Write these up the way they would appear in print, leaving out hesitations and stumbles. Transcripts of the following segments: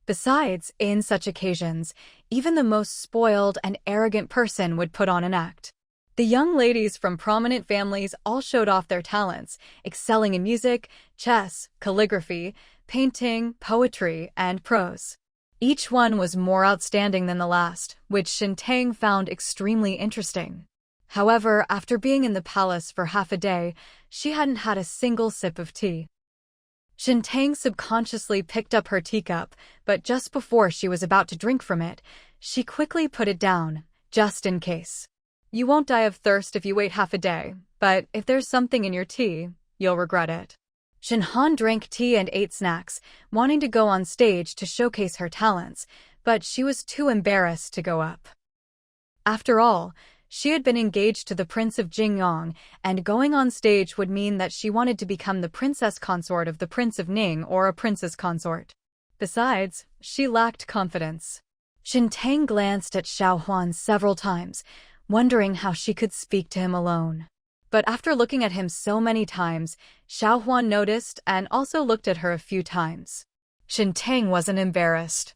Besides, in such occasions, even the most spoiled and arrogant person would put on an act. The young ladies from prominent families all showed off their talents, excelling in music, chess, calligraphy, painting, poetry, and prose. Each one was more outstanding than the last, which Shen Tang found extremely interesting. However, after being in the palace for half a day, she hadn't had a single sip of tea. Shen Tang subconsciously picked up her teacup, but just before she was about to drink from it, she quickly put it down, just in case. You won't die of thirst if you wait half a day, but if there's something in your tea, you'll regret it. Shen Han drank tea and ate snacks, wanting to go on stage to showcase her talents, but she was too embarrassed to go up. After all, she had been engaged to the Prince of Jingyang, and going on stage would mean that she wanted to become the princess consort of the Prince of Ning or a princess consort. Besides, she lacked confidence. Shen Tang glanced at Xiao Huan several times, wondering how she could speak to him alone. But after looking at him so many times, Xiao Huan noticed and also looked at her a few times. Shen Tang wasn't embarrassed.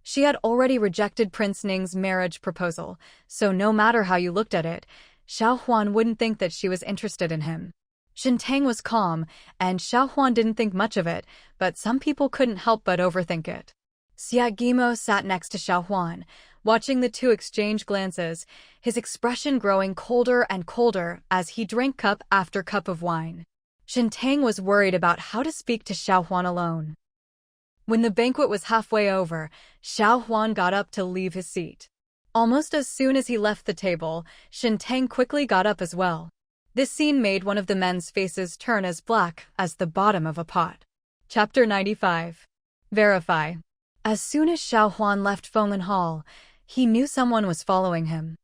She had already rejected Prince Ning's marriage proposal, so no matter how you looked at it, Xiao Huan wouldn't think that she was interested in him. Shen Tang was calm, and Xiao Huan didn't think much of it, but some people couldn't help but overthink it. Xia Guimo sat next to Xiao Huan, watching the two exchange glances, his expression growing colder and colder as he drank cup after cup of wine. Shen Tang was worried about how to speak to Xiao Huan alone. When the banquet was halfway over, Xiao Huan got up to leave his seat. Almost as soon as he left the table, Shen Tang quickly got up as well. This scene made one of the men's faces turn as black as the bottom of a pot. Chapter 95. Verify. As soon as Xiao Huan left Fenghan Hall, he knew someone was following him.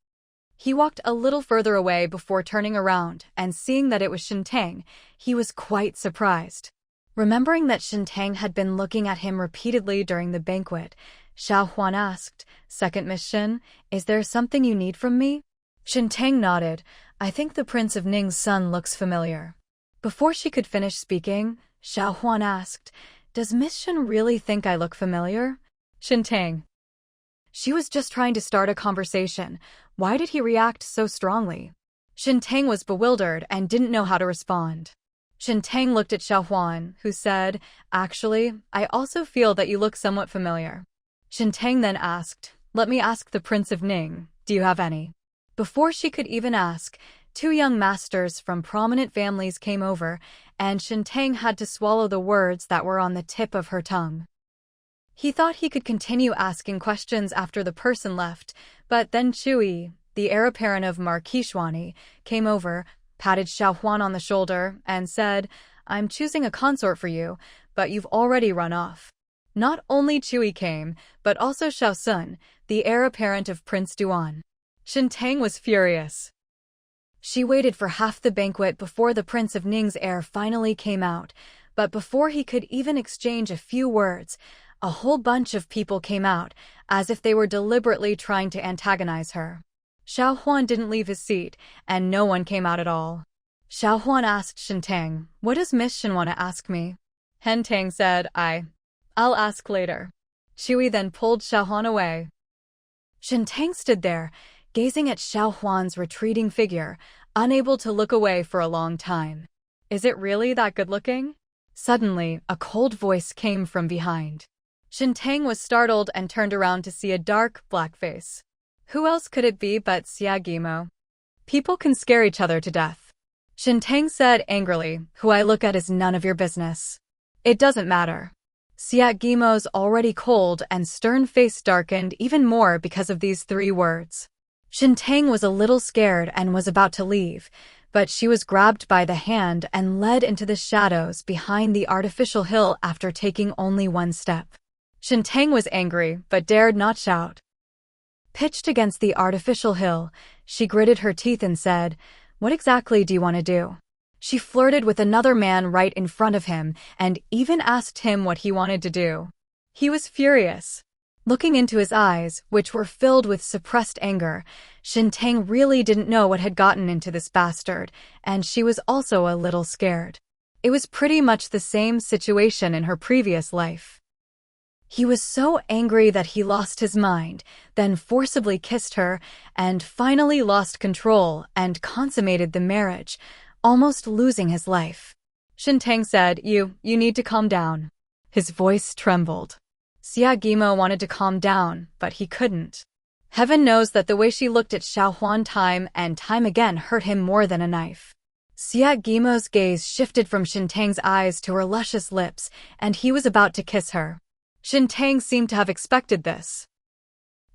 He walked a little further away before turning around, and seeing that it was Shen Tang, he was quite surprised. Remembering that Shen Tang had been looking at him repeatedly during the banquet, Xiao Huan asked, "Second Miss Shen, is there something you need from me?" Shen Tang nodded. "I think the Prince of Ning's son looks familiar." Before she could finish speaking, Xiao Huan asked, "Does Miss Shen really think I look familiar?" Shen Tang. She was just trying to start a conversation. Why did he react so strongly? Shen Tang was bewildered and didn't know how to respond. Shen Tang looked at Xiao Huan, who said, "Actually, I also feel that you look somewhat familiar." Shen Tang then asked, "Let me ask the Prince of Ning, do you have any?" Before she could even ask, two young masters from prominent families came over, and Shen Tang had to swallow the words that were on the tip of her tongue. He thought he could continue asking questions after the person left, but then Chui, the heir apparent of Marquis Xuani, came over, patted Xiao Huan on the shoulder, and said, "I'm choosing a consort for you, but you've already run off." Not only Chui came, but also Xiao Sun, the heir apparent of Prince Duan. Shen Tang was furious. She waited for half the banquet before the Prince of Ning's heir finally came out, but before he could even exchange a few words, a whole bunch of people came out, as if they were deliberately trying to antagonize her. Xiao Huan didn't leave his seat, and no one came out at all. Xiao Huan asked Shen Tang, "What does Miss Shen want to ask me?" Shen Tang said, I'll ask later." Chui then pulled Xiao Huan away. Shen Tang stood there, gazing at Xiao Huan's retreating figure, unable to look away for a long time. Is it really that good-looking? Suddenly, a cold voice came from behind. Shen Tang was startled and turned around to see a dark, black face. Who else could it be but Xia Guimo? People can scare each other to death. Shen Tang said angrily, "Who I look at is none of your business." "It doesn't matter." Xia Guimo's already cold and stern face darkened even more because of these three words. Shen Tang was a little scared and was about to leave, but she was grabbed by the hand and led into the shadows behind the artificial hill after taking only one step. Shen Tang was angry, but dared not shout. Pitched against the artificial hill, she gritted her teeth and said, "What exactly do you want to do?" She flirted with another man right in front of him and even asked him what he wanted to do. He was furious. Looking into his eyes, which were filled with suppressed anger, Shen Tang really didn't know what had gotten into this bastard, and she was also a little scared. It was pretty much the same situation in her previous life. He was so angry that he lost his mind, then forcibly kissed her, and finally lost control and consummated the marriage, almost losing his life. Shen Tang said, You need to calm down. His voice trembled. Xia Guimo wanted to calm down, but he couldn't. Heaven knows that the way she looked at Xiao Huan time and time again hurt him more than a knife. Xia Guimo's gaze shifted from Shen Tang's eyes to her luscious lips, and he was about to kiss her. Shen Tang seemed to have expected this.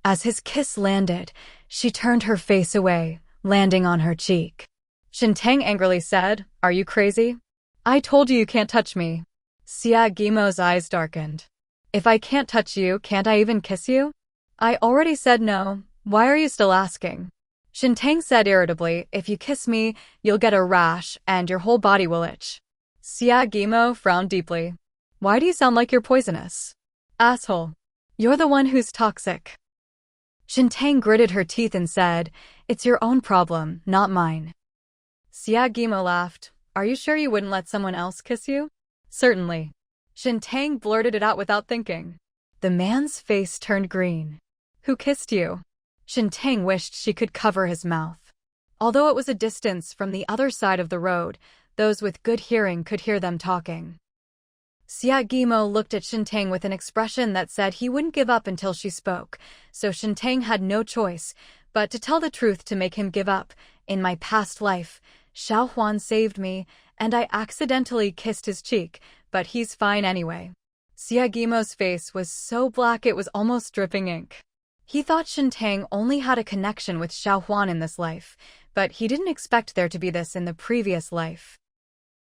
As his kiss landed, she turned her face away, landing on her cheek. Shen Tang angrily said, Are you crazy? I told you can't touch me. Xia Guimo's eyes darkened. If I can't touch you, can't I even kiss you? I already said no. Why are you still asking? Shen Tang said irritably, If you kiss me, you'll get a rash and your whole body will itch. Xia Guimo frowned deeply. Why do you sound like you're poisonous? Asshole. You're the one who's toxic. Shen Tang gritted her teeth and said, It's your own problem, not mine. Xia Guimo laughed. Are you sure you wouldn't let someone else kiss you? Certainly. Shen Tang blurted it out without thinking. The man's face turned green. Who kissed you? Shen Tang wished she could cover his mouth. Although it was a distance from the other side of the road, those with good hearing could hear them talking. Xia Guimo looked at Shen Tang with an expression that said he wouldn't give up until she spoke, so Shen Tang had no choice but to tell the truth to make him give up. In my past life, Xiao Huan saved me, and I accidentally kissed his cheek, but he's fine anyway. Xia Guimo's face was so black it was almost dripping ink. He thought Shen Tang only had a connection with Xiao Huan in this life, but he didn't expect there to be this in the previous life.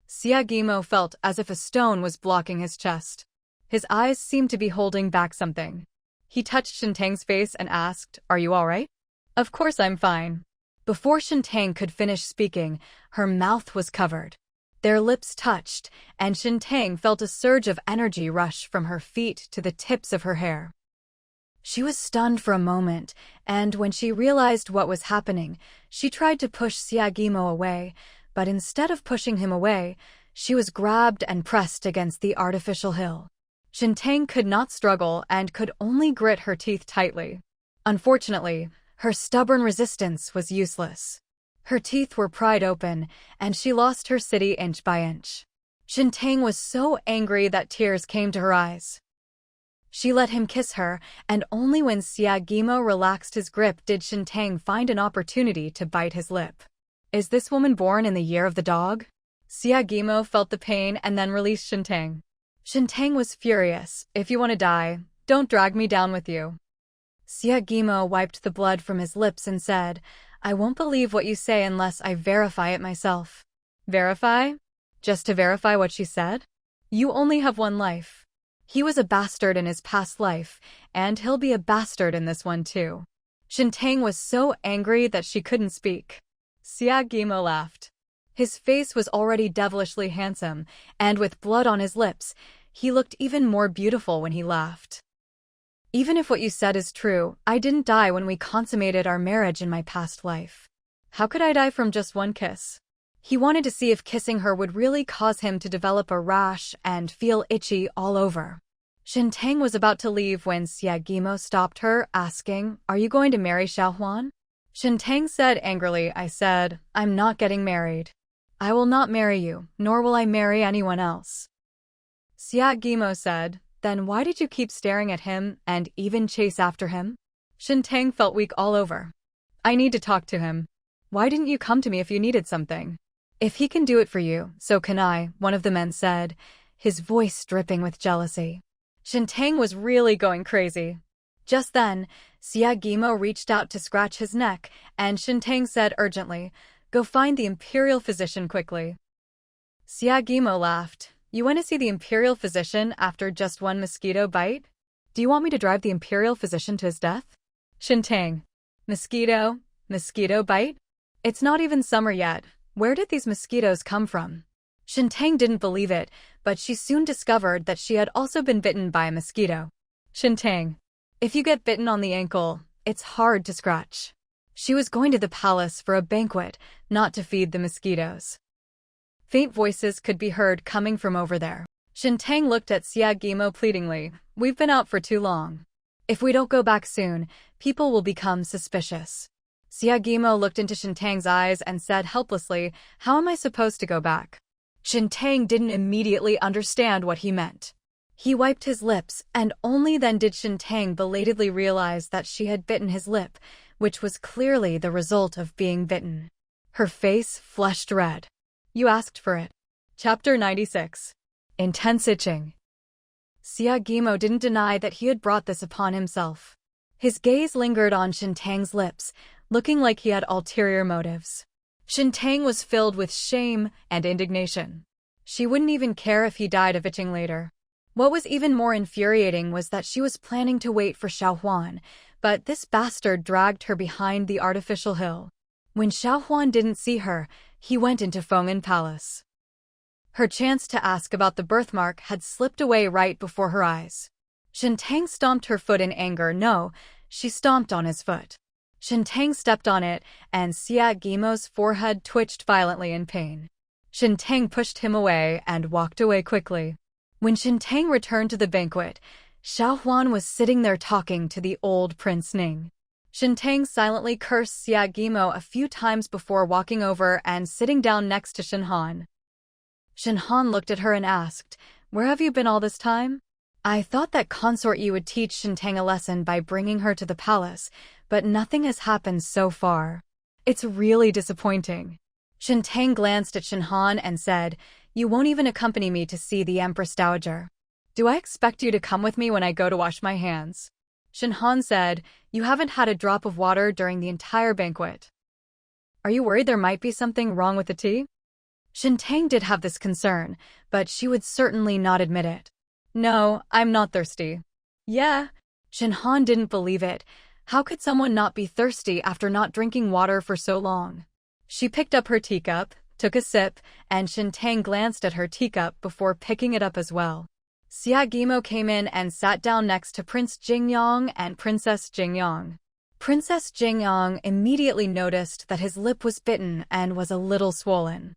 Xia Guimo felt as if a stone was blocking his chest. His eyes seemed to be holding back something. He touched Shen Tang's face and asked, Are you all right? Of course I'm fine. Before Shen Tang could finish speaking, her mouth was covered. Their lips touched, and Shen Tang felt a surge of energy rush from her feet to the tips of her hair. She was stunned for a moment, and when she realized what was happening, she tried to push Xia Guimo away, but instead of pushing him away, she was grabbed and pressed against the artificial hill. Shen Tang could not struggle and could only grit her teeth tightly. Unfortunately, her stubborn resistance was useless. Her teeth were pried open, and she lost her city inch by inch. Shen Tang was so angry that tears came to her eyes. She let him kiss her, and only when Xia Guimo relaxed his grip did Shen Tang find an opportunity to bite his lip. Is this woman born in the year of the dog? Xia Guimo felt the pain and then released Shen Tang. Shen Tang was furious. If you want to die, don't drag me down with you. Xia Guimo wiped the blood from his lips and said, I won't believe what you say unless I verify it myself. Verify? Just to verify what she said? You only have one life. He was a bastard in his past life, and he'll be a bastard in this one too. Shen Tang was so angry that she couldn't speak. Xia Guimo laughed. His face was already devilishly handsome, and with blood on his lips, he looked even more beautiful when he laughed. Even if what you said is true, I didn't die when we consummated our marriage in my past life. How could I die from just one kiss? He wanted to see if kissing her would really cause him to develop a rash and feel itchy all over. Shen Tang was about to leave when Xia Guimo stopped her, asking, Are you going to marry Xiao Huan? Shen Tang said angrily, I said, I'm not getting married. I will not marry you, nor will I marry anyone else. Xia Guimo said, Then why did you keep staring at him and even chase after him? Shen Tang felt weak all over. I need to talk to him. Why didn't you come to me if you needed something? If he can do it for you, so can I, one of the men said, his voice dripping with jealousy. Shen Tang was really going crazy. Just then, Xia Guimo reached out to scratch his neck, and Shen Tang said urgently, Go find the imperial physician quickly. Xia Guimo laughed. You went to see the imperial physician after just one mosquito bite? Do you want me to drive the imperial physician to his death? Shen Tang. Mosquito bite? It's not even summer yet. Where did these mosquitoes come from? Shen Tang didn't believe it, but she soon discovered that she had also been bitten by a mosquito. Shen Tang. If you get bitten on the ankle, it's hard to scratch. She was going to the palace for a banquet, not to feed the mosquitoes. Faint voices could be heard coming from over there. Shen Tang looked at Xia Guimo pleadingly. We've been out for too long. If we don't go back soon, people will become suspicious. Xia Guimo looked into Shen Tang's eyes and said helplessly, how am I supposed to go back? Shen Tang didn't immediately understand what he meant. He wiped his lips, and only then did Shen Tang belatedly realize that she had bitten his lip, which was clearly the result of being bitten. Her face flushed red. You asked for it. Chapter 96. Intense itching. Xia Guimo didn't deny that he had brought this upon himself. His gaze lingered on Shen Tang's lips, looking like he had ulterior motives. Shen Tang was filled with shame and indignation. She wouldn't even care if he died of itching later. What was even more infuriating was that she was planning to wait for Xiaohuan, but this bastard dragged her behind the artificial hill. When Xiaohuan didn't see her, he went into Feng'an Palace. Her chance to ask about the birthmark had slipped away right before her eyes. Shen Tang stomped her foot in anger. No, she stomped on his foot. Shen Tang stepped on it, and Xia Guimo's forehead twitched violently in pain. Shen Tang pushed him away and walked away quickly. When Shen Tang returned to the banquet, Xiaohuan was sitting there talking to the old Prince Ning. Shen Tang silently cursed Xia Guimo a few times before walking over and sitting down next to Shen Han. Shen Han looked at her and asked, where have you been all this time? I thought that Consort Yi would teach Shen Tang a lesson by bringing her to the palace, but nothing has happened so far. It's really disappointing. Shen Tang glanced at Shen Han and said, you won't even accompany me to see the Empress Dowager. Do I expect you to come with me when I go to wash my hands? Shen Han said, you haven't had a drop of water during the entire banquet. Are you worried there might be something wrong with the tea? Shen Tang did have this concern, but she would certainly not admit it. No, I'm not thirsty. Yeah. Shen Han didn't believe it. How could someone not be thirsty after not drinking water for so long? She picked up her teacup, took a sip, and Shen Tang glanced at her teacup before picking it up as well. Xia Guimo came in and sat down next to Prince Jingyang and Princess Jingyang. Princess Jingyang immediately noticed that his lip was bitten and was a little swollen.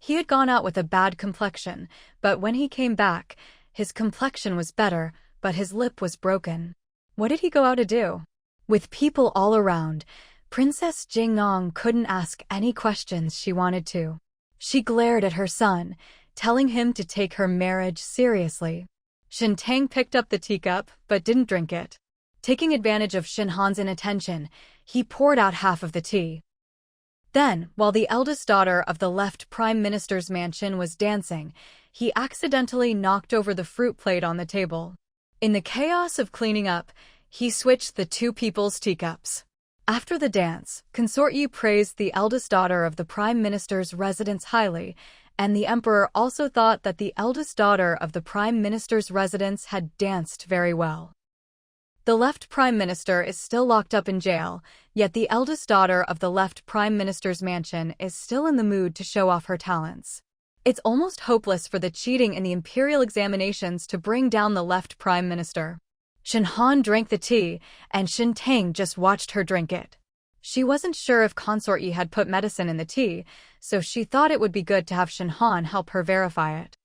He had gone out with a bad complexion, but when he came back, his complexion was better, but his lip was broken. What did he go out to do? With people all around, Princess Jingyang couldn't ask any questions she wanted to. She glared at her son, telling him to take her marriage seriously. Shen Tang picked up the teacup, but didn't drink it. Taking advantage of Shen Han's inattention, he poured out half of the tea. Then, while the eldest daughter of the left Prime Minister's mansion was dancing, he accidentally knocked over the fruit plate on the table. In the chaos of cleaning up, he switched the two people's teacups. After the dance, Consort Yi praised the eldest daughter of the Prime Minister's residence highly, and the Emperor also thought that the eldest daughter of the Prime Minister's residence had danced very well. The left Prime Minister is still locked up in jail, yet the eldest daughter of the left Prime Minister's mansion is still in the mood to show off her talents. It's almost hopeless for the cheating in the imperial examinations to bring down the left Prime Minister. Shen Han drank the tea, and Shen Tang just watched her drink it. She wasn't sure if Consort Yi had put medicine in the tea, so she thought it would be good to have Shen Han help her verify it.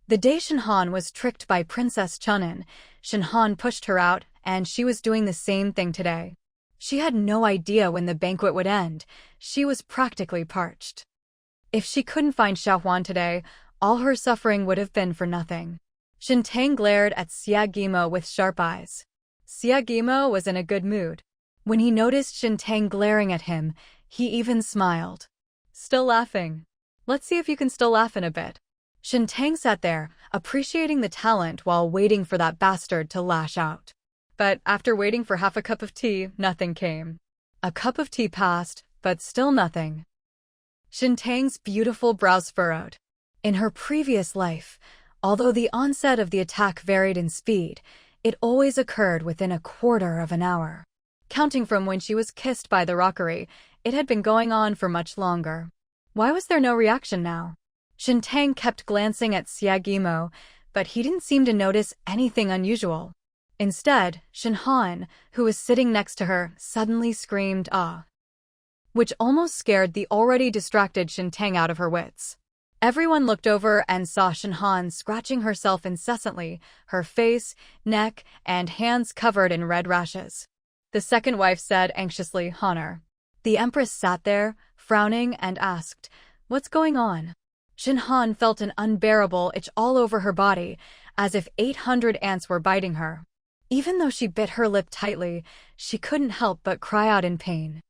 The day Shen Han was tricked by Princess Chunin, Shen Han pushed her out, and she was doing the same thing today. She had no idea when the banquet would end. She was practically parched. If she couldn't find Xiaohuan today, all her suffering would have been for nothing. Shen Tang glared at Xia Guimo with sharp eyes. Xia Guimo was in a good mood. When he noticed Shen Tang glaring at him, he even smiled. Still laughing. Let's see if you can still laugh in a bit. Shen Tang sat there, appreciating the talent while waiting for that bastard to lash out. But after waiting for half a cup of tea, nothing came. A cup of tea passed, but still nothing. Shen Tang's beautiful brows furrowed. In her previous life, although the onset of the attack varied in speed, it always occurred within a quarter of an hour. Counting from when she was kissed by the rockery, it had been going on for much longer. Why was there no reaction now? Shen Tang kept glancing at Xia Guimo, but he didn't seem to notice anything unusual. Instead, Shen Han, who was sitting next to her, suddenly screamed "ah," which almost scared the already distracted Shen Tang out of her wits. Everyone looked over and saw Shen Han scratching herself incessantly, her face, neck, and hands covered in red rashes. The second wife said anxiously, "Honor." The Empress sat there, frowning, and asked, "What's going on?" Shen Han felt an unbearable itch all over her body, as if 800 ants were biting her. Even though she bit her lip tightly, she couldn't help but cry out in pain.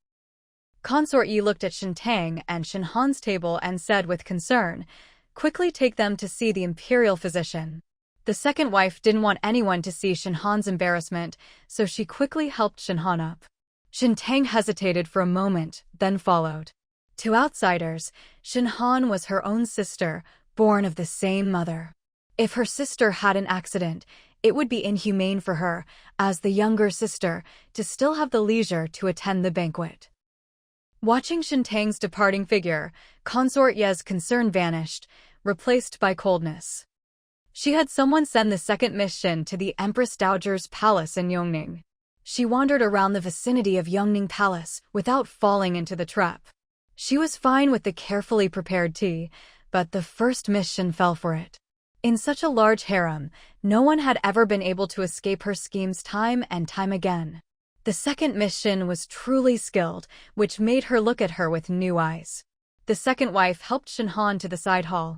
Consort Yi looked at Shen Tang and Shen Han's table and said with concern, "Quickly take them to see the imperial physician." The second wife didn't want anyone to see Shen Han's embarrassment, so she quickly helped Shen Han up. Shen Tang hesitated for a moment, then followed. To outsiders, Shen Han was her own sister, born of the same mother. If her sister had an accident, it would be inhumane for her, as the younger sister, to still have the leisure to attend the banquet. Watching Shen Tang's departing figure, Consort Ye's concern vanished, replaced by coldness. She had someone send the second mission to the Empress Dowager's palace in Yongning. She wandered around the vicinity of Yongning Palace without falling into the trap. She was fine with the carefully prepared tea, but the first mission fell for it. In such a large harem, no one had ever been able to escape her schemes time and time again. The second mission was truly skilled, which made her look at her with new eyes. The second wife helped Shen Han to the side hall.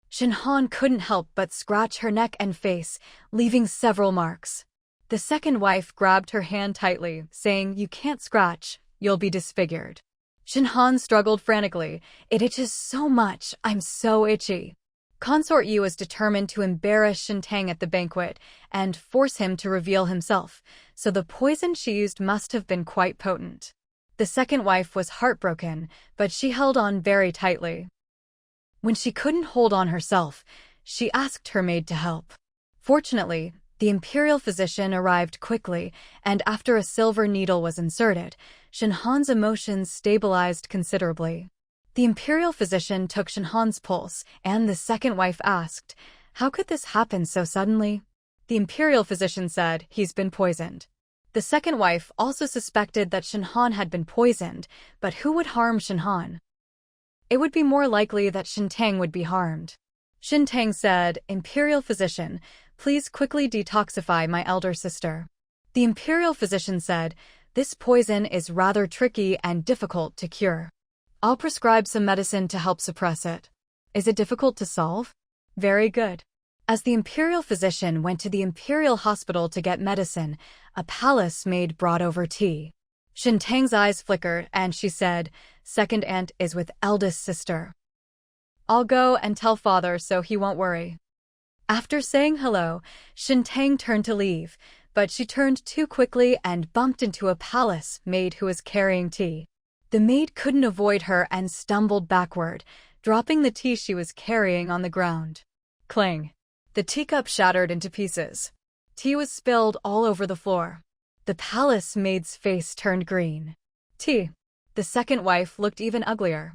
Shen Han couldn't help but scratch her neck and face, leaving several marks. The second wife grabbed her hand tightly, saying, "You can't scratch, you'll be disfigured." Shen Han struggled frantically. "It itches so much, I'm so itchy." Consort Yi was determined to embarrass Shen Tang at the banquet and force him to reveal himself, so the poison she used must have been quite potent. The second wife was heartbroken, but she held on very tightly. When she couldn't hold on herself, she asked her maid to help. Fortunately, the imperial physician arrived quickly, and after a silver needle was inserted, Shen Han's emotions stabilized considerably. The imperial physician took Shen Han's pulse, and the second wife asked, "How could this happen so suddenly?" The imperial physician said, "He's been poisoned." The second wife also suspected that Shen Han had been poisoned, but who would harm Shen Han? It would be more likely that Shen Tang would be harmed. Shen Tang said, "Imperial physician, please quickly detoxify my elder sister." The imperial physician said, "This poison is rather tricky and difficult to cure. I'll prescribe some medicine to help suppress it." "Is it difficult to solve?" "Very good." As the imperial physician went to the imperial hospital to get medicine, a palace maid brought over tea. Shen Tang's eyes flickered, and she said, "Second aunt is with eldest sister. I'll go and tell father so he won't worry." After saying hello, Shen Tang turned to leave, but she turned too quickly and bumped into a palace maid who was carrying tea. The maid couldn't avoid her and stumbled backward, dropping the tea she was carrying on the ground. Clang! The teacup shattered into pieces. Tea was spilled all over the floor. The palace maid's face turned green. Tea. The second wife looked even uglier.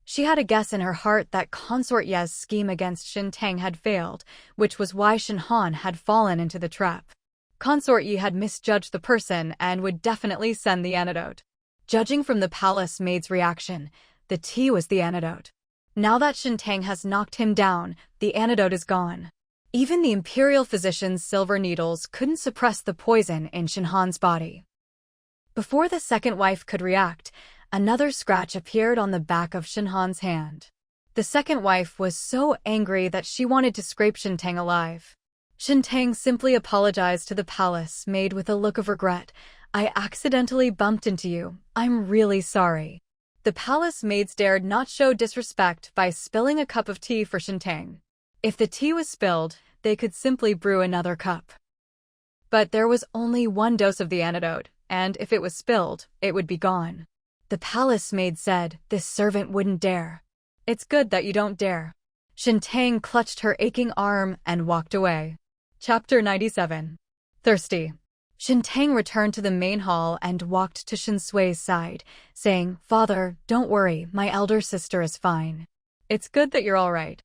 She had a guess in her heart that Consort Ye's scheme against Shen Tang had failed, which was why Shen Han had fallen into the trap. Consort Yi had misjudged the person and would definitely send the antidote. Judging from the palace maid's reaction, the tea was the antidote. Now that Shen Tang has knocked him down, the antidote is gone. Even the imperial physician's silver needles couldn't suppress the poison in Shen Han's body. Before the second wife could react, another scratch appeared on the back of Shen Han's hand. The second wife was so angry that she wanted to scrape Shen Tang alive. Shen Tang simply apologized to the palace maid with a look of regret. "I accidentally bumped into you. I'm really sorry." The palace maids dared not show disrespect by spilling a cup of tea for Shen Tang. If the tea was spilled, they could simply brew another cup. But there was only one dose of the antidote, and if it was spilled, it would be gone. The palace maid said, "This servant wouldn't dare." "It's good that you don't dare." Shen Tang clutched her aching arm and walked away. Chapter 97. Thirsty. Shen Tang returned to the main hall and walked to Shen Sui's side, saying, "Father, don't worry, my elder sister is fine." "It's good that you're all right."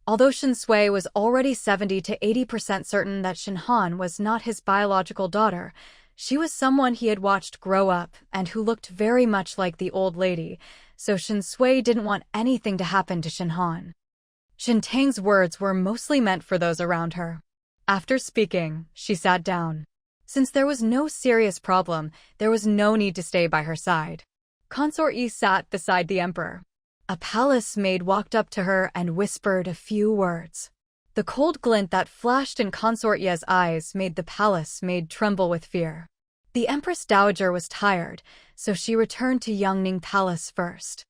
Although Shen Sui was already 70 to 80% certain that Shen Han was not his biological daughter, she was someone he had watched grow up and who looked very much like the old lady, so Shen Sui didn't want anything to happen to Shen Han. Shen Tang's words were mostly meant for those around her. After speaking, she sat down. Since there was no serious problem, there was no need to stay by her side. Consort Yi sat beside the emperor. A palace maid walked up to her and whispered a few words. The cold glint that flashed in Consort Yi's eyes made the palace maid tremble with fear. The Empress Dowager was tired, so she returned to Yangning Palace first.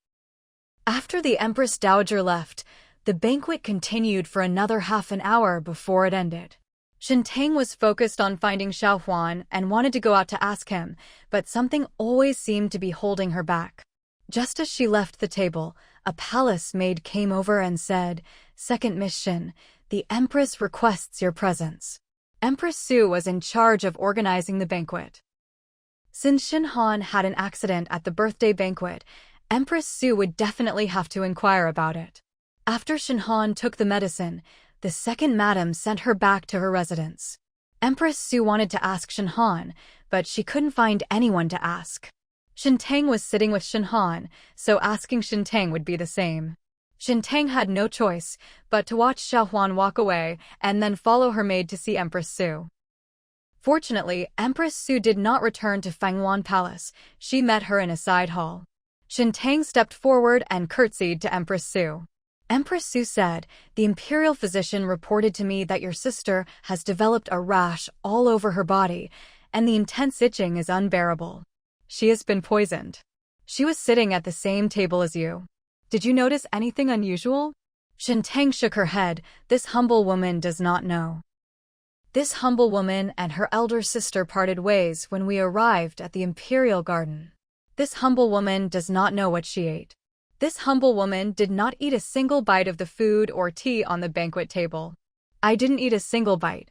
After the Empress Dowager left, the banquet continued for another half an hour before it ended. Shen Tang was focused on finding Xiao Huan and wanted to go out to ask him, but something always seemed to be holding her back. Just as she left the table, a palace maid came over and said, "Second mission, the Empress requests your presence." Empress Su was in charge of organizing the banquet. Since Shen Han had an accident at the birthday banquet, Empress Su would definitely have to inquire about it. After Shen Han took the medicine, the second madam sent her back to her residence. Empress Su wanted to ask Shen Han, but she couldn't find anyone to ask. Shen Tang was sitting with Shen Han, so asking Shen Tang would be the same. Shen Tang had no choice but to watch Xiao Huan walk away and then follow her maid to see Empress Su. Fortunately, Empress Su did not return to Fanghuan Palace. She met her in a side hall. Shen Tang stepped forward and curtsied to Empress Su. Empress Su said, "The imperial physician reported to me that your sister has developed a rash all over her body, and the intense itching is unbearable. She has been poisoned. She was sitting at the same table as you. Did you notice anything unusual?" Shen Tang shook her head. "This humble woman does not know." This humble woman and her elder sister parted ways when we arrived at the imperial garden. This humble woman does not know what she ate. This humble woman did not eat a single bite of the food or tea on the banquet table. I didn't eat a single bite.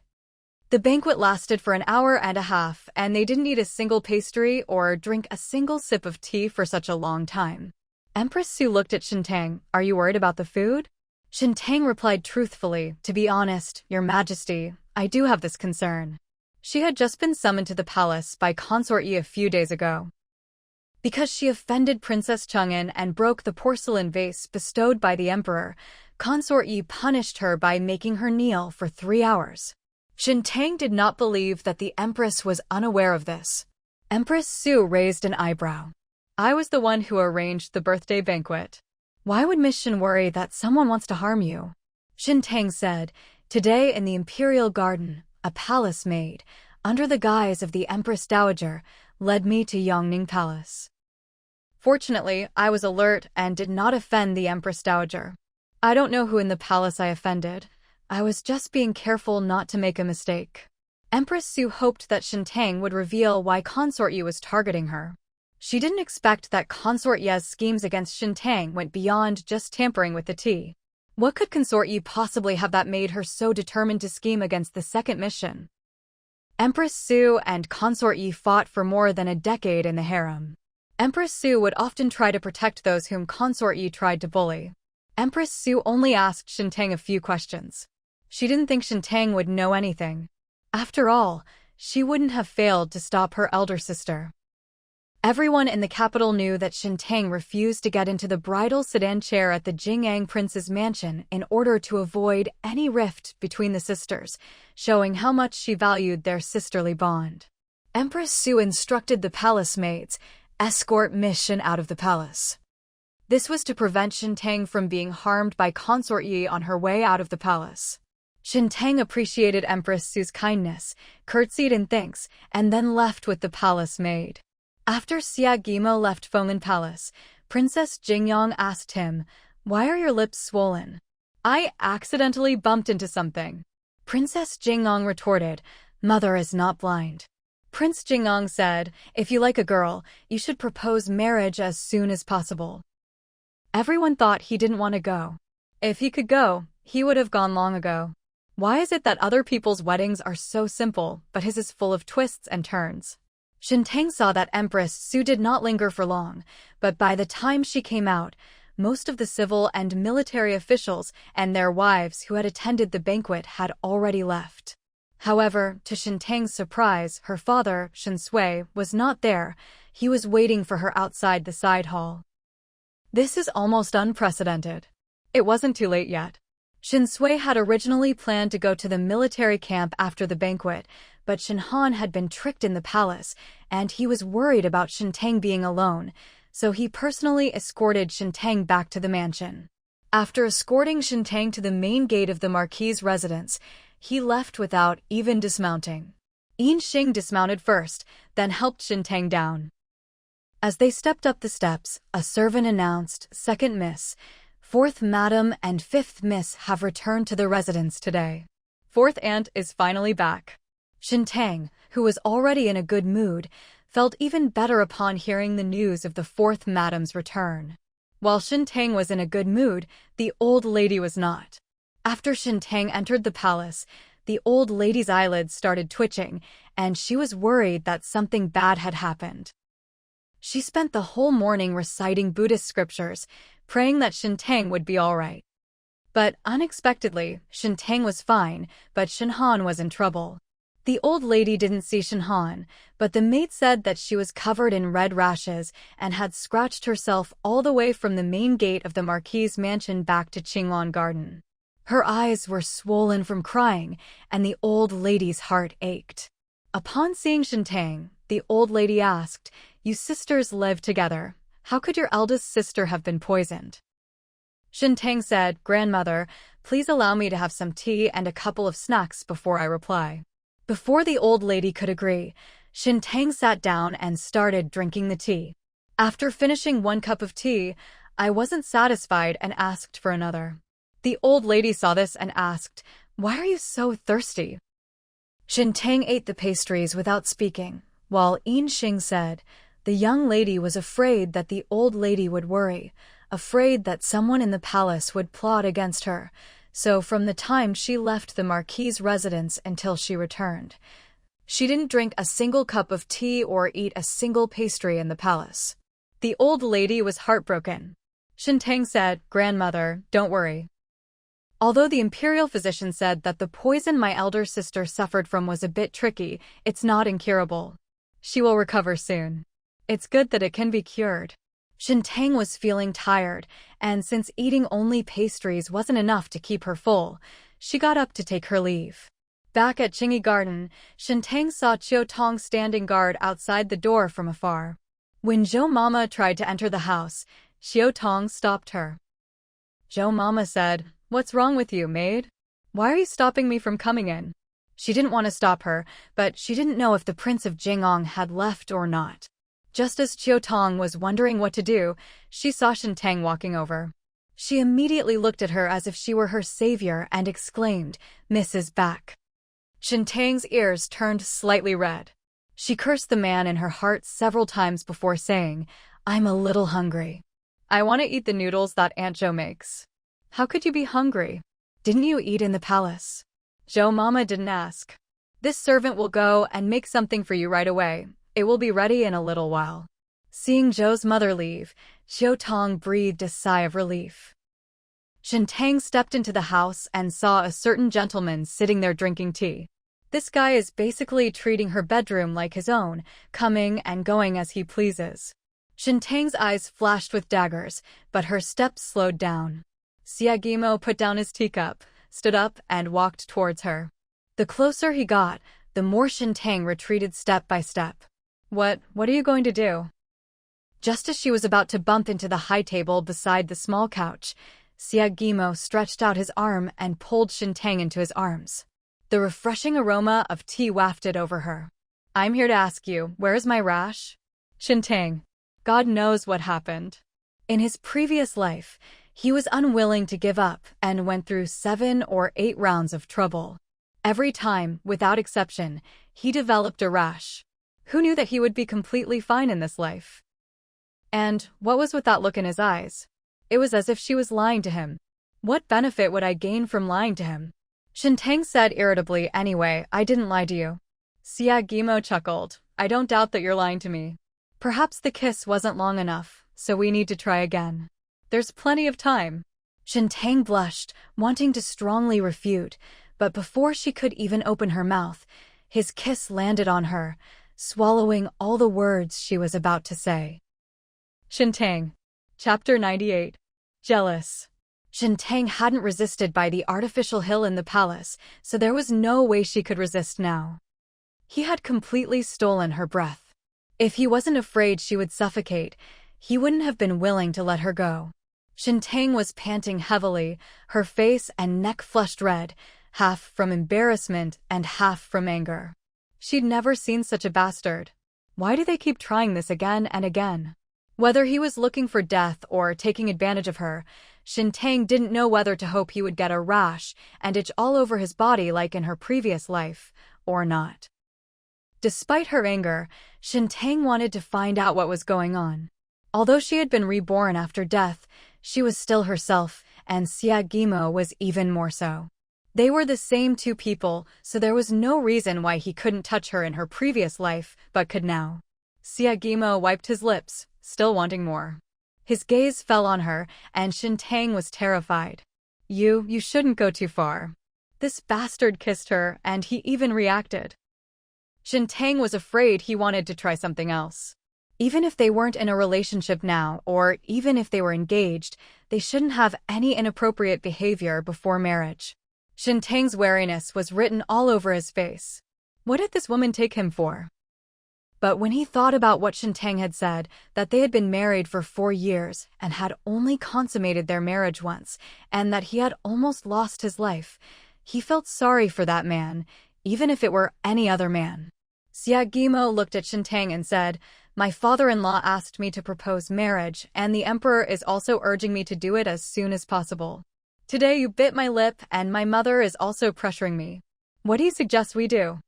The banquet lasted for an hour and a half, and they didn't eat a single pastry or drink a single sip of tea for such a long time. Empress Su looked at Shen Tang. "Are you worried about the food?" Shen Tang replied truthfully, "To be honest, Your Majesty, I do have this concern." She had just been summoned to the palace by Consort Yi a few days ago. Because she offended Princess Chang'an and broke the porcelain vase bestowed by the emperor, Consort Yi punished her by making her kneel for 3 hours. Shen Tang did not believe that the Empress was unaware of this. Empress Su raised an eyebrow. "I was the one who arranged the birthday banquet. Why would Miss Shen worry that someone wants to harm you?" Shen Tang said, "Today in the imperial garden, a palace maid, under the guise of the Empress Dowager, led me to Yangning Palace. Fortunately, I was alert and did not offend the Empress Dowager. I don't know who in the palace I offended. I was just being careful not to make a mistake." Empress Su hoped that Shen Tang would reveal why Consort Yi was targeting her. She didn't expect that Consort Yi's schemes against Shen Tang went beyond just tampering with the tea. What could Consort Yi possibly have that made her so determined to scheme against the second mission? Empress Su and Consort Yi fought for more than a decade in the harem. Empress Su would often try to protect those whom Consort Yi tried to bully. Empress Su only asked Shen Tang a few questions. She didn't think Shen Tang would know anything. After all, she wouldn't have failed to stop her elder sister. Everyone in the capital knew that Shen Tang refused to get into the bridal sedan chair at the Jingyang prince's mansion in order to avoid any rift between the sisters, showing how much she valued their sisterly bond. Empress Su instructed the palace maids, "Escort Miss Shen out of the palace." This was to prevent Shen Tang from being harmed by Consort Yi on her way out of the palace. Shen Tang appreciated Empress Su's kindness, curtsied in thanks, and then left with the palace maid. After Xia Guimo left Feng'an Palace, Princess Jingyang asked him, "Why are your lips swollen?" "I accidentally bumped into something." Princess Jingyang retorted, "Mother is not blind." Prince Jingyang said, "If you like a girl, you should propose marriage as soon as possible." Everyone thought he didn't want to go. If he could go, he would have gone long ago. Why is it that other people's weddings are so simple, but his is full of twists and turns? Shen Tang saw that Empress Su did not linger for long, but by the time she came out, most of the civil and military officials and their wives who had attended the banquet had already left. However, to Shen Tang's surprise, her father, Shen Sui, was not there. He was waiting for her outside the side hall. This is almost unprecedented. It wasn't too late yet. Shen Sui had originally planned to go to the military camp after the banquet, but Shen Han had been tricked in the palace, and he was worried about Shen Tang being alone, so he personally escorted Shen Tang back to the mansion. After escorting Shen Tang to the main gate of the Marquis's residence, he left without even dismounting. Yin Xing dismounted first, then helped Shen Tang down. As they stepped up the steps, a servant announced, "Second Miss, Fourth Madam and Fifth Miss have returned to the residence today. Fourth Aunt is finally back." Shen Tang, who was already in a good mood, felt even better upon hearing the news of the Fourth Madam's return. While Shen Tang was in a good mood, the old lady was not. After Shen Tang entered the palace, the old lady's eyelids started twitching, and she was worried that something bad had happened. She spent the whole morning reciting Buddhist scriptures, praying that Shen Tang would be all right. But unexpectedly, Shen Tang was fine, but Shen Han was in trouble. The old lady didn't see Shen Han, but the maid said that she was covered in red rashes and had scratched herself all the way from the main gate of the Marquis's mansion back to Qinglan Garden. Her eyes were swollen from crying, and the old lady's heart ached. Upon seeing Shen Tang, the old lady asked, "You sisters live together. How could your eldest sister have been poisoned?" Shen Tang said, "Grandmother, please allow me to have some tea and a couple of snacks before I reply." Before the old lady could agree, Shen Tang sat down and started drinking the tea. After finishing one cup of tea, I wasn't satisfied and asked for another. The old lady saw this and asked, "Why are you so thirsty?" Shen Tang ate the pastries without speaking, while Yin Xing said, "The young lady was afraid that the old lady would worry, afraid that someone in the palace would plot against her. So from the time she left the Marquis's residence until she returned, she didn't drink a single cup of tea or eat a single pastry in the palace." The old lady was heartbroken. Shen Tang said, "Grandmother, don't worry. Although the imperial physician said that the poison my elder sister suffered from was a bit tricky, it's not incurable. She will recover soon. It's good that it can be cured." Shen Tang was feeling tired, and since eating only pastries wasn't enough to keep her full, she got up to take her leave. Back at Qingyi Garden, Shen Tang saw Qiu Tong standing guard outside the door from afar. When Zhou Mama tried to enter the house, Qiu Tong stopped her. Zhou Mama said, "What's wrong with you, maid? Why are you stopping me from coming in?" She didn't want to stop her, but she didn't know if the Prince of Jingong had left or not. Just as Qiu Tong was wondering what to do, she saw Shen Tang walking over. She immediately looked at her as if she were her savior and exclaimed, "Miss is back." Shen Tang's ears turned slightly red. She cursed the man in her heart several times before saying, "I'm a little hungry. I want to eat the noodles that Aunt Zhou makes." "How could you be hungry? Didn't you eat in the palace?" Zhou Mama didn't ask. "This servant will go and make something for you right away. It will be ready in a little while." Seeing Zhou's mother leave, Qiu Tong breathed a sigh of relief. Shen Tang stepped into the house and saw a certain gentleman sitting there drinking tea. This guy is basically treating her bedroom like his own, coming and going as he pleases. Shen Tang's eyes flashed with daggers, but her steps slowed down. Siagimo put down his teacup, stood up, and walked towards her. The closer he got, the more Shen Tang retreated step by step. What are you going to do?" Just as she was about to bump into the high table beside the small couch, Siagimo stretched out his arm and pulled Shen Tang into his arms. The refreshing aroma of tea wafted over her. "I'm here to ask you, where is my rash?" Shen Tang. God knows what happened. In his previous life, he was unwilling to give up and went through 7 or 8 rounds of trouble. Every time, without exception, he developed a rash. Who knew that he would be completely fine in this life? And what was with that look in his eyes? It was as if she was lying to him. What benefit would I gain from lying to him? Shen Tang said irritably, "Anyway, I didn't lie to you." Siagimo chuckled. "I don't doubt that you're lying to me. Perhaps the kiss wasn't long enough, so we need to try again. There's plenty of time." Shen Tang blushed, wanting to strongly refute, but before she could even open her mouth, his kiss landed on her, swallowing all the words she was about to say. "Shen Tang, Chapter 98. Jealous. Shen Tang hadn't resisted by the artificial hill in the palace, so there was no way she could resist now. He had completely stolen her breath. If he wasn't afraid she would suffocate, he wouldn't have been willing to let her go. Shen Tang was panting heavily, her face and neck flushed red, half from embarrassment and half from anger. She'd never seen such a bastard. Why do they keep trying this again and again? Whether he was looking for death or taking advantage of her, Shen Tang didn't know whether to hope he would get a rash and itch all over his body like in her previous life, or not. Despite her anger, Shen Tang wanted to find out what was going on. Although she had been reborn after death, she was still herself, and Xia Guimo was even more so. They were the same two people, so there was no reason why he couldn't touch her in her previous life, but could now. Xia Guimo wiped his lips, still wanting more. His gaze fell on her, and Shen Tang was terrified. You shouldn't go too far. This bastard kissed her, and he even reacted. Shen Tang was afraid he wanted to try something else. Even if they weren't in a relationship now, or even if they were engaged, they shouldn't have any inappropriate behavior before marriage. Shen Tang's wariness was written all over his face. What did this woman take him for? But when he thought about what Shen Tang had said, that they had been married for 4 years and had only consummated their marriage once, and that he had almost lost his life, he felt sorry for that man, even if it were any other man. Xia Guimo looked at Shen Tang and said, "My father-in-law asked me to propose marriage, and the emperor is also urging me to do it as soon as possible. Today you bit my lip, and my mother is also pressuring me. What do you suggest we do?"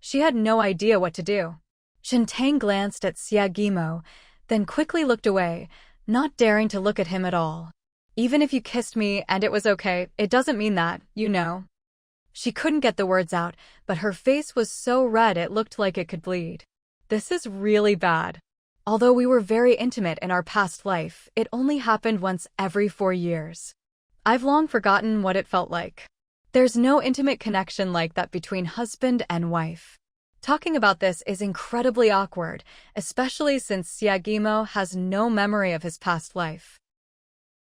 She had no idea what to do. Shen Tang glanced at Xia Guimo, then quickly looked away, not daring to look at him at all. "Even if you kissed me and it was okay, it doesn't mean that, you know." She couldn't get the words out, but her face was so red it looked like it could bleed. This is really bad. Although we were very intimate in our past life, it only happened once every 4 years. I've long forgotten what it felt like. There's no intimate connection like that between husband and wife. Talking about this is incredibly awkward, especially since Xia Guimo has no memory of his past life.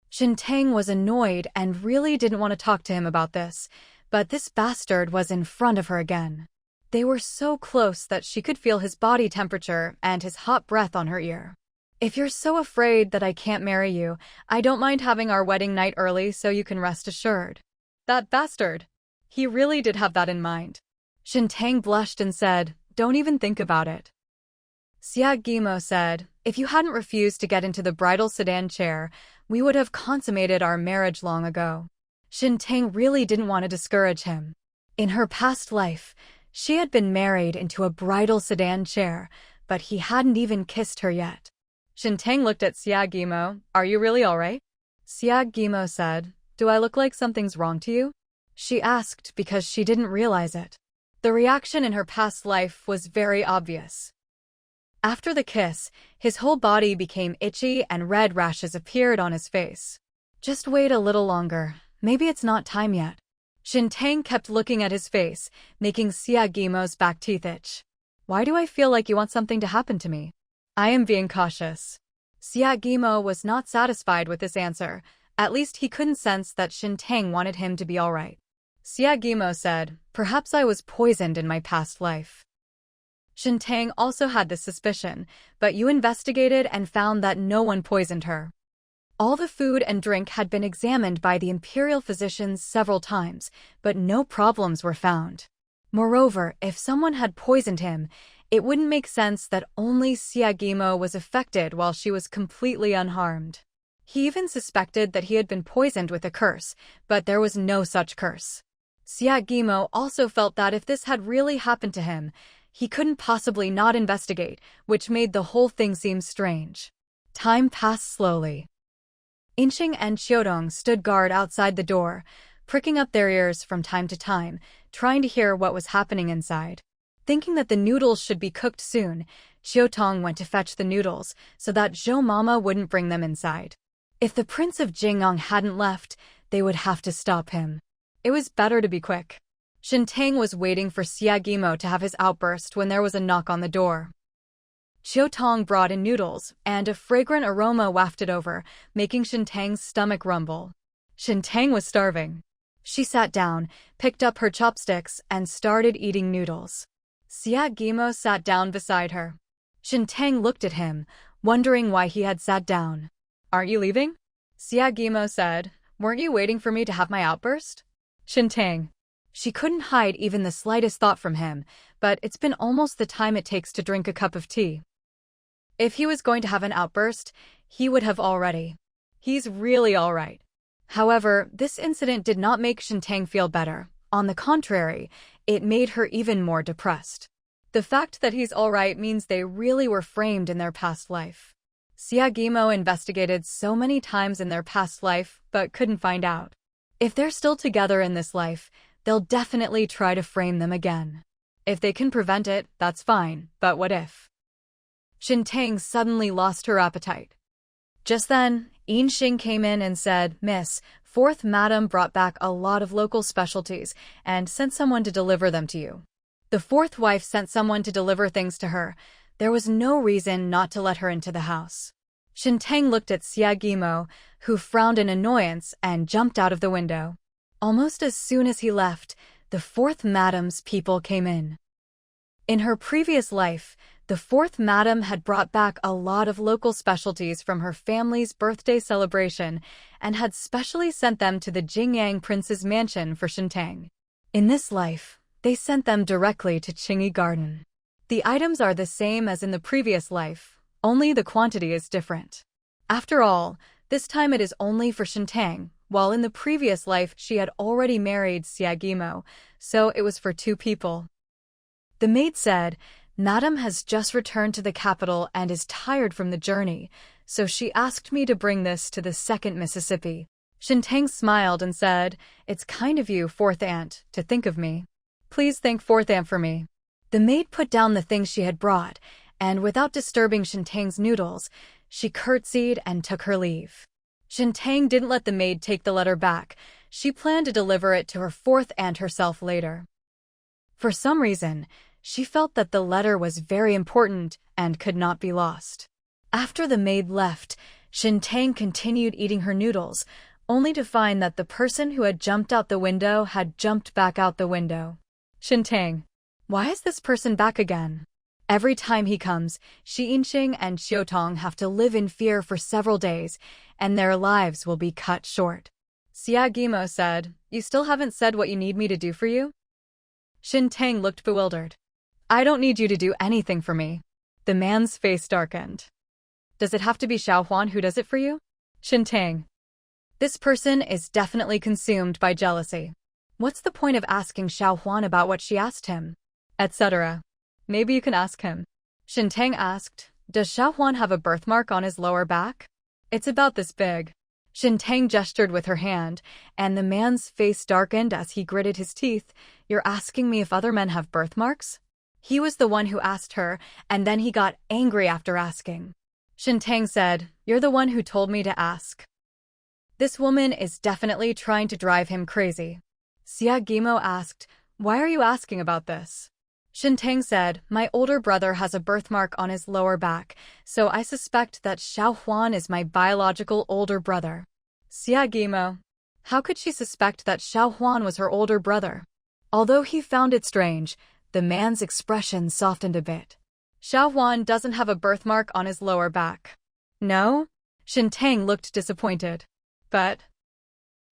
Shen Tang was annoyed and really didn't want to talk to him about this, but this bastard was in front of her again. They were so close that she could feel his body temperature and his hot breath on her ear. "If you're so afraid that I can't marry you, I don't mind having our wedding night early so you can rest assured." That bastard. He really did have that in mind. Shen Tang blushed and said, "Don't even think about it." Xia Guimo said, "If you hadn't refused to get into the bridal sedan chair, we would have consummated our marriage long ago." Shen Tang really didn't want to discourage him. In her past life, she had been married into a bridal sedan chair, but he hadn't even kissed her yet. Shen Tang looked at Xia Guimo. "Are you really all right?" Xia Guimo said, "Do I look like something's wrong to you?" She asked because she didn't realize it. The reaction in her past life was very obvious. After the kiss, his whole body became itchy and red rashes appeared on his face. "Just wait a little longer. Maybe it's not time yet." Shen Tang kept looking at his face, making Xia Guimo's back teeth itch. "Why do I feel like you want something to happen to me?" "I am being cautious." Xia Guimo was not satisfied with this answer. At least he couldn't sense that Shen Tang wanted him to be all right. Xia Guimo said, "Perhaps I was poisoned in my past life." Shen Tang also had this suspicion, but you investigated and found that no one poisoned her. All the food and drink had been examined by the imperial physicians several times, but no problems were found. Moreover, if someone had poisoned him, it wouldn't make sense that only Xia Guimo was affected while she was completely unharmed. He even suspected that he had been poisoned with a curse, but there was no such curse. Xia Guimo also felt that if this had really happened to him, he couldn't possibly not investigate, which made the whole thing seem strange. Time passed slowly. Inqing and Xiaodong stood guard outside the door, pricking up their ears from time to time, trying to hear what was happening inside. Thinking that the noodles should be cooked soon, Xiaotong went to fetch the noodles so that Zhou Mama wouldn't bring them inside. If the Prince of Jingyang hadn't left, they would have to stop him. It was better to be quick. Shen Tang was waiting for Xia Guimo to have his outburst when there was a knock on the door. Shen Tang brought in noodles, and a fragrant aroma wafted over, making Shen Tang's stomach rumble. Shen Tang was starving. She sat down, picked up her chopsticks, and started eating noodles. Siak Gimo sat down beside her. Shen Tang looked at him, wondering why he had sat down. "Aren't you leaving?" Siak Gimo said. "Weren't you waiting for me to have my outburst?" Shen Tang. She couldn't hide even the slightest thought from him, but it's been almost the time it takes to drink a cup of tea. If he was going to have an outburst, he would have already. He's really all right. However, this incident did not make Shen Tang feel better. On the contrary, it made her even more depressed. The fact that he's all right means they really were framed in their past life. Siak Gimo investigated so many times in their past life, but couldn't find out. If they're still together in this life, they'll definitely try to frame them again. If they can prevent it, that's fine, but what if? Shen Tang suddenly lost her appetite. Just then, Yin Xing came in and said, "Miss, fourth madam brought back a lot of local specialties and sent someone to deliver them to you." The fourth wife sent someone to deliver things to her. There was no reason not to let her into the house. Shen Tang looked at Siak Gimo, who frowned in annoyance and jumped out of the window. Almost as soon as he left, the fourth madam's people came in. In her previous life, the fourth madam had brought back a lot of local specialties from her family's birthday celebration and had specially sent them to the Jingyang prince's mansion for Shen Tang. In this life, they sent them directly to Qingyi Garden. The items are the same as in the previous life, only the quantity is different. After all, this time it is only for Shen Tang, while in the previous life she had already married Siak Gimo, so it was for 2 people. The maid said, "Madam has just returned to the capital and is tired from the journey, so she asked me to bring this to the second Mississippi." Shen Tang smiled and said, "It's kind of you, fourth aunt, to think of me. Please thank fourth aunt for me." The maid put down the things she had brought, and without disturbing Shen Tang's noodles, she curtsied and took her leave. Shen Tang didn't let the maid take the letter back. She planned to deliver it to her fourth aunt herself later. For some reason, she felt that the letter was very important and could not be lost. After the maid left, Shen Tang continued eating her noodles, only to find that the person who had jumped out the window had jumped back out the window. Shen Tang. Why is this person back again? Every time he comes, Yin Xing and Shen Tang have to live in fear for several days, and their lives will be cut short. Siak Gimo said, "You still haven't said what you need me to do for you?" Shen Tang looked bewildered. "I don't need you to do anything for me." The man's face darkened. "Does it have to be Xiaohuan who does it for you?" Shen Tang. This person is definitely consumed by jealousy. What's the point of asking Xiaohuan about what she asked him? Etc. Maybe you can ask him. Shen Tang asked, "Does Xiaohuan have a birthmark on his lower back?" "It's about this big." Shen Tang gestured with her hand, and the man's face darkened as he gritted his teeth. "You're asking me if other men have birthmarks?" He was the one who asked her, and then he got angry after asking. Shen Tang said, "You're the one who told me to ask." This woman is definitely trying to drive him crazy. Siak Gimo asked, "Why are you asking about this?" Shen Tang said, "My older brother has a birthmark on his lower back, so I suspect that Xiaohuan is my biological older brother." Siak Gimo. How could she suspect that Xiaohuan was her older brother? Although he found it strange, the man's expression softened a bit. "Xiaohuan doesn't have a birthmark on his lower back." "No?" Shen Tang looked disappointed. "But..."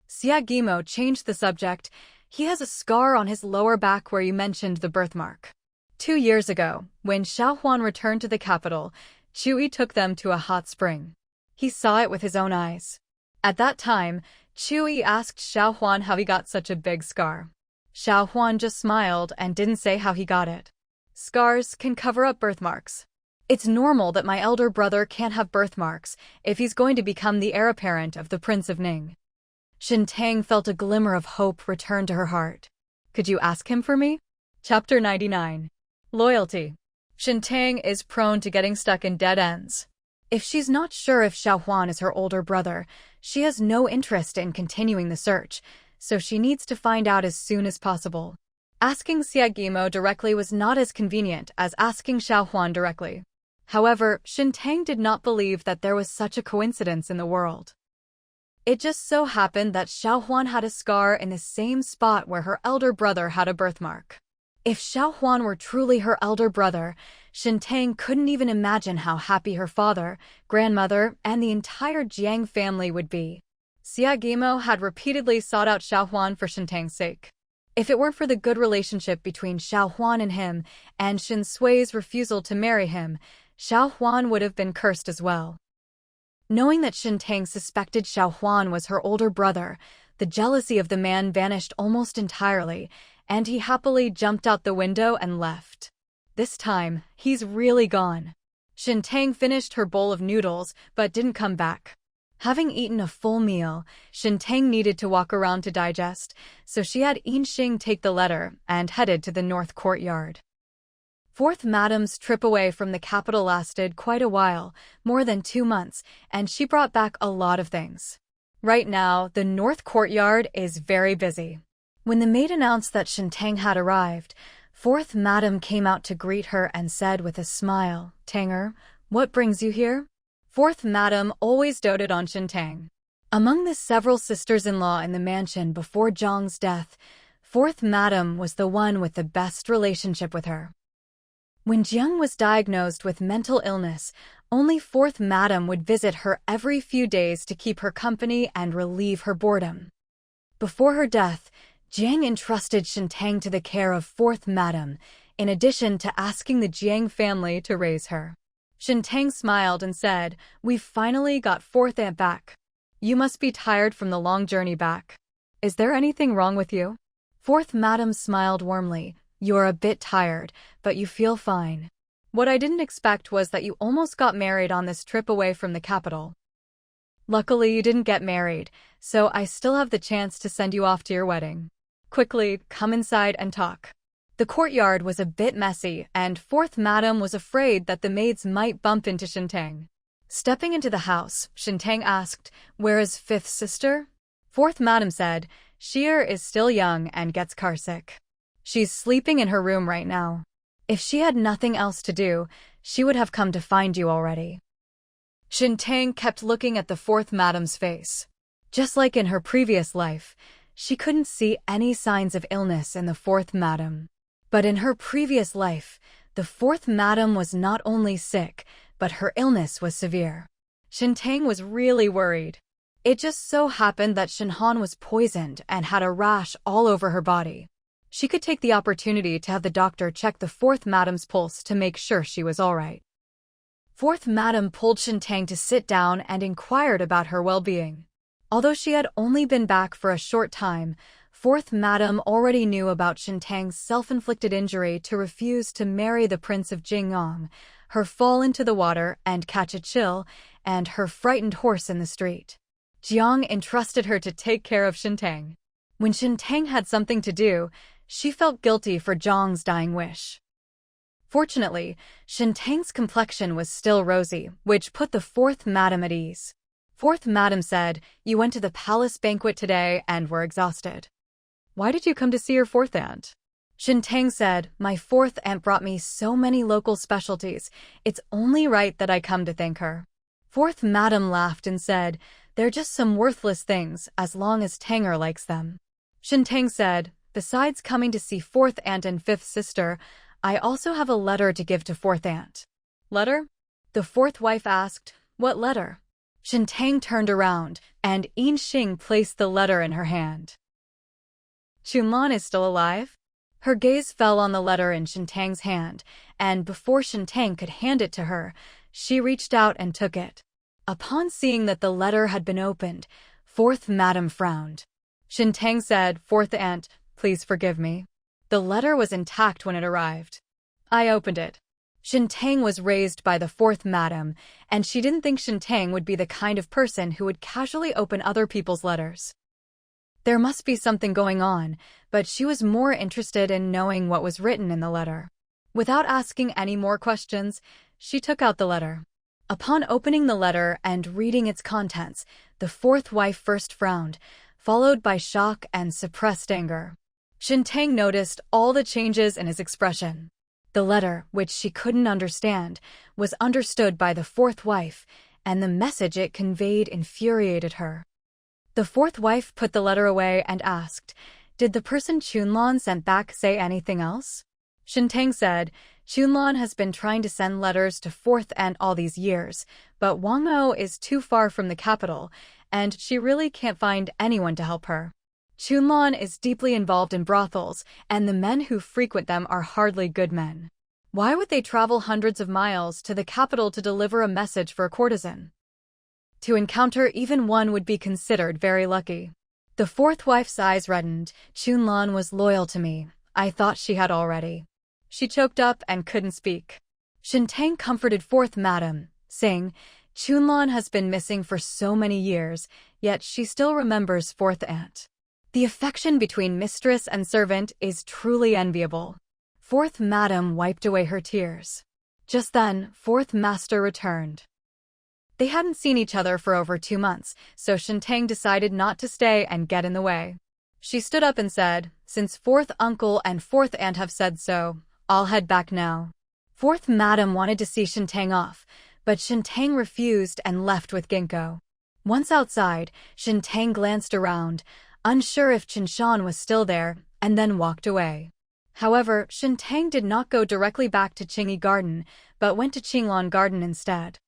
Siak Gimo changed the subject. "He has a scar on his lower back where you mentioned the birthmark. 2 years ago, when Xiaohuan returned to the capital, Chui took them to a hot spring. He saw it with his own eyes. At that time, Chui asked Xiaohuan how he got such a big scar. Xiaohuan just smiled and didn't say how he got it. Scars can cover up birthmarks. It's normal that my elder brother can't have birthmarks if he's going to become the heir apparent of the Prince of Ning." Shen Tang felt a glimmer of hope return to her heart. "Could you ask him for me?" Chapter 99. Loyalty. Shen Tang is prone to getting stuck in dead ends. If she's not sure if Xiaohuan is her older brother, she has no interest in continuing the search, so she needs to find out as soon as possible. Asking Siak Gimo directly was not as convenient as asking Xiaohuan directly. However, Shen Tang did not believe that there was such a coincidence in the world. It just so happened that Xiao Huan had a scar in the same spot where her elder brother had a birthmark. If Xiao Huan were truly her elder brother, Shen Tang couldn't even imagine how happy her father, grandmother, and the entire Jiang family would be. Xia Guimo had repeatedly sought out Xiao Huan for Shen Tang's sake. If it weren't for the good relationship between Xiao Huan and him, and Shen Sui's refusal to marry him, Xiao Huan would have been cursed as well. Knowing that Shen Tang suspected Xiao Huan was her older brother, the jealousy of the man vanished almost entirely, and he happily jumped out the window and left. This time, he's really gone. Shen Tang finished her bowl of noodles, but didn't come back. Having eaten a full meal, Shen Tang needed to walk around to digest, so she had Yin Xing take the letter and headed to the north courtyard. Fourth Madam's trip away from the capital lasted quite a while, more than 2 months, and she brought back a lot of things. Right now, the north courtyard is very busy. When the maid announced that Shen Tang had arrived, Fourth Madam came out to greet her and said with a smile, "Tanger, what brings you here?" Fourth Madam always doted on Shen Tang. Among the several sisters-in-law in the mansion before Zhang's death, Fourth Madam was the one with the best relationship with her. When Jiang was diagnosed with mental illness, only Fourth Madam would visit her every few days to keep her company and relieve her boredom. Before her death, Jiang entrusted Shen Tang to the care of Fourth Madam, in addition to asking the Jiang family to raise her. Shen Tang smiled and said, "We've finally got Fourth Aunt back. You must be tired from the long journey back. Is there anything wrong with you?" Fourth Madam smiled warmly. "You're a bit tired, but you feel fine. What I didn't expect was that you almost got married on this trip away from the capital. Luckily, you didn't get married, so I still have the chance to send you off to your wedding. Quickly, come inside and talk." The courtyard was a bit messy, and Fourth Madam was afraid that the maids might bump into Shen Tang. Stepping into the house, Shen Tang asked, "Where is fifth sister?" Fourth Madam said, "Sheer is still young and gets carsick. She's sleeping in her room right now. If she had nothing else to do, she would have come to find you already." Shen Tang kept looking at the Fourth Madam's face. Just like in her previous life, she couldn't see any signs of illness in the Fourth Madam. But in her previous life, the Fourth Madam was not only sick, but her illness was severe. Shen Tang was really worried. It just so happened that Shen Han was poisoned and had a rash all over her body. She could take the opportunity to have the doctor check the Fourth Madam's pulse to make sure she was all right. Fourth Madam pulled Shen Tang to sit down and inquired about her well-being. Although she had only been back for a short time, Fourth Madam already knew about Shen Tang's self-inflicted injury to refuse to marry the Prince of Jingyang, her fall into the water and catch a chill, and her frightened horse in the street. Jiang entrusted her to take care of Shen Tang. When Shen Tang had something to do, she felt guilty for Zhang's dying wish. Fortunately, Shen Tang's complexion was still rosy, which put the Fourth Madam at ease. Fourth Madam said, "You went to the palace banquet today and were exhausted. Why did you come to see your fourth aunt?" Shen Tang said, "My fourth aunt brought me so many local specialties. It's only right that I come to thank her." Fourth Madam laughed and said, "They're just some worthless things as long as Tanger likes them." Shen Tang said, "Besides coming to see fourth aunt and fifth sister, I also have a letter to give to fourth aunt." "Letter?" The fourth wife asked. "What letter?" Shen Tang turned around, and Yin Xing placed the letter in her hand. "Chunlan is still alive?" Her gaze fell on the letter in Shen Tang's hand, and before Shen Tang could hand it to her, she reached out and took it. Upon seeing that the letter had been opened, Fourth Madam frowned. Shen Tang said, "Fourth aunt, please forgive me." The letter was intact when it arrived. I opened it. Shen Tang was raised by the Fourth Madam, and she didn't think Shen Tang would be the kind of person who would casually open other people's letters. There must be something going on, but she was more interested in knowing what was written in the letter. Without asking any more questions, she took out the letter. Upon opening the letter and reading its contents, the fourth wife first frowned, followed by shock and suppressed anger. Shen Tang noticed all the changes in his expression. The letter, which she couldn't understand, was understood by the fourth wife, and the message it conveyed infuriated her. The fourth wife put the letter away and asked, "Did the person Chunlan sent back say anything else?" Shen Tang said, "Chunlan has been trying to send letters to fourth aunt all these years, but Wangmo is too far from the capital, and she really can't find anyone to help her. Chunlan is deeply involved in brothels, and the men who frequent them are hardly good men. Why would they travel hundreds of miles to the capital to deliver a message for a courtesan? To encounter even one would be considered very lucky." The fourth wife's eyes reddened. "Chunlan was loyal to me. I thought she had already." She choked up and couldn't speak. Shen Tang comforted fourth madam, saying, "Chunlan has been missing for so many years, yet she still remembers fourth aunt. The affection between mistress and servant is truly enviable." Fourth madam wiped away her tears. Just then, fourth master returned. They hadn't seen each other for over 2 months, so Shen Tang decided not to stay and get in the way. She stood up and said, "Since fourth uncle and fourth aunt have said so, I'll head back now." Fourth madam wanted to see Shen Tang off, but Shen Tang refused and left with Ginkgo. Once outside, Shen Tang glanced around, unsure if Qinshan was still there, and then walked away. However, Shen Tang did not go directly back to Qingyi Garden, but went to Qinglan Garden instead.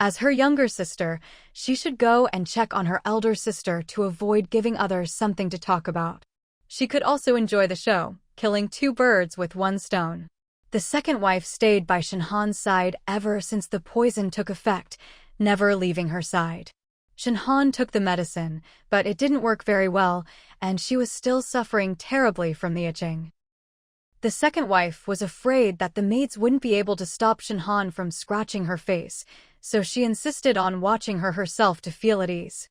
As her younger sister, she should go and check on her elder sister to avoid giving others something to talk about. She could also enjoy the show, killing 2 birds with 1 stone. The second wife stayed by Shenhan's side ever since the poison took effect, never leaving her side. Shenhan took the medicine, but it didn't work very well, and she was still suffering terribly from the itching. The second wife was afraid that the maids wouldn't be able to stop Shenhan from scratching her face, so she insisted on watching her herself to feel at ease.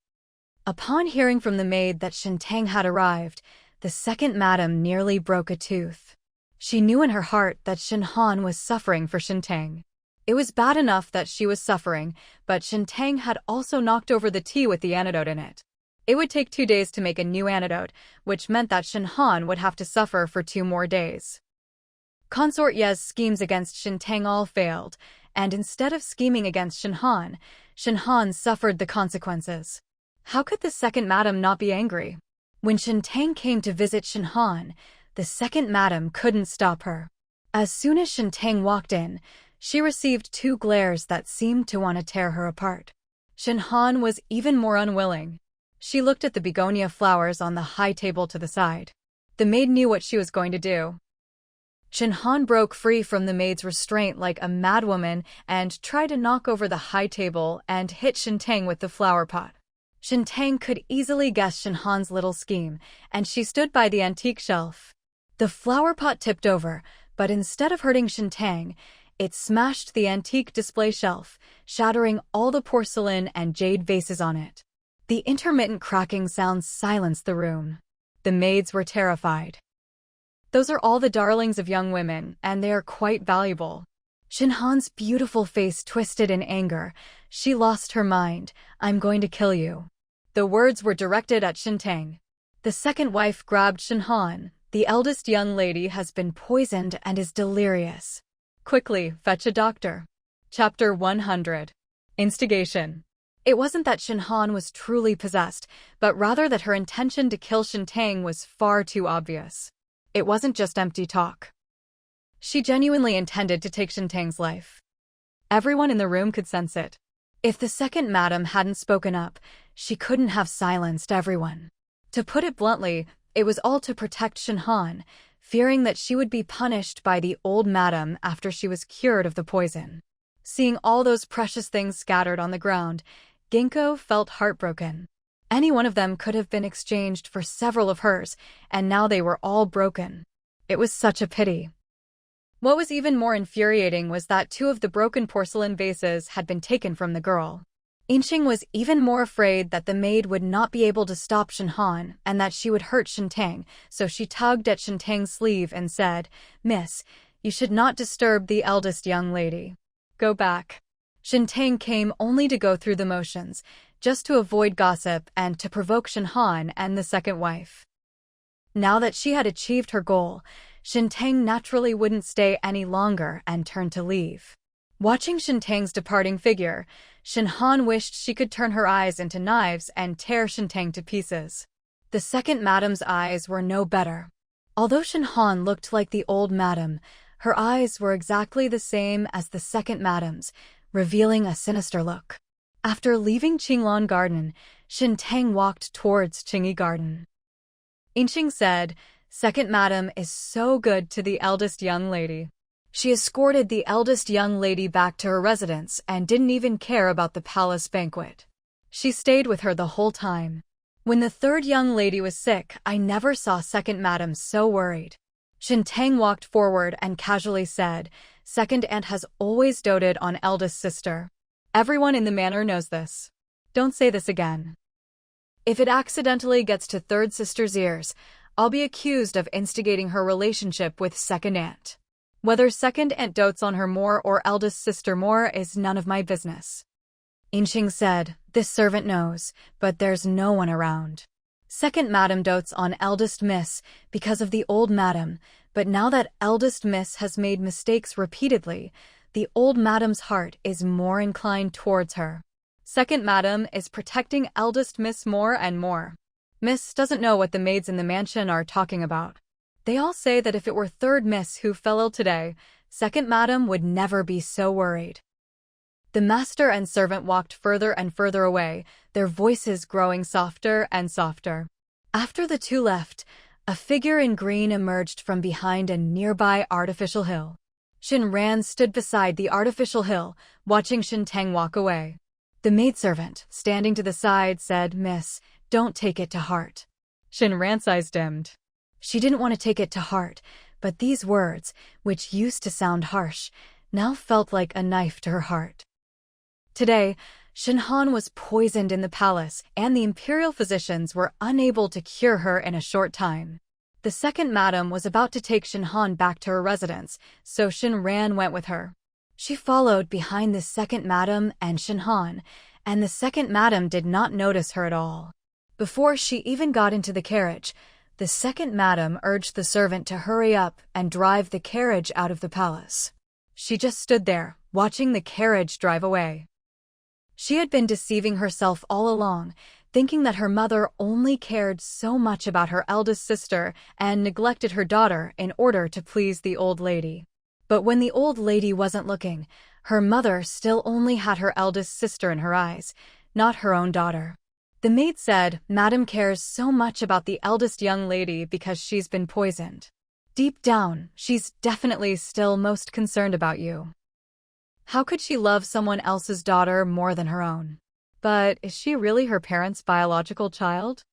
Upon hearing from the maid that Shen Tang had arrived, the second madam nearly broke a tooth. She knew in her heart that Shenhan was suffering for Shen Tang. It was bad enough that she was suffering, but Shen Tang had also knocked over the tea with the antidote in it. It would take 2 days to make a new antidote, which meant that Shenhan would have to suffer for 2 more days. Consort Ye's schemes against Shen Tang all failed, and instead of scheming against Shenhan, Shenhan suffered the consequences. How could the second madam not be angry? When Shen Tang came to visit Shenhan, the second madam couldn't stop her. As soon as Shen Tang walked in, she received 2 glares that seemed to want to tear her apart. Shenhan was even more unwilling. She looked at the begonia flowers on the high table to the side. The maid knew what she was going to do. Shenhan broke free from the maid's restraint like a madwoman and tried to knock over the high table and hit Shen Tang with the flower pot. Shen Tang could easily guess Shenhan's little scheme, and she stood by the antique shelf. The flower pot tipped over, but instead of hurting Shen Tang, it smashed the antique display shelf, shattering all the porcelain and jade vases on it. The intermittent cracking sounds silenced the room. The maids were terrified. Those are all the darlings of young women, and they are quite valuable. Shenhan's beautiful face twisted in anger. She lost her mind. "I'm going to kill you." The words were directed at Shen Tang. The second wife grabbed Shenhan. "The eldest young lady has been poisoned and is delirious. Quickly, fetch a doctor." Chapter 100. Instigation. It wasn't that Shenhan was truly possessed, but rather that her intention to kill Shen Tang was far too obvious. It wasn't just empty talk. She genuinely intended to take Shen Tang's life. Everyone in the room could sense it. If the second madam hadn't spoken up, she couldn't have silenced everyone. To put it bluntly, it was all to protect Shenhan, fearing that she would be punished by the old madam after she was cured of the poison. Seeing all those precious things scattered on the ground, Ginkgo felt heartbroken. Any one of them could have been exchanged for several of hers, and now they were all broken. It was such a pity. What was even more infuriating was that 2 of the broken porcelain vases had been taken from the girl. Inxing was even more afraid that the maid would not be able to stop Shenhan and that she would hurt Shen Tang, so she tugged at Shen Tang's sleeve and said, "Miss, you should not disturb the eldest young lady. Go back." Shen Tang came only to go through the motions, just to avoid gossip and to provoke Shenhan and the second wife. Now that she had achieved her goal, Shen Tang naturally wouldn't stay any longer and turned to leave. Watching Shen Tang's departing figure, Shen Han wished she could turn her eyes into knives and tear Shen Tang to pieces. The second madam's eyes were no better. Although Shen Han looked like the old madam, her eyes were exactly the same as the second madam's, revealing a sinister look. After leaving Qinglan Garden, Shen Tang walked towards Qingyi Garden. Inqing said, "Second madam is so good to the eldest young lady." She escorted the eldest young lady back to her residence and didn't even care about the palace banquet. She stayed with her the whole time. When the third young lady was sick, I never saw second madam so worried. Shen Tang walked forward and casually said, "Second aunt has always doted on eldest sister. Everyone in the manor knows this. Don't say this again. If it accidentally gets to third sister's ears, I'll be accused of instigating her relationship with second aunt. Whether second aunt dotes on her more or eldest sister more is none of my business." Inqing said, "This servant knows, but there's no one around. Second madam dotes on eldest miss because of the old madam, but now that eldest miss has made mistakes repeatedly, the old madam's heart is more inclined towards her. Second madam is protecting eldest miss more and more. Miss doesn't know what the maids in the mansion are talking about. They all say that if it were third miss who fell ill today, second madam would never be so worried." The master and servant walked further and further away, their voices growing softer and softer. After the two left, a figure in green emerged from behind a nearby artificial hill. Shen Ran stood beside the artificial hill, watching Shen Tang walk away. The maidservant, standing to the side, said, "Miss, don't take it to heart." Shen Ran's eyes dimmed. She didn't want to take it to heart, but these words, which used to sound harsh, now felt like a knife to her heart. Today, Shen Han was poisoned in the palace, and the imperial physicians were unable to cure her in a short time. The second madam was about to take Shen Han back to her residence, so Shen Ran went with her. She followed behind the second madam and Shen Han, and the second madam did not notice her at all. Before she even got into the carriage, the second madam urged the servant to hurry up and drive the carriage out of the palace. She just stood there, watching the carriage drive away. She had been deceiving herself all along, thinking that her mother only cared so much about her eldest sister and neglected her daughter in order to please the old lady. But when the old lady wasn't looking, her mother still only had her eldest sister in her eyes, not her own daughter. The maid said, "Madam cares so much about the eldest young lady because she's been poisoned. Deep down, she's definitely still most concerned about you. How could she love someone else's daughter more than her own? But is she really her parents' biological child?"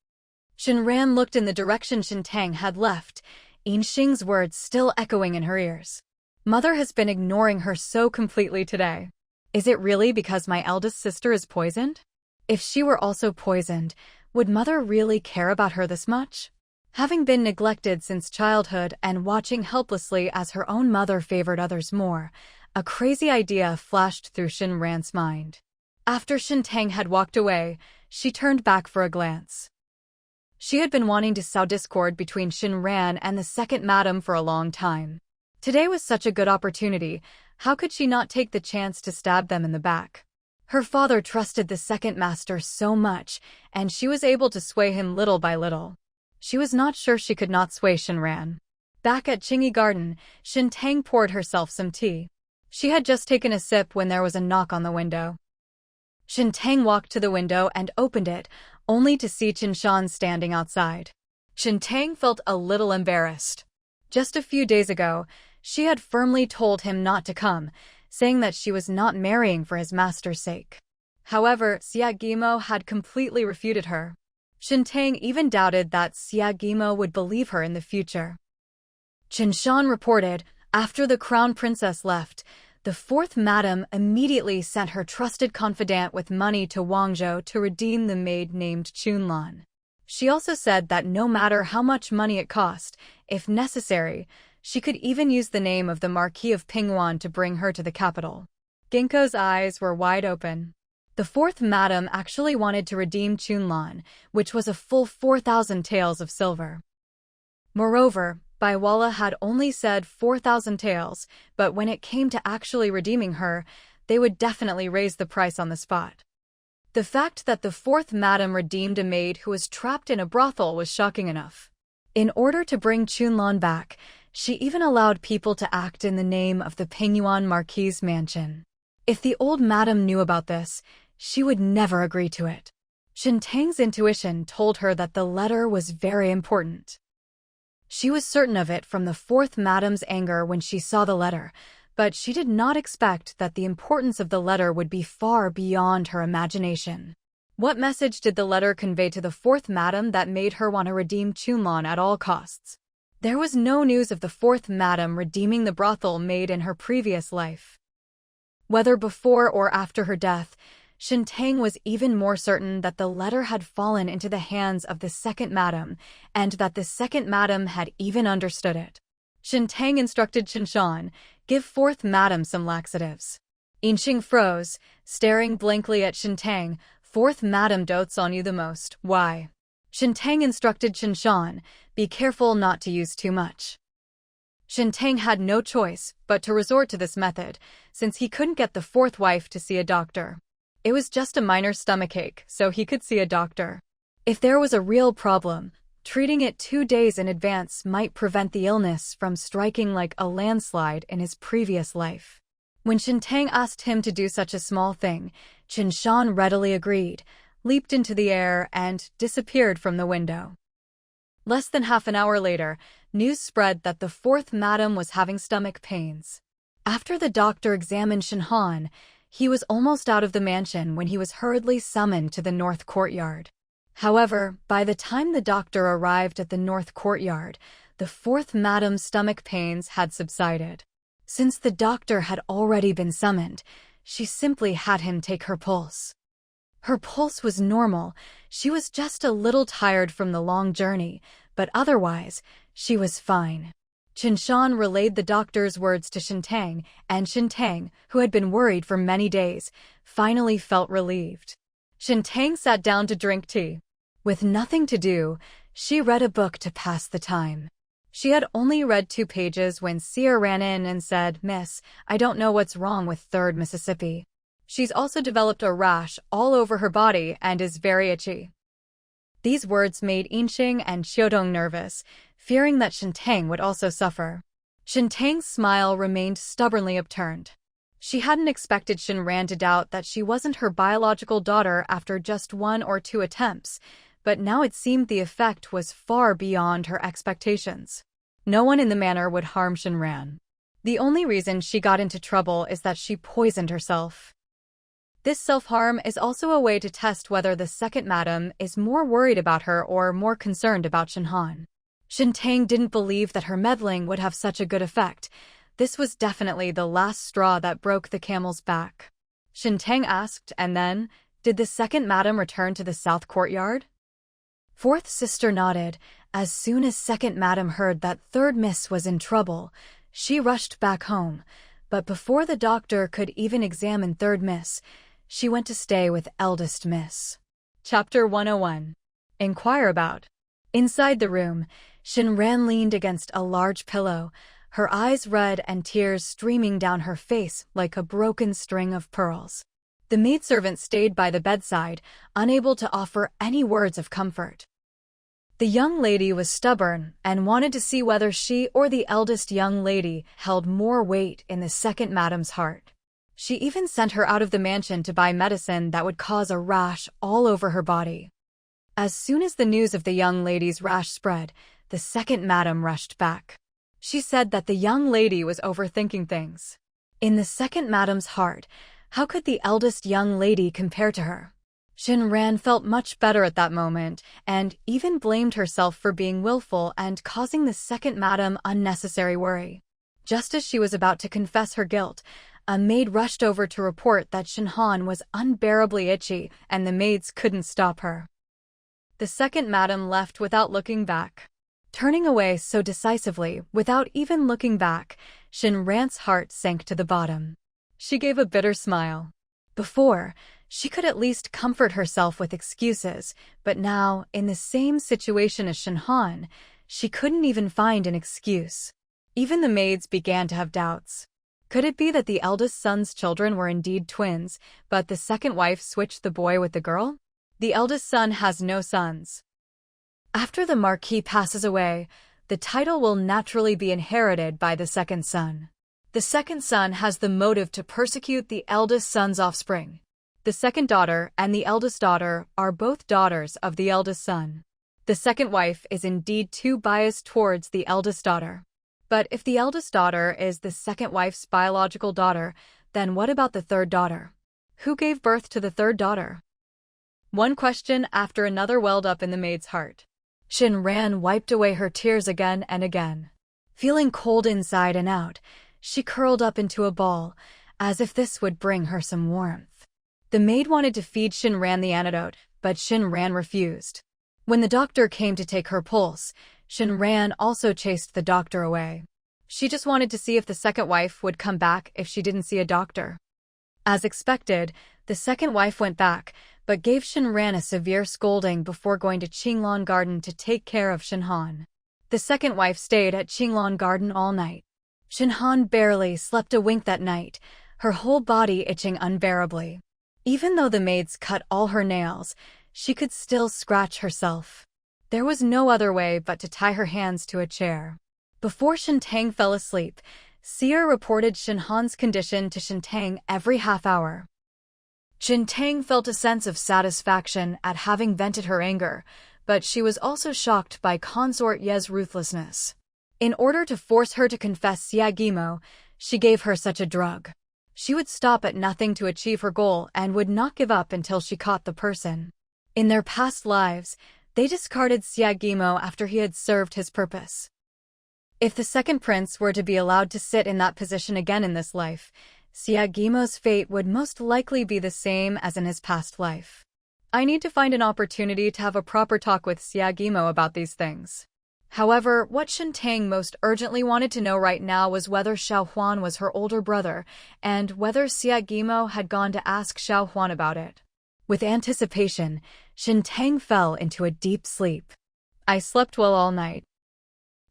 Shen Ran looked in the direction Shen Tang had left, Inqing's words still echoing in her ears. "Mother has been ignoring her so completely today. Is it really because my eldest sister is poisoned? If she were also poisoned, would mother really care about her this much?" Having been neglected since childhood and watching helplessly as her own mother favored others more, a crazy idea flashed through Shen Ran's mind. After Shen Tang had walked away, she turned back for a glance. She had been wanting to sow discord between Shen Ran and the second madam for a long time. Today was such a good opportunity, how could she not take the chance to stab them in the back? Her father trusted the second master so much, and she was able to sway him little by little. She was not sure she could not sway Shen Ran. Back at Qingyi Garden, Shen Tang poured herself some tea. She had just taken a sip when there was a knock on the window. Shen Tang walked to the window and opened it, only to see Qin Shan standing outside. Shen Tang felt a little embarrassed. Just a few days ago, she had firmly told him not to come, saying that she was not marrying for his master's sake. However, Xia Guimo had completely refuted her. Shen Tang even doubted that Xia Guimo would believe her in the future. Qin Shan reported, after the crown princess left, the fourth madam immediately sent her trusted confidant with money to Wangzhou to redeem the maid named Chunlan. She also said that no matter how much money it cost, if necessary, she could even use the name of the Marquis of Pingwan to bring her to the capital. Ginkgo's eyes were wide open. The fourth madam actually wanted to redeem Chunlan, which was a full 4,000 taels of silver. Moreover, Baiwala had only said 4,000 taels, but when it came to actually redeeming her, they would definitely raise the price on the spot. The fact that the fourth madam redeemed a maid who was trapped in a brothel was shocking enough. In order to bring Chunlan back, she even allowed people to act in the name of the Pingyuan Marquis mansion. If the old madam knew about this, she would never agree to it. Shen Tang's intuition told her that the letter was very important. She was certain of it from the fourth madam's anger when she saw the letter, but she did not expect that the importance of the letter would be far beyond her imagination. What message did the letter convey to the fourth madam that made her want to redeem Chunlan at all costs? There was no news of the fourth madam redeeming the brothel maid in her previous life. Whether before or after her death, Shen Tang was even more certain that the letter had fallen into the hands of the second madam, and that the second madam had even understood it. Shen Tang instructed Chen Shan, "Give fourth madam some laxatives." Yinxing froze, staring blankly at Shen Tang. "Fourth madam dotes on you the most. Why?" Shen Tang instructed Chen Shan, "Be careful not to use too much." Shen Tang had no choice but to resort to this method, since he couldn't get the fourth wife to see a doctor. It was just a minor stomachache, so he could see a doctor. If there was a real problem, treating it 2 days in advance might prevent the illness from striking like a landslide in his previous life. When Shen Tang asked him to do such a small thing, Chen Shan readily agreed, leaped into the air, and disappeared from the window. Less than half an hour later, news spread that the fourth madam was having stomach pains. After the doctor examined Shen Han, he was almost out of the mansion when he was hurriedly summoned to the north courtyard. However, by the time the doctor arrived at the north courtyard, the fourth madam's stomach pains had subsided. Since the doctor had already been summoned, she simply had him take her pulse. Her pulse was normal, she was just a little tired from the long journey, but otherwise, she was fine. Chen Shan relayed the doctor's words to Shen Tang, and Shen Tang, who had been worried for many days, finally felt relieved. Shen Tang sat down to drink tea. With nothing to do, she read a book to pass the time. She had only read 2 pages when Seer ran in and said, "Miss, I don't know what's wrong with 3rd Mississippi. She's also developed a rash all over her body and is very itchy." These words made Yinxing and Xiaodong nervous, fearing that Shen Tang would also suffer. Shen Tang's smile remained stubbornly upturned. She hadn't expected Shen Ran to doubt that she wasn't her biological daughter after just 1 or 2 attempts, but now it seemed the effect was far beyond her expectations. No one in the manor would harm Shen Ran. The only reason she got into trouble is that she poisoned herself. This self-harm is also a way to test whether the second madam is more worried about her or more concerned about Shen Han. Shen Tang didn't believe that her meddling would have such a good effect. This was definitely the last straw that broke the camel's back. Shen Tang asked, and then, did the second madam return to the south courtyard? Fourth sister nodded. As soon as second madam heard that third miss was in trouble, she rushed back home. But before the doctor could even examine third miss, she went to stay with eldest miss. Chapter 101. Inquire about. Inside the room, Shen Ran leaned against a large pillow, her eyes red and tears streaming down her face like a broken string of pearls. The maidservant stayed by the bedside, unable to offer any words of comfort. The young lady was stubborn and wanted to see whether she or the eldest young lady held more weight in the second madam's heart. She even sent her out of the mansion to buy medicine that would cause a rash all over her body. As soon as the news of the young lady's rash spread, the second madam rushed back. She said that the young lady was overthinking things. In the second madam's heart, how could the eldest young lady compare to her? Shen Ran felt much better at that moment, and even blamed herself for being willful and causing the second madam unnecessary worry. Just as she was about to confess her guilt, a maid rushed over to report that Shen Han was unbearably itchy, and the maids couldn't stop her. The second madam left without looking back. Turning away so decisively, without even looking back, Shen Ran's heart sank to the bottom. She gave a bitter smile. Before, she could at least comfort herself with excuses, but now, in the same situation as Shen Han, She couldn't even find an excuse. Even the maids began to have doubts. Could it be that the eldest son's children were indeed twins, but the second wife switched the boy with the girl? The eldest son has no sons. After the Marquis passes away, the title will naturally be inherited by the second son. The second son has the motive to persecute the eldest son's offspring. The second daughter and the eldest daughter are both daughters of the eldest son. The second wife is indeed too biased towards the eldest daughter. But if the eldest daughter is the second wife's biological daughter, then what about the third daughter? Who gave birth to the third daughter? One question after another welled up in the maid's heart. Shen Ran wiped away her tears again and again. Feeling cold inside and out, she curled up into a ball, as if this would bring her some warmth. The maid wanted to feed Shen Ran the antidote, but Shen Ran refused. When the doctor came to take her pulse, Shen Ran also chased the doctor away. She just wanted to see if the second wife would come back if she didn't see a doctor. As expected, the second wife went back, but gave Shen Ran a severe scolding before going to Qinglan Garden to take care of Shen Han. The second wife stayed at Qinglan Garden all night. Shen Han barely slept a wink that night, her whole body itching unbearably. Even though the maids cut all her nails, she could still scratch herself. There was no other way but to tie her hands to a chair. Before Shen Tang fell asleep, Seer reported Shen Han's condition to Shen Tang every half hour. Shen Tang felt a sense of satisfaction at having vented her anger, but she was also shocked by Consort Ye's ruthlessness. In order to force her to confess Xiagimo, she gave her such a drug. She would stop at nothing to achieve her goal and would not give up until she caught the person. In their past lives, they discarded Xiagimo after he had served his purpose. If the second prince were to be allowed to sit in that position again in this life, Xiagimo's fate would most likely be the same as in his past life. I need to find an opportunity to have a proper talk with Xiagimo about these things. However, what Shen Tang most urgently wanted to know right now was whether Xiao Huan was her older brother, and whether Xiagimo had gone to ask Xiao Huan about it. With anticipation, Shen Tang fell into a deep sleep. I slept well all night.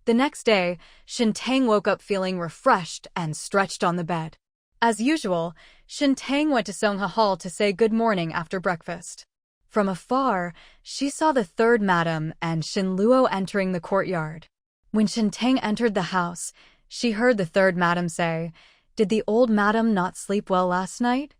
The next day, Shen Tang woke up feeling refreshed and stretched on the bed. As usual, Shen Tang went to Songha Hall to say good morning after breakfast. From afar, she saw the third madam and Shen Luo entering the courtyard. When Shen Tang entered the house, she heard the third madam say, "Did the old madam not sleep well last night?"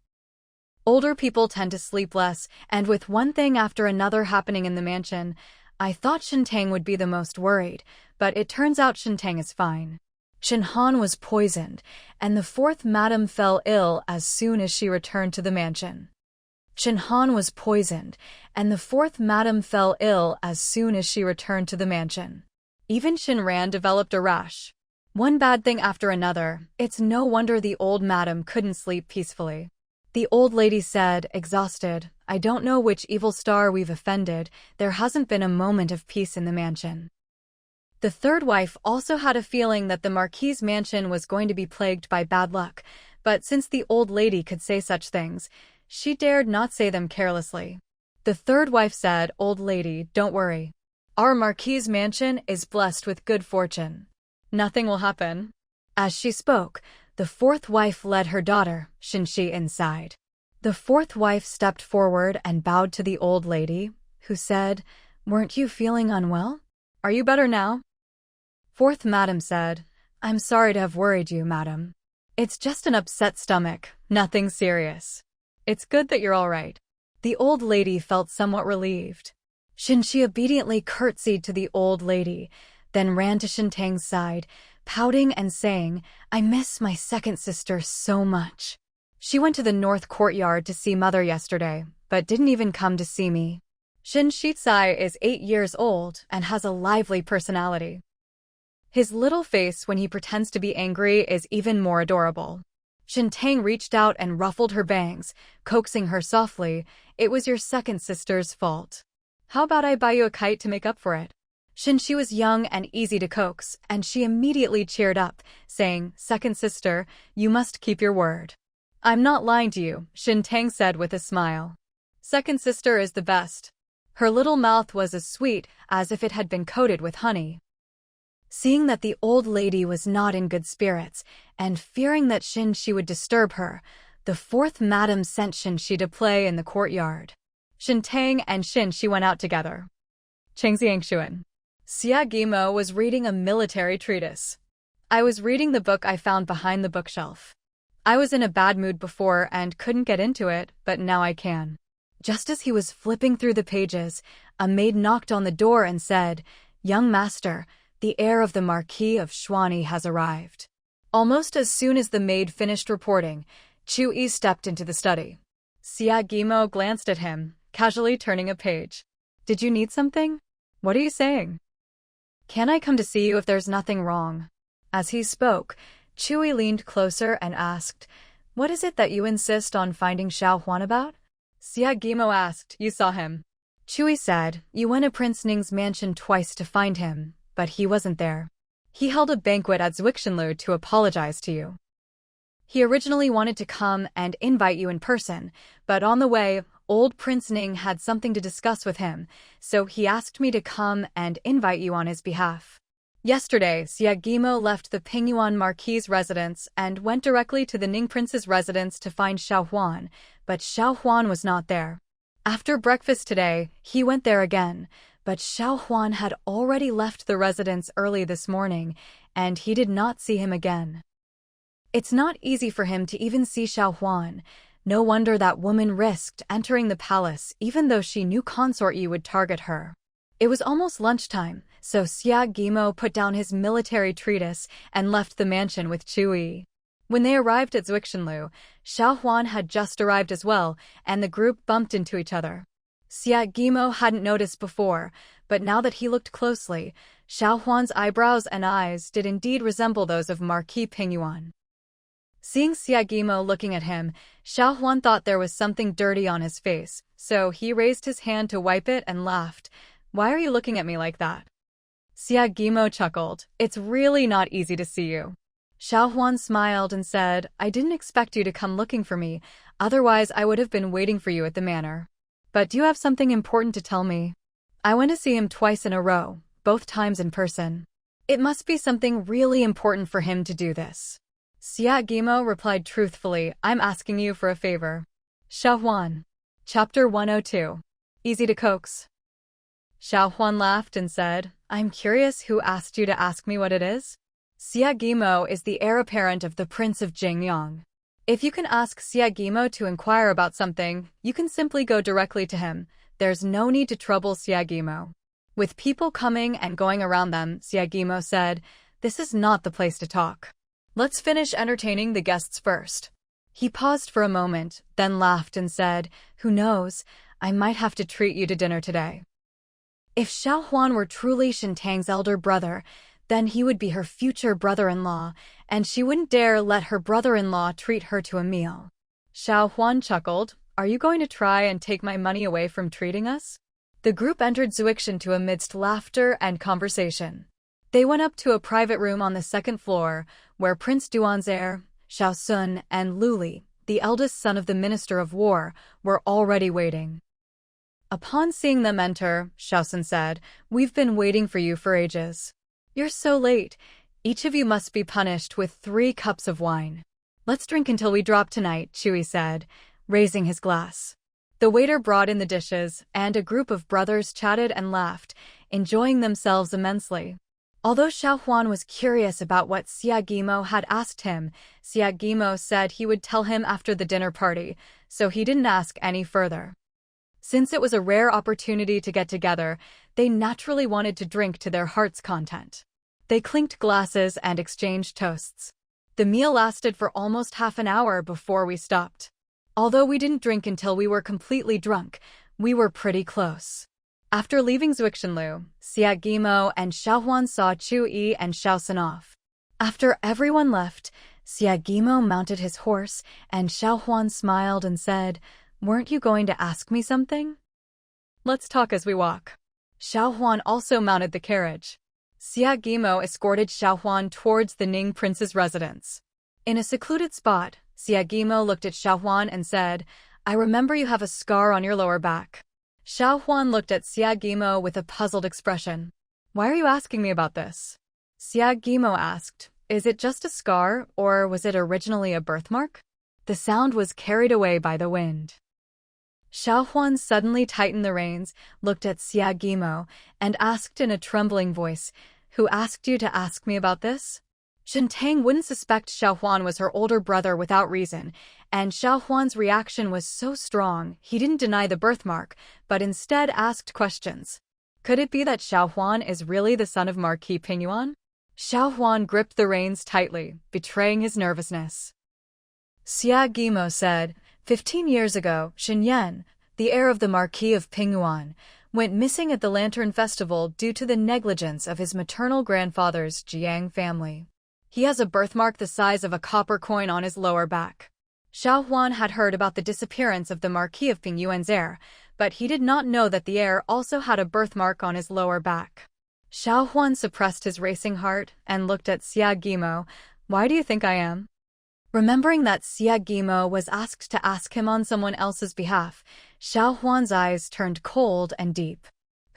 Older people tend to sleep less, and with one thing after another happening in the mansion, I thought Shen Tang would be the most worried, but it turns out Shen Tang is fine. Shen Han was poisoned, and the fourth madam fell ill as soon as she returned to the mansion. Shen Han was poisoned, and the fourth madam fell ill as soon as she returned to the mansion. Even Shen Ran developed a rash. One bad thing after another, it's no wonder the old madam couldn't sleep peacefully. The old lady said, exhausted, "I don't know which evil star we've offended, there hasn't been a moment of peace in the mansion." The third wife also had a feeling that the Marquis's mansion was going to be plagued by bad luck, but since the old lady could say such things, she dared not say them carelessly. The third wife said, "Old lady, don't worry. Our Marquis's mansion is blessed with good fortune. Nothing will happen." As she spoke, the fourth wife led her daughter, Shenxi, inside. The fourth wife stepped forward and bowed to the old lady, who said, "Weren't you feeling unwell? Are you better now?" Fourth madam said, "I'm sorry to have worried you, madam. It's just an upset stomach, nothing serious. It's good that you're all right." The old lady felt somewhat relieved. Shenxi obediently curtsied to the old lady, then ran to Shen Tang's side, pouting and saying, "I miss my second sister so much. She went to the north courtyard to see mother yesterday, but didn't even come to see me." Shen Shizai is 8 years old and has a lively personality. His little face when he pretends to be angry is even more adorable. Shen Tang reached out and ruffled her bangs, coaxing her softly, "It was your second sister's fault. How about I buy you a kite to make up for it?" Shenxi was young and easy to coax, and she immediately cheered up, saying, "Second sister, you must keep your word." "I'm not lying to you," Shen Tang said with a smile. "Second sister is the best." Her little mouth was as sweet as if it had been coated with honey. Seeing that the old lady was not in good spirits, and fearing that Shen Shi would disturb her, the fourth madam sent Shen Shi to play in the courtyard. Shen Tang and Shen Shi went out together. Changxiangshuan. Xia Guimo was reading a military treatise. I was reading the book I found behind the bookshelf. I was in a bad mood before and couldn't get into it, but now I can. Just as he was flipping through the pages, a maid knocked on the door and said, "Young master, the heir of the Marquis of Shuani has arrived." Almost as soon as the maid finished reporting, Chu Yi stepped into the study. Xia Guimo glanced at him, casually turning a page. "Did you need something? What are you saying? Can I come to see you if there's nothing wrong?" As he spoke, Chu Yi leaned closer and asked, "What is it that you insist on finding Xiao Huan about?" Xia Guimo asked, "You saw him?" Chu Yi said, "You went to Prince Ning's mansion twice to find him, but he wasn't there. He held a banquet at Zhuixinlu to apologize to you. He originally wanted to come and invite you in person, but on the way, old Prince Ning had something to discuss with him, so he asked me to come and invite you on his behalf." Yesterday, Xia Guimo left the Pingyuan Marquis' residence and went directly to the Ning Prince's residence to find Xiao Huan, but Xiao Huan was not there. After breakfast today, he went there again, but Xiao Huan had already left the residence early this morning, and he did not see him again. It's not easy for him to even see Xiao Huan. No wonder that woman risked entering the palace even though she knew Consort Yi would target her. It was almost lunchtime, so Xia Guimo put down his military treatise and left the mansion with Chu Yi. When they arrived at Zhuixinlu, Xiao Huan had just arrived as well, and the group bumped into each other. Xia Guimo hadn't noticed before, but now that he looked closely, Xiao Huan's eyebrows and eyes did indeed resemble those of Marquis Pingyuan. Seeing Xia Guimo looking at him, Xiao Huan thought there was something dirty on his face, so he raised his hand to wipe it and laughed. "Why are you looking at me like that?" Xia Guimo chuckled. "It's really not easy to see you." Xiao Huan smiled and said, "I didn't expect you to come looking for me, otherwise I would have been waiting for you at the manor. But do you have something important to tell me?" "I went to see him twice in a row, both times in person. It must be something really important for him to do this." Xia Guimo replied truthfully, "I'm asking you for a favor." Xiao Huan. Chapter 102. Easy to coax. Xiao Huan laughed and said, "I'm curious who asked you to ask me what it is?" Xia Guimo is the heir apparent of the Prince of Jingyang. If you can ask Xia Guimo to inquire about something, you can simply go directly to him. There's no need to trouble Xia Guimo. With people coming and going around them, Xia Guimo said, "This is not the place to talk. Let's finish entertaining the guests first." He paused for a moment, then laughed and said, "Who knows, I might have to treat you to dinner today." If Xiao Huan were truly Shen Tang's elder brother, then he would be her future brother-in-law, and she wouldn't dare let her brother-in-law treat her to a meal. Xiao Huan chuckled, "Are you going to try and take my money away from treating us?" The group entered Zhuixinlu amidst laughter and conversation. They went up to a private room on the second floor, where Prince Duan's heir, Xiao Sun, and Lu Li, the eldest son of the Minister of War, were already waiting. Upon seeing them enter, Xiao Sun said, "We've been waiting for you for ages. You're so late. Each of you must be punished with 3 cups of wine." "Let's drink until we drop tonight," Chu Yi said, raising his glass. The waiter brought in the dishes, and a group of brothers chatted and laughed, enjoying themselves immensely. Although Xiao Huan was curious about what Xia Guimo had asked him, Xia Guimo said he would tell him after the dinner party, so he didn't ask any further. Since it was a rare opportunity to get together, they naturally wanted to drink to their heart's content. They clinked glasses and exchanged toasts. The meal lasted for almost half an hour before we stopped. Although we didn't drink until we were completely drunk, we were pretty close. After leaving Zhuixinlu, Xia Guimo and Xiao Huan saw Chu Yi and Xiao Sun off. After everyone left, Xia Guimo mounted his horse, and Xiao Huan smiled and said, "Weren't you going to ask me something? Let's talk as we walk." Xiao Huan also mounted the carriage. Xia Guimo escorted Xiao Huan towards the Ning Prince's residence. In a secluded spot, Xia Guimo looked at Xiao Huan and said, "I remember you have a scar on your lower back." Xiao Huan looked at Xia Guimo with a puzzled expression. "Why are you asking me about this?" Xia Guimo asked, "Is it just a scar, or was it originally a birthmark?" The sound was carried away by the wind. Xiao Huan suddenly tightened the reins, looked at Xia Guimo, and asked in a trembling voice, "Who asked you to ask me about this?" Shen Tang wouldn't suspect Xiao Huan was her older brother without reason, and Xiao Huan's reaction was so strong, he didn't deny the birthmark, but instead asked questions. Could it be that Xiao Huan is really the son of Marquis Pingyuan? Xiao Huan gripped the reins tightly, betraying his nervousness. Xia Guimo said, 15 years ago, Shen Yan, the heir of the Marquis of Pingyuan, went missing at the Lantern Festival due to the negligence of his maternal grandfather's Jiang family. He has a birthmark the size of a copper coin on his lower back. Xiao Huan had heard about the disappearance of the Marquis of Pingyuan's heir, but he did not know that the heir also had a birthmark on his lower back. Xiao Huan suppressed his racing heart and looked at Xia Guimo. "Why do you think I am?" Remembering that Xia Guimo was asked to ask him on someone else's behalf, Xiao Huan's eyes turned cold and deep.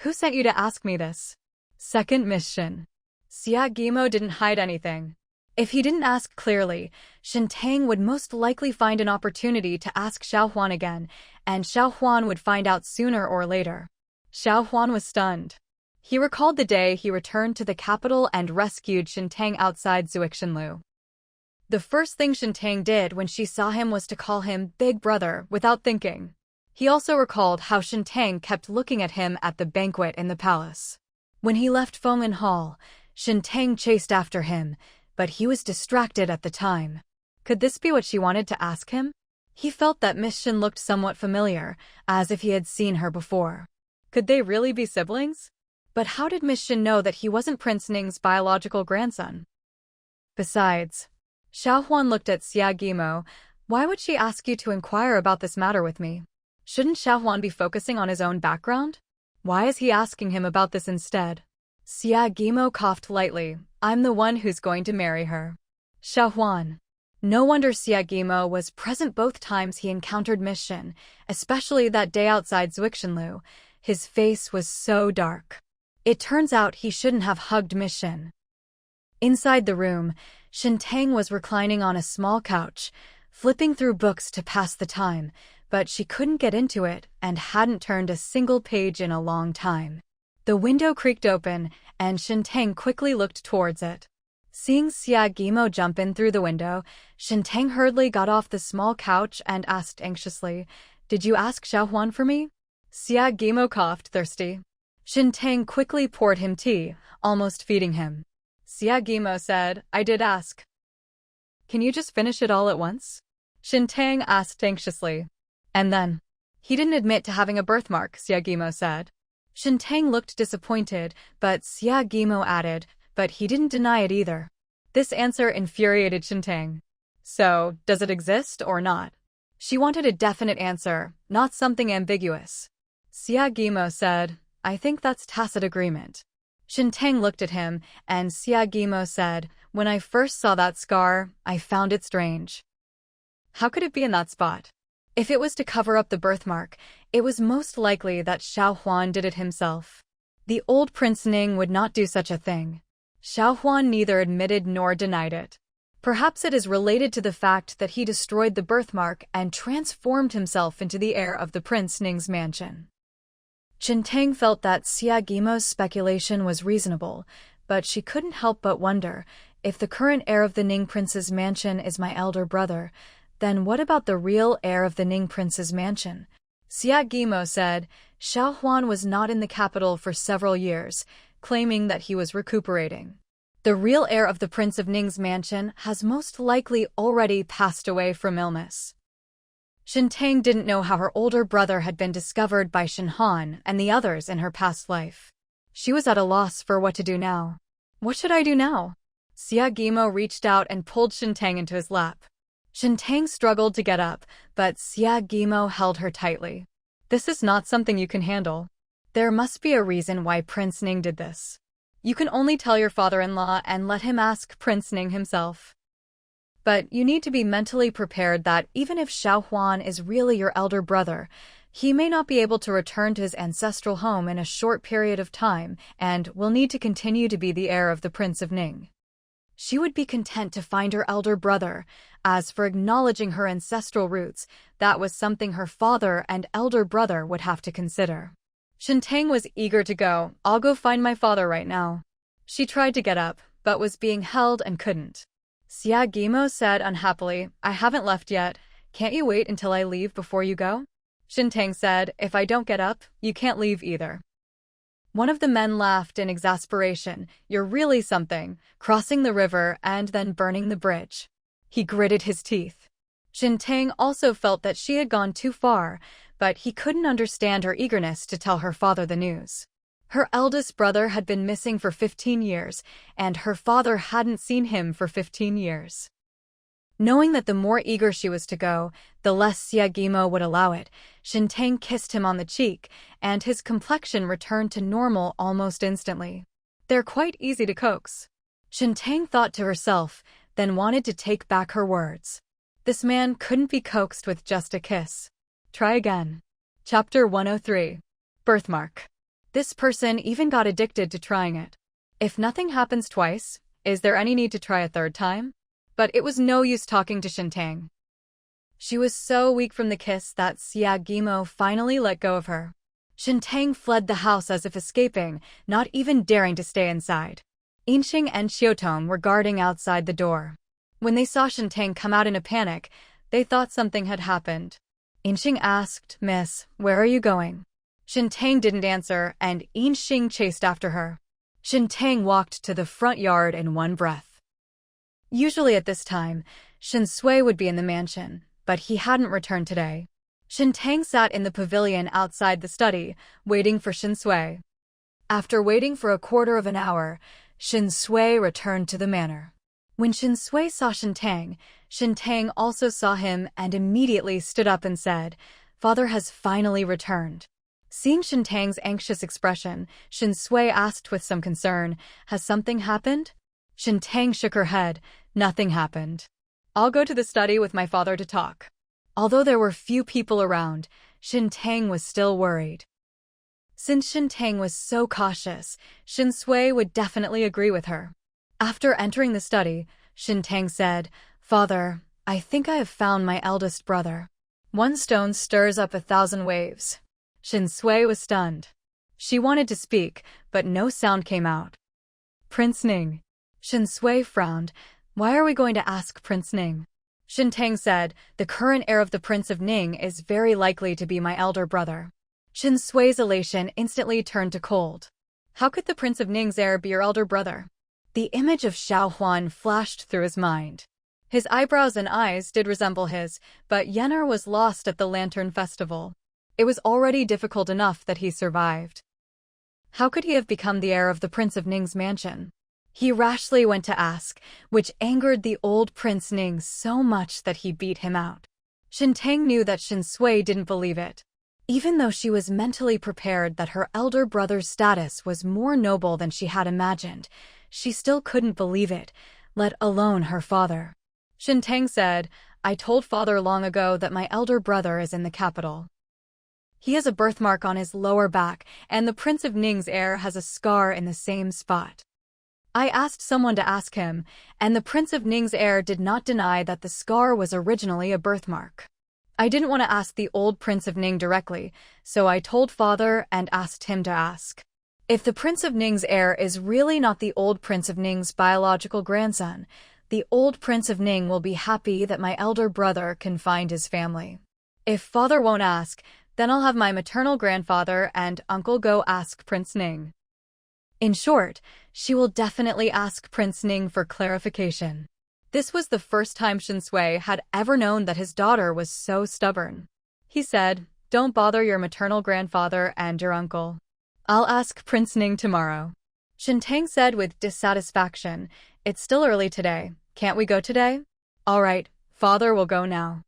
"Who sent you to ask me this?" Second mission. Xia Guimo didn't hide anything. If he didn't ask clearly, Shen Tang would most likely find an opportunity to ask Xiao Huan again, and Xiao Huan would find out sooner or later. Xiao Huan was stunned. He recalled the day he returned to the capital and rescued Shen Tang outside Zuixinlu. The first thing Shen Tang did when she saw him was to call him Big Brother without thinking. He also recalled how Shen Tang kept looking at him at the banquet in the palace. When he left Fengmen Hall, Shen Tang chased after him, but he was distracted at the time. Could this be what she wanted to ask him? He felt that Miss Shen looked somewhat familiar, as if he had seen her before. Could they really be siblings? But how did Miss Shen know that he wasn't Prince Ning's biological grandson? Besides, Xiao Huan looked at Xia Guimo. "Why would she ask you to inquire about this matter with me? Shouldn't Xiao Huan be focusing on his own background? Why is he asking him about this instead?" Xia Guimo coughed lightly. "I'm the one who's going to marry her." Xiao Huan. No wonder Xia Guimo was present both times he encountered Miss Shen, especially that day outside Zuixinlu. His face was so dark. It turns out he shouldn't have hugged Miss Shen. Inside the room, Shen Tang was reclining on a small couch, flipping through books to pass the time, but she couldn't get into it and hadn't turned a single page in a long time. The window creaked open, and Shen Tang quickly looked towards it. Seeing Xia Guimo jump in through the window, Shen Tang hurriedly got off the small couch and asked anxiously, "Did you ask Xiao Huan for me?" Xia Guimo coughed, thirsty. Shen Tang quickly poured him tea, almost feeding him. Xia Guimo said, "I did ask." "Can you just finish it all at once?" Shen Tang asked anxiously. "And then?" "He didn't admit to having a birthmark," Xia Guimo said. Shen Tang looked disappointed, but Xia Guimo added, "But he didn't deny it either." This answer infuriated Shen Tang. So, does it exist or not? She wanted a definite answer, not something ambiguous. Xia Guimo said, "I think that's tacit agreement." Shen Tang looked at him, and Xia Guimo said, "When I first saw that scar, I found it strange." How could it be in that spot? If it was to cover up the birthmark, it was most likely that Xiao Huan did it himself. The old Prince Ning would not do such a thing. Xiao Huan neither admitted nor denied it. Perhaps it is related to the fact that he destroyed the birthmark and transformed himself into the heir of the Prince Ning's mansion. Shen Tang felt that Xia Guimo's speculation was reasonable, but she couldn't help but wonder, if the current heir of the Ning Prince's mansion is my elder brother, then what about the real heir of the Ning Prince's mansion? Xia Guimo said, "Xiao Huan was not in the capital for several years, claiming that he was recuperating. The real heir of the Prince of Ning's mansion has most likely already passed away from illness." Shen Tang didn't know how her older brother had been discovered by Shen Han and the others in her past life. She was at a loss for what to do now. What should I do now? Xia Guimo reached out and pulled Shen Tang into his lap. Shen Tang struggled to get up, but Xia Guimo held her tightly. "This is not something you can handle. There must be a reason why Prince Ning did this. You can only tell your father-in-law and let him ask Prince Ning himself. But you need to be mentally prepared that even if Xiao Huan is really your elder brother, He may not be able to return to his ancestral home in a short period of time and will need to continue to be the heir of the Prince of Ning. She would be content to find her elder brother. As for acknowledging her ancestral roots, that was something her father and elder brother would have to consider. Shen Tang was eager to go. I'll go find my father right now. She tried to get up, but was being held and couldn't. Xia Guimo said unhappily, I haven't left yet. Can't you wait until I leave before you go? Shen Tang said, if I don't get up, you can't leave either. One of the men laughed in exasperation. You're really something, crossing the river and then burning the bridge. He gritted his teeth. Shen Tang also felt that she had gone too far, but he couldn't understand her eagerness to tell her father the news. Her eldest brother had been missing for 15 years, and her father hadn't seen him for 15 years. Knowing that the more eager she was to go, the less Xia Guimo would allow it, Shen Tang kissed him on the cheek, and his complexion returned to normal almost instantly. They're quite easy to coax. Shen Tang thought to herself, then wanted to take back her words. This man couldn't be coaxed with just a kiss. Try again. Chapter 103. Birthmark. This person even got addicted to trying it. If nothing happens twice, is there any need to try a third time? But it was no use talking to Shen Tang. She was so weak from the kiss that Xia Guimo finally let go of her. Shen Tang fled the house as if escaping, not even daring to stay inside. Yinxing and Xiaotong were guarding outside the door. When they saw Shen Tang come out in a panic, they thought something had happened. Yinxing asked, Miss, where are you going? Shen Tang didn't answer, and Yinxing chased after her. Shen Tang walked to the front yard in one breath. Usually at this time, Shen Sui would be in the mansion, but he hadn't returned today. Shen Tang sat in the pavilion outside the study, waiting for Shen Sui. After waiting for a quarter of an hour, Shen Sui returned to the manor. When Shen Sui saw Shen Tang also saw him and immediately stood up and said, Father has finally returned. Seeing Shen Tang's anxious expression, Shen Sui asked with some concern, Has something happened? Shen Tang shook her head. Nothing happened. I'll go to the study with my father to talk. Although there were few people around, Shen Tang was still worried. Since Shen Tang was so cautious, Shen Sui would definitely agree with her. After entering the study, Shen Tang said, Father, I think I have found my eldest brother. One stone stirs up 1,000 waves. Shen Sui was stunned. She wanted to speak, but no sound came out. Prince Ning. Shen Sui frowned. Why are we going to ask Prince Ning? Shen Tang said, the current heir of the Prince of Ning is very likely to be my elder brother. Shen Sui's elation instantly turned to cold. How could the Prince of Ning's heir be your elder brother? The image of Xiao Huan flashed through his mind. His eyebrows and eyes did resemble his, but Yen'er was lost at the Lantern Festival. It was already difficult enough that he survived. How could he have become the heir of the Prince of Ning's mansion? He rashly went to ask, which angered the old Prince Ning so much that he beat him out. Shen Tang knew that Shen Sui didn't believe it. Even though she was mentally prepared that her elder brother's status was more noble than she had imagined, she still couldn't believe it, let alone her father. Shen Tang said, I told father long ago that my elder brother is in the capital. He has a birthmark on his lower back, and the Prince of Ning's heir has a scar in the same spot. I asked someone to ask him, and the Prince of Ning's heir did not deny that the scar was originally a birthmark. I didn't want to ask the old Prince of Ning directly, so I told father and asked him to ask. If the Prince of Ning's heir is really not the old Prince of Ning's biological grandson, the old Prince of Ning will be happy that my elder brother can find his family. If father won't ask, then I'll have my maternal grandfather and uncle go ask Prince Ning. In short, she will definitely ask Prince Ning for clarification. This was the first time Shen Sui had ever known that his daughter was so stubborn. He said, Don't bother your maternal grandfather and your uncle. I'll ask Prince Ning tomorrow. Shen Tang said with dissatisfaction, It's still early today. Can't we go today? All right, father will go now.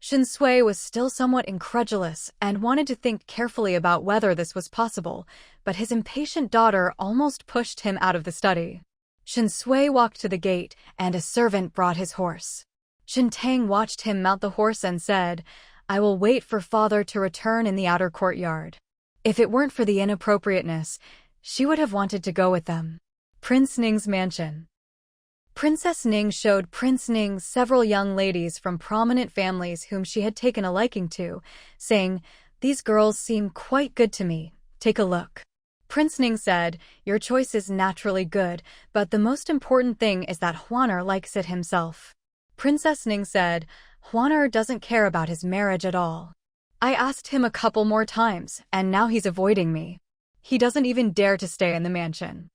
Shen Sui was still somewhat incredulous and wanted to think carefully about whether this was possible, but his impatient daughter almost pushed him out of the study. Shen Sui walked to the gate, and a servant brought his horse. Shen Tang watched him mount the horse and said, I will wait for father to return in the outer courtyard. If it weren't for the inappropriateness, she would have wanted to go with them. Prince Ning's mansion. Princess Ning showed Prince Ning several young ladies from prominent families whom she had taken a liking to, saying, "These girls seem quite good to me. Take a look." Prince Ning said, "Your choice is naturally good, but the most important thing is that Huaner likes it himself." Princess Ning said, "Huaner doesn't care about his marriage at all. I asked him a couple more times, and now he's avoiding me. He doesn't even dare to stay in the mansion.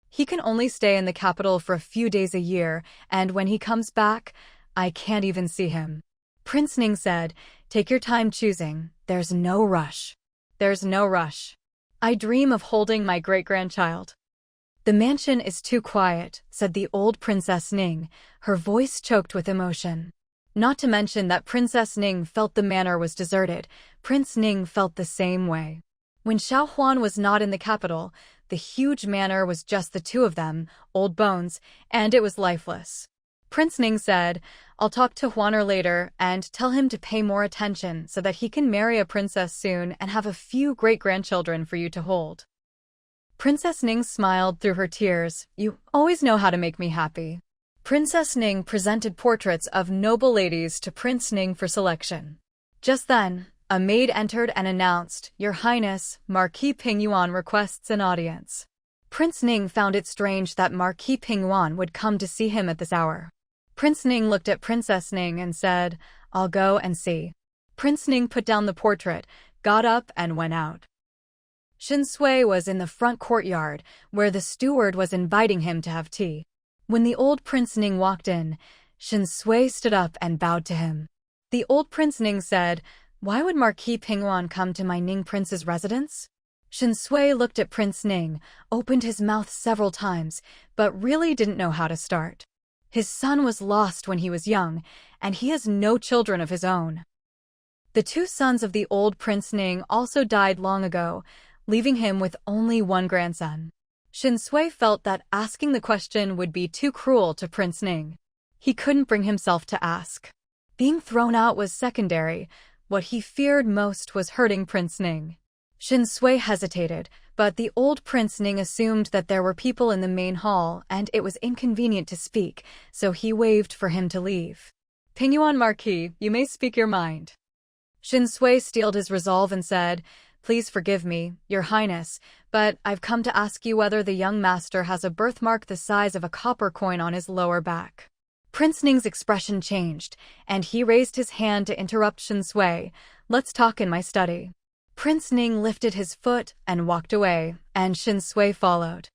He can only stay in the capital for a few days a year, and when he comes back, I can't even see him." Prince Ning said, "Take your time choosing. There's no rush." "There's no rush. I dream of holding my great-grandchild." "The mansion is too quiet," said the old Princess Ning, her voice choked with emotion. Not to mention that Princess Ning felt the manor was deserted. Prince Ning felt the same way. When Xiao Huan was not in the capital, the huge manor was just the two of them, old bones, and it was lifeless. Prince Ning said, "I'll talk to Huaner later and tell him to pay more attention so that he can marry a princess soon and have a few great-grandchildren for you to hold." Princess Ning smiled through her tears. "You always know how to make me happy." Princess Ning presented portraits of noble ladies to Prince Ning for selection. Just then, a maid entered and announced, "Your Highness, Marquis Pingyuan requests an audience." Prince Ning found it strange that Marquis Pingyuan would come to see him at this hour. Prince Ning looked at Princess Ning and said, "I'll go and see." Prince Ning put down the portrait, got up and went out. Shen Sui was in the front courtyard, where the steward was inviting him to have tea. When the old Prince Ning walked in, Shen Sui stood up and bowed to him. The old Prince Ning said, "Why would Marquis Pingyuan come to my Ning Prince's residence?" Shen Sui looked at Prince Ning, opened his mouth several times, but really didn't know how to start. His son was lost when he was young, and he has no children of his own. The two sons of the old Prince Ning also died long ago, leaving him with only one grandson. Shen Sui felt that asking the question would be too cruel to Prince Ning. He couldn't bring himself to ask. Being thrown out was secondary. What he feared most was hurting Prince Ning. Shen Sui hesitated, but the old Prince Ning assumed that there were people in the main hall and it was inconvenient to speak, so he waved for him to leave. "Pingyuan Marquis, you may speak your mind." Shen Sui steeled his resolve and said, "Please forgive me, Your Highness, but I've come to ask you whether the young master has a birthmark the size of a copper coin on his lower back." Prince Ning's expression changed, and he raised his hand to interrupt Shen Sui. "Let's talk in my study." Prince Ning lifted his foot and walked away, and Shen Sui followed.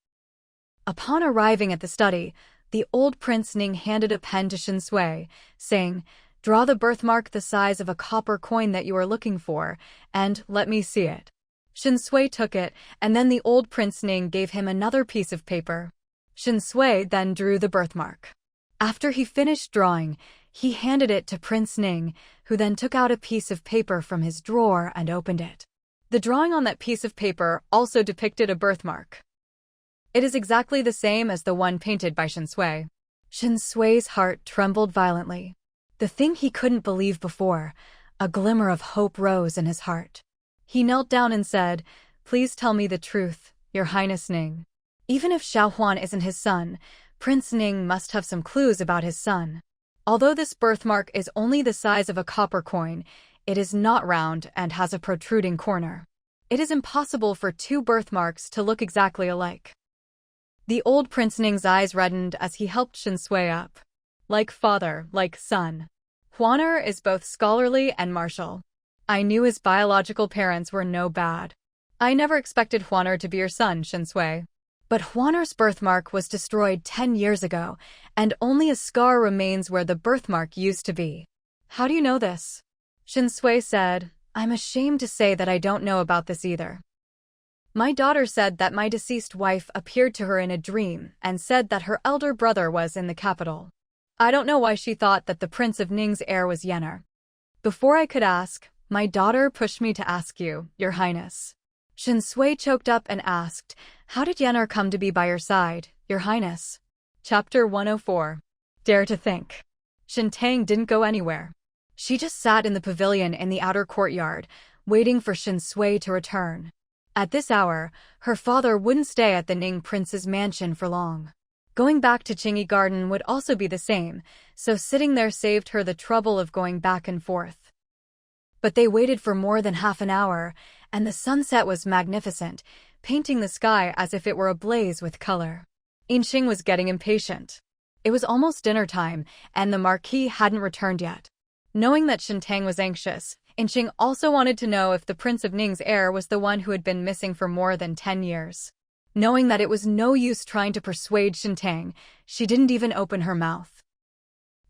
Upon arriving at the study, the old Prince Ning handed a pen to Shen Sui, saying, "Draw the birthmark the size of a copper coin that you are looking for, and let me see it." Shen Sui took it, and then the old Prince Ning gave him another piece of paper. Shen Sui then drew the birthmark. After he finished drawing, he handed it to Prince Ning, who then took out a piece of paper from his drawer and opened it. The drawing on that piece of paper also depicted a birthmark. It is exactly the same as the one painted by Shen Sui. Shen Sui's heart trembled violently. The thing he couldn't believe before, a glimmer of hope rose in his heart. He knelt down and said, "Please tell me the truth, Your Highness Ning. Even if Xiao Huan isn't his son, Prince Ning must have some clues about his son. Although this birthmark is only the size of a copper coin, it is not round and has a protruding corner. It is impossible for two birthmarks to look exactly alike." The old Prince Ning's eyes reddened as he helped Shen Sui up. "Like father, like son. Huaner is both scholarly and martial. I knew his biological parents were no bad. I never expected Huaner to be your son, Shen Sui. But Huaner's birthmark was destroyed 10 years ago, and only a scar remains where the birthmark used to be." "How do you know this?" Shen Sui said, "I'm ashamed to say that I don't know about this either. My daughter said that my deceased wife appeared to her in a dream and said that her elder brother was in the capital. I don't know why she thought that the Prince of Ning's heir was Yener. Before I could ask, my daughter pushed me to ask you, Your Highness." Shen Sui choked up and asked, "How did Yener come to be by your side, Your Highness?" Chapter 104. Dare to think. Shen Tang didn't go anywhere. She just sat in the pavilion in the outer courtyard, waiting for Shen Sui to return. At this hour, her father wouldn't stay at the Ning prince's mansion for long. Going back to Qingyi Garden would also be the same, so sitting there saved her the trouble of going back and forth. But they waited for more than half an hour, and the sunset was magnificent, painting the sky as if it were ablaze with color. Inqing was getting impatient. It was almost dinner time, and the Marquis hadn't returned yet. Knowing that Shen Tang was anxious, Inqing also wanted to know if the Prince of Ning's heir was the one who had been missing for more than 10 years. Knowing that it was no use trying to persuade Shen Tang, she didn't even open her mouth.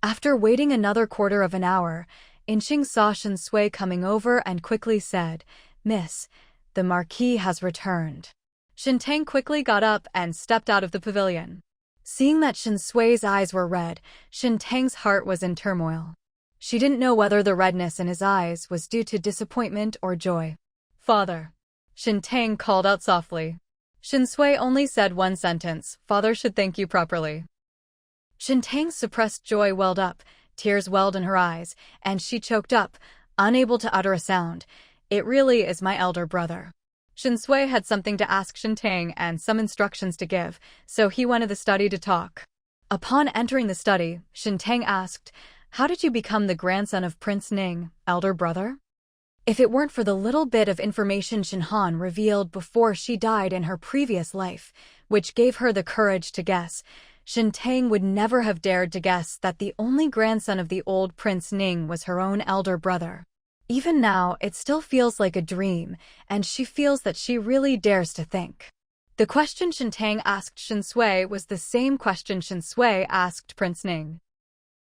After waiting another quarter of an hour, Inqing saw Shen Sui coming over and quickly said, "Miss, the Marquis has returned." Shen Tang quickly got up and stepped out of the pavilion. Seeing that Shen Sui's eyes were red, Shen Tang's heart was in turmoil. She didn't know whether the redness in his eyes was due to disappointment or joy. "Father," Shen Tang called out softly. Shen Sui only said one sentence, "Father should thank you properly." Shen Tang's suppressed joy welled up, tears welled in her eyes, and she choked up, unable to utter a sound. "It really is my elder brother." Shen Sui had something to ask Shen Tang and some instructions to give, so he went to the study to talk. Upon entering the study, Shen Tang asked, "How did you become the grandson of Prince Ning, elder brother?" If it weren't for the little bit of information Shen Han revealed before she died in her previous life, which gave her the courage to guess, Shen Tang would never have dared to guess that the only grandson of the old Prince Ning was her own elder brother. Even now, it still feels like a dream, and she feels that she really dares to think. The question Shen Tang asked Shen Sui was the same question Shen Sui asked Prince Ning.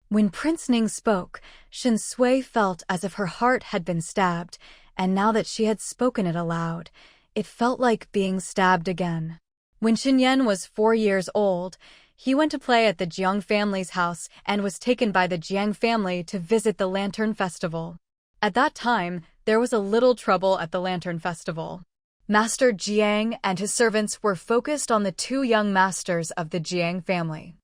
When Prince Ning spoke, Shen Sui felt as if her heart had been stabbed, and now that she had spoken it aloud, it felt like being stabbed again. When Shen Yan was 4 years old, he went to play at the Jiang family's house and was taken by the Jiang family to visit the Lantern Festival. At that time, there was a little trouble at the Lantern Festival. Master Jiang and his servants were focused on the 2 young masters of the Jiang family.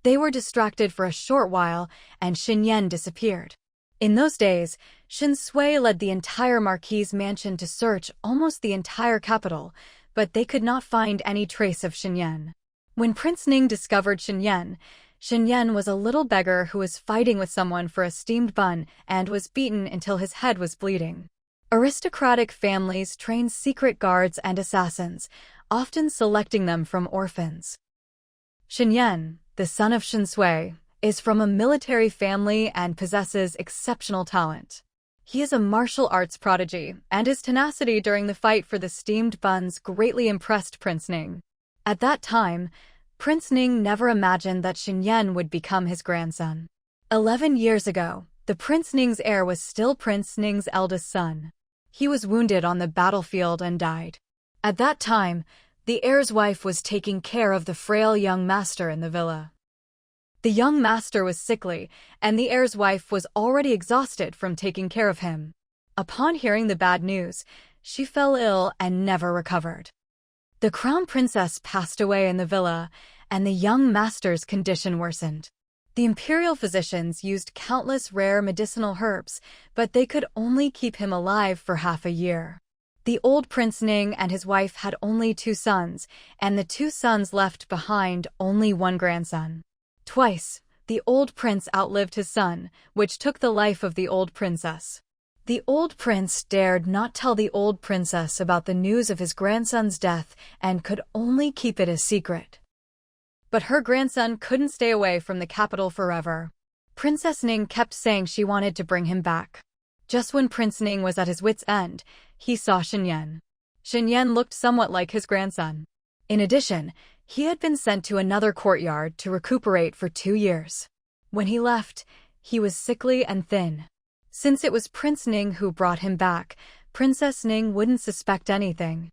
They were distracted for a short while, and Shen Yan disappeared. In those days, Shen Sui led the entire Marquis' mansion to search almost the entire capital, but they could not find any trace of Shen Yan. When Prince Ning discovered Shen Yan was a little beggar who was fighting with someone for a steamed bun and was beaten until his head was bleeding. Aristocratic families train secret guards and assassins, often selecting them from orphans. Shen Yan, the son of Shen Sui, is from a military family and possesses exceptional talent. He is a martial arts prodigy, and his tenacity during the fight for the steamed buns greatly impressed Prince Ning. At that time, Prince Ning never imagined that Shen Yan would become his grandson. 11 years ago, the Prince Ning's heir was still Prince Ning's eldest son. He was wounded on the battlefield and died. At that time, the heir's wife was taking care of the frail young master in the villa. The young master was sickly, and the heir's wife was already exhausted from taking care of him. Upon hearing the bad news, she fell ill and never recovered. The crown princess passed away in the villa, and the young master's condition worsened. The imperial physicians used countless rare medicinal herbs, but they could only keep him alive for half a year. The old Prince Ning and his wife had only 2 sons, and the 2 sons left behind only 1 grandson. Twice, the old prince outlived his son, which took the life of the old princess. The old prince dared not tell the old princess about the news of his grandson's death and could only keep it a secret. But her grandson couldn't stay away from the capital forever. Princess Ning kept saying she wanted to bring him back. Just when Prince Ning was at his wit's end, he saw Shen Yan. Shen Yan looked somewhat like his grandson. In addition, he had been sent to another courtyard to recuperate for 2 years. When he left, he was sickly and thin. Since it was Prince Ning who brought him back, Princess Ning wouldn't suspect anything.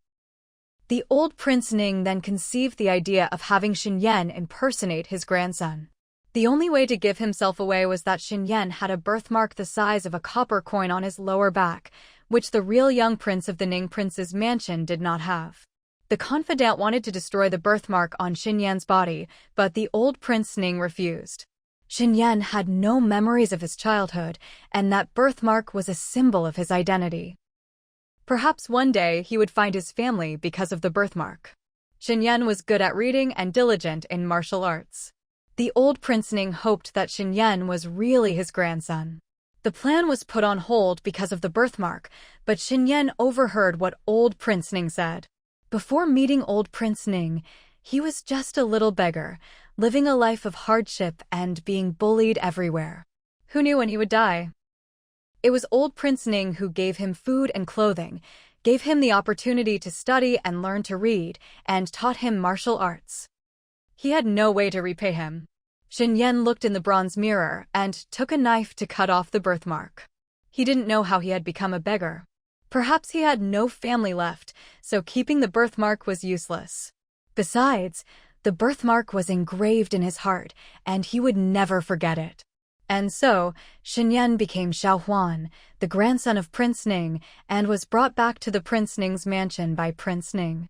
The old Prince Ning then conceived the idea of having Shen Yan impersonate his grandson. The only way to give himself away was that Shen Yan had a birthmark the size of a copper coin on his lower back, which the real young prince of the Ning prince's mansion did not have. The confidant wanted to destroy the birthmark on Shen Yan's body, but the old Prince Ning refused. Shen Yan had no memories of his childhood, and that birthmark was a symbol of his identity. Perhaps one day he would find his family because of the birthmark. Shen Yan was good at reading and diligent in martial arts. The old Prince Ning hoped that Shen Yan was really his grandson. The plan was put on hold because of the birthmark, but Shen Yan overheard what old Prince Ning said. Before meeting old Prince Ning, he was just a little beggar, living a life of hardship and being bullied everywhere. Who knew when he would die? It was old Prince Ning who gave him food and clothing, gave him the opportunity to study and learn to read, and taught him martial arts. He had no way to repay him. Shen Yan looked in the bronze mirror and took a knife to cut off the birthmark. He didn't know how he had become a beggar. Perhaps he had no family left, so keeping the birthmark was useless. Besides, the birthmark was engraved in his heart, and he would never forget it. And so, Shen Yan became Xiao Huan, the grandson of Prince Ning, and was brought back to the Prince Ning's mansion by Prince Ning.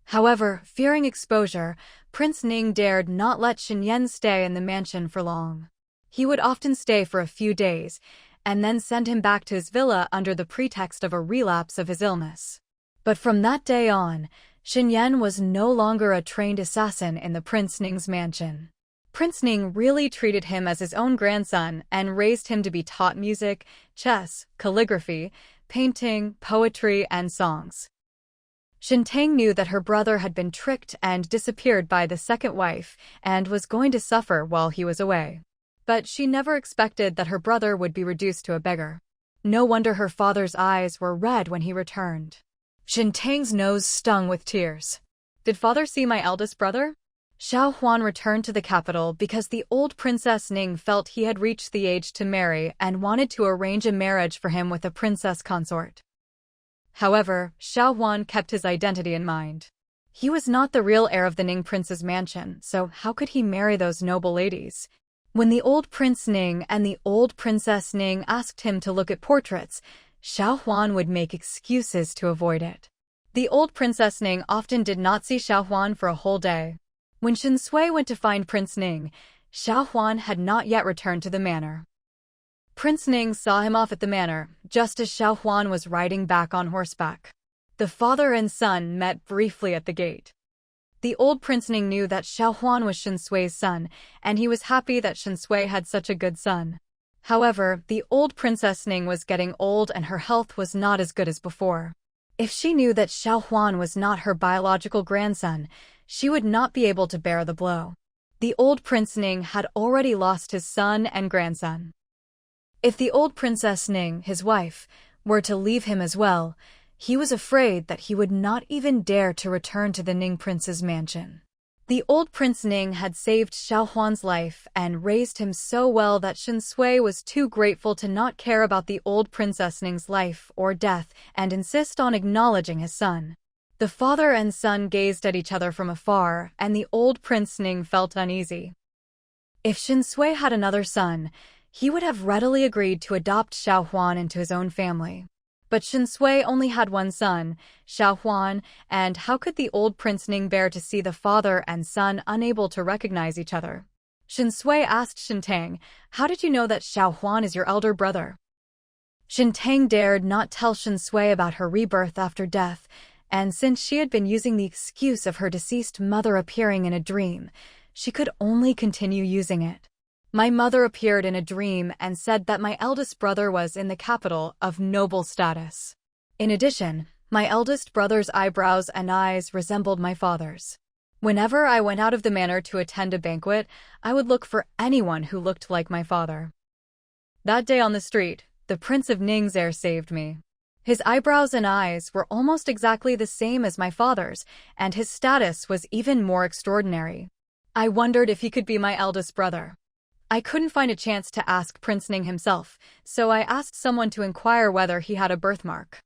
However, fearing exposure, Prince Ning dared not let Shen Yan stay in the mansion for long. He would often stay for a few days, and then send him back to his villa under the pretext of a relapse of his illness. But from that day on, Shen Yan was no longer a trained assassin in the Prince Ning's mansion. Prince Ning really treated him as his own grandson and raised him to be taught music, chess, calligraphy, painting, poetry, and songs. Shen Tang knew that her brother had been tricked and disappeared by the second wife and was going to suffer while he was away. But she never expected that her brother would be reduced to a beggar. No wonder her father's eyes were red when he returned. Shen Tang's nose stung with tears. Did father see my eldest brother? Xiao Huan returned to the capital because the old Princess Ning felt he had reached the age to marry and wanted to arrange a marriage for him with a princess consort. However, Xiao Huan kept his identity in mind. He was not the real heir of the Ning prince's mansion, so how could he marry those noble ladies? When the old Prince Ning and the old Princess Ning asked him to look at portraits, Xiao Huan would make excuses to avoid it. The old Princess Ning often did not see Xiao Huan for a whole day. When Shen Sui went to find Prince Ning, Xiao Huan had not yet returned to the manor. Prince Ning saw him off at the manor, just as Xiao Huan was riding back on horseback. The father and son met briefly at the gate. The old Prince Ning knew that Xiao Huan was Shen Sui's son, and he was happy that Shen Sui had such a good son. However, the old Princess Ning was getting old and her health was not as good as before. If she knew that Xiao Huan was not her biological grandson, she would not be able to bear the blow. The old Prince Ning had already lost his son and grandson. If the old Princess Ning, his wife, were to leave him as well, he was afraid that he would not even dare to return to the Ning prince's mansion. The old Prince Ning had saved Xiao Huan's life and raised him so well that Shen Sui was too grateful to not care about the old Princess Ning's life or death and insist on acknowledging his son. The father and son gazed at each other from afar, and the old Prince Ning felt uneasy. If Shen Sui had another son, he would have readily agreed to adopt Xiao Huan into his own family. But Shen Sui only had one son, Xiao Huan, and how could the old Prince Ning bear to see the father and son unable to recognize each other? Shen Sui asked Shen Tang, "How did you know that Xiao Huan is your elder brother?" Shen Tang dared not tell Shen Sui about her rebirth after death, and since she had been using the excuse of her deceased mother appearing in a dream, she could only continue using it. My mother appeared in a dream and said that my eldest brother was in the capital of noble status. In addition, my eldest brother's eyebrows and eyes resembled my father's. Whenever I went out of the manor to attend a banquet, I would look for anyone who looked like my father. That day on the street, the Prince of Ning's heir saved me. His eyebrows and eyes were almost exactly the same as my father's, and his status was even more extraordinary. I wondered if he could be my eldest brother. I couldn't find a chance to ask Prince Ning himself, so I asked someone to inquire whether he had a birthmark.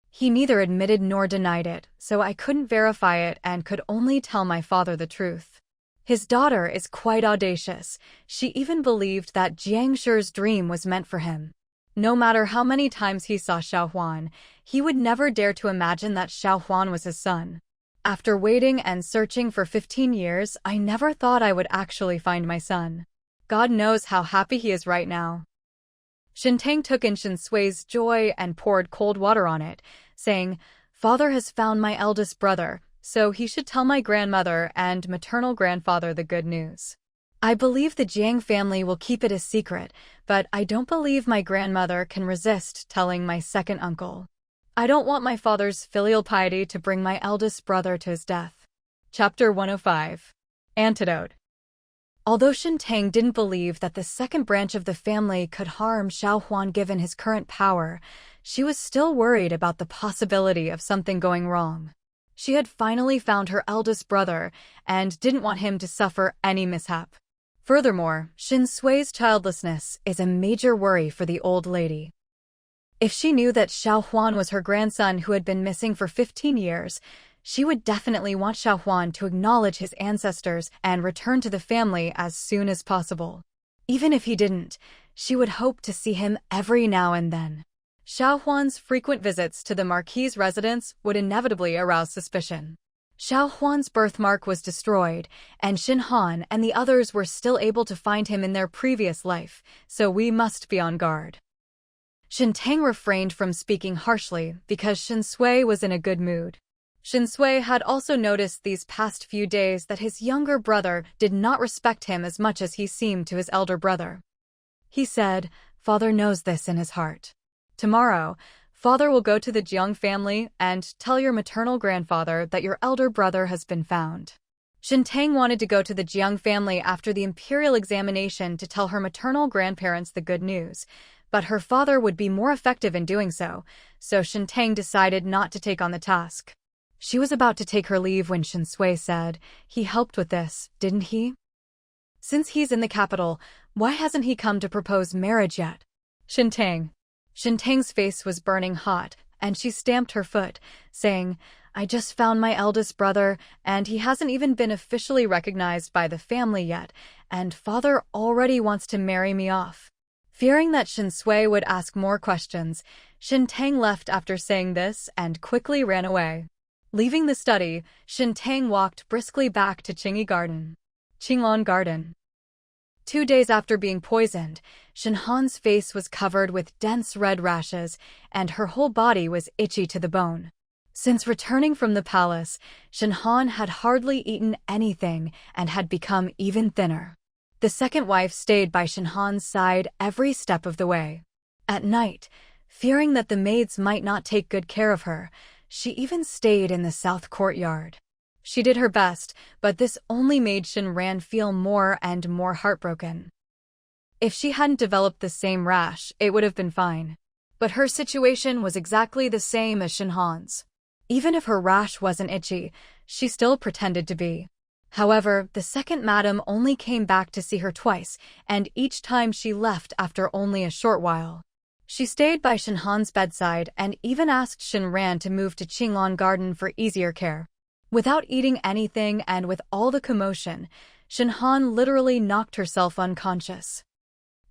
He neither admitted nor denied it, so I couldn't verify it and could only tell my father the truth. His daughter is quite audacious. She even believed that Jiang Shi's dream was meant for him. No matter how many times he saw Xiao Huan, he would never dare to imagine that Xiao Huan was his son. After waiting and searching for 15 years, I never thought I would actually find my son. God knows how happy he is right now. Shen Tang took in Shen Sui's joy and poured cold water on it, saying, "Father has found my eldest brother, so he should tell my grandmother and maternal grandfather the good news. I believe the Jiang family will keep it a secret, but I don't believe my grandmother can resist telling my second uncle. I don't want my father's filial piety to bring my eldest brother to his death." Chapter 105. Antidote. Although Shen Tang didn't believe that the second branch of the family could harm Xiao Huan given his current power, she was still worried about the possibility of something going wrong. She had finally found her eldest brother and didn't want him to suffer any mishap. Furthermore, Shen Sui's childlessness is a major worry for the old lady. If she knew that Xiao Huan was her grandson who had been missing for 15 years, she would definitely want Xiao Huan to acknowledge his ancestors and return to the family as soon as possible. Even if he didn't, she would hope to see him every now and then. Xiao Huan's frequent visits to the Marquis's residence would inevitably arouse suspicion. Xiao Huan's birthmark was destroyed, and Shen Han and the others were still able to find him in their previous life, so we must be on guard. Shen Tang refrained from speaking harshly because Shen Sui was in a good mood. Shen Sui had also noticed these past few days that his younger brother did not respect him as much as he seemed to his elder brother. He said, "Father knows this in his heart. Tomorrow, Father will go to the Jiang family and tell your maternal grandfather that your elder brother has been found." Shen Tang wanted to go to the Jiang family after the imperial examination to tell her maternal grandparents the good news, but her father would be more effective in doing so, so Shen Tang decided not to take on the task. She was about to take her leave when Shen Sui said, "He helped with this, didn't he? Since he's in the capital, why hasn't he come to propose marriage yet?" Shen Tang's face was burning hot, and she stamped her foot, saying, "I just found my eldest brother, and he hasn't even been officially recognized by the family yet, and Father already wants to marry me off." Fearing that Shen Sui would ask more questions, Shen Tang left after saying this and quickly ran away. Leaving the study, Shen Tang walked briskly back to Qinglan Garden. 2 days after being poisoned, Shen Han's face was covered with dense red rashes, and her whole body was itchy to the bone. Since returning from the palace, Shen Han had hardly eaten anything and had become even thinner. The second wife stayed by Shen Han's side every step of the way. At night, fearing that the maids might not take good care of her, she even stayed in the south courtyard. She did her best, but this only made Shen Ran feel more and more heartbroken. If she hadn't developed the same rash, it would have been fine. But her situation was exactly the same as Shen Han's. Even if her rash wasn't itchy, she still pretended to be. However, the second madam only came back to see her twice, and each time she left after only a short while. She stayed by Shen Han's bedside and even asked Shen Ran to move to Qinglan Garden for easier care. Without eating anything and with all the commotion, Shen Han literally knocked herself unconscious.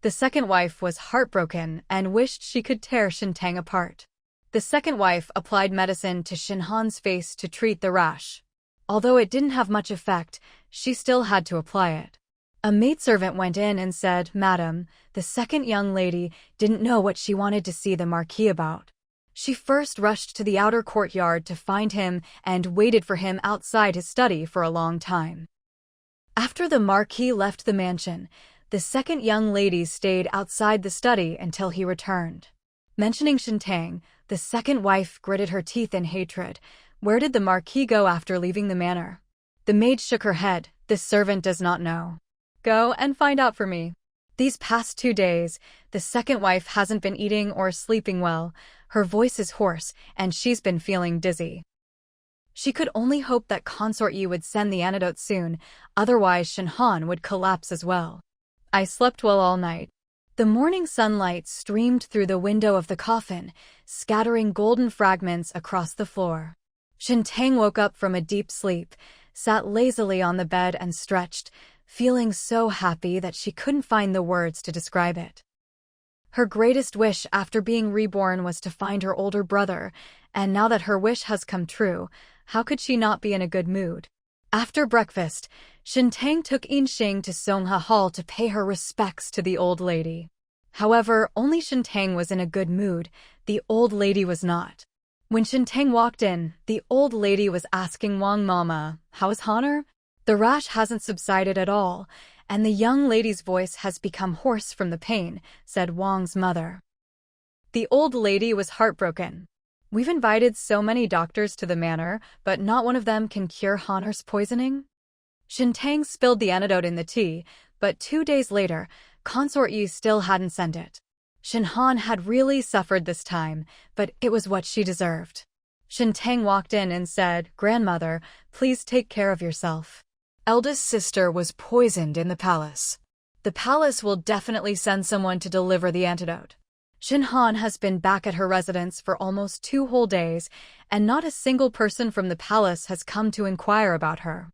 The second wife was heartbroken and wished she could tear Shen Tang apart. The second wife applied medicine to Shen Han's face to treat the rash. Although it didn't have much effect, she still had to apply it. A maidservant went in and said, "Madam, the second young lady didn't know what she wanted to see the Marquis about. She first rushed to the outer courtyard to find him and waited for him outside his study for a long time." After the Marquis left the mansion, the second young lady stayed outside the study until he returned. Mentioning Shen Tang, the second wife gritted her teeth in hatred. Where did the Marquis go after leaving the manor? The maid shook her head. "This servant does not know. Go and find out for me." These past 2 days, the second wife hasn't been eating or sleeping well. Her voice is hoarse, and she's been feeling dizzy. She could only hope that Consort Yi would send the antidote soon, otherwise Shen Han would collapse as well. "I slept well all night." The morning sunlight streamed through the window of the coffin, scattering golden fragments across the floor. Shen Tang woke up from a deep sleep, sat lazily on the bed and stretched, feeling so happy that she couldn't find the words to describe it. Her greatest wish after being reborn was to find her older brother, and now that her wish has come true, how could she not be in a good mood? After breakfast, Shen Tang took Yinxing to Songha Hall to pay her respects to the old lady. However, only Shen Tang was in a good mood. The old lady was not. When Shen Tang walked in, the old lady was asking Wang Mama, "How is Honor?" The rash hasn't subsided at all, and the young lady's voice has become hoarse from the pain, said Wang's mother. The old lady was heartbroken. "We've invited so many doctors to the manor, but not one of them can cure Honor's poisoning." Shen Tang spilled the antidote in the tea, but 2 days later, Consort Yi still hadn't sent it. Shen Han had really suffered this time, but it was what she deserved. Shen Tang walked in and said, "Grandmother, please take care of yourself. Eldest sister was poisoned in the palace. The palace will definitely send someone to deliver the antidote." Shen Han has been back at her residence for almost 2 whole days, and not a single person from the palace has come to inquire about her.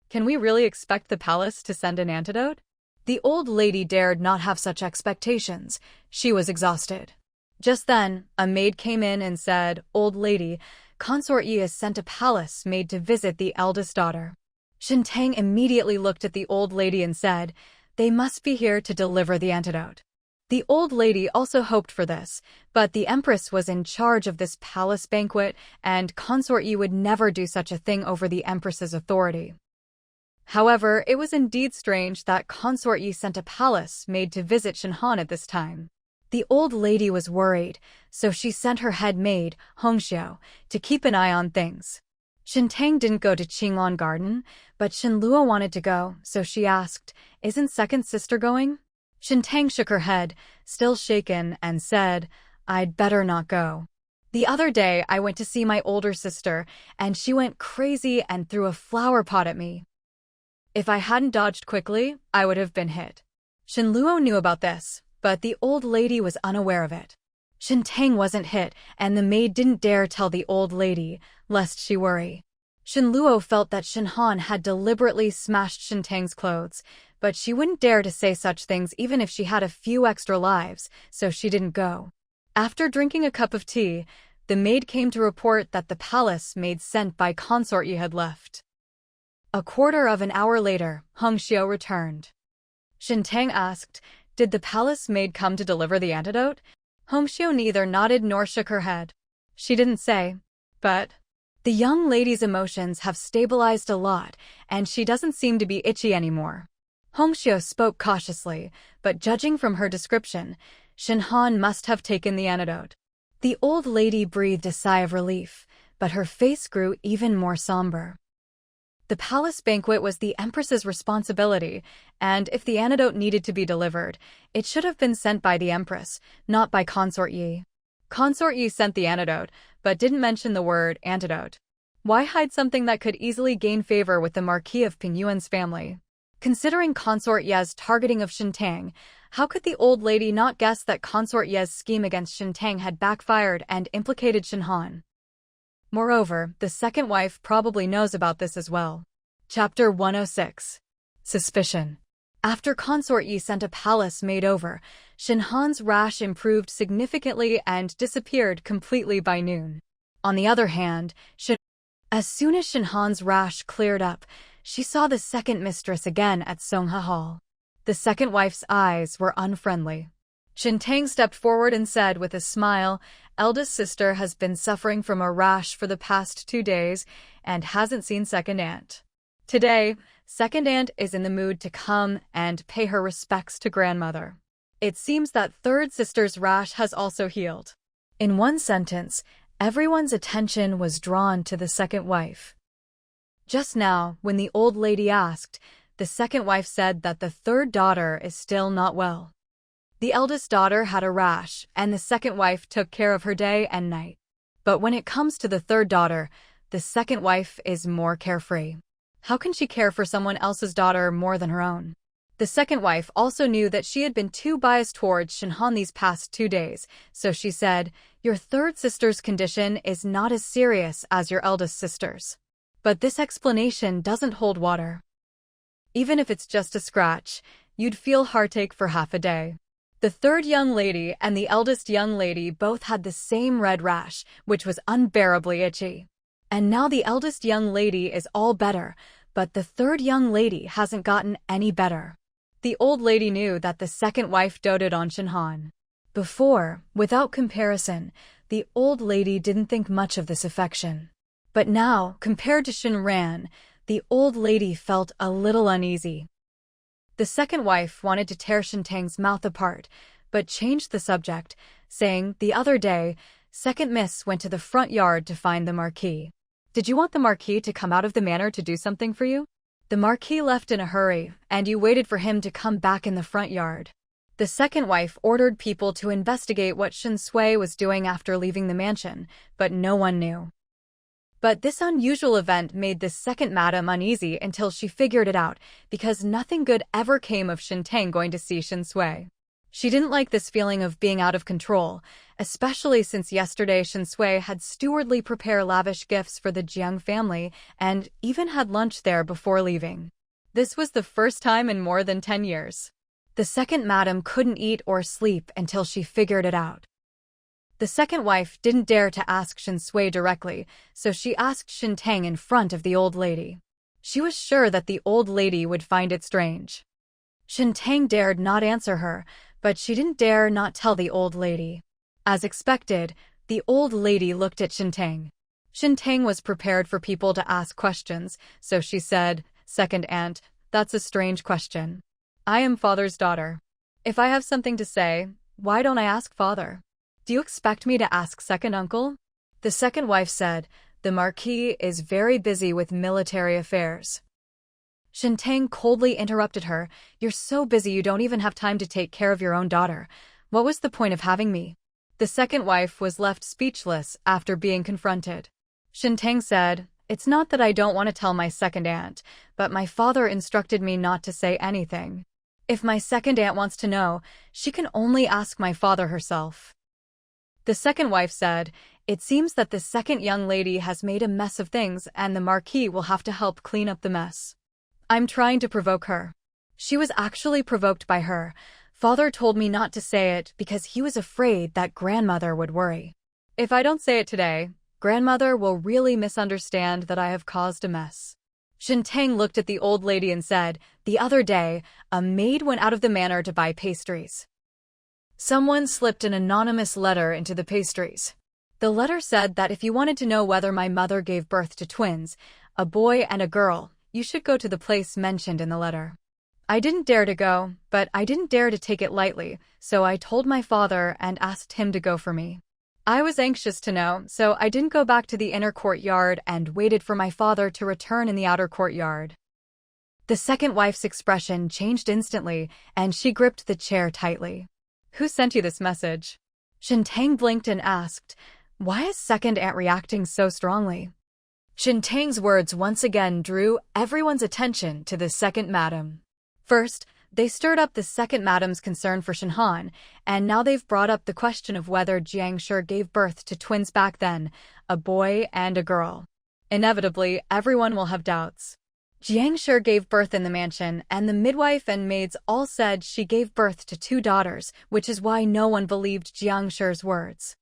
Can we really expect the palace to send an antidote? The old lady dared not have such expectations. She was exhausted. Just then, a maid came in and said, "Old lady, Consort Yi has sent a palace maid to visit the eldest daughter." Shen Tang immediately looked at the old lady and said, "They must be here to deliver the antidote." The old lady also hoped for this, but the Empress was in charge of this palace banquet, and Consort Yi would never do such a thing over the Empress's authority. However, it was indeed strange that Consort Yi sent a palace maid to visit Shen Han at this time. The old lady was worried, so she sent her head maid, Hongxiao, to keep an eye on things. Shen Tang didn't go to Qinglan Garden, but Shen Luo wanted to go, so she asked, "Isn't second sister going?" Shen Tang shook her head, still shaken, and said, "I'd better not go. The other day I went to see my older sister, and she went crazy and threw a flower pot at me. If I hadn't dodged quickly, I would have been hit." Shen Luo knew about this, but the old lady was unaware of it. Shen Tang wasn't hit, and the maid didn't dare tell the old lady, lest she worry. Shen Luo felt that Shen Han had deliberately smashed Shen Tang's clothes, but she wouldn't dare to say such things even if she had a few extra lives, so she didn't go. After drinking a cup of tea, the maid came to report that the palace maid sent by Consort Yi had left. A quarter of an hour later, Hongxiao returned. Shen Tang asked, "Did the palace maid come to deliver the antidote?" Hongxiao neither nodded nor shook her head. She didn't say, but the young lady's emotions have stabilized a lot, and she doesn't seem to be itchy anymore. Hongxiao spoke cautiously, but judging from her description, Shen Han must have taken the antidote. The old lady breathed a sigh of relief, but her face grew even more somber. The palace banquet was the Empress's responsibility, and if the antidote needed to be delivered, it should have been sent by the Empress, not by Consort Yi. Consort Yi sent the antidote, but didn't mention the word antidote. Why hide something that could easily gain favor with the Marquis of Pingyuan's family? Considering Consort Ye's targeting of Shen Tang, how could the old lady not guess that Consort Ye's scheme against Shen Tang had backfired and implicated Shen Han? Moreover, the second wife probably knows about this as well. Chapter 106. Suspicion. After Consort Yi sent a palace maid over, Shen Han's rash improved significantly and disappeared completely by noon. On the other hand, as soon as Shen Han's rash cleared up, she saw the second mistress again at Songha Hall. The second wife's eyes were unfriendly. Shen Tang stepped forward and said with a smile, "Eldest sister has been suffering from a rash for the past 2 days and hasn't seen second aunt. Today, second aunt is in the mood to come and pay her respects to grandmother. It seems that third sister's rash has also healed." In one sentence, everyone's attention was drawn to the second wife. Just now, when the old lady asked, the second wife said that the third daughter is still not well. The eldest daughter had a rash, and the second wife took care of her day and night. But when it comes to the third daughter, the second wife is more carefree. How can she care for someone else's daughter more than her own? The second wife also knew that she had been too biased towards Shen Han these past 2 days, so she said, "Your third sister's condition is not as serious as your eldest sister's." But this explanation doesn't hold water. Even if it's just a scratch, you'd feel heartache for half a day. The third young lady and the eldest young lady both had the same red rash, which was unbearably itchy. And now the eldest young lady is all better, but the third young lady hasn't gotten any better. The old lady knew that the second wife doted on Shen Han. Before, without comparison, the old lady didn't think much of this affection. But now, compared to Shen Ran, the old lady felt a little uneasy. The second wife wanted to tear Shen Tang's mouth apart, but changed the subject, saying, "The other day, second miss went to the front yard to find the Marquis. Did you want the Marquis to come out of the manor to do something for you? The Marquis left in a hurry, and you waited for him to come back in the front yard." The second wife ordered people to investigate what Shen Sui was doing after leaving the mansion, but no one knew. But this unusual event made this second madam uneasy until she figured it out, because nothing good ever came of Shen Tang going to see Shen Sui. She didn't like this feeling of being out of control, especially since yesterday Shen Sui had stewardly prepared lavish gifts for the Jiang family and even had lunch there before leaving. This was the first time in more than 10 years. The second madam couldn't eat or sleep until she figured it out. The second wife didn't dare to ask Shen Sui directly, so she asked Shen Tang in front of the old lady. She was sure that the old lady would find it strange. Shen Tang dared not answer her, but she didn't dare not tell the old lady. As expected, the old lady looked at Shen Tang. Shen Tang was prepared for people to ask questions, so she said, "Second aunt, that's a strange question. I am father's daughter. If I have something to say, why don't I ask father? Do you expect me to ask second uncle?" The second wife said, "The Marquis is very busy with military affairs." Shen Tang coldly interrupted her, "You're so busy you don't even have time to take care of your own daughter. What was the point of having me?" The second wife was left speechless after being confronted. Shen Tang said, "It's not that I don't want to tell my second aunt, but my father instructed me not to say anything. If my second aunt wants to know, she can only ask my father herself." The second wife said, "It seems that the second young lady has made a mess of things and the Marquis will have to help clean up the mess. I'm trying to provoke her. She was actually provoked by her. Father told me not to say it because he was afraid that grandmother would worry. If I don't say it today, grandmother will really misunderstand that I have caused a mess." Shen Tang looked at the old lady and said, "The other day, a maid went out of the manor to buy pastries. Someone slipped an anonymous letter into the pastries. The letter said that if you wanted to know whether my mother gave birth to twins, a boy and a girl, you should go to the place mentioned in the letter. I didn't dare to go, but I didn't dare to take it lightly, so I told my father and asked him to go for me. I was anxious to know, so I didn't go back to the inner courtyard and waited for my father to return in the outer courtyard." The second wife's expression changed instantly, and she gripped the chair tightly. "Who sent you this message?" Shen Tang blinked and asked, "Why is second aunt reacting so strongly?" Shen Tang's words once again drew everyone's attention to the second madam. First, they stirred up the second madam's concern for Shen Han, and now they've brought up the question of whether Jiang Shi gave birth to twins back then, a boy and a girl. Inevitably, everyone will have doubts. Jiang Shi gave birth in the mansion, and the midwife and maids all said she gave birth to 2 daughters, which is why no one believed Jiang Shi's words.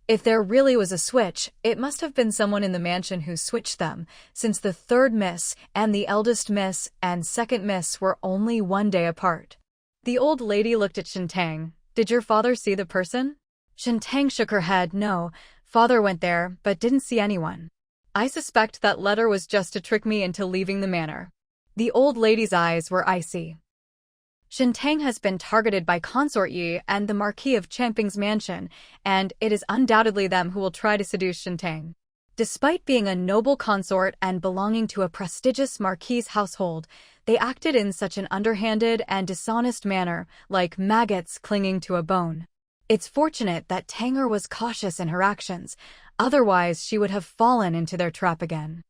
If there really was a switch, it must have been someone in the mansion who switched them, since the third miss and the eldest miss and second miss were only 1 day apart. The old lady looked at Shen Tang. "Did your father see the person?" Shen Tang shook her head. "No, father went there, but didn't see anyone. I suspect that letter was just to trick me into leaving the manor." The old lady's eyes were icy. Shen Tang has been targeted by Consort Yi and the Marquis of Champing's mansion, and it is undoubtedly them who will try to seduce Shen Tang. Despite being a noble consort and belonging to a prestigious Marquis' household, they acted in such an underhanded and dishonest manner, like maggots clinging to a bone. It's fortunate that Tanger was cautious in her actions, otherwise she would have fallen into their trap again.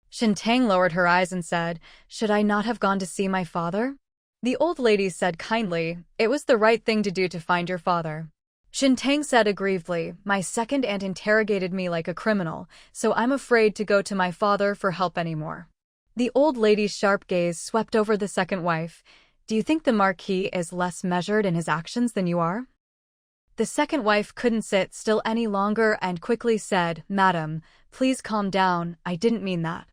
Shen Tang lowered her eyes and said, "Should I not have gone to see my father?" The old lady said kindly, "It was the right thing to do to find your father." Shen Tang said aggrievedly, "My second aunt interrogated me like a criminal, so I'm afraid to go to my father for help anymore." The old lady's sharp gaze swept over the second wife. "Do you think the Marquis is less measured in his actions than you are?" The second wife couldn't sit still any longer and quickly said, "Madam, please calm down, I didn't mean that.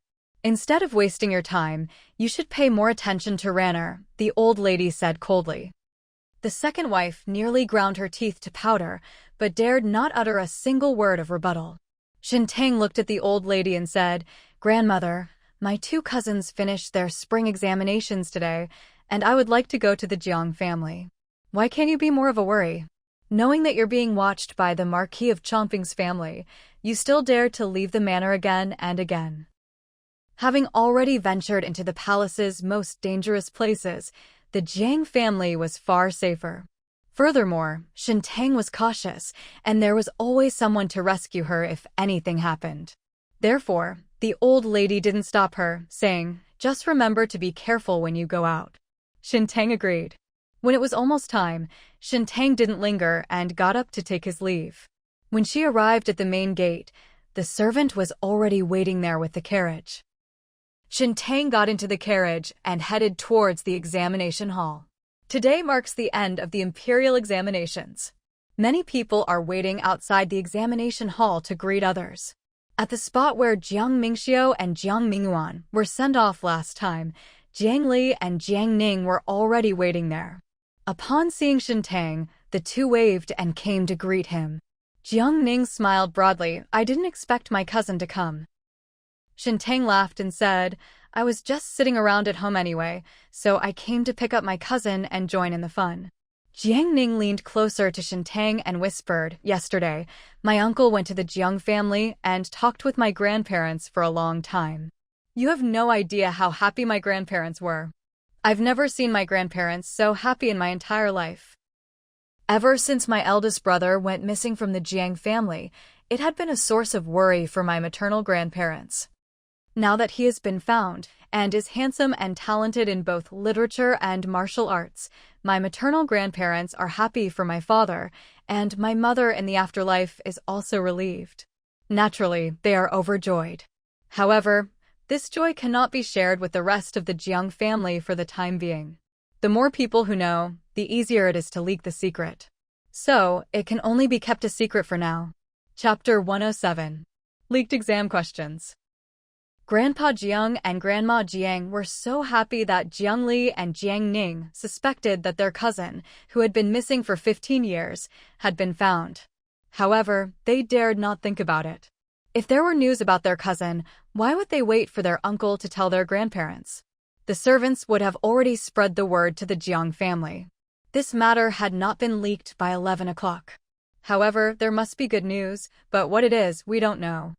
Instead of wasting your time, you should pay more attention to Ranner," the old lady said coldly. The second wife nearly ground her teeth to powder, but dared not utter a single word of rebuttal. Shen Tang looked at the old lady and said, "Grandmother, my two cousins finished their spring examinations today, and I would like to go to the Jiang family. Why can't you be more of a worry? Knowing that you're being watched by the Marquis of Chomping's family, you still dare to leave the manor again and again." Having already ventured into the palace's most dangerous places, the Jiang family was far safer. Furthermore, Shen Tang was cautious, and there was always someone to rescue her if anything happened. Therefore, the old lady didn't stop her, saying, "Just remember to be careful when you go out." Shen Tang agreed. When it was almost time, Shen Tang didn't linger and got up to take his leave. When she arrived at the main gate, the servant was already waiting there with the carriage. Shen Tang got into the carriage and headed towards the examination hall. Today marks the end of the imperial examinations. Many people are waiting outside the examination hall to greet others. At the spot where Jiang Mingxiu and Jiang Mingyuan were sent off last time, Jiang Li and Jiang Ning were already waiting there. Upon seeing Shen Tang, the two waved and came to greet him. Jiang Ning smiled broadly. "I didn't expect my cousin to come." Shen Tang laughed and said, "I was just sitting around at home anyway, so I came to pick up my cousin and join in the fun." Jiang Ning leaned closer to Shen Tang and whispered, "Yesterday, my uncle went to the Jiang family and talked with my grandparents for a long time. You have no idea how happy my grandparents were. I've never seen my grandparents so happy in my entire life. Ever since my eldest brother went missing from the Jiang family, it had been a source of worry for my maternal grandparents. Now that he has been found, and is handsome and talented in both literature and martial arts, my maternal grandparents are happy for my father, and my mother in the afterlife is also relieved. Naturally, they are overjoyed. However, this joy cannot be shared with the rest of the Jiang family for the time being. The more people who know, the easier it is to leak the secret. So, it can only be kept a secret for now." Chapter 107. Leaked Exam Questions. Grandpa Jiang and Grandma Jiang were so happy that Jiang Li and Jiang Ning suspected that their cousin, who had been missing for 15 years, had been found. However, they dared not think about it. If there were news about their cousin, why would they wait for their uncle to tell their grandparents? The servants would have already spread the word to the Jiang family. This matter had not been leaked by 11 o'clock. However, there must be good news, but what it is, we don't know.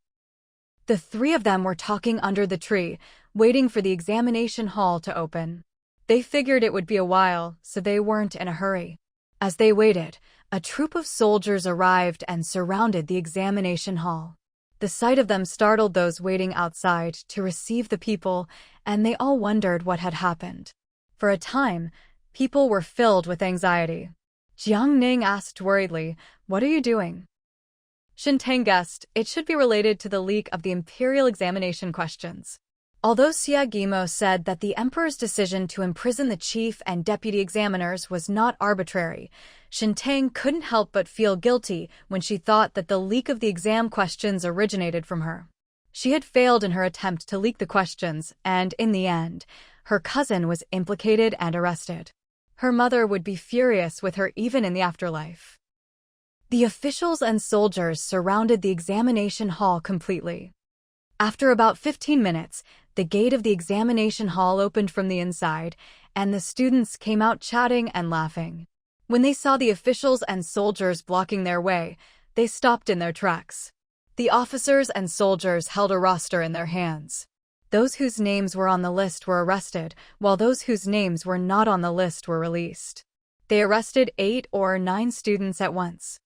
The three of them were talking under the tree, waiting for the examination hall to open. They figured it would be a while, so they weren't in a hurry. As they waited, a troop of soldiers arrived and surrounded the examination hall. The sight of them startled those waiting outside to receive the people, and they all wondered what had happened. For a time, people were filled with anxiety. Jiang Ning asked worriedly, "What are you doing?" Shen Tang guessed it should be related to the leak of the imperial examination questions. Although Xia Guimo said that the emperor's decision to imprison the chief and deputy examiners was not arbitrary, Shen Tang couldn't help but feel guilty when she thought that the leak of the exam questions originated from her. She had failed in her attempt to leak the questions, and in the end, her cousin was implicated and arrested. Her mother would be furious with her even in the afterlife. The officials and soldiers surrounded the examination hall completely. After about 15 minutes, the gate of the examination hall opened from the inside, and the students came out chatting and laughing. When they saw the officials and soldiers blocking their way, they stopped in their tracks. The officers and soldiers held a roster in their hands. Those whose names were on the list were arrested, while those whose names were not on the list were released. They arrested 8 or 9 students at once.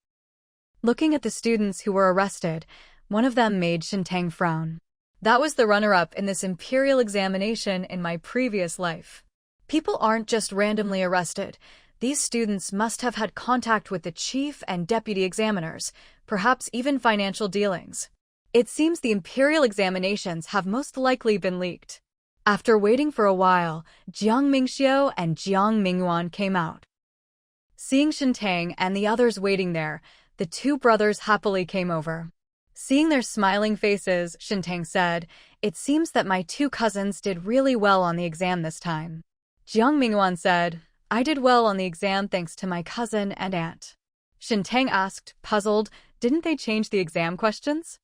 Looking at the students who were arrested, one of them made Shen Tang frown. That was the runner-up in this imperial examination in my previous life. People aren't just randomly arrested. These students must have had contact with the chief and deputy examiners, perhaps even financial dealings. It seems the imperial examinations have most likely been leaked. After waiting for a while, Jiang Mingxiu and Jiang Mingyuan came out. Seeing Shen Tang and the others waiting there, the two brothers happily came over. Seeing their smiling faces, Shen Tang said, "It seems that my two cousins did really well on the exam this time." Jiang Mingyuan said, "I did well on the exam thanks to my cousin and aunt." Shen Tang asked, puzzled, "Didn't they change the exam questions?"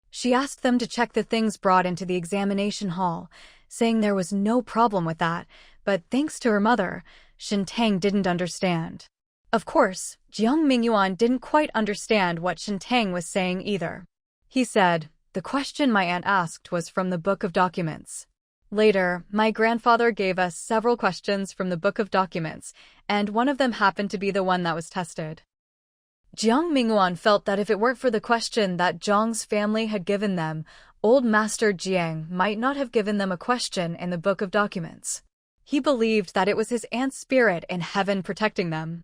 She asked them to check the things brought into the examination hall, saying there was no problem with that, but thanks to her mother, Shen Tang didn't understand. Of course, Jiang Mingyuan didn't quite understand what Shen Tang was saying either. He said, "The question my aunt asked was from the Book of Documents. Later, my grandfather gave us several questions from the Book of Documents, and one of them happened to be the one that was tested." Jiang Mingyuan felt that if it weren't for the question that Jiang's family had given them, old Master Jiang might not have given them a question in the Book of Documents. He believed that it was his aunt's spirit in heaven protecting them.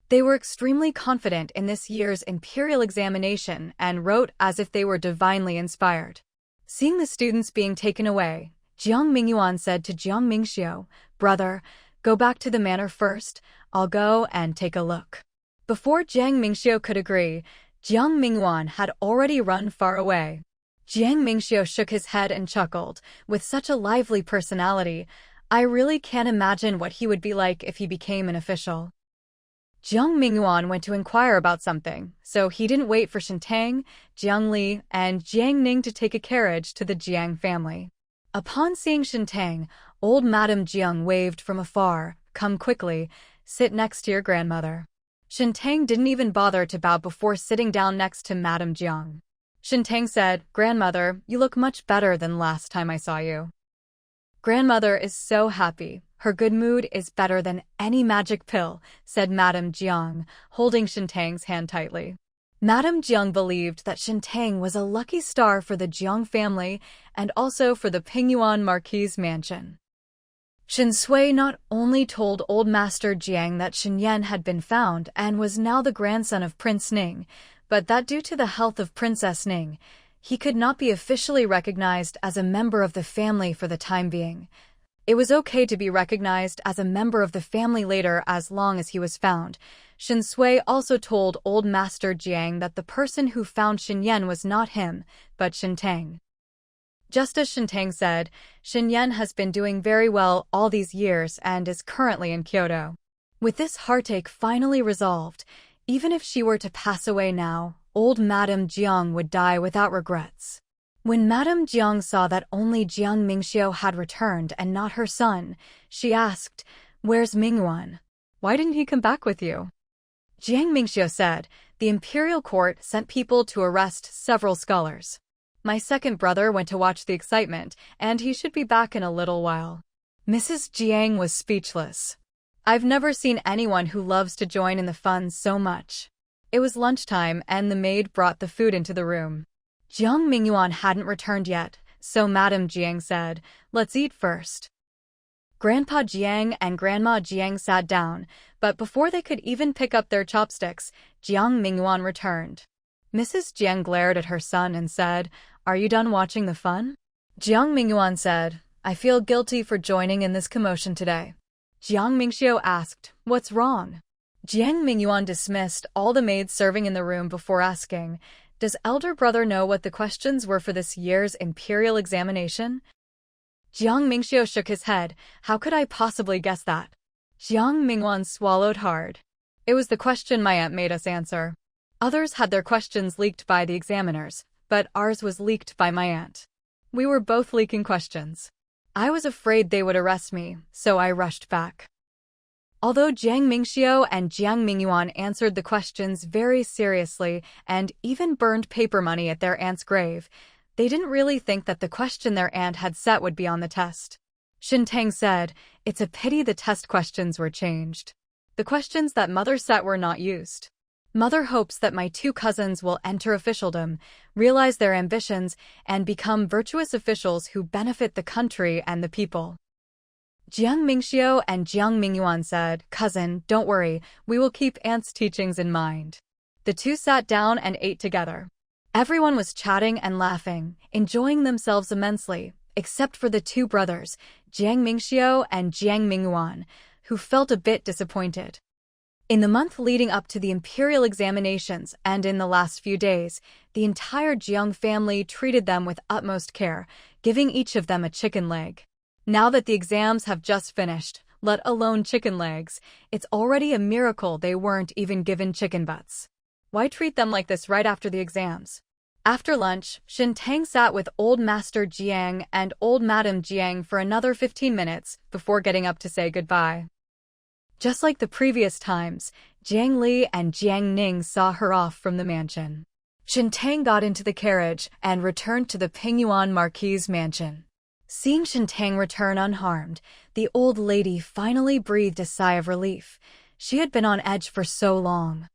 They were extremely confident in this year's imperial examination and wrote as if they were divinely inspired. Seeing the students being taken away, Jiang Mingyuan said to Jiang Mingxiu, "Brother, go back to the manor first, I'll go and take a look." Before Jiang Mingxiu could agree, Jiang Mingyuan had already run far away. Jiang Mingxiu shook his head and chuckled. With such a lively personality, I really can't imagine what he would be like if he became an official. Jiang Mingyuan went to inquire about something, so he didn't wait for Shen Tang, Jiang Li, and Jiang Ning to take a carriage to the Jiang family. Upon seeing Shen Tang, old Madame Jiang waved from afar, "Come quickly, sit next to your grandmother." Shen Tang didn't even bother to bow before sitting down next to Madame Jiang. Shen Tang said, "Grandmother, you look much better than last time I saw you." "Grandmother is so happy. Her good mood is better than any magic pill," said Madame Jiang, holding Shen Tang's hand tightly. Madame Jiang believed that Shen Tang was a lucky star for the Jiang family and also for the Pingyuan Marquis mansion. Shen Sui not only told old Master Jiang that Shen Yan had been found and was now the grandson of Prince Ning, but that due to the health of Princess Ning, he could not be officially recognized as a member of the family for the time being. It was okay to be recognized as a member of the family later as long as he was found. Shen Sui also told old Master Jiang that the person who found Shen Yan was not him, but Shen Tang. Just as Shen Tang said, Shen Yan has been doing very well all these years and is currently in Kyoto. With this heartache finally resolved, even if she were to pass away now, old Madame Jiang would die without regrets. When Madame Jiang saw that only Jiang Mingxiu had returned and not her son, she asked, "Where's Mingyuan? Why didn't he come back with you?" Jiang Mingxiu said, "The imperial court sent people to arrest several scholars. My second brother went to watch the excitement, and he should be back in a little while." Mrs. Jiang was speechless. "I've never seen anyone who loves to join in the fun so much." It was lunchtime, and the maid brought the food into the room. Jiang Mingyuan hadn't returned yet, so Madame Jiang said, "Let's eat first." Grandpa Jiang and Grandma Jiang sat down, but before they could even pick up their chopsticks, Jiang Mingyuan returned. Mrs. Jiang glared at her son and said, "Are you done watching the fun?" Jiang Mingyuan said, "I feel guilty for joining in this commotion today." Jiang Mingxiu asked, "What's wrong?" Jiang Mingyuan dismissed all the maids serving in the room before asking, "Does elder brother know what the questions were for this year's imperial examination?" Jiang Mingxiu shook his head. "How could I possibly guess that?" Jiang Mingyuan swallowed hard. "It was the question my aunt made us answer. Others had their questions leaked by the examiners, but ours was leaked by my aunt. We were both leaking questions. I was afraid they would arrest me, so I rushed back." Although Jiang Mingxiu and Jiang Mingyuan answered the questions very seriously and even burned paper money at their aunt's grave, they didn't really think that the question their aunt had set would be on the test. Shen Tang said, "It's a pity the test questions were changed. The questions that Mother set were not used. Mother hopes that my two cousins will enter officialdom, realize their ambitions, and become virtuous officials who benefit the country and the people." Jiang Mingxiu and Jiang Mingyuan said, "Cousin, don't worry, we will keep aunt's teachings in mind." The two sat down and ate together. Everyone was chatting and laughing, enjoying themselves immensely, except for the two brothers, Jiang Mingxiu and Jiang Mingyuan, who felt a bit disappointed. In the month leading up to the imperial examinations and in the last few days, the entire Jiang family treated them with utmost care, giving each of them a chicken leg. Now that the exams have just finished, let alone chicken legs, it's already a miracle they weren't even given chicken butts. Why treat them like this right after the exams? After lunch, Shen Tang sat with Old Master Jiang and Old Madam Jiang for another 15 minutes before getting up to say goodbye. Just like the previous times, Jiang Li and Jiang Ning saw her off from the mansion. Shen Tang got into the carriage and returned to the Pingyuan Marquis' mansion. Seeing Shen Tang return unharmed, the old lady finally breathed a sigh of relief. She had been on edge for so long.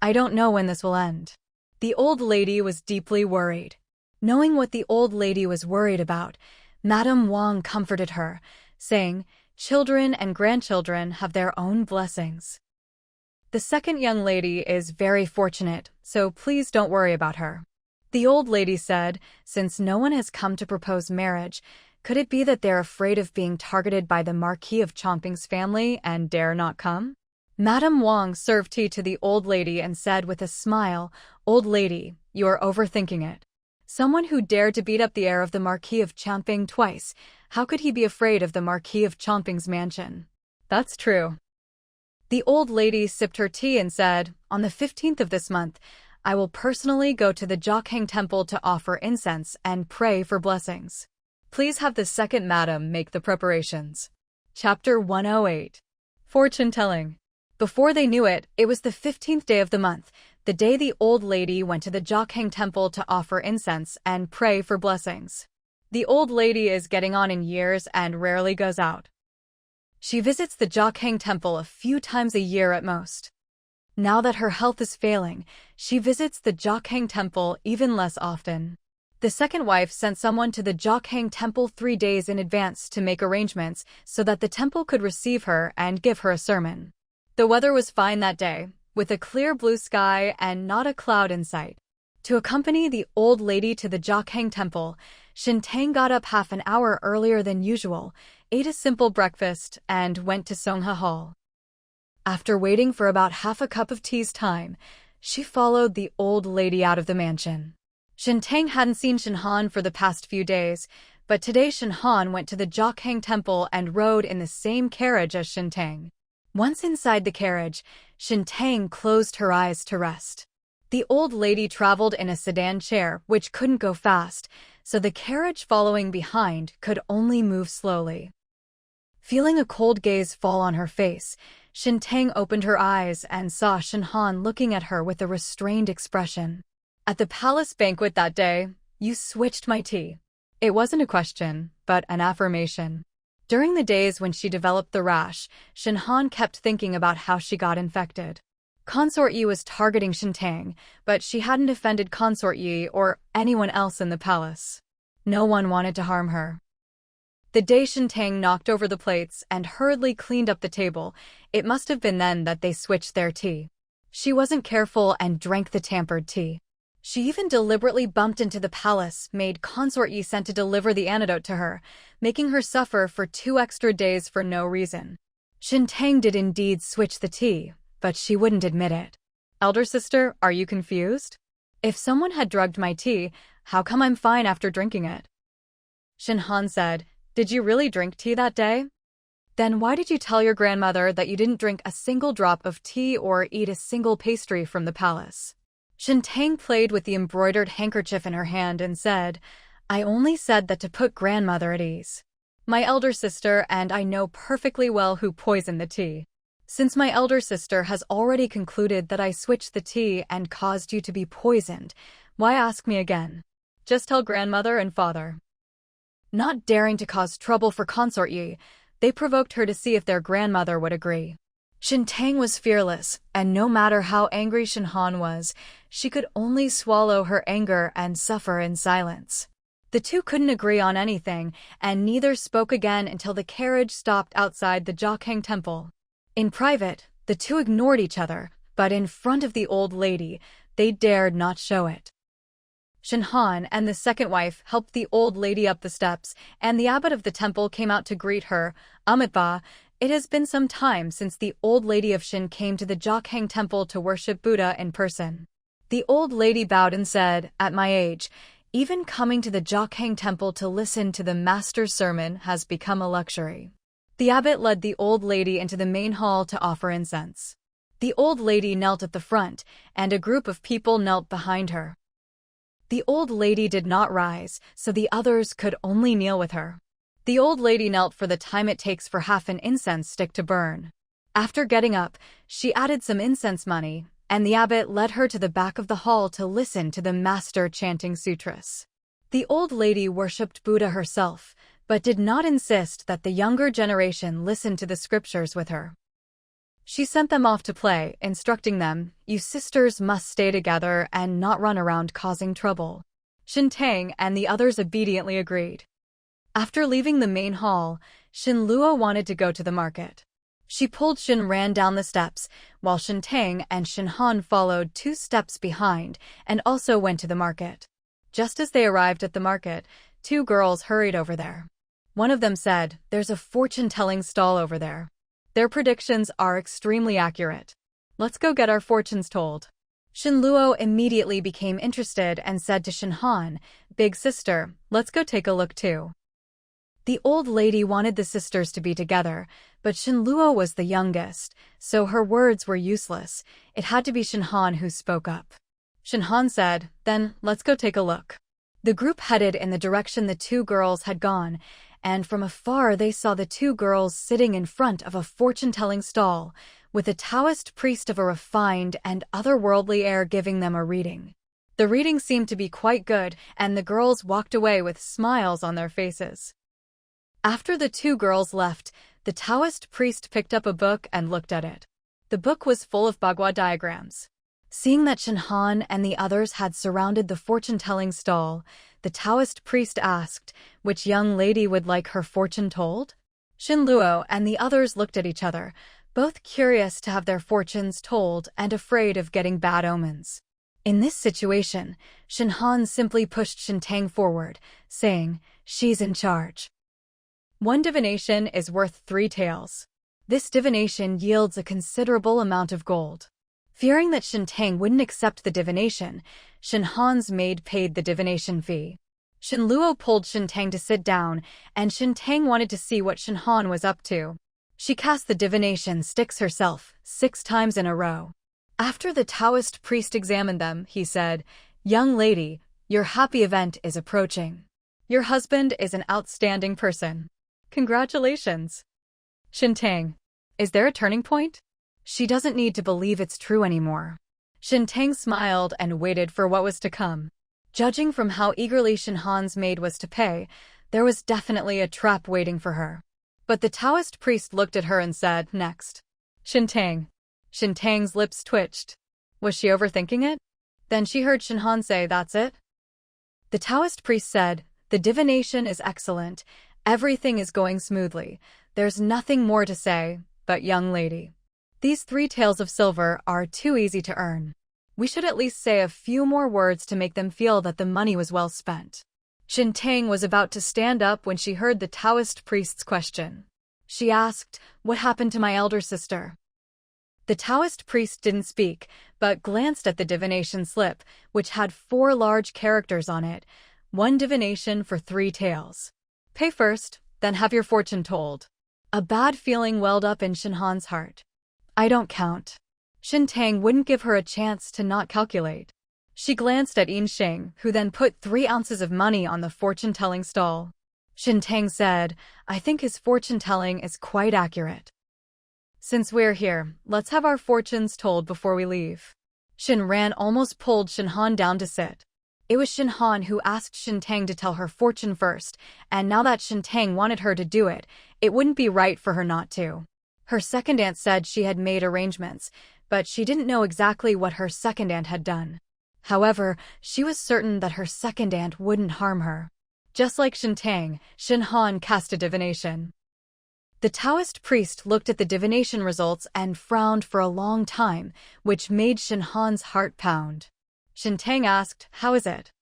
I don't know when this will end. The old lady was deeply worried. Knowing what the old lady was worried about, Madame Wang comforted her, saying, "Children and grandchildren have their own blessings. The second young lady is very fortunate, so please don't worry about her." The old lady said, "Since no one has come to propose marriage, could it be that they're afraid of being targeted by the Marquis of Chomping's family and dare not come?" Madame Wang served tea to the old lady and said with a smile, "Old lady, you are overthinking it. Someone who dared to beat up the heir of the Marquis of Chomping twice, how could he be afraid of the Marquis of Chomping's mansion?" "That's true." The old lady sipped her tea and said, "On the 15th of this month, I will personally go to the Jokhang Temple to offer incense and pray for blessings. Please have the second madam make the preparations." Chapter 108. Fortune Telling. Before they knew it, it was the 15th day of the month, the day the old lady went to the Jokhang Temple to offer incense and pray for blessings. The old lady is getting on in years and rarely goes out. She visits the Jokhang Temple a few times a year at most. Now that her health is failing, she visits the Jokhang Temple even less often. The second wife sent someone to the Jokhang Temple 3 days in advance to make arrangements so that the temple could receive her and give her a sermon. The weather was fine that day, with a clear blue sky and not a cloud in sight. To accompany the old lady to the Jokhang Temple, Shen Tang got up half an hour earlier than usual, ate a simple breakfast, and went to Songha Hall. After waiting for about half a cup of tea's time, she followed the old lady out of the mansion. Shen Tang hadn't seen Shen Han for the past few days, but today Shen Han went to the Jokhang Temple and rode in the same carriage as Shen Tang. Once inside the carriage, Shen Tang closed her eyes to rest. The old lady traveled in a sedan chair which couldn't go fast, so the carriage following behind could only move slowly. Feeling a cold gaze fall on her face, Shen Tang opened her eyes and saw Shen Han looking at her with a restrained expression. "At the palace banquet that day, you switched my tea." It wasn't a question, but an affirmation. During the days when she developed the rash, Shen Han kept thinking about how she got infected. Consort Yi was targeting Shen Tang, but she hadn't offended Consort Yi or anyone else in the palace. No one wanted to harm her. The day Shen Tang knocked over the plates and hurriedly cleaned up the table, it must have been then that they switched their tea. She wasn't careful and drank the tampered tea. She even deliberately bumped into the palace, made Consort Yi sent to deliver the antidote to her, making her suffer for 2 extra days for no reason. Shen Tang did indeed switch the tea, but she wouldn't admit it. "Elder sister, are you confused? If someone had drugged my tea, how come I'm fine after drinking it?" Shen Han said, "Did you really drink tea that day? Then why did you tell your grandmother that you didn't drink a single drop of tea or eat a single pastry from the palace?" Shen Tang played with the embroidered handkerchief in her hand and said, "I only said that to put grandmother at ease. My elder sister and I know perfectly well who poisoned the tea. Since my elder sister has already concluded that I switched the tea and caused you to be poisoned, why ask me again? Just tell grandmother and father." Not daring to cause trouble for Consort Yi, they provoked her to see if their grandmother would agree. Shen Tang was fearless, and no matter how angry Shen Han was, she could only swallow her anger and suffer in silence. The two couldn't agree on anything, and neither spoke again until the carriage stopped outside the Jokhang Temple. In private, the two ignored each other, but in front of the old lady, they dared not show it. Shen Han and the second wife helped the old lady up the steps, and the abbot of the temple came out to greet her, Amitabha, It has been some time since the old lady of Shen came to the Jokhang temple to worship Buddha in person. The old lady bowed and said, "At my age, even coming to the Jokhang temple to listen to the master's sermon has become a luxury." The abbot led the old lady into the main hall to offer incense. The old lady knelt at the front, and a group of people knelt behind her. The old lady did not rise, so the others could only kneel with her. The old lady knelt for the time it takes for half an incense stick to burn. After getting up, she added some incense money, and the abbot led her to the back of the hall to listen to the master chanting sutras. The old lady worshipped Buddha herself, but did not insist that the younger generation listen to the scriptures with her. She sent them off to play, instructing them, "You sisters must stay together and not run around causing trouble." Shen Tang and the others obediently agreed. After leaving the main hall, Shen Luo wanted to go to the market. She pulled Shen Ran down the steps, while Shen Tang and Shen Han followed 2 steps behind and also went to the market. Just as they arrived at the market, 2 girls hurried over there. One of them said, "There's a fortune-telling stall over there. Their predictions are extremely accurate. Let's go get our fortunes told." Shen Luo immediately became interested and said to Shen Han, "Big sister, let's go take a look too." The old lady wanted the sisters to be together, but Shen Luo was the youngest, so her words were useless. It had to be Shen Han who spoke up. Shen Han said, "Then, let's go take a look." The group headed in the direction the 2 girls had gone, and from afar they saw the 2 girls sitting in front of a fortune-telling stall, with a Taoist priest of a refined and otherworldly air giving them a reading. The reading seemed to be quite good, and the girls walked away with smiles on their faces. After the 2 girls left, the Taoist priest picked up a book and looked at it. The book was full of bagua diagrams. Seeing that Shen Han and the others had surrounded the fortune-telling stall, the Taoist priest asked, "Which young lady would like her fortune told?" Shen Luo and the others looked at each other, both curious to have their fortunes told and afraid of getting bad omens. In this situation, Shen Han simply pushed Shen Tang forward, saying, "She's in charge." 1 divination is worth 3 taels. This divination yields a considerable amount of gold. Fearing that Shen Tang wouldn't accept the divination, Shen Han's maid paid the divination fee. Shen Luo pulled Shen Tang to sit down, and Shen Tang wanted to see what Shen Han was up to. She cast the divination sticks herself 6 times in a row. After the Taoist priest examined them, he said, "Young lady, your happy event is approaching. Your husband is an outstanding person. Congratulations." Shen Tang, is there a turning point? She doesn't need to believe it's true anymore. Shen Tang smiled and waited for what was to come. Judging from how eagerly Shen Han's maid was to pay, there was definitely a trap waiting for her. But the Taoist priest looked at her and said, "Next." Shen Tang. Shen Tang's lips twitched. Was she overthinking it? Then she heard Shen Han say, "That's it?" The Taoist priest said, "The divination is excellent. Everything is going smoothly. There's nothing more to say, but young lady, these 3 taels of silver are too easy to earn. We should at least say a few more words to make them feel that the money was well spent." Shen Tang was about to stand up when she heard the Taoist priest's question. She asked, "What happened to my elder sister?" The Taoist priest didn't speak, but glanced at the divination slip, which had 4 large characters on it. 1 divination for 3 taels. Pay first, then have your fortune told. A bad feeling welled up in Shen Han's heart. I don't count. Shen Tang wouldn't give her a chance to not calculate. She glanced at Yin Sheng, who then put 3 ounces of money on the fortune-telling stall. Shen Tang said, "I think his fortune-telling is quite accurate. Since we're here, let's have our fortunes told before we leave." Shen Ran almost pulled Shen Han down to sit. It was Shen Han who asked Shen Tang to tell her fortune first, and now that Shen Tang wanted her to do it, it wouldn't be right for her not to. Her second aunt said she had made arrangements, but she didn't know exactly what her second aunt had done. However, she was certain that her second aunt wouldn't harm her. Just like Shen Tang, Shen Han cast a divination. The Taoist priest looked at the divination results and frowned for a long time, which made Shen Han's heart pound. Shen Tang asked, "How is it?"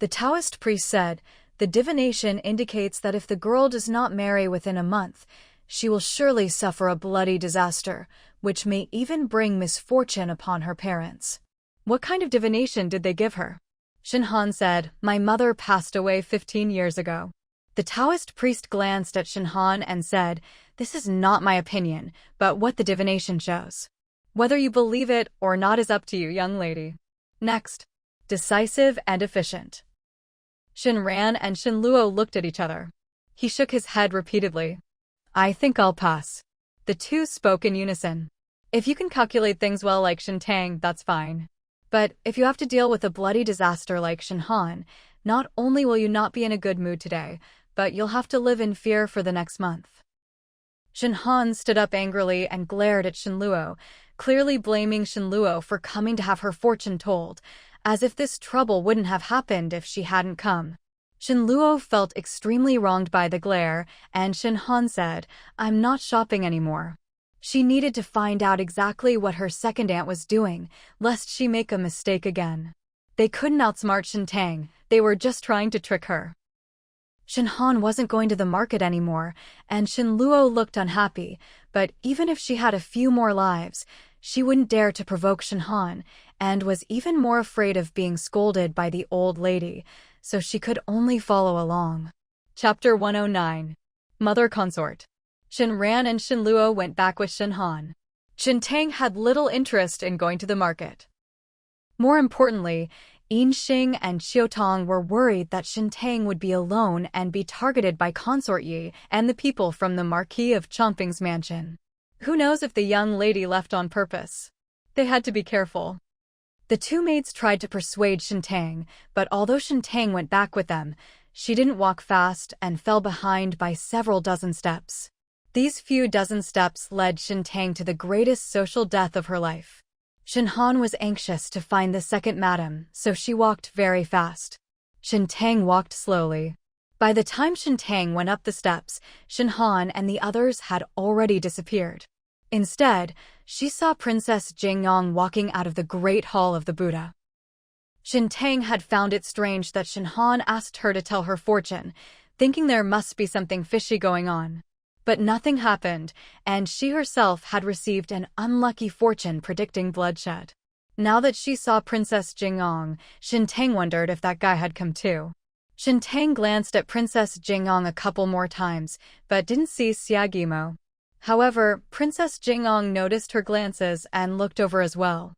The Taoist priest said, "The divination indicates that if the girl does not marry within a month, She will surely suffer a bloody disaster, which may even bring misfortune upon her parents. What kind of divination did they give her? Shen Han said, My mother passed away 15 years ago. The Taoist priest glanced at Shen Han and said, This is not my opinion, but what the divination shows. Whether you believe it or not is up to you, young lady. Next. Decisive and efficient. Shen Ran and Shen Luo looked at each other. He shook his head repeatedly. I think I'll pass. The two spoke in unison. If you can calculate things well like Shen Tang, that's fine. But if you have to deal with a bloody disaster like Shen Han, not only will you not be in a good mood today, but you'll have to live in fear for the next month. Shen Han stood up angrily and glared at Shen Luo, clearly blaming Shen Luo for coming to have her fortune told, as if this trouble wouldn't have happened if she hadn't come. Shen Luo felt extremely wronged by the glare, and Shen Han said, I'm not shopping anymore. She needed to find out exactly what her second aunt was doing, lest she make a mistake again. They couldn't outsmart Shen Tang, they were just trying to trick her. Shen Han wasn't going to the market anymore, and Shen Luo looked unhappy, but even if she had a few more lives, she wouldn't dare to provoke Shen Han, and was even more afraid of being scolded by the old lady, so she could only follow along. Chapter 109. Mother Consort. Shen Ran and Shen Luo went back with Shen Han. Shen Tang had little interest in going to the market. More importantly, Yin Xing and Xiao Tong were worried that Shen Tang would be alone and be targeted by Consort Yi and the people from the Marquis of Chomping's mansion. Who knows if the young lady left on purpose? They had to be careful. The two maids tried to persuade Shen Tang, but although Shen Tang went back with them, she didn't walk fast and fell behind by several dozen steps. These few dozen steps led Shen Tang to the greatest social death of her life. Shen Han was anxious to find the second madam, so she walked very fast. Shen Tang walked slowly. By the time Shen Tang went up the steps, Shen Han and the others had already disappeared. Instead, she saw Princess Jingyang walking out of the Great Hall of the Buddha. Shen Tang had found it strange that Shen Han asked her to tell her fortune, thinking there must be something fishy going on. But nothing happened, and she herself had received an unlucky fortune predicting bloodshed. Now that she saw Princess Jingyang, Shen Tang wondered if that guy had come too. Shen Tang glanced at Princess Jingyang a couple more times, but didn't see Xia Guimo. However, Princess Jingyang noticed her glances and looked over as well.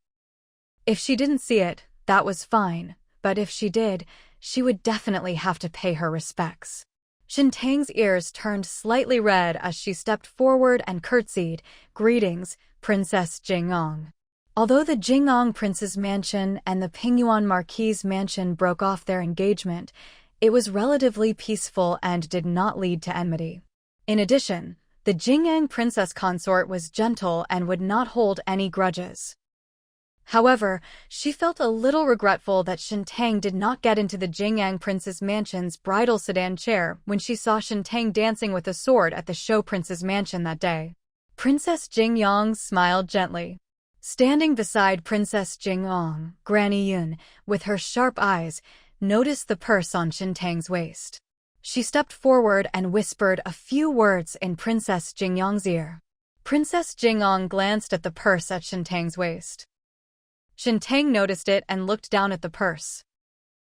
If she didn't see it, that was fine, but if she did, she would definitely have to pay her respects. Shen Tang's ears turned slightly red as she stepped forward and curtsied, Greetings, Princess Jingyang. Although the Jingyang Prince's mansion and the Pingyuan Marquis's mansion broke off their engagement, it was relatively peaceful and did not lead to enmity. In addition, the Jingyang Princess consort was gentle and would not hold any grudges. However, she felt a little regretful that Shen Tang did not get into the Jingyang Prince's mansion's bridal sedan chair when she saw Shen Tang dancing with a sword at the Shou Prince's mansion that day. Princess Jingyang smiled gently. Standing beside Princess Jingyang, Granny Yun, with her sharp eyes, noticed the purse on Shen Tang's waist. She stepped forward and whispered a few words in Princess Jingyang's ear. Princess Jingyang glanced at the purse at Shen Tang's waist. Shen Tang noticed it and looked down at the purse.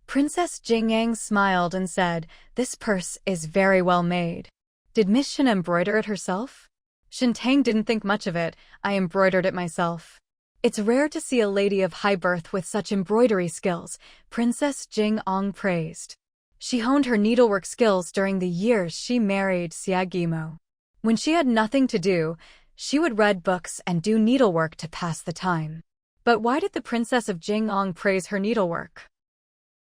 Princess Jingyang smiled and said, This purse is very well made. Did Miss Shen embroider it herself? Shen Tang didn't think much of it. I embroidered it myself. It's rare to see a lady of high birth with such embroidery skills, Princess Jingyang praised. She honed her needlework skills during the years she married Xia Guimo. When she had nothing to do, she would read books and do needlework to pass the time. But why did the Princess of Jingyang praise her needlework?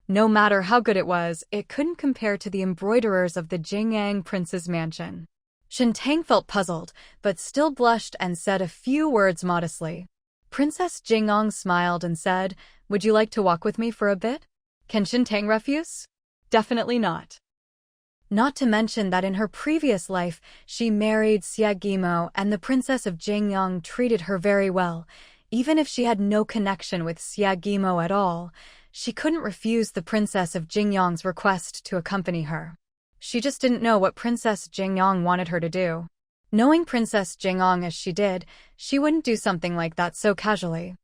No matter how good it was, it couldn't compare to the embroiderers of the Jingyang Prince's mansion. Shen Tang felt puzzled, but still blushed and said a few words modestly. Princess Jingyang smiled and said, Would you like to walk with me for a bit? Can Shen Tang refuse? Definitely not. Not to mention that in her previous life, she married Xia Guimo and the Princess of Jingyang treated her very well. Even if she had no connection with Xia Guimo at all, she couldn't refuse the Princess of Jingyang's request to accompany her. She just didn't know what Princess Jingyang wanted her to do. Knowing Princess Jingong as she did, she wouldn't do something like that so casually.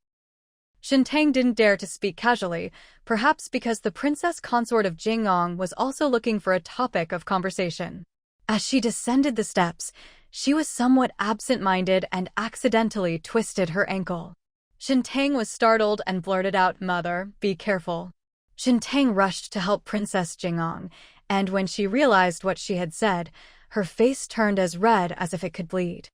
Shen Tang didn't dare to speak casually, perhaps because the princess consort of Jingong was also looking for a topic of conversation. As she descended the steps, she was somewhat absent-minded and accidentally twisted her ankle. Shen Tang was startled and blurted out, "Mother, be careful." Shen Tang rushed to help Princess Jingong, and when she realized what she had said, her face turned as red as if it could bleed.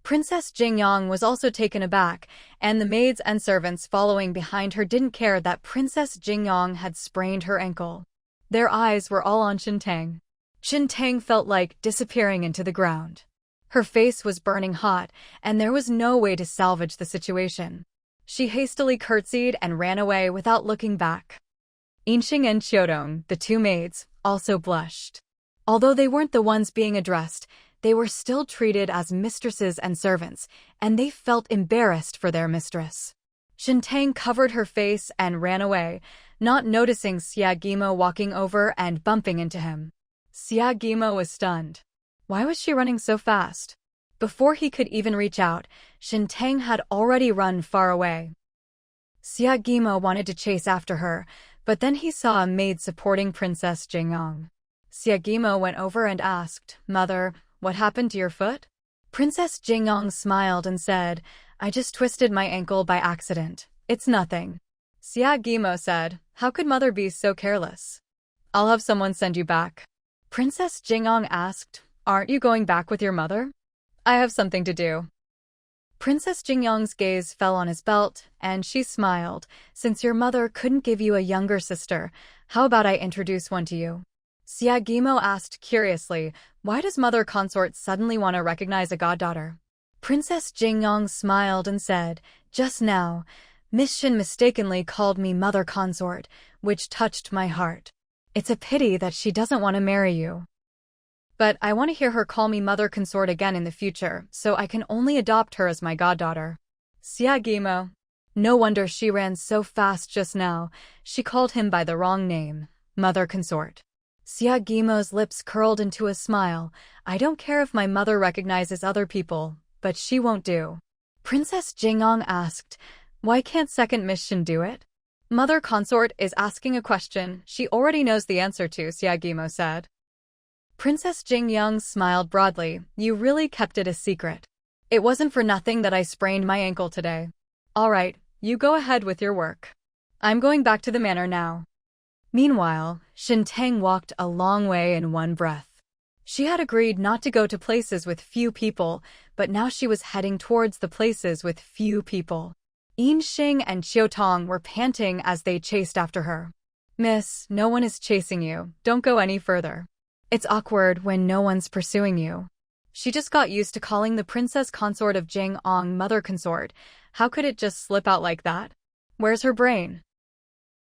Princess Jingong was also taken aback, and the maids and servants following behind her didn't care that Princess Jingong had sprained her ankle. Their eyes were all on Shen Tang. Shen Tang felt like disappearing into the ground. Her face was burning hot, and there was no way to salvage the situation. She hastily curtsied and ran away without looking back. Yinxing and Qiudong, the two maids, also blushed. Although they weren't the ones being addressed, they were still treated as mistresses and servants, and they felt embarrassed for their mistress. Shen Tang covered her face and ran away, not noticing Xia Guimo walking over and bumping into him. Xia Guimo was stunned. Why was she running so fast? Before he could even reach out, Shen Tang had already run far away. Xia Guimo wanted to chase after her, but then he saw a maid supporting Princess Jingong. Xia Guimo went over and asked, "Mother, what happened to your foot?" Princess Jingong smiled and said, "I just twisted my ankle by accident. It's nothing." Xia Guimo said, "How could mother be so careless? I'll have someone send you back." Princess Jingong asked, "Aren't you going back with your mother?" "I have something to do." Princess Jingong's gaze fell on his belt, and she smiled. "Since your mother couldn't give you a younger sister, how about I introduce one to you?" Xia Guimo asked curiously, "Why does mother consort suddenly want to recognize a goddaughter?" Princess Jingong smiled and said, "Just now, Miss Shen mistakenly called me mother consort, which touched my heart. It's a pity that she doesn't want to marry you. But I want to hear her call me mother consort again in the future, so I can only adopt her as my goddaughter." Xia Guimo. No wonder she ran so fast just now. She called him by the wrong name, mother consort. Xia Guimo's lips curled into a smile. "I don't care if my mother recognizes other people, but she won't do." Princess Jingong asked, "Why can't second Miss Shen do it?" "Mother consort is asking a question she already knows the answer to," Xia Guimo said. Princess Jingong smiled broadly. "You really kept it a secret. It wasn't for nothing that I sprained my ankle today. All right, you go ahead with your work. I'm going back to the manor now." Meanwhile, Shen Tang walked a long way in one breath. She had agreed not to go to places with few people, but now she was heading towards the places with few people. Yinxing and Qiudong were panting as they chased after her. "Miss, no one is chasing you. Don't go any further. It's awkward when no one's pursuing you." She just got used to calling the princess consort of Jingong mother consort. How could it just slip out like that? Where's her brain?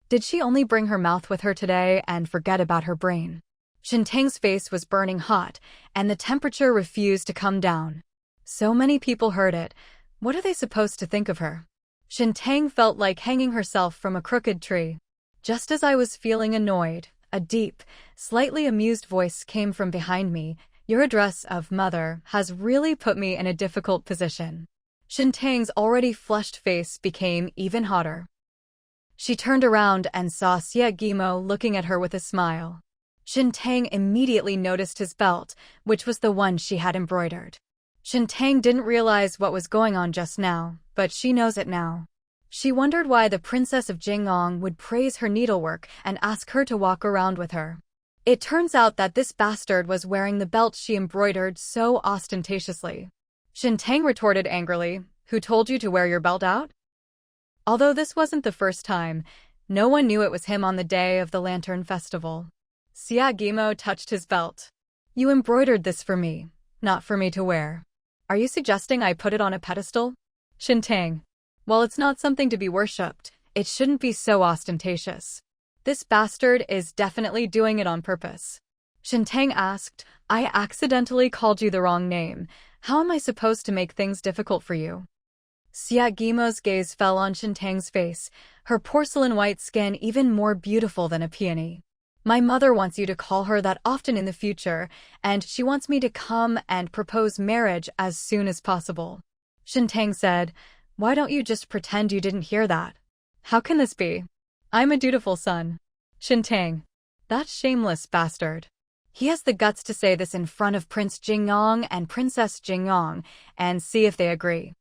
Did she only bring her mouth with her today and forget about her brain? Shen Tang's face was burning hot, and the temperature refused to come down. So many people heard it. What are they supposed to think of her? Shen Tang felt like hanging herself from a crooked tree. Just as I was feeling annoyed, a deep, slightly amused voice came from behind me. "Your address of mother has really put me in a difficult position." Shen Tang's already flushed face became even hotter. She turned around and saw Xia Guimo looking at her with a smile. Shen Tang immediately noticed his belt, which was the one she had embroidered. Shen Tang didn't realize what was going on just now, but she knows it now. She wondered why the princess of Jingong would praise her needlework and ask her to walk around with her. It turns out that this bastard was wearing the belt she embroidered so ostentatiously. Shen Tang retorted angrily, "Who told you to wear your belt out?" Although this wasn't the first time, no one knew it was him on the day of the Lantern Festival. Xia Guimo touched his belt. "You embroidered this for me, not for me to wear. Are you suggesting I put it on a pedestal?" Shen Tang. "While it's not something to be worshipped, it shouldn't be so ostentatious. This bastard is definitely doing it on purpose." Shen Tang asked, "I accidentally called you the wrong name. How am I supposed to make things difficult for you?" Xia Guimo's gaze fell on Shen Tang's face, her porcelain white skin even more beautiful than a peony. My mother wants you to call her that often in the future, and she wants me to come and propose marriage as soon as possible. Shen Tang said, "Why don't you just pretend you didn't hear that?" "How can this be? I'm a dutiful son." Shen Tang. That shameless bastard. He has the guts to say this in front of Prince Jingyong and Princess Jingyong and see if they agree.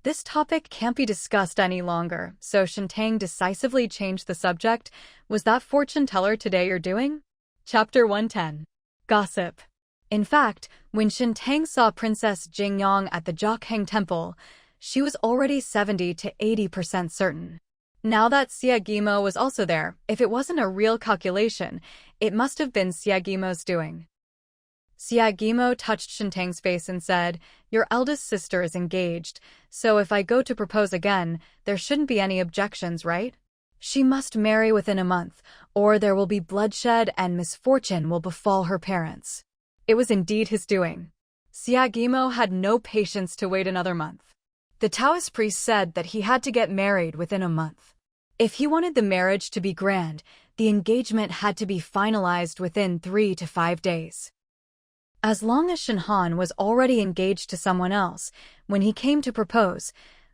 This topic can't be discussed any longer, so Shen Tang decisively changed the subject. "Was that fortune teller today you're doing?" Chapter 110. Gossip. In fact, when Shen Tang saw Princess Jingyong at the Jokhang Temple, she was already 70 to 80% certain. Now that Xia Guimo was also there, if it wasn't a real calculation, it must have been Xia Guimo's doing. Xia Guimo touched Shen Tang's face and said, "Your eldest sister is engaged, so if I go to propose again, there shouldn't be any objections, right? She must marry within a month, or there will be bloodshed and misfortune will befall her parents." It was indeed his doing. Xia Guimo had no patience to wait another month. The Taoist priest said that he had to get married within a month. If he wanted the marriage to be grand, the engagement had to be finalized within 3 to 5 days. As long as Shen Han was already engaged to someone else, when he came to propose,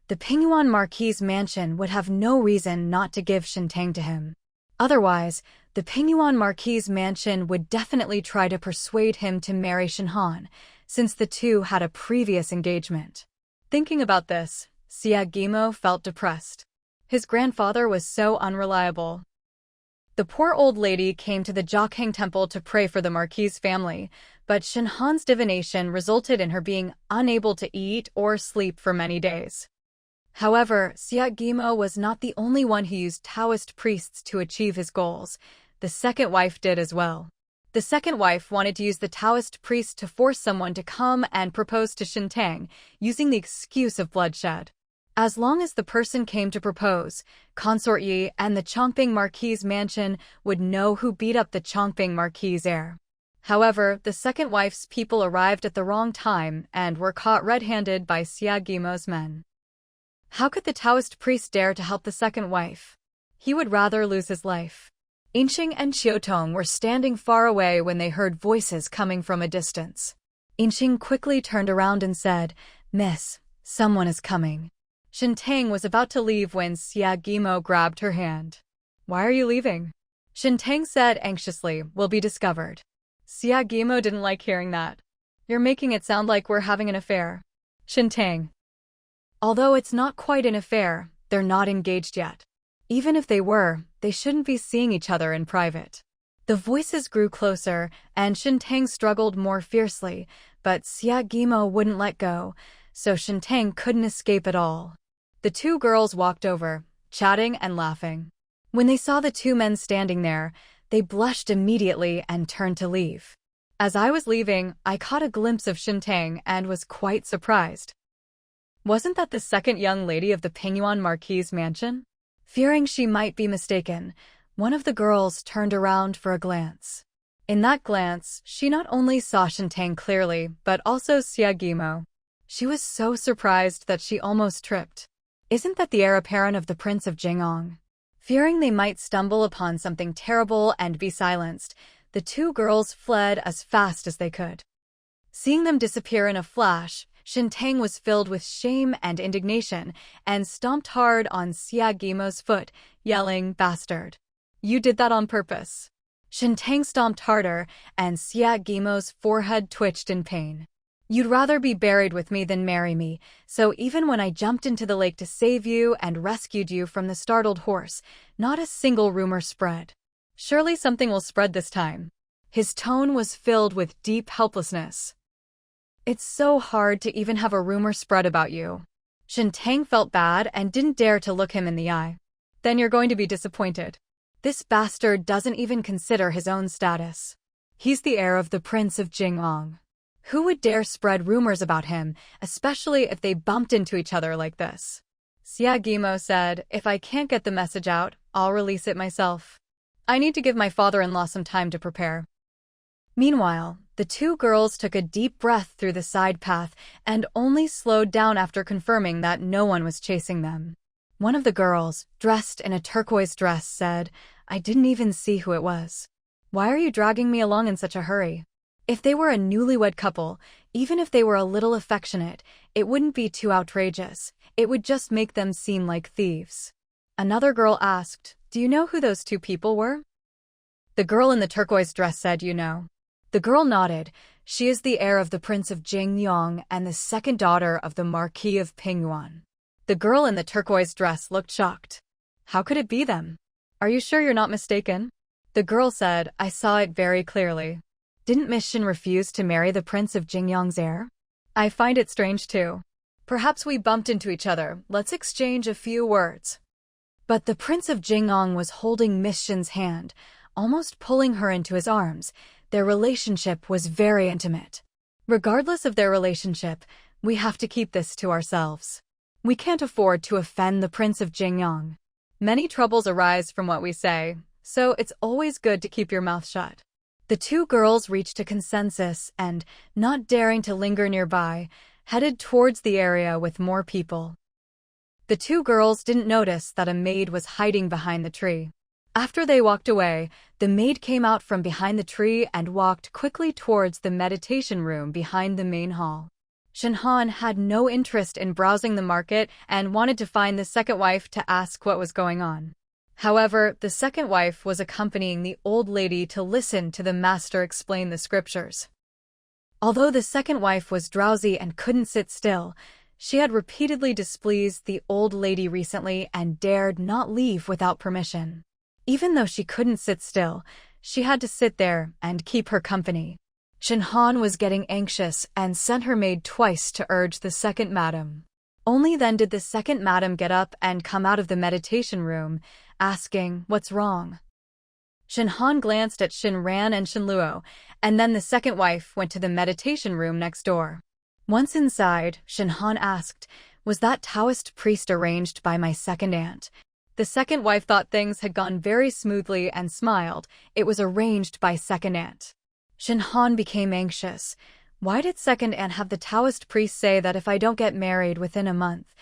the Pingyuan Marquis' mansion would have no reason not to give Shen Tang to him. Otherwise, the Pingyuan Marquis' mansion would definitely try to persuade him to marry Shen Han, since the two had a previous engagement. Thinking about this, Xia Guimo felt depressed. His grandfather was so unreliable. The poor old lady came to the Jokhang Temple to pray for the Marquis' family, but Shen Han's divination resulted in her being unable to eat or sleep for many days. However, Xia Guimo was not the only one who used Taoist priests to achieve his goals. The second wife did as well. The second wife wanted to use the Taoist priest to force someone to come and propose to Shen Tang, using the excuse of bloodshed. As long as the person came to propose, Consort Yi and the Chongping Marquis' mansion would know who beat up the Chongping Marquis' heir. However, the second wife's people arrived at the wrong time and were caught red-handed by Xia Guimo's men. How could the Taoist priest dare to help the second wife? He would rather lose his life. Yinxing and Qiutong were standing far away when they heard voices coming from a distance. Yinxing quickly turned around and said, "Miss, someone is coming." Shen Tang was about to leave when Xia Guimo grabbed her hand. "Why are you leaving?" Shen Tang said anxiously, "Will be discovered." Xia Guimo didn't like hearing that. "You're making it sound like we're having an affair." Shen Tang. Although it's not quite an affair, they're not engaged yet. Even if they were, they shouldn't be seeing each other in private. The voices grew closer, and Shen Tang struggled more fiercely, but Xia Guimo wouldn't let go, so Shen Tang couldn't escape at all. The two girls walked over, chatting and laughing. When they saw the two men standing there, they blushed immediately and turned to leave. As I was leaving, I caught a glimpse of Shen Tang and was quite surprised. Wasn't that the second young lady of the Pingyuan Marquis' mansion? Fearing she might be mistaken, one of the girls turned around for a glance. In that glance, she not only saw Shen Tang clearly, but also Xia Guimo. She was so surprised that she almost tripped. Isn't that the heir apparent of the Prince of Jingyong? Fearing they might stumble upon something terrible and be silenced, the two girls fled as fast as they could. Seeing them disappear in a flash, Shen Tang was filled with shame and indignation and stomped hard on Xia Guimo's foot, yelling, "Bastard! You did that on purpose." Shen Tang stomped harder, and Xia Guimo's forehead twitched in pain. "You'd rather be buried with me than marry me, so even when I jumped into the lake to save you and rescued you from the startled horse, not a single rumor spread. Surely something will spread this time." His tone was filled with deep helplessness. "It's so hard to even have a rumor spread about you." Shen Tang felt bad and didn't dare to look him in the eye. "Then you're going to be disappointed. This bastard doesn't even consider his own status. He's the heir of the Prince of Jingyong. Who would dare spread rumors about him, especially if they bumped into each other like this?" Xia Guimo said, "If I can't get the message out, I'll release it myself. I need to give my father-in-law some time to prepare." Meanwhile, the two girls took a deep breath through the side path and only slowed down after confirming that no one was chasing them. One of the girls, dressed in a turquoise dress, said, "I didn't even see who it was." Why are you dragging me along in such a hurry? If they were a newlywed couple, even if they were a little affectionate, it wouldn't be too outrageous. It would just make them seem like thieves. Another girl asked, "Do you know who those two people were?" The girl in the turquoise dress said, "You know." The girl nodded. "She is the heir of the Prince of Jingyang and the second daughter of the Marquis of Pingyuan." The girl in the turquoise dress looked shocked. "How could it be them? Are you sure you're not mistaken?" The girl said, "I saw it very clearly. Didn't Miss Shen refuse to marry the Prince of Jingyang's heir? I find it strange too. Perhaps we bumped into each other. Let's exchange a few words." But the Prince of Jingyang was holding Miss Shen's hand, almost pulling her into his arms. Their relationship was very intimate. Regardless of their relationship, we have to keep this to ourselves. We can't afford to offend the Prince of Jingyang. Many troubles arise from what we say, so it's always good to keep your mouth shut. The two girls reached a consensus and, not daring to linger nearby, headed towards the area with more people. The two girls didn't notice that a maid was hiding behind the tree. After they walked away, the maid came out from behind the tree and walked quickly towards the meditation room behind the main hall. Shen Han had no interest in browsing the market and wanted to find the second wife to ask what was going on. However, the second wife was accompanying the old lady to listen to the master explain the scriptures. Although the second wife was drowsy and couldn't sit still, she had repeatedly displeased the old lady recently and dared not leave without permission. Even though she couldn't sit still, she had to sit there and keep her company. Shen Han was getting anxious and sent her maid twice to urge the second madam. Only then did the second madam get up and come out of the meditation room, asking, "What's wrong?" Shen Han glanced at Shen Ran and Shen Luo, and then the second wife went to the meditation room next door. Once inside, Shen Han asked, "Was that Taoist priest arranged by my second aunt?" The second wife thought things had gone very smoothly and smiled. "It was arranged by second aunt." Shen Han became anxious. Why did second aunt have the Taoist priest say that if I don't get married within a month,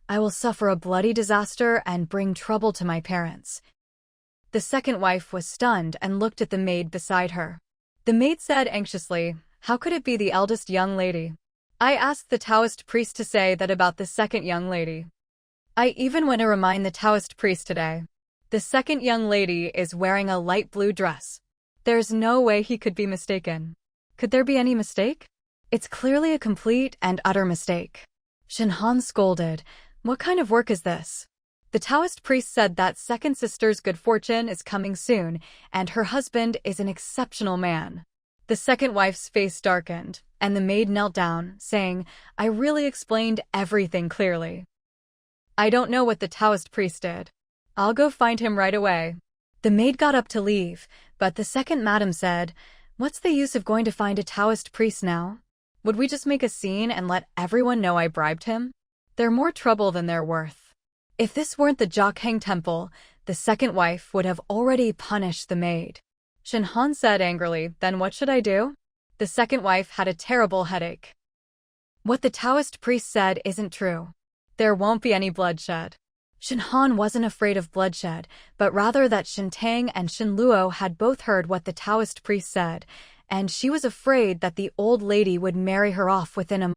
I will suffer a bloody disaster and bring trouble to my parents? The second wife was stunned and looked at the maid beside her. The maid said anxiously, "How could it be the eldest young lady? I asked the Taoist priest to say that about the second young lady. I even went to remind the Taoist priest today. The second young lady is wearing a light blue dress. There's no way he could be mistaken. Could there be any mistake? It's clearly a complete and utter mistake." Shen Han scolded, "What kind of work is this? The Taoist priest said that second sister's good fortune is coming soon, and her husband is an exceptional man." The second wife's face darkened, and the maid knelt down, saying, "I really explained everything clearly. I don't know what the Taoist priest did. I'll go find him right away." The maid got up to leave, but the second madam said, "What's the use of going to find a Taoist priest now? Would we just make a scene and let everyone know I bribed him? They're more trouble than they're worth." If this weren't the Jokhang temple, the second wife would have already punished the maid. Shen Han said angrily, "Then what should I do?" The second wife had a terrible headache. "What the Taoist priest said isn't true. There won't be any bloodshed." Shen Han wasn't afraid of bloodshed, but rather that Shen Tang and Shen Luo had both heard what the Taoist priest said, and she was afraid that the old lady would marry her off within a month.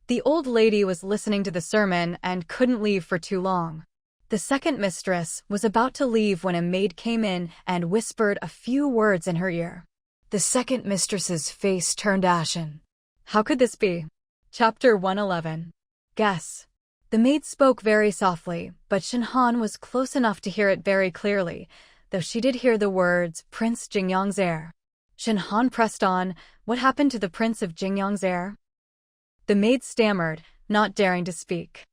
The old lady was listening to the sermon and couldn't leave for too long. The second mistress was about to leave when a maid came in and whispered a few words in her ear. The second mistress's face turned ashen. How could this be? Chapter 111. Guess. The maid spoke very softly, but Shen Han was close enough to hear it very clearly, though she did hear the words, "Prince Jingyang's heir." Shen Han pressed on, "What happened to the Prince of Jingyang's heir?" The maid stammered, not daring to speak.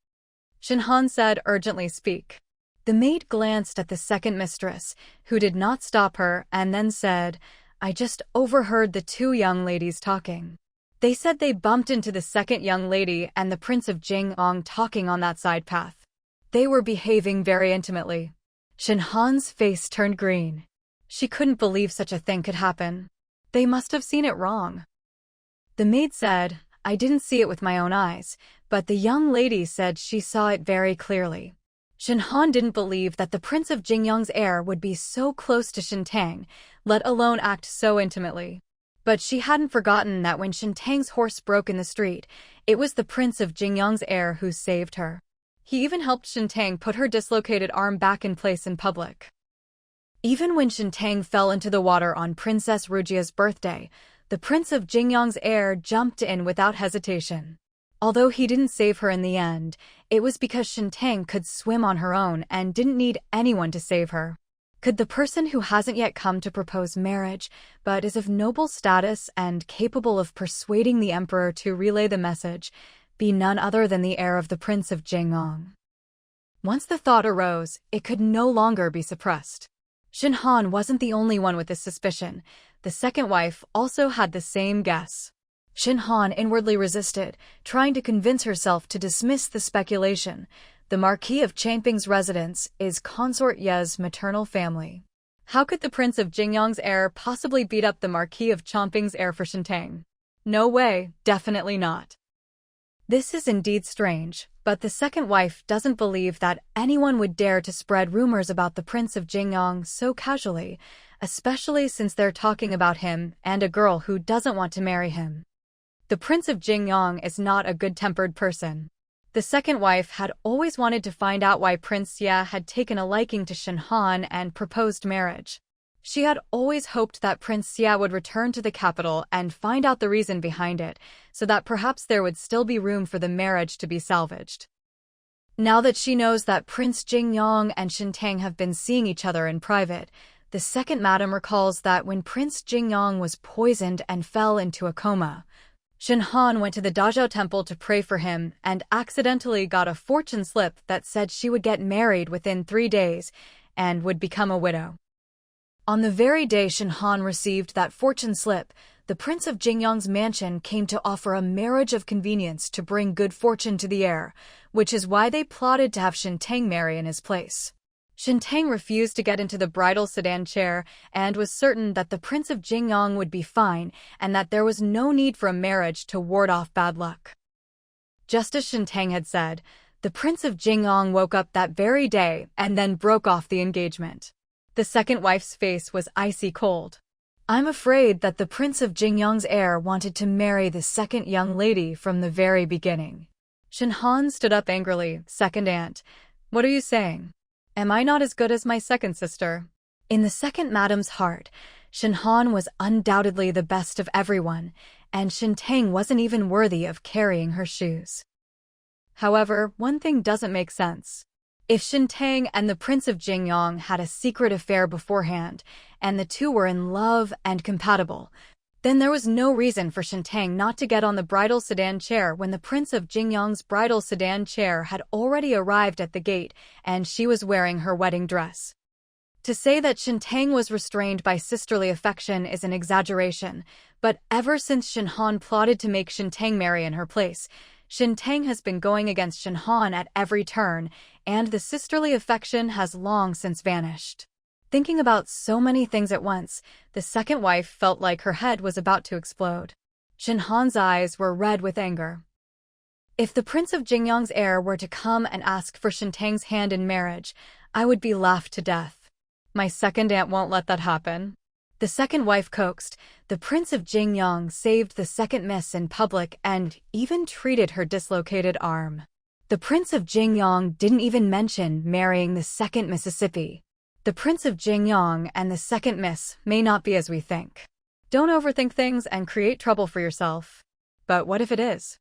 Shen Han said urgently, "Speak." The maid glanced at the second mistress, who did not stop her, and then said, "I just overheard the two young ladies talking. They said they bumped into the second young lady and the Prince of Jingyang talking on that side path. They were behaving very intimately." Shen Han's face turned green. She couldn't believe such a thing could happen. They must have seen it wrong. The maid said, "I didn't see it with my own eyes, but the young lady said she saw it very clearly." Shen Han didn't believe that the Prince of Jingyang's heir would be so close to Shen Tang, let alone act so intimately. But she hadn't forgotten that when Shen Tang's horse broke in the street, it was the Prince of Jingyang's heir who saved her. He even helped Shen Tang put her dislocated arm back in place in public. Even when Shen Tang fell into the water on Princess Rujia's birthday, the Prince of Jingyang's heir jumped in without hesitation. Although he didn't save her in the end, it was because Shen Tang could swim on her own and didn't need anyone to save her. Could the person who hasn't yet come to propose marriage, but is of noble status and capable of persuading the emperor to relay the message, be none other than the heir of the Prince of Jingyang? Once the thought arose, it could no longer be suppressed. Shen Han wasn't the only one with this suspicion. The second wife also had the same guess. Shen Han inwardly resisted, trying to convince herself to dismiss the speculation. The Marquis of Changping's residence is Consort Ye's maternal family. How could the Prince of Jingyang's heir possibly beat up the Marquis of Changping's heir for Shen Tang? No way, definitely not. This is indeed strange, but the second wife doesn't believe that anyone would dare to spread rumors about the Prince of Jingyang so casually, especially since they're talking about him and a girl who doesn't want to marry him. The Prince of Jingyang is not a good-tempered person. The second wife had always wanted to find out why Prince Xia had taken a liking to Shen Han and proposed marriage. She had always hoped that Prince Xia would return to the capital and find out the reason behind it, so that perhaps there would still be room for the marriage to be salvaged. Now that she knows that Prince Jingyang and Shen Tang have been seeing each other in private, the second madam recalls that when Prince Jingyang was poisoned and fell into a coma, Shen Han went to the Dazhou temple to pray for him and accidentally got a fortune slip that said she would get married within 3 days and would become a widow. On the very day Shen Han received that fortune slip, the Prince of Jingyang's mansion came to offer a marriage of convenience to bring good fortune to the heir, which is why they plotted to have Shen Tang marry in his place. Shen Tang refused to get into the bridal sedan chair and was certain that the Prince of Jingyang would be fine and that there was no need for a marriage to ward off bad luck. Just as Shen Tang had said, the Prince of Jingyang woke up that very day and then broke off the engagement. The second wife's face was icy cold. I'm afraid that the Prince of Jingyang's heir wanted to marry the second young lady from the very beginning. Shen Han stood up angrily. Second aunt, what are you saying? Am I not as good as my second sister? In the second madam's heart, Shen Han was undoubtedly the best of everyone, and Shen Tang wasn't even worthy of carrying her shoes. However, one thing doesn't make sense. If Shen Tang and the Prince of Jingyang had a secret affair beforehand, and the two were in love and compatible, then there was no reason for Shen Tang not to get on the bridal sedan chair when the Prince of Jingyang's bridal sedan chair had already arrived at the gate and she was wearing her wedding dress. To say that Shen Tang was restrained by sisterly affection is an exaggeration, but ever since Shen Han plotted to make Shen Tang marry in her place, Shen Tang has been going against Shen Han at every turn, and the sisterly affection has long since vanished. Thinking about so many things at once, the second wife felt like her head was about to explode. Shen Han's eyes were red with anger. If the Prince of Jingyang's heir were to come and ask for Shen Tang's hand in marriage, I would be laughed to death. My second aunt won't let that happen. The second wife coaxed. The Prince of Jingyang saved the second miss in public and even treated her dislocated arm. The Prince of Jingyang didn't even mention marrying the second Mississippi. The Prince of Jingyang and the second miss may not be as we think. Don't overthink things and create trouble for yourself. But what if it is?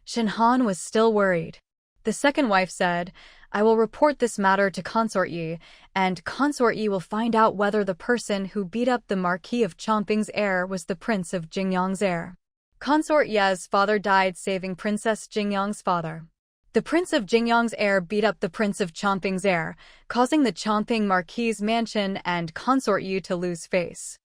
Shen Han was still worried. The second wife said, I will report this matter to Consort Yi, and Consort Yi will find out whether the person who beat up the Marquis of Changping's heir was the Prince of Jingyang's heir. Consort Ye's father died saving Princess Jingyang's father. The Prince of Jingyang's heir beat up the Prince of Changping's heir, causing the Changping Marquis's mansion and Consort Yi to lose face.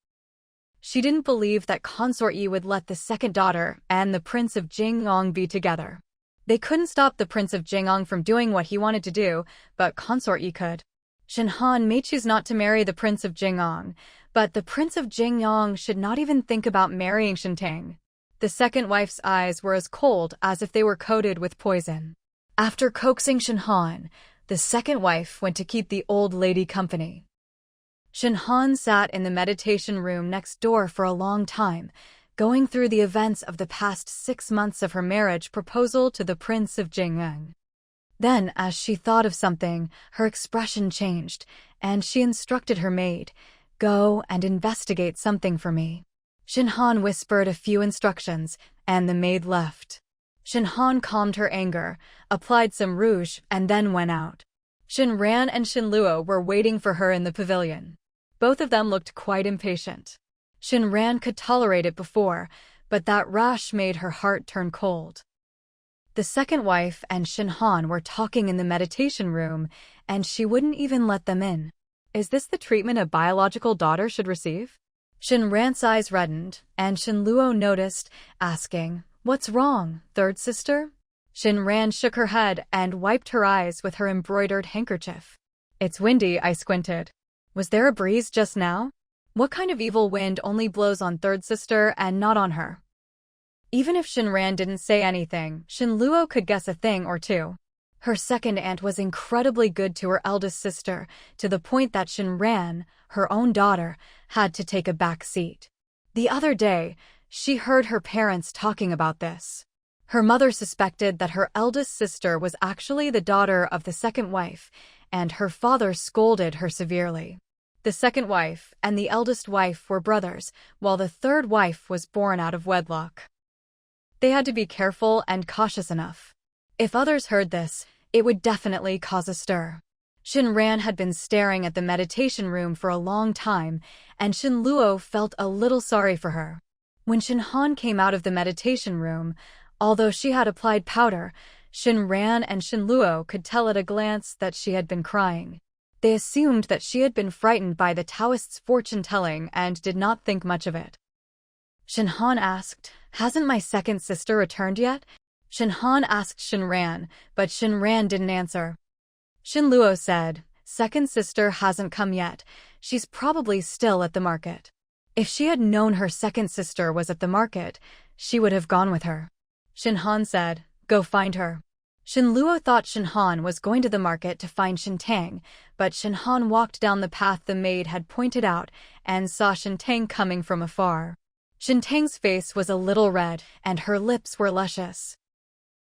She didn't believe that Consort Yi would let the second daughter and the Prince of Jingyang be together. They couldn't stop the Prince of Jingyang from doing what he wanted to do, but Consort Yi could. Shen Han may choose not to marry the Prince of Jingyang, but the Prince of Jingyang should not even think about marrying Shen Tang. The second wife's eyes were as cold as if they were coated with poison. After coaxing Shen Han, The second wife went to keep the old lady company. Shen Han sat in the meditation room next door for a long time, going through the events of the past 6 months of her marriage proposal to the Prince of Jingyang. Then, as she thought of something, her expression changed, and she instructed her maid, "Go and investigate something for me." Shen Han whispered a few instructions, and the maid left. Shen Han calmed her anger, applied some rouge, and then went out. Shen Ran and Shen Luo were waiting for her in the pavilion. Both of them looked quite impatient. Shen Ran could tolerate it before, but that rash made her heart turn cold. The second wife and Shen Han were talking in the meditation room, and she wouldn't even let them in. Is this the treatment a biological daughter should receive? Shen Ran's eyes reddened, and Shen Luo noticed, asking, "What's wrong, third sister?" Shen Ran shook her head and wiped her eyes with her embroidered handkerchief. "It's windy," I squinted. "Was there a breeze just now? What kind of evil wind only blows on third sister and not on her?" Even if Shen Ran didn't say anything, Shen Luo could guess a thing or two. Her second aunt was incredibly good to her eldest sister, to the point that Shen Ran, her own daughter, had to take a back seat. The other day, she heard her parents talking about this. Her mother suspected that her eldest sister was actually the daughter of the second wife, and her father scolded her severely. The second wife and the eldest wife were brothers, while the third wife was born out of wedlock. They had to be careful and cautious enough. If others heard this, it would definitely cause a stir. Shen Ran had been staring at the meditation room for a long time, and Shen Luo felt a little sorry for her. When Shen Han came out of the meditation room, although she had applied powder, Shen Ran and Shen Luo could tell at a glance that she had been crying. They assumed that she had been frightened by the Taoist's fortune-telling and did not think much of it. Shen Han asked, "Hasn't my second sister returned yet?" Shen Han asked Shen Ran, but Shen Ran didn't answer. Shen Luo said, "Second sister hasn't come yet. She's probably still at the market." If she had known her second sister was at the market, she would have gone with her. Shen Han said, "Go find her." Shen Luo thought Shen Han was going to the market to find Shen Tang, but Shen Han walked down the path the maid had pointed out and saw Shen Tang coming from afar. Shen Tang's face was a little red, and her lips were luscious.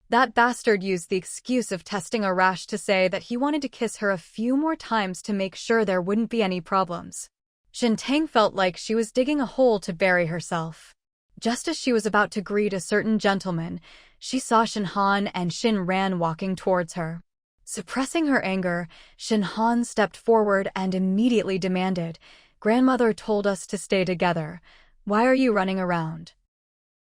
That bastard used the excuse of testing a rash to say that he wanted to kiss her a few more times to make sure there wouldn't be any problems. Shen Tang felt like she was digging a hole to bury herself. Just as she was about to greet a certain gentleman, she saw Shen Han and Shen Ran walking towards her. Suppressing her anger, Shen Han stepped forward and immediately demanded, "Grandmother told us to stay together. Why are you running around?"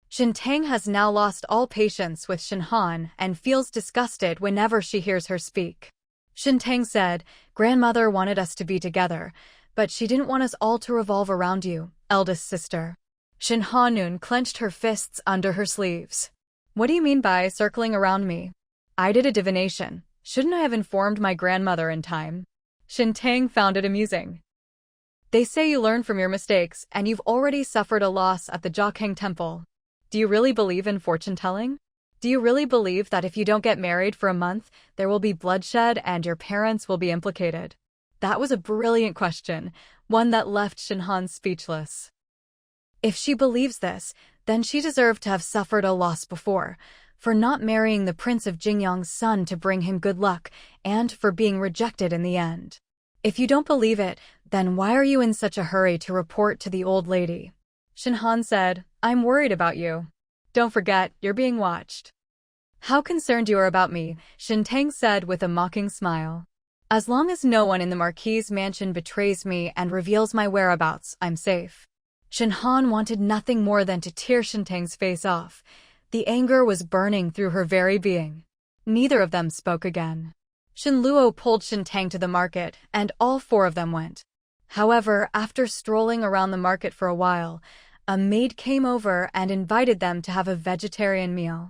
Shen Tang has now lost all patience with Shen Han and feels disgusted whenever she hears her speak. Shen Tang said, "Grandmother wanted us to be together, but she didn't want us all to revolve around you, eldest sister." Shen Hanun clenched her fists under her sleeves. "What do you mean by circling around me? I did a divination. Shouldn't I have informed my grandmother in time?" Shen Tang found it amusing. "They say you learn from your mistakes, and you've already suffered a loss at the Jiakheng Temple. Do you really believe in fortune-telling? Do you really believe that if you don't get married for a month, there will be bloodshed and your parents will be implicated?" That was a brilliant question, one that left Shen Han speechless. If she believes this, then she deserved to have suffered a loss before, for not marrying the Prince of Jingyang's son to bring him good luck, and for being rejected in the end. If you don't believe it, then why are you in such a hurry to report to the old lady? Shen Han said, "I'm worried about you. Don't forget, you're being watched." "How concerned you are about me," Shen Tang said with a mocking smile. "As long as no one in the Marquis's mansion betrays me and reveals my whereabouts, I'm safe." Shen Han wanted nothing more than to tear Shen Tang's face off. The anger was burning through her very being. Neither of them spoke again. Shen Luo pulled Shen Tang to the market, and all four of them went. However, after strolling around the market for a while, a maid came over and invited them to have a vegetarian meal.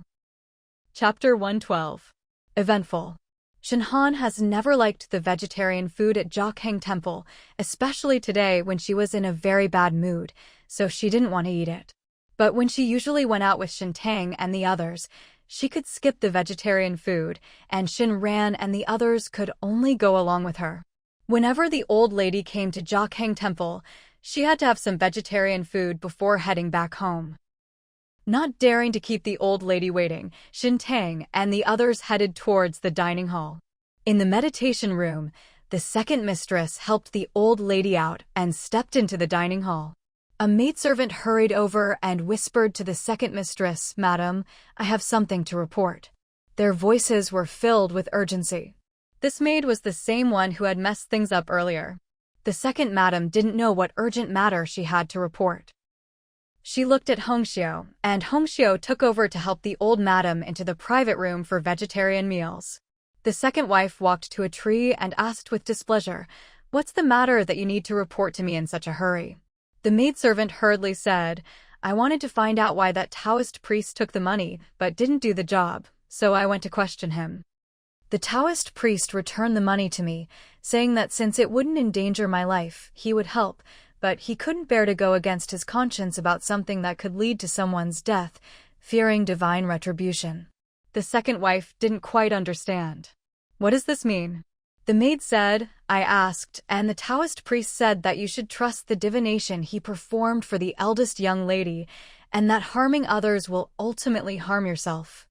Chapter 112. Eventful. Shen Han has never liked the vegetarian food at Jiakheng Temple, especially today when she was in a very bad mood, so she didn't want to eat it. But when she usually went out with Shen Tang and the others, She could skip the vegetarian food, and Shen ran and the others could only go along with her. Whenever the old lady came to Jokhang Temple, she had to have some vegetarian food before heading back home. Not daring to keep the old lady waiting, Shen Tang and the others headed towards the dining hall. In the meditation room, the second mistress helped the old lady out and stepped into the dining hall. A maidservant hurried over and whispered to the second mistress, "Madam, I have something to report." Their voices were filled with urgency. This maid was the same one who had messed things up earlier. The second madam didn't know what urgent matter she had to report. She looked at Hongxiu, and Hongxiu took over to help the old madam into the private room for vegetarian meals. The second wife walked to a tree and asked with displeasure, "What's the matter that you need to report to me in such a hurry?" The maidservant hurriedly said, "I wanted to find out why that Taoist priest took the money but didn't do the job, so I went to question him. The Taoist priest returned the money to me, saying that since it wouldn't endanger my life, he would help, but he couldn't bear to go against his conscience about something that could lead to someone's death, fearing divine retribution." The second wife didn't quite understand. "What does this mean?" The maid said, "I asked, and the Taoist priest said that you should trust the divination he performed for the eldest young lady, and that harming others will ultimately harm yourself."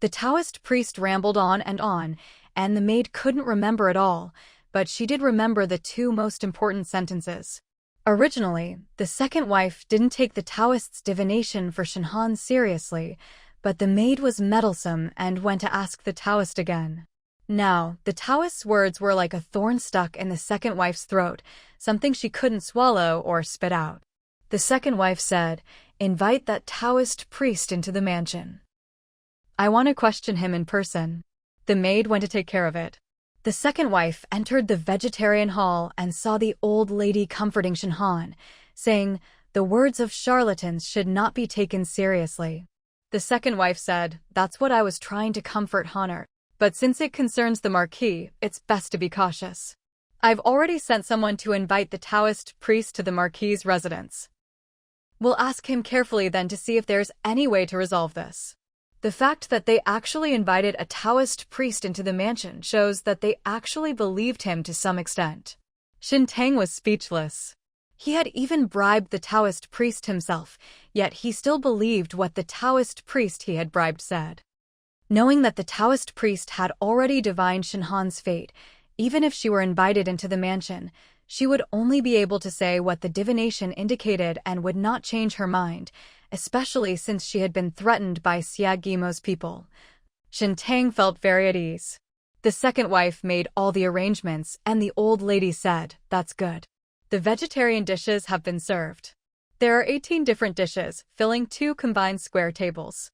The Taoist priest rambled on, and the maid couldn't remember it all, but she did remember the two most important sentences. Originally, the second wife didn't take the Taoist's divination for Shen Han seriously, but the maid was meddlesome and went to ask the Taoist again. Now, the Taoist's words were like a thorn stuck in the second wife's throat, something she couldn't swallow or spit out. The second wife said, "Invite that Taoist priest into the mansion. I want to question him in person." The maid went to take care of it. The second wife entered the vegetarian hall and saw the old lady comforting Shen Han, saying, "The words of charlatans should not be taken seriously." The second wife said, "That's what I was trying to comfort Honor, but since it concerns the Marquis, it's best to be cautious. I've already sent someone to invite the Taoist priest to the Marquis's residence. We'll ask him carefully then to see if there's any way to resolve this." The fact that they actually invited a Taoist priest into the mansion shows that they actually believed him to some extent. Shen Tang was speechless. He had even bribed the Taoist priest himself, yet he still believed what the Taoist priest he had bribed said. Knowing that the Taoist priest had already divined Shen Han's fate, even if she were invited into the mansion, she would only be able to say what the divination indicated and would not change her mind, especially since she had been threatened by Xia Guimo's people. Shen Tang felt very at ease. The second wife made all the arrangements, and the old lady said, "That's good. The vegetarian dishes have been served." There are 18 different dishes, filling 2 combined square tables.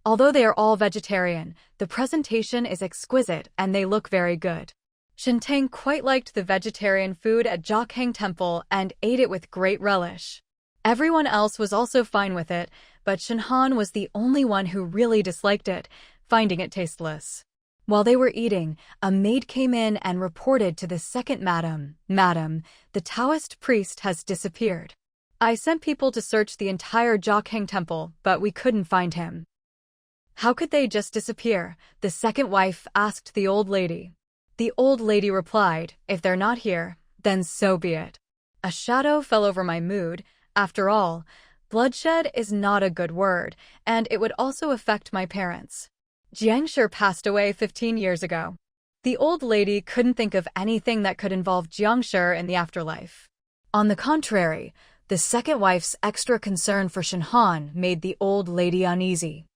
Although they are all vegetarian, the presentation is exquisite and they look very good. Shen Tang quite liked the vegetarian food at Jokhang Temple and ate it with great relish. Everyone else was also fine with it, but Shen Han was the only one who really disliked it, finding it tasteless. While they were eating, a maid came in and reported to the second madam, "Madam, the Taoist priest has disappeared. I sent people to search the entire Jokhang Temple, but we couldn't find him." "How could they just disappear?" the second wife asked the old lady. The old lady replied, "If they're not here, then so be it." A shadow fell over my mood. After all, bloodshed is not a good word, and it would also affect my parents. Jiangshi passed away 15 years ago. The old lady couldn't think of anything that could involve Jiangshi in the afterlife. On the contrary, the second wife's extra concern for Shen Han made the old lady uneasy.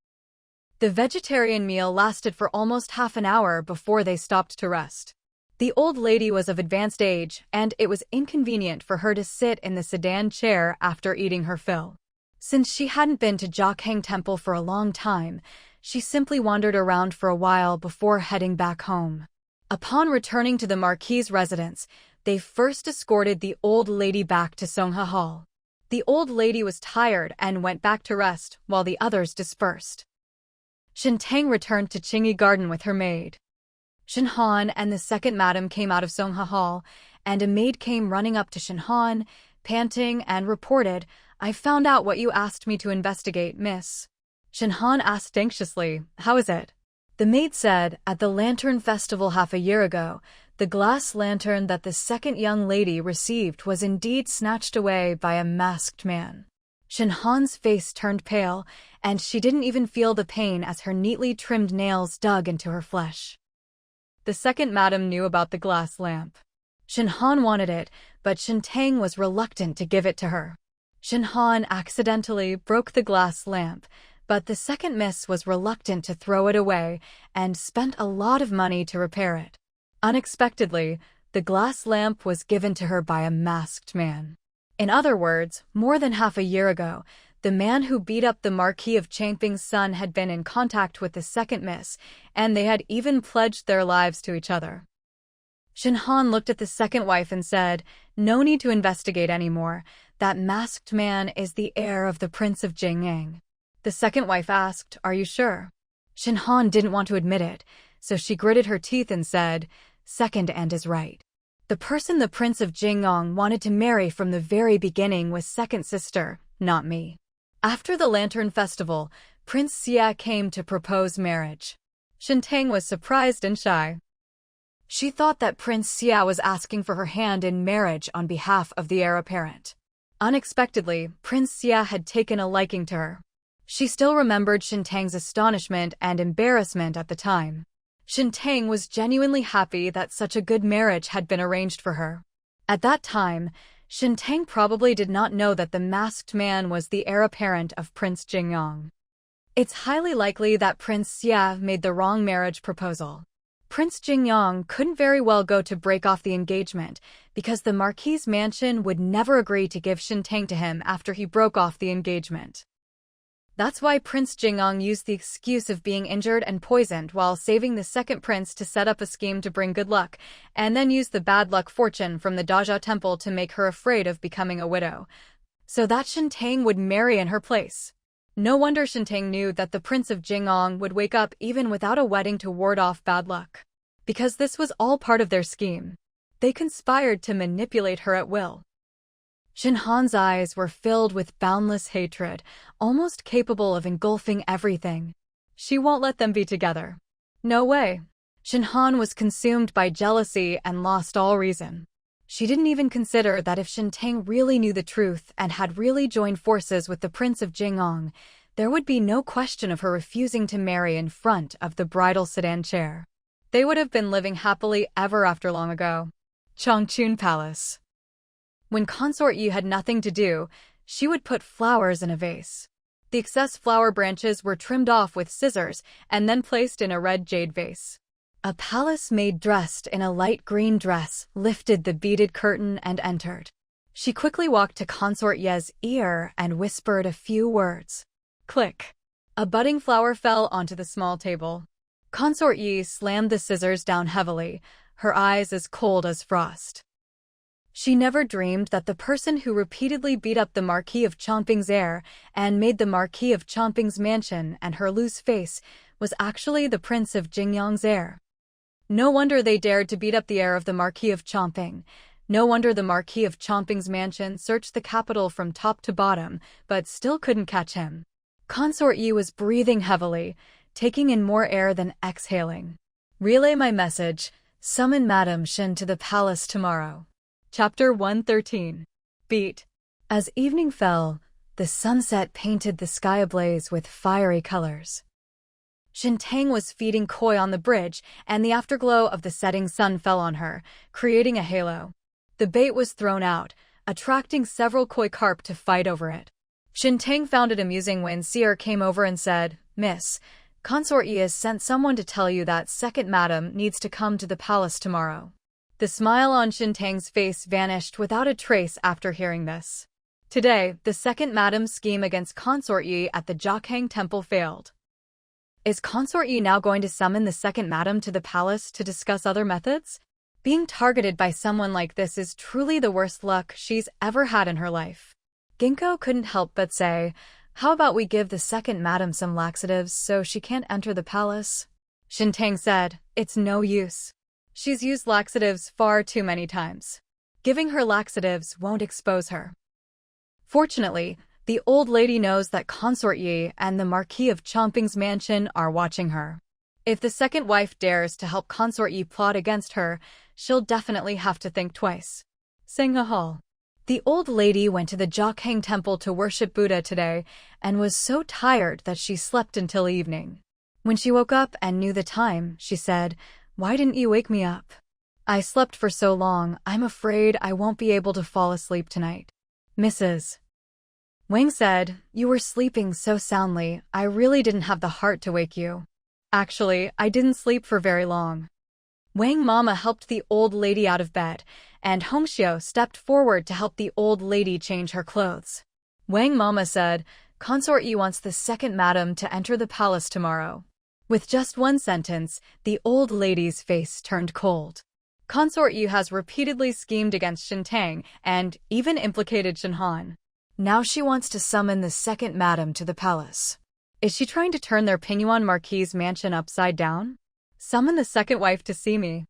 The vegetarian meal lasted for almost half an hour before they stopped to rest. The old lady was of advanced age, and it was inconvenient for her to sit in the sedan chair after eating her fill. Since she hadn't been to Jokhang Temple for a long time, she simply wandered around for a while before heading back home. Upon returning to the Marquis's residence, they first escorted the old lady back to Songha Hall. The old lady was tired and went back to rest while the others dispersed. Shen Tang returned to Qingyi Garden with her maid. Shen Han and the second madam came out of Songha Hall, and a maid came running up to Shen Han, panting, and reported, "I found out what you asked me to investigate, miss." Shen Han asked anxiously, "How is it?" The maid said, "At the lantern festival half a year ago, the glass lantern that the second young lady received was indeed snatched away by a masked man." Shen Han's face turned pale, and she didn't even feel the pain as her neatly trimmed nails dug into her flesh. The second madam knew about the glass lamp. Shen Han wanted it, but Shen Tang was reluctant to give it to her. Shen Han accidentally broke the glass lamp, but the second miss was reluctant to throw it away and spent a lot of money to repair it. Unexpectedly, the glass lamp was given to her by a masked man. In other words, more than half a year ago, the man who beat up the Marquis of Changping's son had been in contact with the second miss, and they had even pledged their lives to each other. Shen Han looked at the second wife and said, "No need to investigate anymore. That masked man is the heir of the Prince of Jingyang." The second wife asked, "Are you sure?" Shen Han didn't want to admit it, so she gritted her teeth and said, "Second and is right. The person the Prince of Jingyang wanted to marry from the very beginning was second sister, not me." After the Lantern Festival, Prince Xia came to propose marriage. Shen Tang was surprised and shy. She thought that Prince Xia was asking for her hand in marriage on behalf of the heir apparent. Unexpectedly, Prince Xia had taken a liking to her. She still remembered Shen Tang's astonishment and embarrassment at the time. Shen Tang was genuinely happy that such a good marriage had been arranged for her. At that time, Shen Tang probably did not know that the masked man was the heir apparent of Prince Jingyang. It's highly likely that Prince Xia made the wrong marriage proposal. Prince Jingyang couldn't very well go to break off the engagement because the Marquis's mansion would never agree to give Shen Tang to him after he broke off the engagement. That's why Prince Jingyang used the excuse of being injured and poisoned while saving the second prince to set up a scheme to bring good luck, and then use the bad luck fortune from the Dajia temple to make her afraid of becoming a widow, so that Shen Tang would marry in her place. No wonder Shen Tang knew that the Prince of Jingyang would wake up even without a wedding to ward off bad luck. Because this was all part of their scheme. They conspired to manipulate her at will. Shen Han's eyes were filled with boundless hatred, almost capable of engulfing everything. She won't let them be together. No way. Shen Han was consumed by jealousy and lost all reason. She didn't even consider that if Shen Tang really knew the truth and had really joined forces with the Prince of Jingyang, there would be no question of her refusing to marry in front of the bridal sedan chair. They would have been living happily ever after long ago. Changchun Palace. When Consort Yi had nothing to do, she would put flowers in a vase. The excess flower branches were trimmed off with scissors and then placed in a red jade vase. A palace maid dressed in a light green dress lifted the beaded curtain and entered. She quickly walked to Consort Ye's ear and whispered a few words. Click. A budding flower fell onto the small table. Consort Yi slammed the scissors down heavily, her eyes as cold as frost. She never dreamed that the person who repeatedly beat up the Marquis of Changping's heir and made the Marquis of Changping's mansion and her loose face was actually the Prince of Jingyang's heir. No wonder they dared to beat up the heir of the Marquis of Changping. No wonder the Marquis of Changping's mansion searched the capital from top to bottom, but still couldn't catch him. Consort Yi was breathing heavily, taking in more air than exhaling. Relay my message. Summon Madame Shen to the palace tomorrow. Chapter 113. Beat. As evening fell, the sunset painted the sky ablaze with fiery colors. Shen Tang was feeding koi on the bridge, and the afterglow of the setting sun fell on her, creating a halo. The bait was thrown out, attracting several koi carp to fight over it. Shen Tang found it amusing when Seer came over and said, "Miss, Consort Yi has sent someone to tell you that second madam needs to come to the palace tomorrow." The smile on Shen Tang's face vanished without a trace after hearing this. Today, the second madam's scheme against Consort Yi at the Jiakhang temple failed. Is Consort Yi now going to summon the second madam to the palace to discuss other methods? Being targeted by someone like this is truly the worst luck she's ever had in her life. Ginkgo couldn't help but say, "How about we give the second madam some laxatives so she can't enter the palace?" Shen Tang said, "It's no use. She's used laxatives far too many times. Giving her laxatives won't expose her." Fortunately, The old lady knows that Consort Yi and the Marquis of Chomping's mansion are watching her. If the second wife dares to help Consort Yi plot against her, she'll definitely have to think twice. Sangha Hall. The old lady went to the Jokhang temple to worship Buddha today and was so tired that she slept until evening. When she woke up and knew the time, she said, "Why didn't you wake me up? I slept for so long, I'm afraid I won't be able to fall asleep tonight." Mrs. Wang said, "You were sleeping so soundly, I really didn't have the heart to wake you." Actually, I didn't sleep for very long. Wang Mama helped the old lady out of bed, and Hongxiu stepped forward to help the old lady change her clothes. Wang Mama said, "Consort Yi wants the second madam to enter the palace tomorrow." With just one sentence, the old lady's face turned cold. Consort Yi has repeatedly schemed against Shen Tang and even implicated Shen Han. Now she wants to summon the second madam to the palace. Is she trying to turn their Pingyuan Marquis' mansion upside down? Summon the second wife to see me.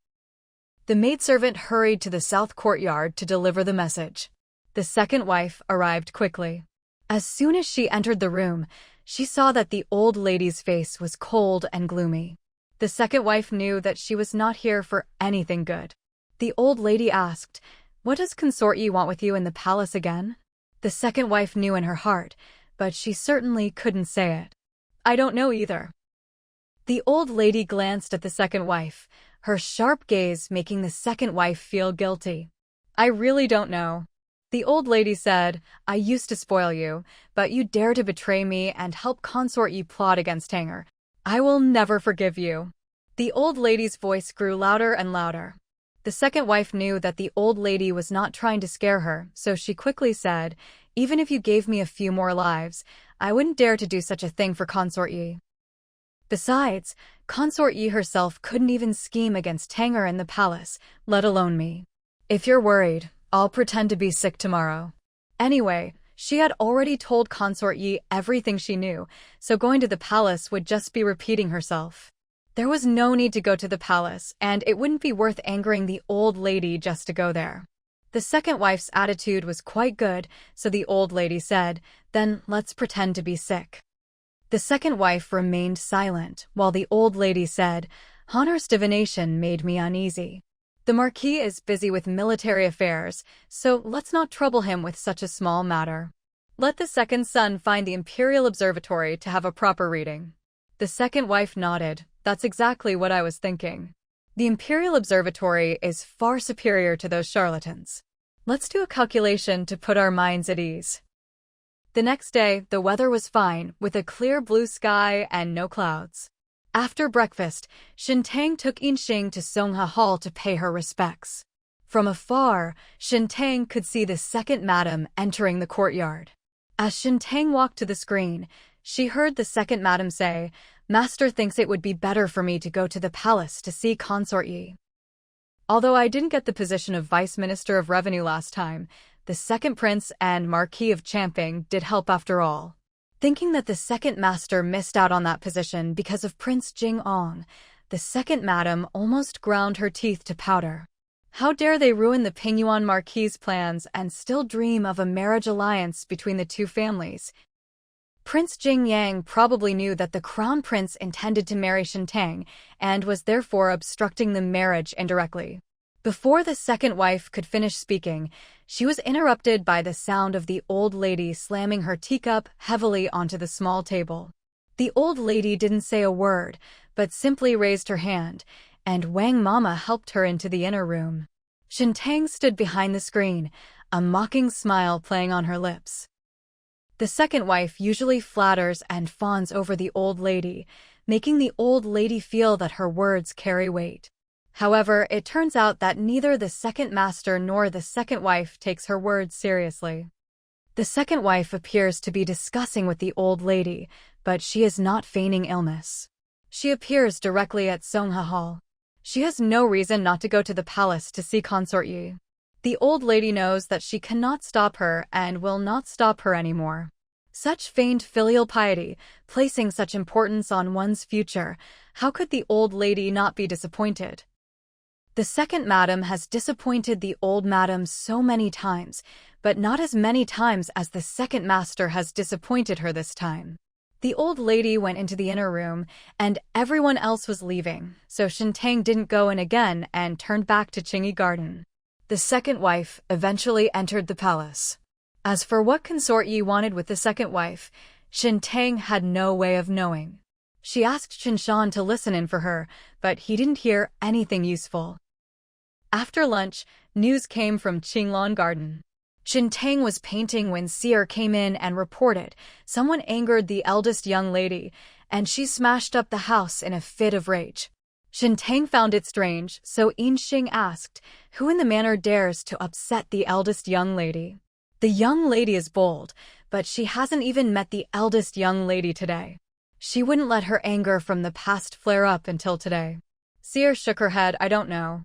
The maidservant hurried to the south courtyard to deliver the message. The second wife arrived quickly. As soon as she entered the room, she saw that the old lady's face was cold and gloomy. The second wife knew that she was not here for anything good. The old lady asked, "What does Consort Yi want with you in the palace again?" The second wife knew in her heart, but she certainly couldn't say it. "I don't know either." The old lady glanced at the second wife, her sharp gaze making the second wife feel guilty. "I really don't know." The old lady said, "I used to spoil you, but you dare to betray me and help Consort Yi plot against Tanger. I will never forgive you." The old lady's voice grew louder and louder. The second wife knew that the old lady was not trying to scare her, so she quickly said, "Even if you gave me a few more lives, I wouldn't dare to do such a thing for Consort Yi. Besides, Consort Yi herself couldn't even scheme against Tanger in the palace, let alone me. If you're worried, I'll pretend to be sick tomorrow." Anyway, she had already told Consort Yi everything she knew, so going to the palace would just be repeating herself. There was no need to go to the palace, and it wouldn't be worth angering the old lady just to go there. The second wife's attitude was quite good, so the old lady said, "Then let's pretend to be sick." The second wife remained silent, while the old lady said, "Honor's divination made me uneasy. The Marquis is busy with military affairs, so let's not trouble him with such a small matter. Let the second son find the Imperial Observatory to have a proper reading." The second wife nodded. "That's exactly what I was thinking. The Imperial Observatory is far superior to those charlatans. Let's do a calculation to put our minds at ease." The next day, the weather was fine, with a clear blue sky and no clouds. After breakfast, Shen Tang took Yinxing to Songha Hall to pay her respects. From afar, Shen Tang could see the second madam entering the courtyard. As Shen Tang walked to the screen, she heard the second madam say, "Master thinks it would be better for me to go to the palace to see Consort Yi. Although I didn't get the position of Vice Minister of Revenue last time, the second prince and Marquis of Chomping did help after all." Thinking that the second master missed out on that position because of Prince Jingong, the second madam almost ground her teeth to powder. How dare they ruin the Pingyuan Marquis' plans and still dream of a marriage alliance between the two families? Prince Jingyang probably knew that the crown prince intended to marry Shen Tang and was therefore obstructing the marriage indirectly. Before the second wife could finish speaking, she was interrupted by the sound of the old lady slamming her teacup heavily onto the small table. The old lady didn't say a word, but simply raised her hand, and Wang Mama helped her into the inner room. Shen Tang stood behind the screen, a mocking smile playing on her lips. The second wife usually flatters and fawns over the old lady, making the old lady feel that her words carry weight. However, it turns out that neither the second master nor the second wife takes her words seriously. The second wife appears to be discussing with the old lady, but she is not feigning illness. She appears directly at Songha Hall. She has no reason not to go to the palace to see Consort Yi. The old lady knows that she cannot stop her and will not stop her anymore. Such feigned filial piety, placing such importance on one's future, how could the old lady not be disappointed? The second madam has disappointed the old madam so many times, but not as many times as the second master has disappointed her this time. The old lady went into the inner room, and everyone else was leaving, so Shen Tang didn't go in again and turned back to Qingyi Garden. The second wife eventually entered the palace. As for what consort Yi wanted with the second wife, Shen Tang had no way of knowing. She asked Shen Shan to listen in for her, but he didn't hear anything useful. After lunch, news came from Qinglan Garden. Shen Tang was painting when Seer came in and reported someone angered the eldest young lady, and she smashed up the house in a fit of rage. Shen Tang found it strange, so Yin Xing asked, "Who in the manor dares to upset the eldest young lady?" The young lady is bold, but she hasn't even met the eldest young lady today. She wouldn't let her anger from the past flare up until today. Seer shook her head, "I don't know."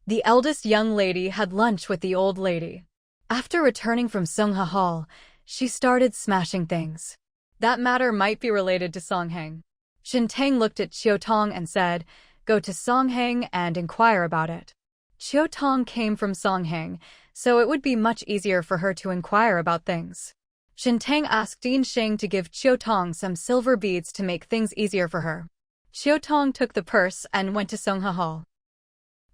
The eldest young lady had lunch with the old lady. After returning from Sungha Hall, she started smashing things. That matter might be related to Songheng. Shen Tang looked at Qiu Tong and said, "Go to Songheng and inquire about it." Qiu Tong came from Songheng, so it would be much easier for her to inquire about things. Shen Tang asked Yin Xing to give Qiu Tong some silver beads to make things easier for her. Qiu Tong took the purse and went to Sungha Hall.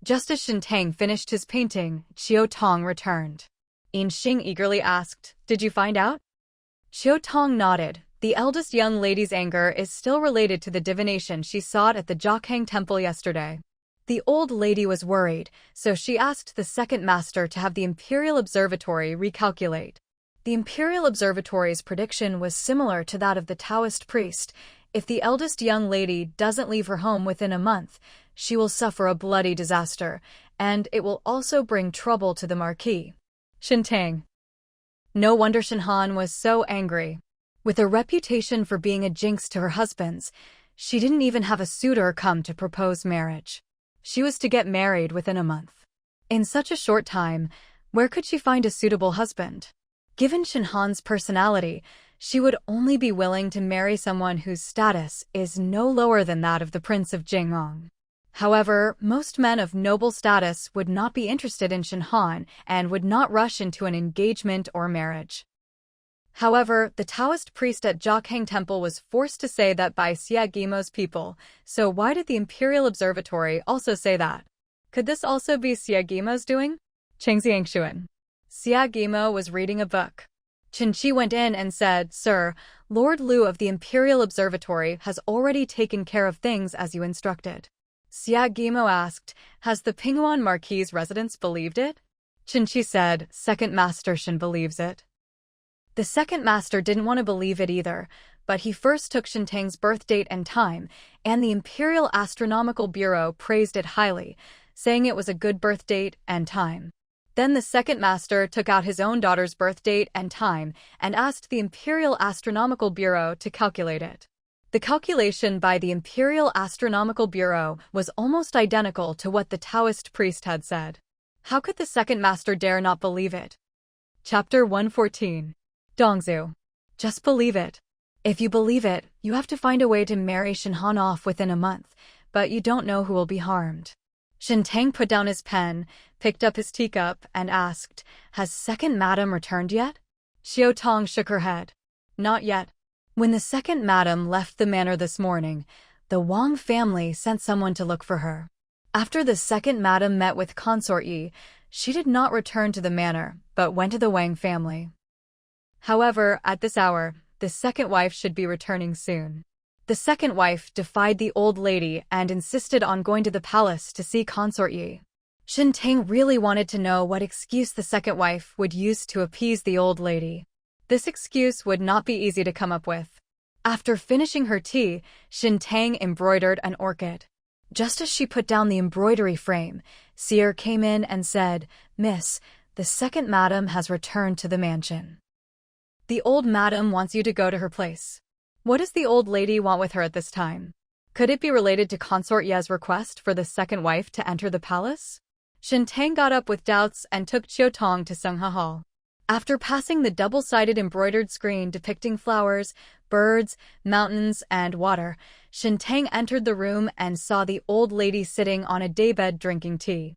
Just as Shen Tang finished his painting, Qiu Tong returned. Yin Xing eagerly asked, "Did you find out?" Qiu Tong nodded. The eldest young lady's anger is still related to the divination she sought at the Jiakhang temple yesterday. The old lady was worried, so she asked the second master to have the Imperial Observatory recalculate. The Imperial Observatory's prediction was similar to that of the Taoist priest. If the eldest young lady doesn't leave her home within a month, she will suffer a bloody disaster, and it will also bring trouble to the Marquis. Shen Tang. No wonder Shen Han was so angry. With a reputation for being a jinx to her husbands, she didn't even have a suitor come to propose marriage. She was to get married within a month. In such a short time, where could she find a suitable husband? Given Shen Han's personality, she would only be willing to marry someone whose status is no lower than that of the Prince of Jingong. However, most men of noble status would not be interested in Shen Han and would not rush into an engagement or marriage. However, the Taoist priest at Jiakhang Temple was forced to say that by Xia Guimo's people, so why did the Imperial Observatory also say that? Could this also be Xia Guimo's doing? Chengxiangshuan. Xia Guimo was reading a book. Chen Qi went in and said, "Sir, Lord Lu of the Imperial Observatory has already taken care of things as you instructed." Xia Guimo asked, "Has the Pinghuan Marquis' residents believed it?" Chen Qi said, "Second Master Shen believes it." The second master didn't want to believe it either, but he first took Shen Tang's birth date and time, and the Imperial Astronomical Bureau praised it highly, saying it was a good birth date and time. Then the second master took out his own daughter's birth date and time and asked the Imperial Astronomical Bureau to calculate it. The calculation by the Imperial Astronomical Bureau was almost identical to what the Taoist priest had said. How could the second master dare not believe it? Chapter 114. Dongzhu. Just believe it. If you believe it, you have to find a way to marry Shen Han off within a month, but you don't know who will be harmed. Shen Tang put down his pen, picked up his teacup, and asked, "Has second madam returned yet?" Qiu Tong shook her head. "Not yet." When the second madam left the manor this morning, the Wang family sent someone to look for her. After the second madam met with consort Yi, she did not return to the manor, but went to the Wang family. However, at this hour, the second wife should be returning soon. The second wife defied the old lady and insisted on going to the palace to see consort Yi. Shen Tang really wanted to know what excuse the second wife would use to appease the old lady. This excuse would not be easy to come up with. After finishing her tea, Shen Tang embroidered an orchid. Just as she put down the embroidery frame, Seer came in and said, "Miss, the second madam has returned to the mansion. The old madam wants you to go to her place." What does the old lady want with her at this time? Could it be related to consort Ye's request for the second wife to enter the palace? Shen Tang got up with doubts and took Qiu Tong to Sungha Hall. After passing the double-sided embroidered screen depicting flowers, birds, mountains, and water, Shen Tang entered the room and saw the old lady sitting on a daybed drinking tea.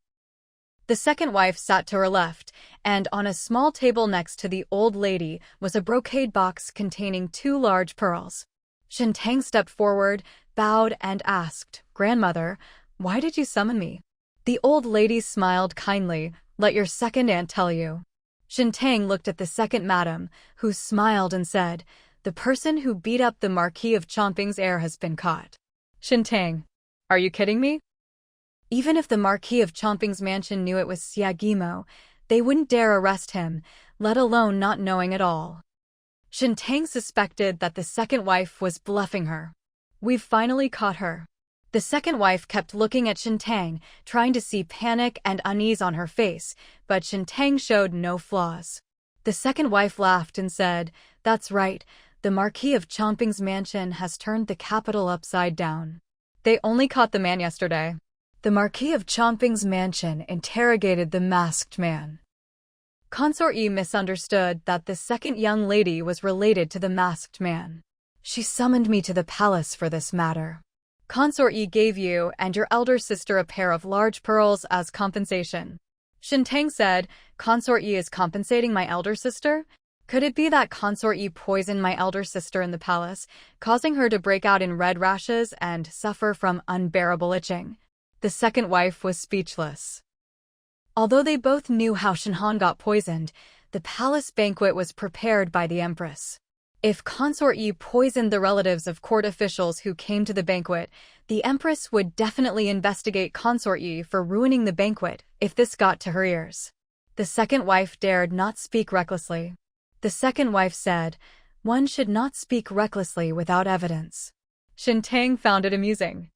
The second wife sat to her left, and on a small table next to the old lady was a brocade box containing 2 large pearls. Shen Tang stepped forward, bowed, and asked, "Grandmother, why did you summon me?" The old lady smiled kindly. "Let your second aunt tell you." Shen Tang looked at the second madam, who smiled and said, "The person who beat up the Marquis of Chomping's heir has been caught." Shen Tang, are you kidding me? Even if the Marquis of Chomping's mansion knew it was Xiagimo, they wouldn't dare arrest him, let alone not knowing at all. Shen Tang suspected that the second wife was bluffing her. "We've finally caught her." The second wife kept looking at Shen Tang, trying to see panic and unease on her face, but Shen Tang showed no flaws. The second wife laughed and said, "That's right, the Marquis of Chomping's mansion has turned the capital upside down. They only caught the man yesterday." The Marquis of Chomping's mansion interrogated the masked man. Consort Yi misunderstood that the second young lady was related to the masked man. "She summoned me to the palace for this matter. Consort Yi gave you and your elder sister a pair of large pearls as compensation." Shen Tang said, "Consort Yi is compensating my elder sister? Could it be that Consort Yi poisoned my elder sister in the palace, causing her to break out in red rashes and suffer from unbearable itching?" The second wife was speechless. Although they both knew how Shen Han got poisoned, the palace banquet was prepared by the Empress. If Consort Yi poisoned the relatives of court officials who came to the banquet, the Empress would definitely investigate Consort Yi for ruining the banquet if this got to her ears. The second wife dared not speak recklessly. The second wife said, "One should not speak recklessly without evidence." Shen Tang found it amusing.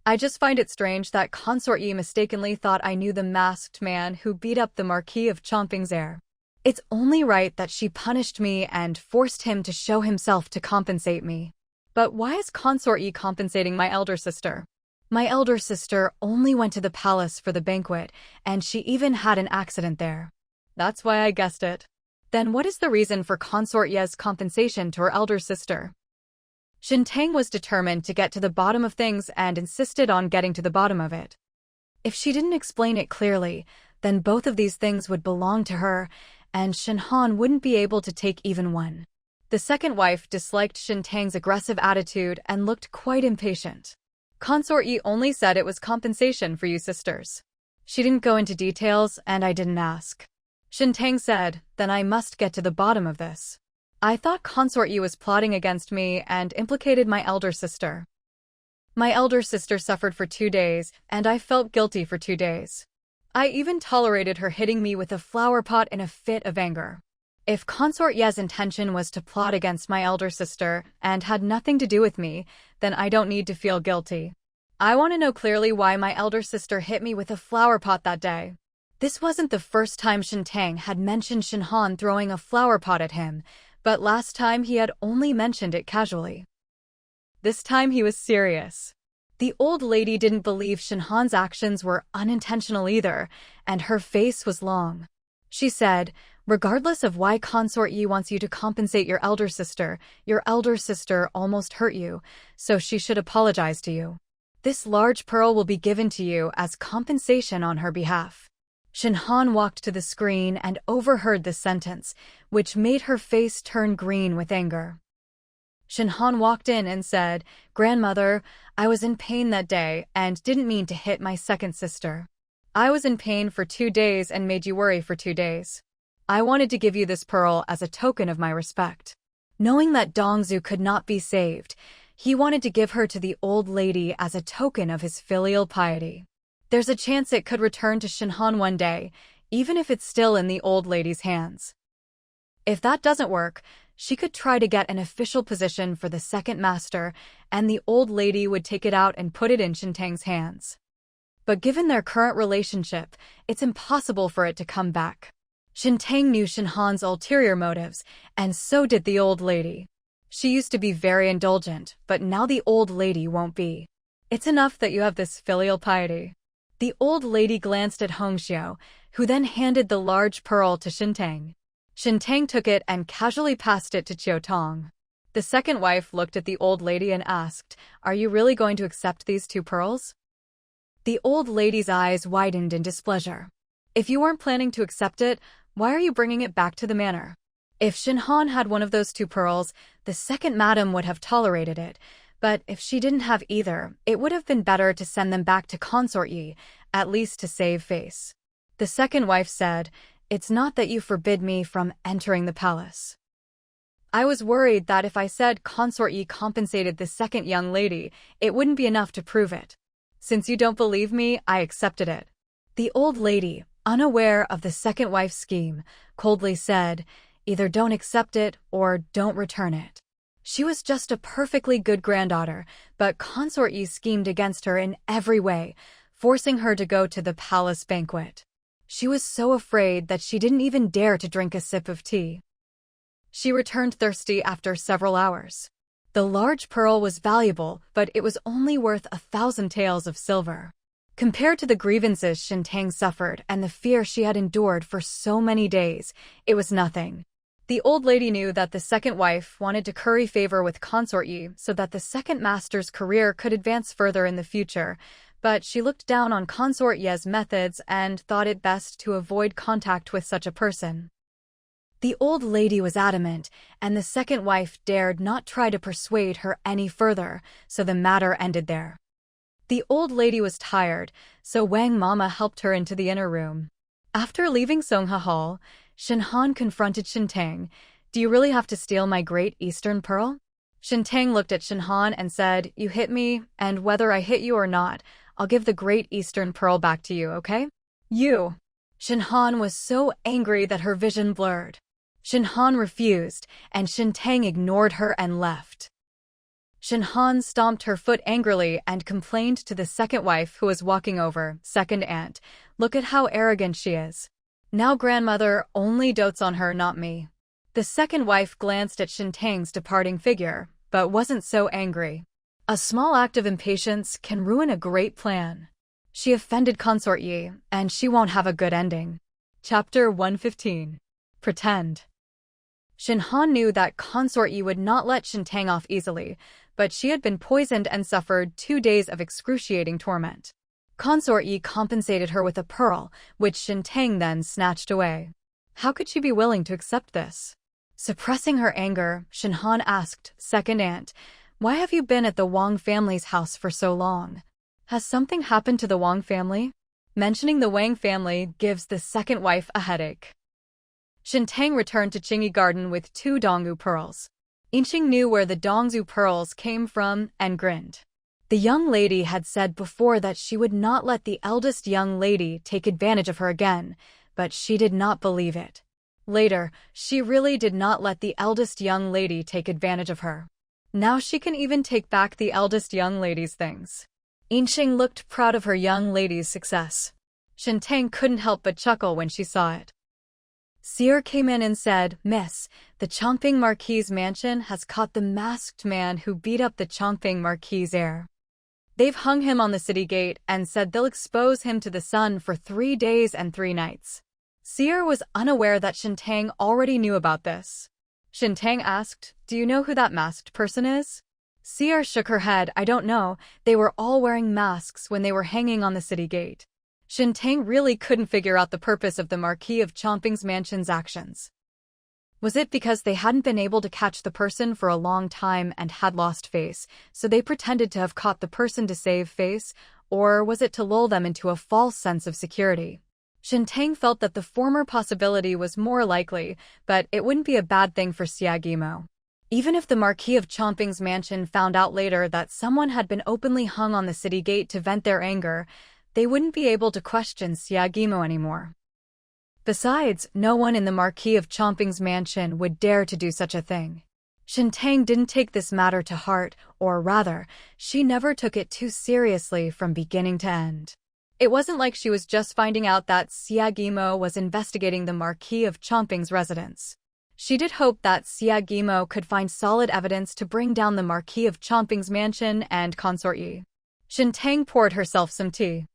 "I just find it strange that Consort Yi mistakenly thought I knew the masked man who beat up the Marquis of Chomping's heir. It's only right that she punished me and forced him to show himself to compensate me. But why is Consort Yi compensating my elder sister? My elder sister only went to the palace for the banquet, and she even had an accident there. That's why I guessed it. Then what is the reason for Consort Yi's compensation to her elder sister?" Shen Tang was determined to get to the bottom of things and insisted on getting to the bottom of it. If she didn't explain it clearly, then both of these things would belong to her, and Shen Han wouldn't be able to take even one. The second wife disliked Shen Tang's aggressive attitude and looked quite impatient. "Consort Yi only said it was compensation for you sisters. She didn't go into details, and I didn't ask." Shen Tang said, "Then I must get to the bottom of this. I thought Consort Yi was plotting against me and implicated my elder sister. My elder sister suffered for 2 days, and I felt guilty for 2 days. I even tolerated her hitting me with a flower pot in a fit of anger. If Consort Yi's intention was to plot against my elder sister and had nothing to do with me, then I don't need to feel guilty. I want to know clearly why my elder sister hit me with a flower pot that day." This wasn't the first time Shen Tang had mentioned Shen Han throwing a flower pot at him, but last time he had only mentioned it casually. This time he was serious. The old lady didn't believe Shen Han's actions were unintentional either, and her face was long. She said, "Regardless of why Consort Yi wants you to compensate your elder sister almost hurt you, so she should apologize to you. This large pearl will be given to you as compensation on her behalf." Shen Han walked to the screen and overheard this sentence, which made her face turn green with anger. Shen Han walked in and said, "Grandmother, I was in pain that day and didn't mean to hit my second sister. I was in pain for 2 days and made you worry for 2 days. I wanted to give you this pearl as a token of my respect." Knowing that Dongzhu could not be saved, he wanted to give her to the old lady as a token of his filial piety. There's a chance it could return to Shen Han one day, even if it's still in the old lady's hands. If that doesn't work, she could try to get an official position for the second master, and the old lady would take it out and put it in Shen Tang's hands. But given their current relationship, it's impossible for it to come back. Shen Tang knew Shen Han's ulterior motives, and so did the old lady. She used to be very indulgent, but now the old lady won't be. It's enough that you have this filial piety. The old lady glanced at Hongxiao, who then handed the large pearl to Shen Tang. Shen Tang took it and casually passed it to Chiao Tong. The second wife looked at the old lady and asked, "Are you really going to accept these 2 pearls?" The old lady's eyes widened in displeasure. "If you weren't planning to accept it, why are you bringing it back to the manor?" If Shen Han had one of those 2 pearls, the second madam would have tolerated it, but if she didn't have either, it would have been better to send them back to Consort Yi, at least to save face. The second wife said, "It's not that you forbid me from entering the palace. I was worried that if I said Consort Yi compensated the second young lady, it wouldn't be enough to prove it. Since you don't believe me, I accepted it." The old lady, unaware of the second wife's scheme, coldly said, "Either don't accept it or don't return it." She was just a perfectly good granddaughter, but Consort Yi schemed against her in every way, forcing her to go to the palace banquet. She was so afraid that she didn't even dare to drink a sip of tea. She returned thirsty after several hours. The large pearl was valuable, but it was only worth 1,000 taels of silver. Compared to the grievances Shen Tang suffered and the fear she had endured for so many days, it was nothing. The old lady knew that the second wife wanted to curry favor with Consort Yi so that the second master's career could advance further in the future, but she looked down on Consort Yi's methods and thought it best to avoid contact with such a person. The old lady was adamant, and the second wife dared not try to persuade her any further, so the matter ended there. The old lady was tired, so Wang Mama helped her into the inner room. After leaving Songha Hall, Shen Han confronted Shen Tang. "Do you really have to steal my Great Eastern Pearl?" Shen Tang looked at Shen Han and said, "You hit me, and whether I hit you or not, I'll give the Great Eastern Pearl back to you, okay?" "You!" Shen Han was so angry that her vision blurred. Shen Han refused, and Shen Tang ignored her and left. Shen Han stomped her foot angrily and complained to the second wife who was walking over, "Second aunt, look at how arrogant she is. Now grandmother only dotes on her, not me." The second wife glanced at Shen Tang's departing figure, but wasn't so angry. A small act of impatience can ruin a great plan. She offended Consort Yi, and she won't have a good ending. Chapter 115. Pretend. Shen Han knew that Consort Yi would not let Shen Tang off easily, but she had been poisoned and suffered 2 days of excruciating torment. Consort Yi compensated her with a pearl, which Shen Tang then snatched away. How could she be willing to accept this? Suppressing her anger, Shen Han asked, "Second aunt, why have you been at the Wang family's house for so long? Has something happened to the Wang family?" Mentioning the Wang family gives the second wife a headache. Shen Tang returned to Qingyi Garden with 2 Dongwu pearls. Yinqing knew where the Dongwu pearls came from and grinned. The young lady had said before that she would not let the eldest young lady take advantage of her again, but she did not believe it. Later, she really did not let the eldest young lady take advantage of her. Now she can even take back the eldest young lady's things. Yinqing looked proud of her young lady's success. Shen Tang couldn't help but chuckle when she saw it. Seer came in and said, "Miss, the Chongping Marquis' mansion has caught the masked man who beat up the Chongping Marquis' heir. They've hung him on the city gate and said they'll expose him to the sun for 3 days and 3 nights. Seer was unaware that Shen Tang already knew about this. Shen Tang asked, "Do you know who that masked person is?" Seer shook her head. "I don't know. They were all wearing masks when they were hanging on the city gate." Shen Tang really couldn't figure out the purpose of the Marquis of Chongping's mansion's actions. Was it because they hadn't been able to catch the person for a long time and had lost face, so they pretended to have caught the person to save face, or was it to lull them into a false sense of security? Shen Tang felt that the former possibility was more likely, but it wouldn't be a bad thing for Xiagimo. Even if the Marquis of Chongping's mansion found out later that someone had been openly hung on the city gate to vent their anger, they wouldn't be able to question Xiagimo anymore. Besides, no one in the Marquis of Chongping's mansion would dare to do such a thing. Shen Tang didn't take this matter to heart, or rather, she never took it too seriously from beginning to end. It wasn't like she was just finding out that Xiagimo was investigating the Marquis of Chongping's residence. She did hope that Xiagimo could find solid evidence to bring down the Marquis of Chongping's mansion and Consort Yi. Shen Tang poured herself some tea.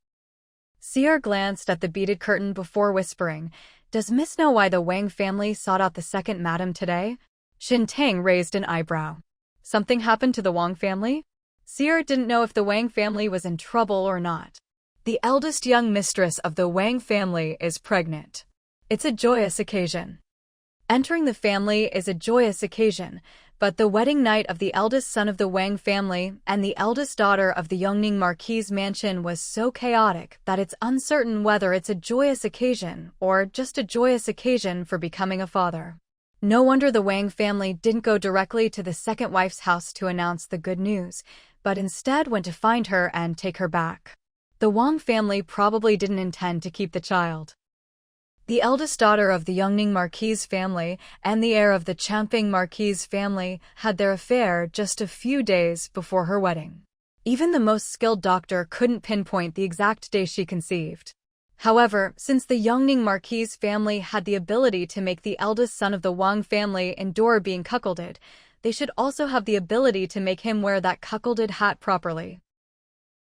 Seer glanced at the beaded curtain before whispering, Does Miss know why the Wang family sought out the second madam today? Shen Tang raised an eyebrow. Something happened to the Wang family? Seer didn't know if the Wang family was in trouble or not. The eldest young mistress of the Wang family is pregnant. It's a joyous occasion. Entering the family is a joyous occasion, but the wedding night of the eldest son of the Wang family and the eldest daughter of the Yongning Marquis mansion was so chaotic that it's uncertain whether it's a joyous occasion or just a joyous occasion for becoming a father. No wonder the Wang family didn't go directly to the second wife's house to announce the good news, but instead went to find her and take her back. The Wang family probably didn't intend to keep the child. The eldest daughter of the Yongning Marquis family and the heir of the Champing Marquis family had their affair just a few days before her wedding. Even the most skilled doctor couldn't pinpoint the exact day she conceived. However, since the Yongning Marquis family had the ability to make the eldest son of the Wang family endure being cuckolded, they should also have the ability to make him wear that cuckolded hat properly.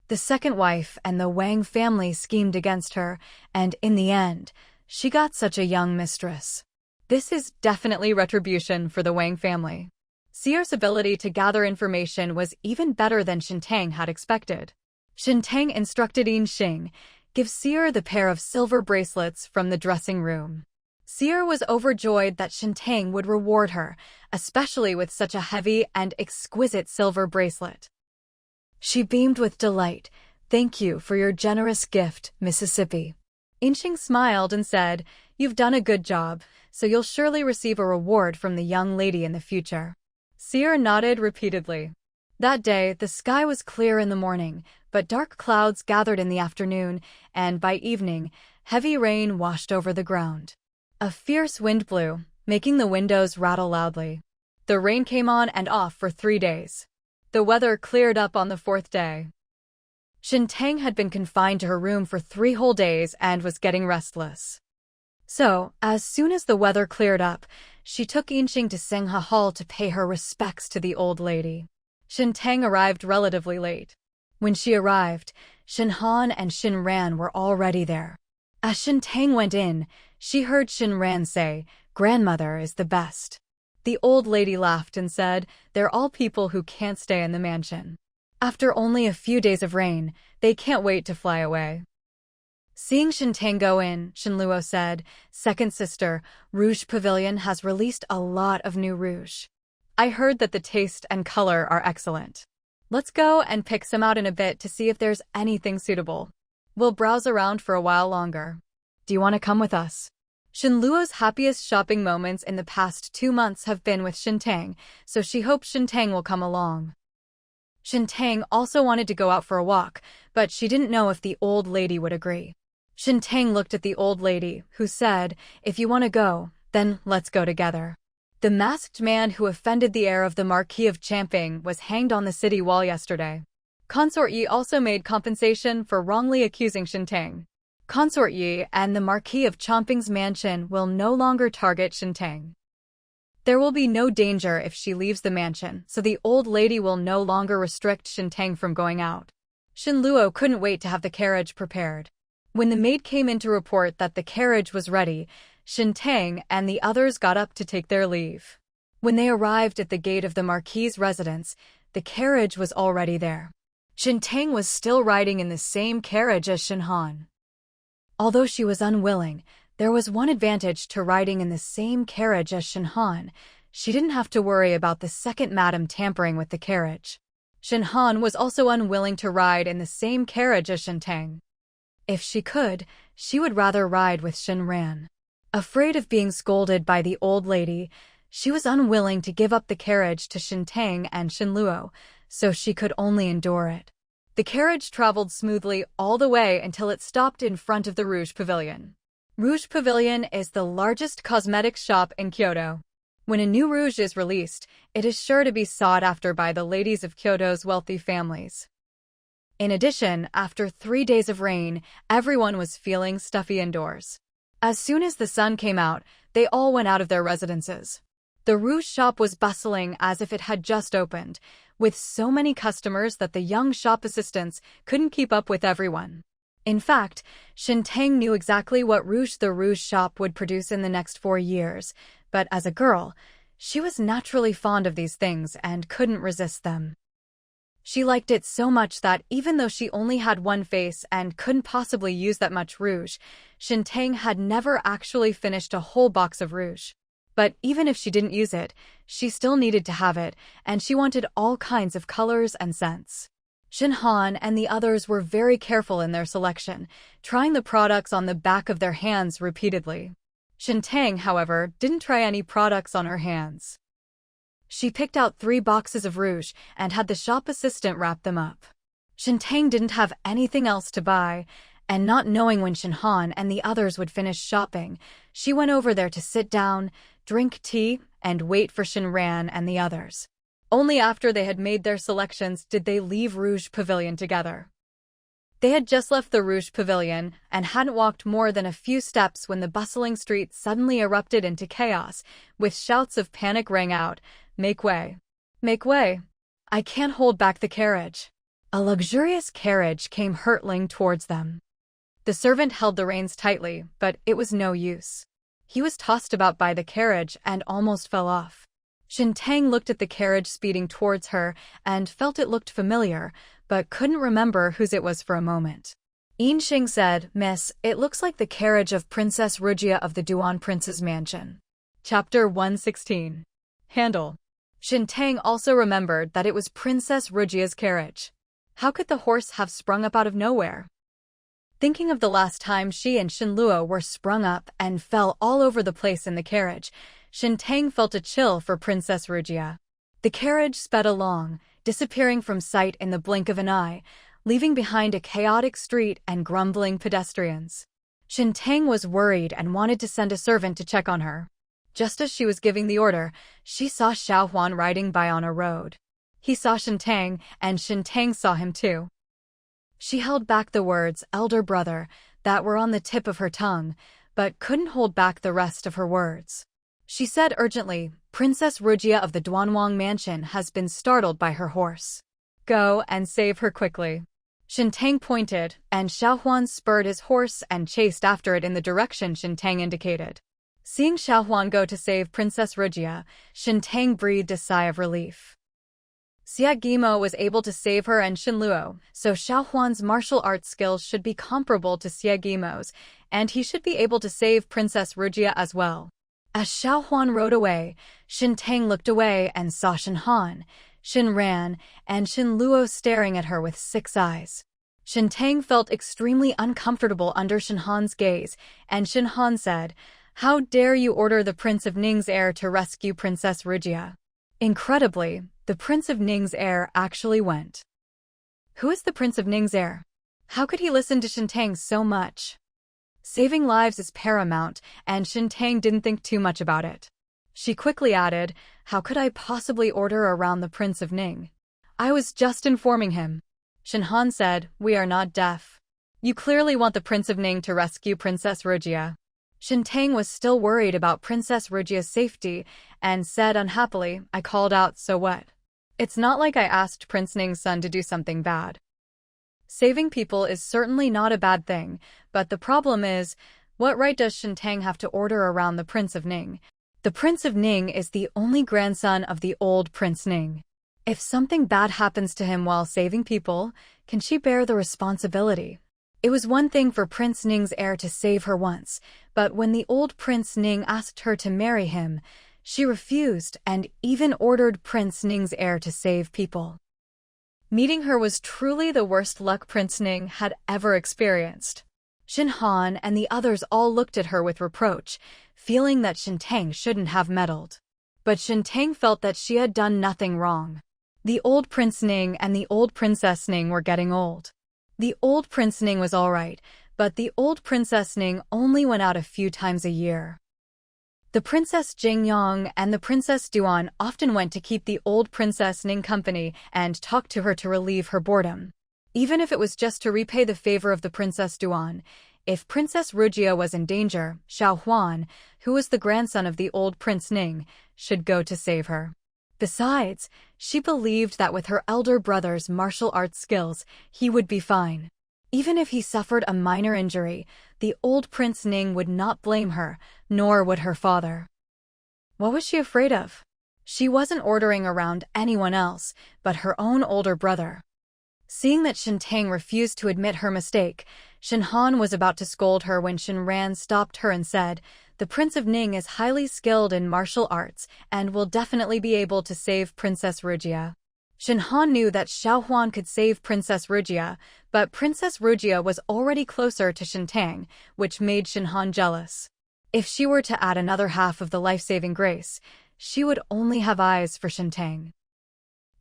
The second wife and the Wang family schemed against her, and in the end, she got such a young mistress. This is definitely retribution for the Wang family. Seer's ability to gather information was even better than Shen Tang had expected. Shen Tang instructed Yin Xing, give Seer the pair of silver bracelets from the dressing room. Seer was overjoyed that Shen Tang would reward her, especially with such a heavy and exquisite silver bracelet. She beamed with delight. Thank you for your generous gift, Mississippi. Yin Xing smiled and said, you've done a good job, so you'll surely receive a reward from the young lady in the future. Seer nodded repeatedly. That day, the sky was clear in the morning, but dark clouds gathered in the afternoon, and by evening, heavy rain washed over the ground. A fierce wind blew, making the windows rattle loudly. The rain came on and off for 3 days. The weather cleared up on the 4th day. Shen Tang had been confined to her room for 3 whole days and was getting restless. So, as soon as the weather cleared up, she took Yin Xing to Senghe Hall to pay her respects to the old lady. Shen Tang arrived relatively late. When she arrived, Shen Han and Shen Ran were already there. As Shen Tang went in, she heard Shen Ran say, "Grandmother is the best." The old lady laughed and said, "They're all people who can't stay in the mansion. After only a few days of rain, they can't wait to fly away." Seeing Shen Tang go in, Shen Luo said, "Second sister, Rouge Pavilion has released a lot of new rouge. I heard that the taste and color are excellent. Let's go and pick some out in a bit to see if there's anything suitable. We'll browse around for a while longer. Do you want to come with us?" Shen Luo's happiest shopping moments in the past 2 months have been with Shen Tang, so she hopes Shen Tang will come along. Shen Tang also wanted to go out for a walk, but she didn't know if the old lady would agree. Shen Tang looked at the old lady, who said, "If you want to go, then let's go together." The masked man who offended the heir of the Marquis of Champing was hanged on the city wall yesterday. Consort Yi also made compensation for wrongly accusing Shen Tang. Consort Yi and the Marquis of Champing's mansion will no longer target Shen Tang. There will be no danger if she leaves the mansion, so the old lady will no longer restrict Shen Tang from going out. Shen Luo couldn't wait to have the carriage prepared. When the maid came in to report that the carriage was ready, Shen Tang and the others got up to take their leave. When they arrived at the gate of the Marquis' residence, the carriage was already there. Shen Tang was still riding in the same carriage as Shen Han. Although she was unwilling, there was one advantage to riding in the same carriage as Shen Han. She didn't have to worry about the second madam tampering with the carriage. Shen Han was also unwilling to ride in the same carriage as Shen Tang. If she could, she would rather ride with Shen Ran. Afraid of being scolded by the old lady, she was unwilling to give up the carriage to Shen Tang and Shen Luo, so she could only endure it. The carriage traveled smoothly all the way until it stopped in front of the Rouge Pavilion. Rouge Pavilion is the largest cosmetics shop in Kyoto. When a new rouge is released, it is sure to be sought after by the ladies of Kyoto's wealthy families. In addition, after 3 days of rain, everyone was feeling stuffy indoors. As soon as the sun came out, they all went out of their residences. The rouge shop was bustling as if it had just opened, with so many customers that the young shop assistants couldn't keep up with everyone. In fact, Shen Tang knew exactly what Rouge the Rouge shop would produce in the next 4 years, but as a girl, she was naturally fond of these things and couldn't resist them. She liked it so much that even though she only had one face and couldn't possibly use that much rouge, Shen Tang had never actually finished a whole box of rouge. But even if she didn't use it, she still needed to have it, and she wanted all kinds of colors and scents. Shen Han and the others were very careful in their selection, trying the products on the back of their hands repeatedly. Shen Tang, however, didn't try any products on her hands. She picked out 3 boxes of rouge and had the shop assistant wrap them up. Shen Tang didn't have anything else to buy, and not knowing when Shen Han and the others would finish shopping, she went over there to sit down, drink tea, and wait for Shen Ran and the others. Only after they had made their selections did they leave Rouge Pavilion together. They had just left the Rouge Pavilion and hadn't walked more than a few steps when the bustling street suddenly erupted into chaos, with shouts of panic rang out, "Make way! Make way! I can't hold back the carriage." A luxurious carriage came hurtling towards them. The servant held the reins tightly, but it was no use. He was tossed about by the carriage and almost fell off. Shen Tang looked at the carriage speeding towards her and felt it looked familiar, but couldn't remember whose it was for a moment. Yin Xing said, "Miss, it looks like the carriage of Princess Rugia of the Duan Prince's mansion." Chapter 116. Handle. Shen Tang also remembered that it was Princess Rugia's carriage. How could the horse have sprung up out of nowhere? Thinking of the last time she and Shen Luo were sprung up and fell all over the place in the carriage, Shen Tang felt a chill for Princess Rugia. The carriage sped along, disappearing from sight in the blink of an eye, leaving behind a chaotic street and grumbling pedestrians. Shen Tang was worried and wanted to send a servant to check on her. Just as she was giving the order, she saw Xiao Huan riding by on a road. He saw Shen Tang, and Shen Tang saw him too. She held back the words, "elder brother," that were on the tip of her tongue, but couldn't hold back the rest of her words. She said urgently, "Princess Rugia of the Duanwang mansion has been startled by her horse. Go and save her quickly." Shen Tang pointed, and Xiao Huan spurred his horse and chased after it in the direction Shen Tang indicated. Seeing Xiao Huan go to save Princess Rugia, Shen Tang breathed a sigh of relief. Xia Guimo was able to save her and Shen Luo, so Xiao Huan's martial arts skills should be comparable to Xia Guimo's, and he should be able to save Princess Rugia as well. As Xiao Huan rode away, Shen Tang looked away and saw Shen Han, Shen Ran, and Shen Luo staring at her with 6 eyes. Shen Tang felt extremely uncomfortable under Shen Han's gaze, and Shen Han said, "How dare you order the Prince of Ning's heir to rescue Princess Rugia?" Incredibly, the Prince of Ning's heir actually went. Who is the Prince of Ning's heir? How could he listen to Shen Tang so much? Saving lives is paramount, and Shen Tang didn't think too much about it. She quickly added, "How could I possibly order around the Prince of Ning? I was just informing him." Shen Han said, "We are not deaf. You clearly want the Prince of Ning to rescue Princess Rugia." Shen Tang was still worried about Princess Rugia's safety and said unhappily, "I called out, so what? It's not like I asked Prince Ning's son to do something bad." Saving people is certainly not a bad thing, but the problem is, what right does Shen Tang have to order around the Prince of Ning? The Prince of Ning is the only grandson of the old Prince Ning. If something bad happens to him while saving people, can she bear the responsibility? It was one thing for Prince Ning's heir to save her once, but when the old Prince Ning asked her to marry him, she refused and even ordered Prince Ning's heir to save people. Meeting her was truly the worst luck Prince Ning had ever experienced. Shen Han and the others all looked at her with reproach, feeling that Shen Tang shouldn't have meddled. But Shen Tang felt that she had done nothing wrong. The old Prince Ning and the old Princess Ning were getting old. The old Prince Ning was all right, but the old Princess Ning only went out a few times a year. The Princess Jingyang and the Princess Duan often went to keep the old Princess Ning company and talk to her to relieve her boredom. Even if it was just to repay the favor of the Princess Duan, if Princess Rugia was in danger, Xiao Huan, who was the grandson of the old Prince Ning, should go to save her. Besides, she believed that with her elder brother's martial arts skills, he would be fine. Even if he suffered a minor injury, the old Prince Ning would not blame her, nor would her father. What was she afraid of? She wasn't ordering around anyone else, but her own older brother. Seeing that Shen Tang refused to admit her mistake, Shen Han was about to scold her when Shen Ran stopped her and said, "The Prince of Ning is highly skilled in martial arts and will definitely be able to save Princess Rugia." Shen Han knew that Xiao Huan could save Princess Rugia, but Princess Rugia was already closer to Shen Tang, which made Shen Han jealous. If she were to add another half of the life-saving grace, she would only have eyes for Shen Tang.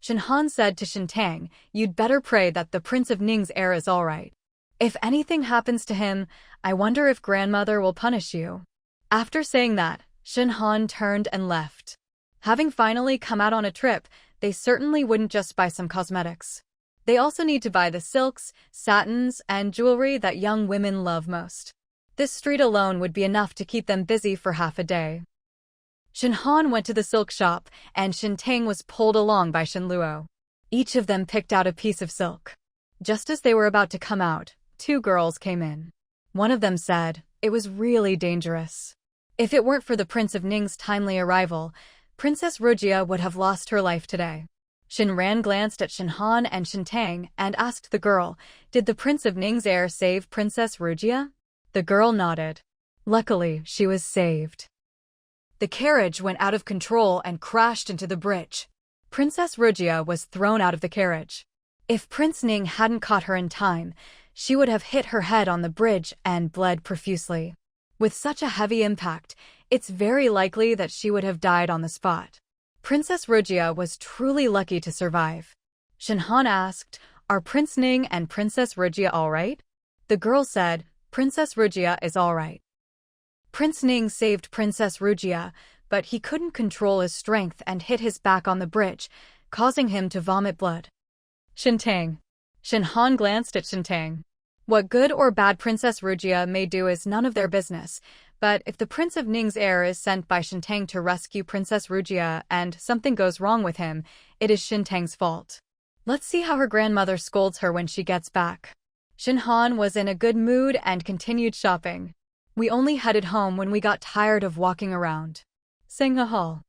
Shen Han said to Shen Tang, "You'd better pray that the Prince of Ning's heir is all right. If anything happens to him, I wonder if grandmother will punish you." After saying that, Shen Han turned and left. Having finally come out on a trip, they certainly wouldn't just buy some cosmetics. They also need to buy the silks, satins, and jewelry that young women love most. This street alone would be enough to keep them busy for half a day. Shen Han went to the silk shop, and Shen Tang was pulled along by Shen Luo. Each of them picked out a piece of silk. Just as they were about to come out, two girls came in. One of them said, "It was really dangerous. If it weren't for the Prince of Ning's timely arrival, Princess Rugia would have lost her life today." Shen Ran glanced at Shen Han and Shen Tang and asked the girl, "Did the Prince of Ning's heir save Princess Rugia?" The girl nodded. Luckily, she was saved. The carriage went out of control and crashed into the bridge. Princess Rugia was thrown out of the carriage. If Prince Ning hadn't caught her in time, she would have hit her head on the bridge and bled profusely. With such a heavy impact, it's very likely that she would have died on the spot. Princess Rugia was truly lucky to survive. Shen Han asked, "Are Prince Ning and Princess Rugia all right?" The girl said, "Princess Rugia is all right." Prince Ning saved Princess Rugia, but he couldn't control his strength and hit his back on the bridge, causing him to vomit blood. Shen Tang. Shen Han glanced at Shen Tang. What good or bad Princess Rugia may do is none of their business, but if the Prince of Ning's heir is sent by Shen Tang to rescue Princess Rugia and something goes wrong with him, it is Shen Tang's fault. Let's see how her grandmother scolds her when she gets back. Shen Han was in a good mood and continued shopping. We only headed home when we got tired of walking around. Singha Hall.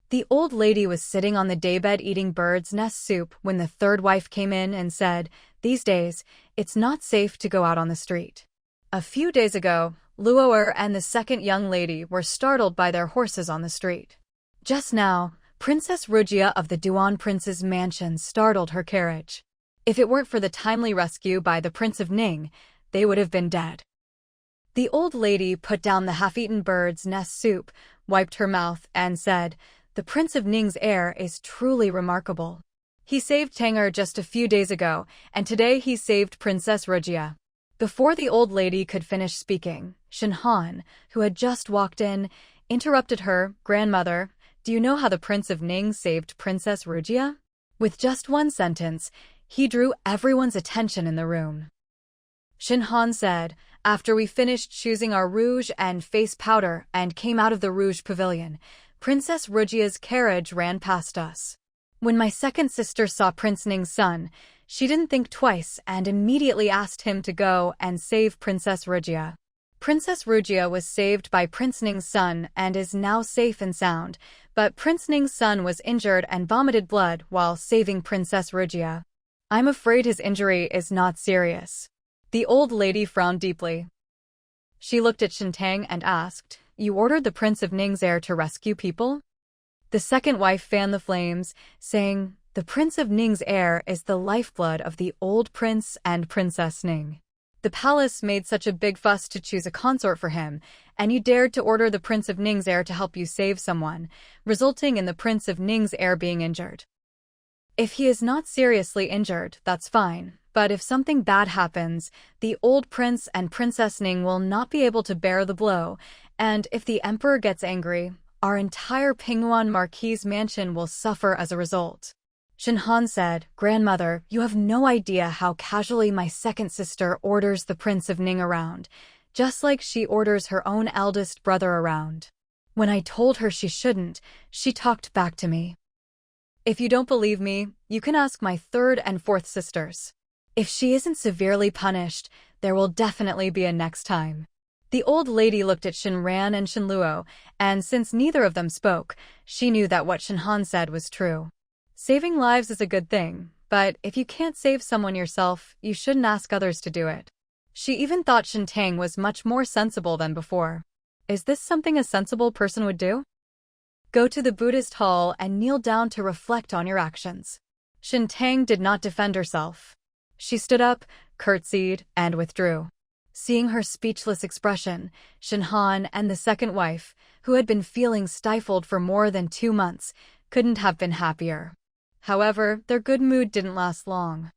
The old lady was sitting on the daybed eating bird's nest soup when the third wife came in and said, "These days, it's not safe to go out on the street." A few days ago, Luo'er and the second young lady were startled by their horses on the street. Just now, Princess Rugia of the Duan Prince's mansion startled her carriage. If it weren't for the timely rescue by the Prince of Ning, they would have been dead. The old lady put down the half-eaten bird's nest soup, wiped her mouth, and said, "The Prince of Ning's heir is truly remarkable. He saved Tanger just a few days ago, and today he saved Princess Rugia." Before the old lady could finish speaking, Shen Han, who had just walked in, interrupted her, "Grandmother, do you know how the Prince of Ning saved Princess Rugia?" With just one sentence, he drew everyone's attention in the room. Shen Han said, "After we finished choosing our rouge and face powder and came out of the rouge pavilion, Princess Rugia's carriage ran past us. When my second sister saw Prince Ning's son, she didn't think twice and immediately asked him to go and save Princess Rugia. Princess Rugia was saved by Prince Ning's son and is now safe and sound, but Prince Ning's son was injured and vomited blood while saving Princess Rugia. I'm afraid his injury is not serious." The old lady frowned deeply. She looked at Shen Tang and asked, "You ordered the Prince of Ning's heir to rescue people?" The second wife fanned the flames, saying, "The Prince of Ning's heir is the lifeblood of the old Prince and Princess Ning. The palace made such a big fuss to choose a consort for him, and you dared to order the Prince of Ning's heir to help you save someone, resulting in the Prince of Ning's heir being injured. If he is not seriously injured, that's fine. But if something bad happens, the old Prince and Princess Ning will not be able to bear the blow, and if the Emperor gets angry, our entire Pingyuan Marquis mansion will suffer as a result." Shen Han said, "Grandmother, you have no idea how casually my second sister orders the Prince of Ning around, just like she orders her own eldest brother around. When I told her she shouldn't, she talked back to me. If you don't believe me, you can ask my third and fourth sisters." If she isn't severely punished, there will definitely be a next time. The old lady looked at Shen Ran and Shen Luo, and since neither of them spoke, she knew that what Shen Han said was true. Saving lives is a good thing, but if you can't save someone yourself, you shouldn't ask others to do it. She even thought Shen Tang was much more sensible than before. Is this something a sensible person would do? Go to the Buddhist hall and kneel down to reflect on your actions. Shen Tang did not defend herself. She stood up, curtsied, and withdrew. Seeing her speechless expression, Shen Han and the second wife, who had been feeling stifled for more than 2 months, couldn't have been happier. However, their good mood didn't last long.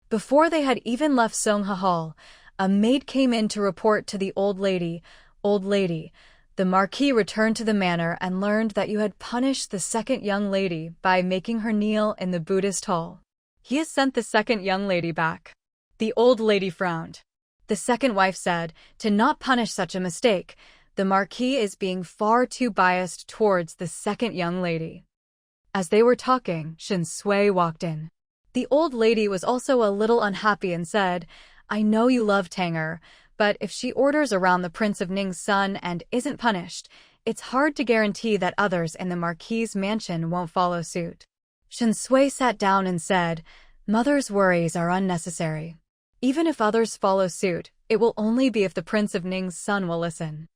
Before they had even left Songha Hall, a maid came in to report to the old lady, "Old lady, the Marquis returned to the manor and learned that you had punished the second young lady by making her kneel in the Buddhist hall. He has sent the second young lady back." The old lady frowned. The second wife said, "To not punish such a mistake, the Marquis is being far too biased towards the second young lady." As they were talking, Shen Sui walked in. The old lady was also a little unhappy and said, "I know you love Tanger, but if she orders around the Prince of Ning's son and isn't punished, it's hard to guarantee that others in the Marquis's mansion won't follow suit." Shen Sui sat down and said, "Mother's worries are unnecessary. Even if others follow suit, it will only be if the Prince of Ning's son will listen."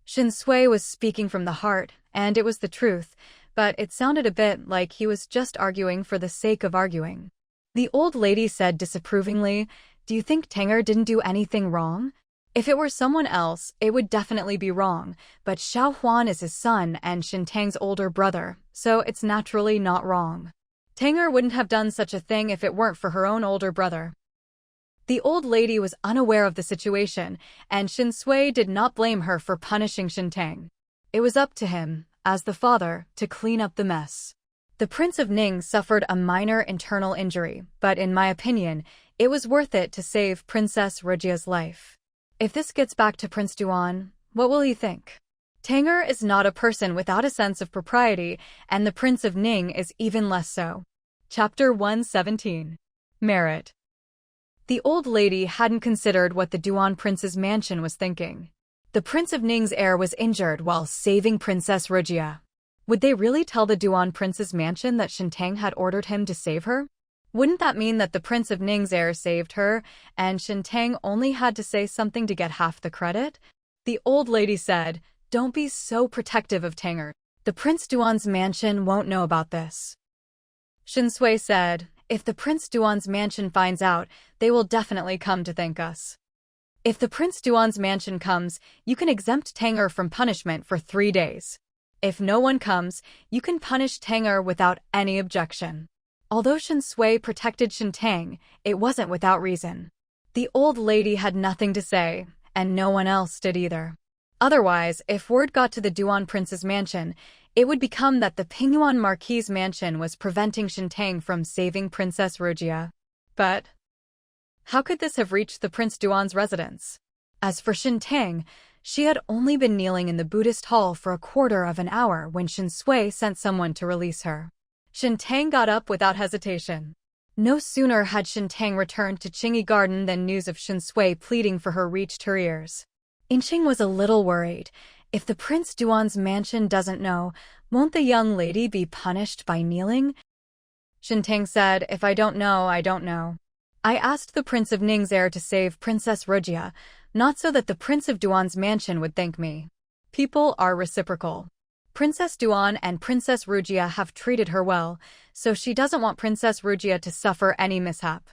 Shen Sui was speaking from the heart, and it was the truth, but it sounded a bit like he was just arguing for the sake of arguing. The old lady said disapprovingly, "Do you think Tanger didn't do anything wrong? If it were someone else, it would definitely be wrong, but Xiao Huan is his son and Shen Tang's older brother, so it's naturally not wrong. Tanger wouldn't have done such a thing if it weren't for her own older brother." The old lady was unaware of the situation, and Shen Sui did not blame her for punishing Shen Tang. It was up to him, as the father, to clean up the mess. The Prince of Ning suffered a minor internal injury, but in my opinion, it was worth it to save Princess Rujia's life. If this gets back to Prince Duan, what will he think? Tanger is not a person without a sense of propriety, and the Prince of Ning is even less so. Chapter 117. Merit. The old lady hadn't considered what the Duan prince's mansion was thinking. The Prince of Ning's heir was injured while saving Princess Rujia. Would they really tell the Duan prince's mansion that Shen Tang had ordered him to save her? Wouldn't that mean that the Prince of Ning's heir saved her, and Shen Tang only had to say something to get half the credit? The old lady said, "Don't be so protective of Tanger. The Prince Duan's mansion won't know about this." Shen Sui said, "If the Prince Duan's mansion finds out, they will definitely come to thank us. If the Prince Duan's mansion comes, you can exempt Tanger from punishment for 3 days. If no one comes, you can punish Tanger without any objection." Although Shen Sui protected Shen Tang, it wasn't without reason. The old lady had nothing to say, and no one else did either. Otherwise, if word got to the Duan prince's mansion, it would become that the Pingyuan Marquis's mansion was preventing Shen Tang from saving Princess Rujia. But how could this have reached the Prince Duan's residence? As for Shen Tang, she had only been kneeling in the Buddhist hall for a quarter of an hour when Shen Sui sent someone to release her. Shen Tang got up without hesitation. No sooner had Shen Tang returned to Qingyi Garden than news of Shen Sui pleading for her reached her ears. Inqing was a little worried. If the Prince Duan's mansion doesn't know, won't the young lady be punished by kneeling? Shen Tang said, "If I don't know, I don't know. I asked the Prince of Ning's heir to save Princess Rujia, not so that the Prince of Duan's mansion would thank me. People are reciprocal. Princess Duan and Princess Rujia have treated her well, so she doesn't want Princess Rujia to suffer any mishap."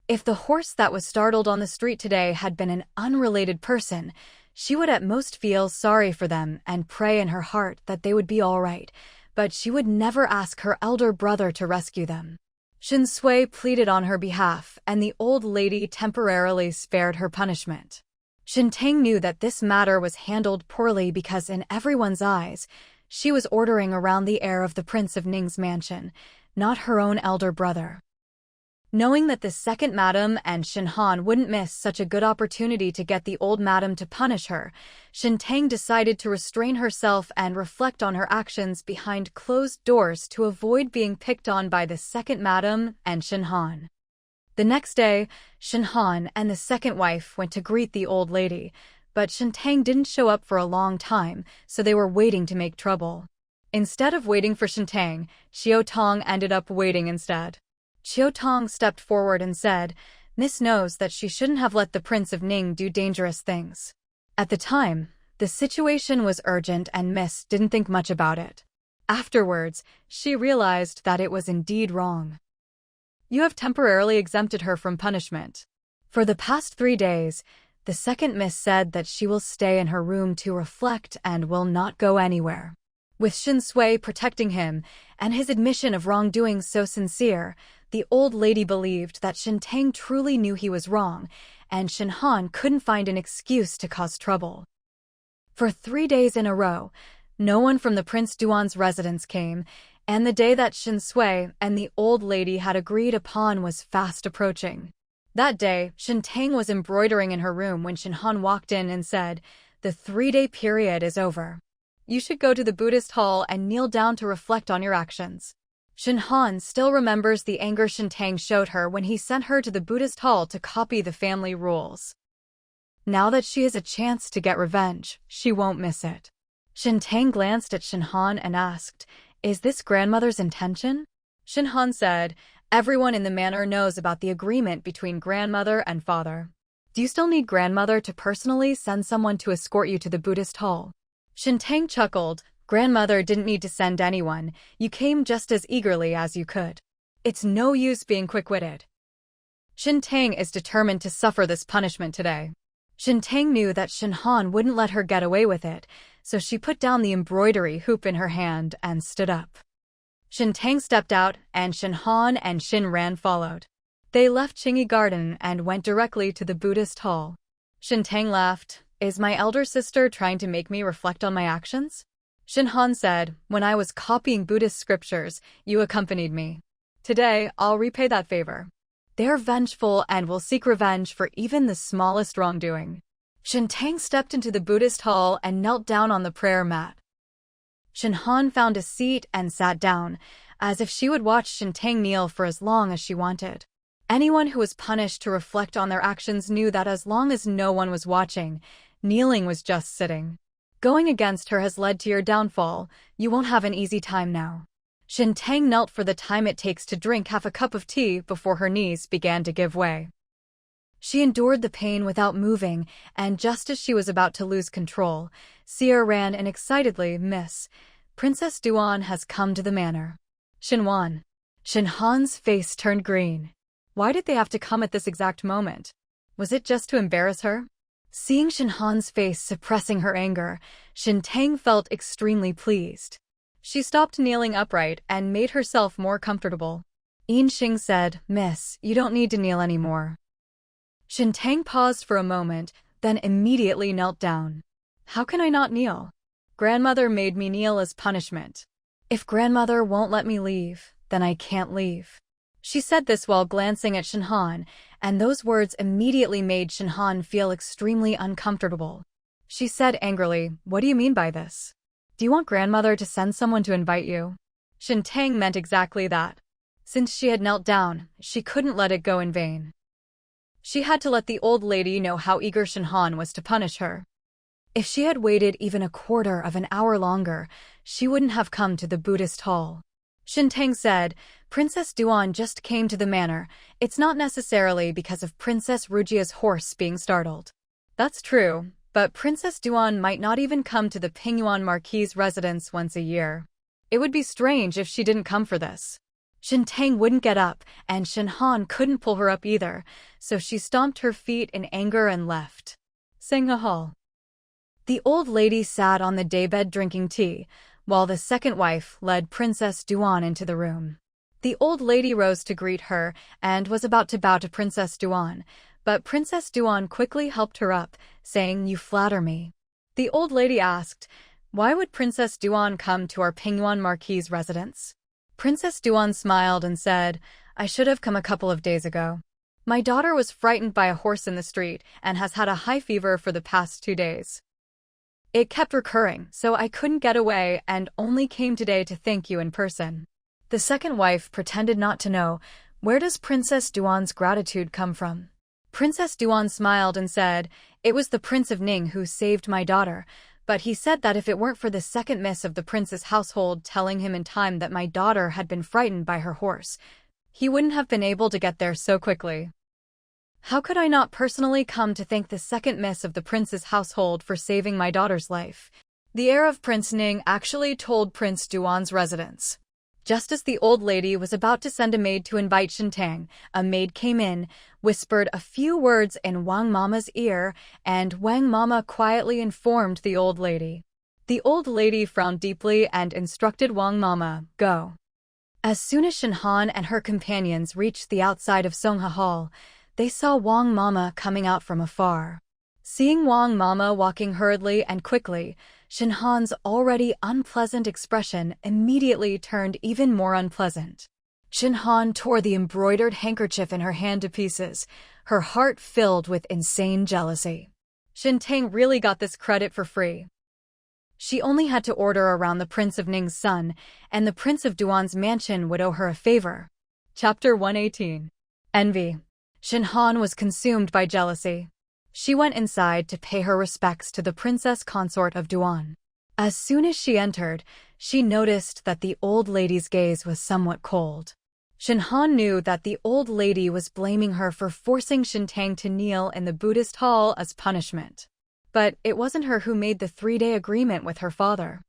If the horse that was startled on the street today had been an unrelated person, she would at most feel sorry for them and pray in her heart that they would be all right, but she would never ask her elder brother to rescue them. Shen Sui pleaded on her behalf, and the old lady temporarily spared her punishment. Shen Tang knew that this matter was handled poorly because in everyone's eyes, she was ordering around the heir of the Prince of Ning's mansion, not her own elder brother. Knowing that the second madam and Shen Han wouldn't miss such a good opportunity to get the old madam to punish her, Shen Tang decided to restrain herself and reflect on her actions behind closed doors to avoid being picked on by the second madam and Shen Han. The next day, Shen Han and the second wife went to greet the old lady, but Shen Tang didn't show up for a long time, so they were waiting to make trouble. Instead of waiting for Shen Tang, Xiao Tong ended up waiting instead. Xiao Tong stepped forward and said, "Miss knows that she shouldn't have let the Prince of Ning do dangerous things." At the time, the situation was urgent and Miss didn't think much about it. Afterwards, she realized that it was indeed wrong. You have temporarily exempted her from punishment. For the past 3 days, the second Miss said that she will stay in her room to reflect and will not go anywhere. With Shen Sui protecting him and his admission of wrongdoing so sincere, the old lady believed that Shen Tang truly knew he was wrong, and Shen Han couldn't find an excuse to cause trouble. For 3 days in a row, no one from the Prince Duan's residence came, and the day that Shen Sui and the old lady had agreed upon was fast approaching. That day, Shen Tang was embroidering in her room when Shen Han walked in and said, "The 3-day period is over. You should go to the Buddhist hall and kneel down to reflect on your actions." Shen Han still remembers the anger Shen Tang showed her when he sent her to the Buddhist hall to copy the family rules. Now that she has a chance to get revenge, she won't miss it. Shen Tang glanced at Shen Han and asked, "Is this grandmother's intention?" Shen Han said, "Everyone in the manor knows about the agreement between grandmother and father. Do you still need grandmother to personally send someone to escort you to the Buddhist hall?" Shen Tang chuckled. "Grandmother didn't need to send anyone. You came just as eagerly as you could. It's no use being quick-witted." Shen Tang is determined to suffer this punishment today. Shen Tang knew that Shen Han wouldn't let her get away with it, so she put down the embroidery hoop in her hand and stood up. Shen Tang stepped out, and Shen Han and Shen Ran followed. They left Qingyi Garden and went directly to the Buddhist hall. Shen Tang laughed. "Is my elder sister trying to make me reflect on my actions?" Shen Han said, "When I was copying Buddhist scriptures, you accompanied me. Today, I'll repay that favor." They're vengeful and will seek revenge for even the smallest wrongdoing. Shen Tang stepped into the Buddhist hall and knelt down on the prayer mat. Shen Han found a seat and sat down, as if she would watch Shen Tang kneel for as long as she wanted. Anyone who was punished to reflect on their actions knew that as long as no one was watching, kneeling was just sitting. Going against her has led to your downfall. You won't have an easy time now. Shen Tang knelt for the time it takes to drink half a cup of tea before her knees began to give way. She endured the pain without moving, and just as she was about to lose control, Seer ran in excitedly, "Miss, Princess Duan has come to the manor." Shen Wan. Shen Han's face turned green. Why did they have to come at this exact moment? Was it just to embarrass her? Seeing Shen Han's face suppressing her anger, Shen Tang felt extremely pleased. She stopped kneeling upright and made herself more comfortable. Yin Xing said, "Miss, you don't need to kneel anymore." Shen Tang paused for a moment, then immediately knelt down. "How can I not kneel? Grandmother made me kneel as punishment. If grandmother won't let me leave, then I can't leave." She said this while glancing at Shen Han, and those words immediately made Shen Han feel extremely uncomfortable. She said angrily, "What do you mean by this? Do you want grandmother to send someone to invite you?" Shen Tang meant exactly that. Since she had knelt down, she couldn't let it go in vain. She had to let the old lady know how eager Shen Han was to punish her. If she had waited even a quarter of an hour longer, she wouldn't have come to the Buddhist hall. Shen Tang said, "Princess Duan just came to the manor. It's not necessarily because of Princess Rujia's horse being startled." "That's true, but Princess Duan might not even come to the Pingyuan Marquis' residence once a year. It would be strange if she didn't come for this." Shen Tang wouldn't get up, and Shen Han couldn't pull her up either, so she stomped her feet in anger and left. Sangha Hall. The old lady sat on the daybed drinking tea, while the second wife led Princess Duan into the room. The old lady rose to greet her and was about to bow to Princess Duan, but Princess Duan quickly helped her up, saying, "You flatter me." The old lady asked, "Why would Princess Duan come to our Pingyuan Marquis' residence?" Princess Duan smiled and said, "I should have come a couple of days ago. My daughter was frightened by a horse in the street and has had a high fever for the past 2 days. It kept recurring, so I couldn't get away and only came today to thank you in person." The second wife pretended not to know. Where does Princess Duan's gratitude come from? Princess Duan smiled and said, "It was the Prince of Ning who saved my daughter, but he said that if it weren't for the second miss of the prince's household telling him in time that my daughter had been frightened by her horse, he wouldn't have been able to get there so quickly. How could I not personally come to thank the second miss of the prince's household for saving my daughter's life?" The heir of Prince Ning actually told Prince Duan's residence. Just as the old lady was about to send a maid to invite Shen Tang, a maid came in, whispered a few words in Wang Mama's ear, and Wang Mama quietly informed the old lady. The old lady frowned deeply and instructed Wang Mama, "Go." As soon as Shen Han and her companions reached the outside of Songha Hall, they saw Wang Mama coming out from afar. Seeing Wang Mama walking hurriedly and quickly, Shen Han's already unpleasant expression immediately turned even more unpleasant. Shen Han tore the embroidered handkerchief in her hand to pieces, her heart filled with insane jealousy. Shen Tang really got this credit for free. She only had to order around the Prince of Ning's son, and the Prince of Duan's mansion would owe her a favor. Chapter 118. Envy. Shen Han was consumed by jealousy. She went inside to pay her respects to the princess consort of Duan. As soon as she entered, she noticed that the old lady's gaze was somewhat cold. Shen Han knew that the old lady was blaming her for forcing Shen Tang to kneel in the Buddhist hall as punishment. But it wasn't her who made the 3-day agreement with her father.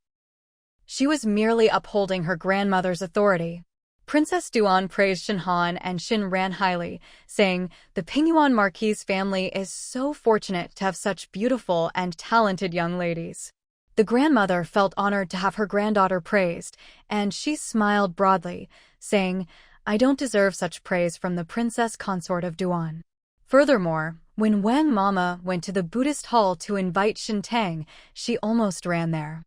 She was merely upholding her grandmother's authority. Princess Duan praised Shen Han and Shen ran highly, saying, "The Pingyuan Marquis family is so fortunate to have such beautiful and talented young ladies." The grandmother felt honored to have her granddaughter praised, and she smiled broadly, saying, "I don't deserve such praise from the princess consort of Duan." Furthermore, when Wang Mama went to the Buddhist hall to invite Shen Tang, she almost ran there.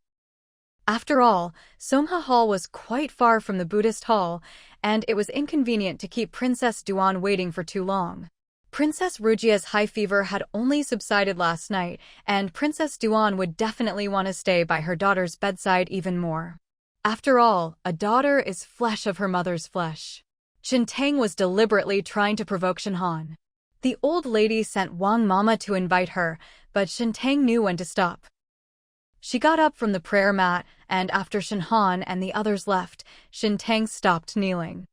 After all, Songha Hall was quite far from the Buddhist hall, and it was inconvenient to keep Princess Duan waiting for too long. Princess Rujia's high fever had only subsided last night, and Princess Duan would definitely want to stay by her daughter's bedside even more. After all, a daughter is flesh of her mother's flesh. Shen Tang was deliberately trying to provoke Shen Han. The old lady sent Wang Mama to invite her, but Shen Tang knew when to stop. She got up from the prayer mat, and after Shen Han and the others left, Shen Tang stopped kneeling.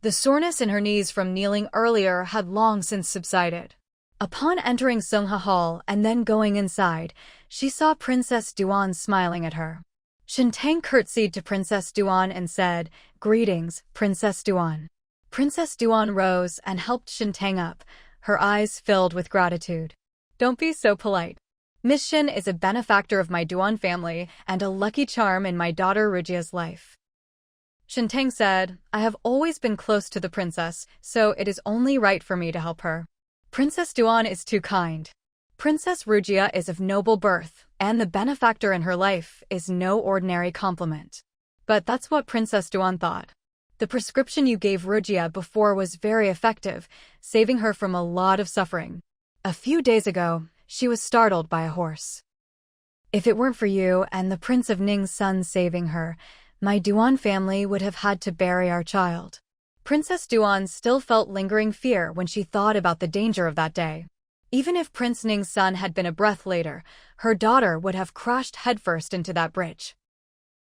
The soreness in her knees from kneeling earlier had long since subsided. Upon entering Songha Hall and then going inside, she saw Princess Duan smiling at her. Shen Tang curtsied to Princess Duan and said, "Greetings, Princess Duan." Princess Duan rose and helped Shen Tang up, her eyes filled with gratitude. "Don't be so polite. Miss Shen is a benefactor of my Duan family and a lucky charm in my daughter Rujia's life." Shen Tang said, "I have always been close to the princess, so it is only right for me to help her." Princess Duan is too kind. Princess Rujia is of noble birth, and the benefactor in her life is no ordinary compliment. But that's what Princess Duan thought. The prescription you gave Rujia before was very effective, saving her from a lot of suffering. A few days ago, she was startled by a horse. If it weren't for you and the Prince of Ning's son saving her, my Duan family would have had to bury our child. Princess Duan still felt lingering fear when she thought about the danger of that day. Even if Prince Ning's son had been a breath later, her daughter would have crashed headfirst into that bridge.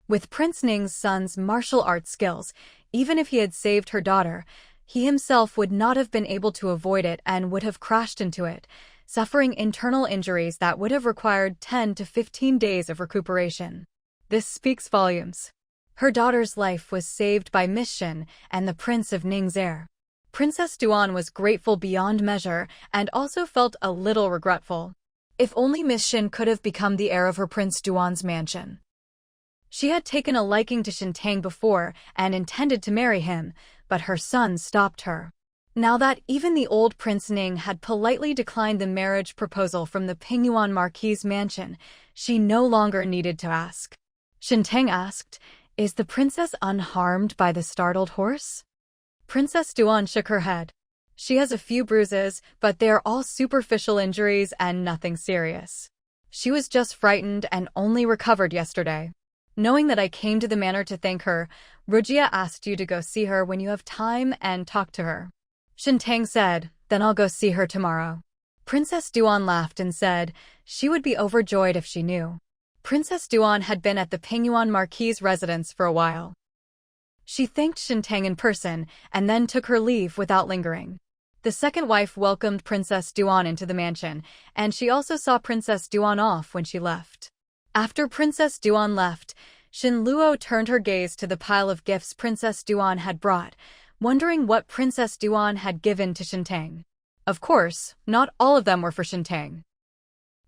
With Prince Ning's son's martial arts skills, even if he had saved her daughter, he himself would not have been able to avoid it and would have crashed into it, suffering internal injuries that would have required 10 to 15 days of recuperation. This speaks volumes. Her daughter's life was saved by Miss Shen and the Prince of Ning's heir. Princess Duan was grateful beyond measure and also felt a little regretful. If only Miss Shen could have become the heir of her Prince Duan's mansion. She had taken a liking to Shen Tang before and intended to marry him, but her son stopped her. Now that even the old Prince Ning had politely declined the marriage proposal from the Pingyuan Marquis' mansion, she no longer needed to ask. Shen Tang asked, "Is the princess unharmed by the startled horse?" Princess Duan shook her head. She has a few bruises, but they are all superficial injuries and nothing serious. She was just frightened and only recovered yesterday. Knowing that I came to the manor to thank her, Rugia asked you to go see her when you have time and talk to her. Shen Tang said, then I'll go see her tomorrow. Princess Duan laughed and said she would be overjoyed if she knew. Princess Duan had been at the Pingyuan Marquis' residence for a while. She thanked Shen Tang in person and then took her leave without lingering. The second wife welcomed Princess Duan into the mansion, and she also saw Princess Duan off when she left. After Princess Duan left, Shen Luo turned her gaze to the pile of gifts Princess Duan had brought, wondering what Princess Duan had given to Shen Tang. Of course, not all of them were for Shen Tang.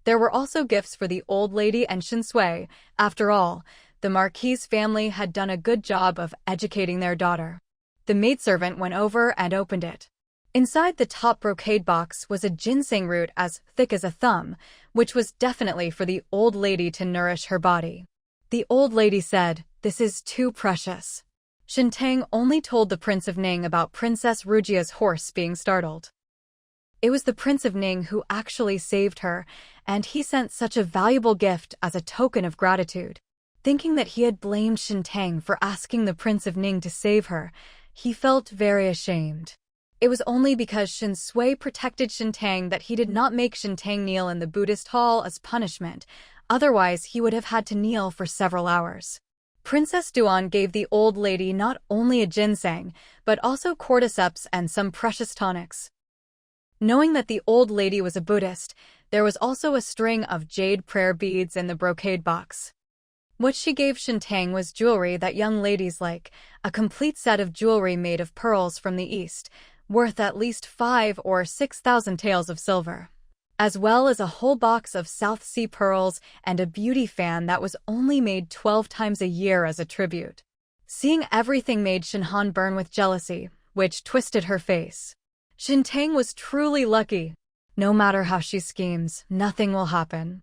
There were also gifts for the old lady and Shen Sui. After all, the Marquis family had done a good job of educating their daughter. The maidservant went over and opened it. Inside the top brocade box was a ginseng root as thick as a thumb, which was definitely for the old lady to nourish her body. The old lady said, "This is too precious." Shen Tang only told the Prince of Ning about Princess Rugia's horse being startled. It was the Prince of Ning who actually saved her, and he sent such a valuable gift as a token of gratitude. Thinking that he had blamed Shen Tang for asking the Prince of Ning to save her, he felt very ashamed. It was only because Shen Sui protected Shen Tang that he did not make Shen Tang kneel in the Buddhist hall as punishment, otherwise he would have had to kneel for several hours. Princess Duan gave the old lady not only a ginseng, but also cordyceps and some precious tonics. Knowing that the old lady was a Buddhist, there was also a string of jade prayer beads in the brocade box. What she gave Shen Tang was jewelry that young ladies like, a complete set of jewelry made of pearls from the East, worth at least 5,000 or 6,000 taels of silver, as well as a whole box of South Sea pearls and a beauty fan that was only made 12 times a year as a tribute. Seeing everything made Shen Han burn with jealousy, which twisted her face. Shen Tang was truly lucky. No matter how she schemes, nothing will happen.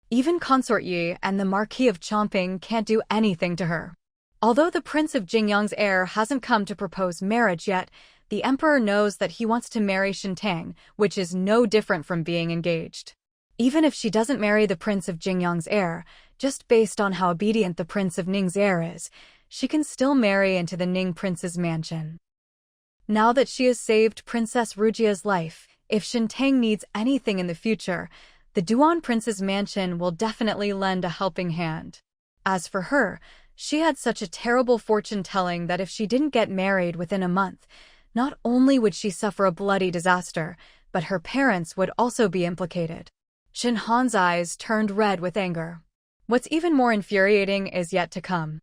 Even Consort Yi and the Marquis of Chomping can't do anything to her. Although the Prince of Jingyang's heir hasn't come to propose marriage yet, the Emperor knows that he wants to marry Shen Tang, which is no different from being engaged. Even if she doesn't marry the Prince of Jingyang's heir, just based on how obedient the Prince of Ning's heir is, she can still marry into the Ning Prince's mansion. Now that she has saved Princess Rugia's life, if Shen Tang needs anything in the future, the Duan Prince's mansion will definitely lend a helping hand. As for her, she had such a terrible fortune-telling that if she didn't get married within a month, not only would she suffer a bloody disaster, but her parents would also be implicated. Shen Han's eyes turned red with anger. What's even more infuriating is yet to come.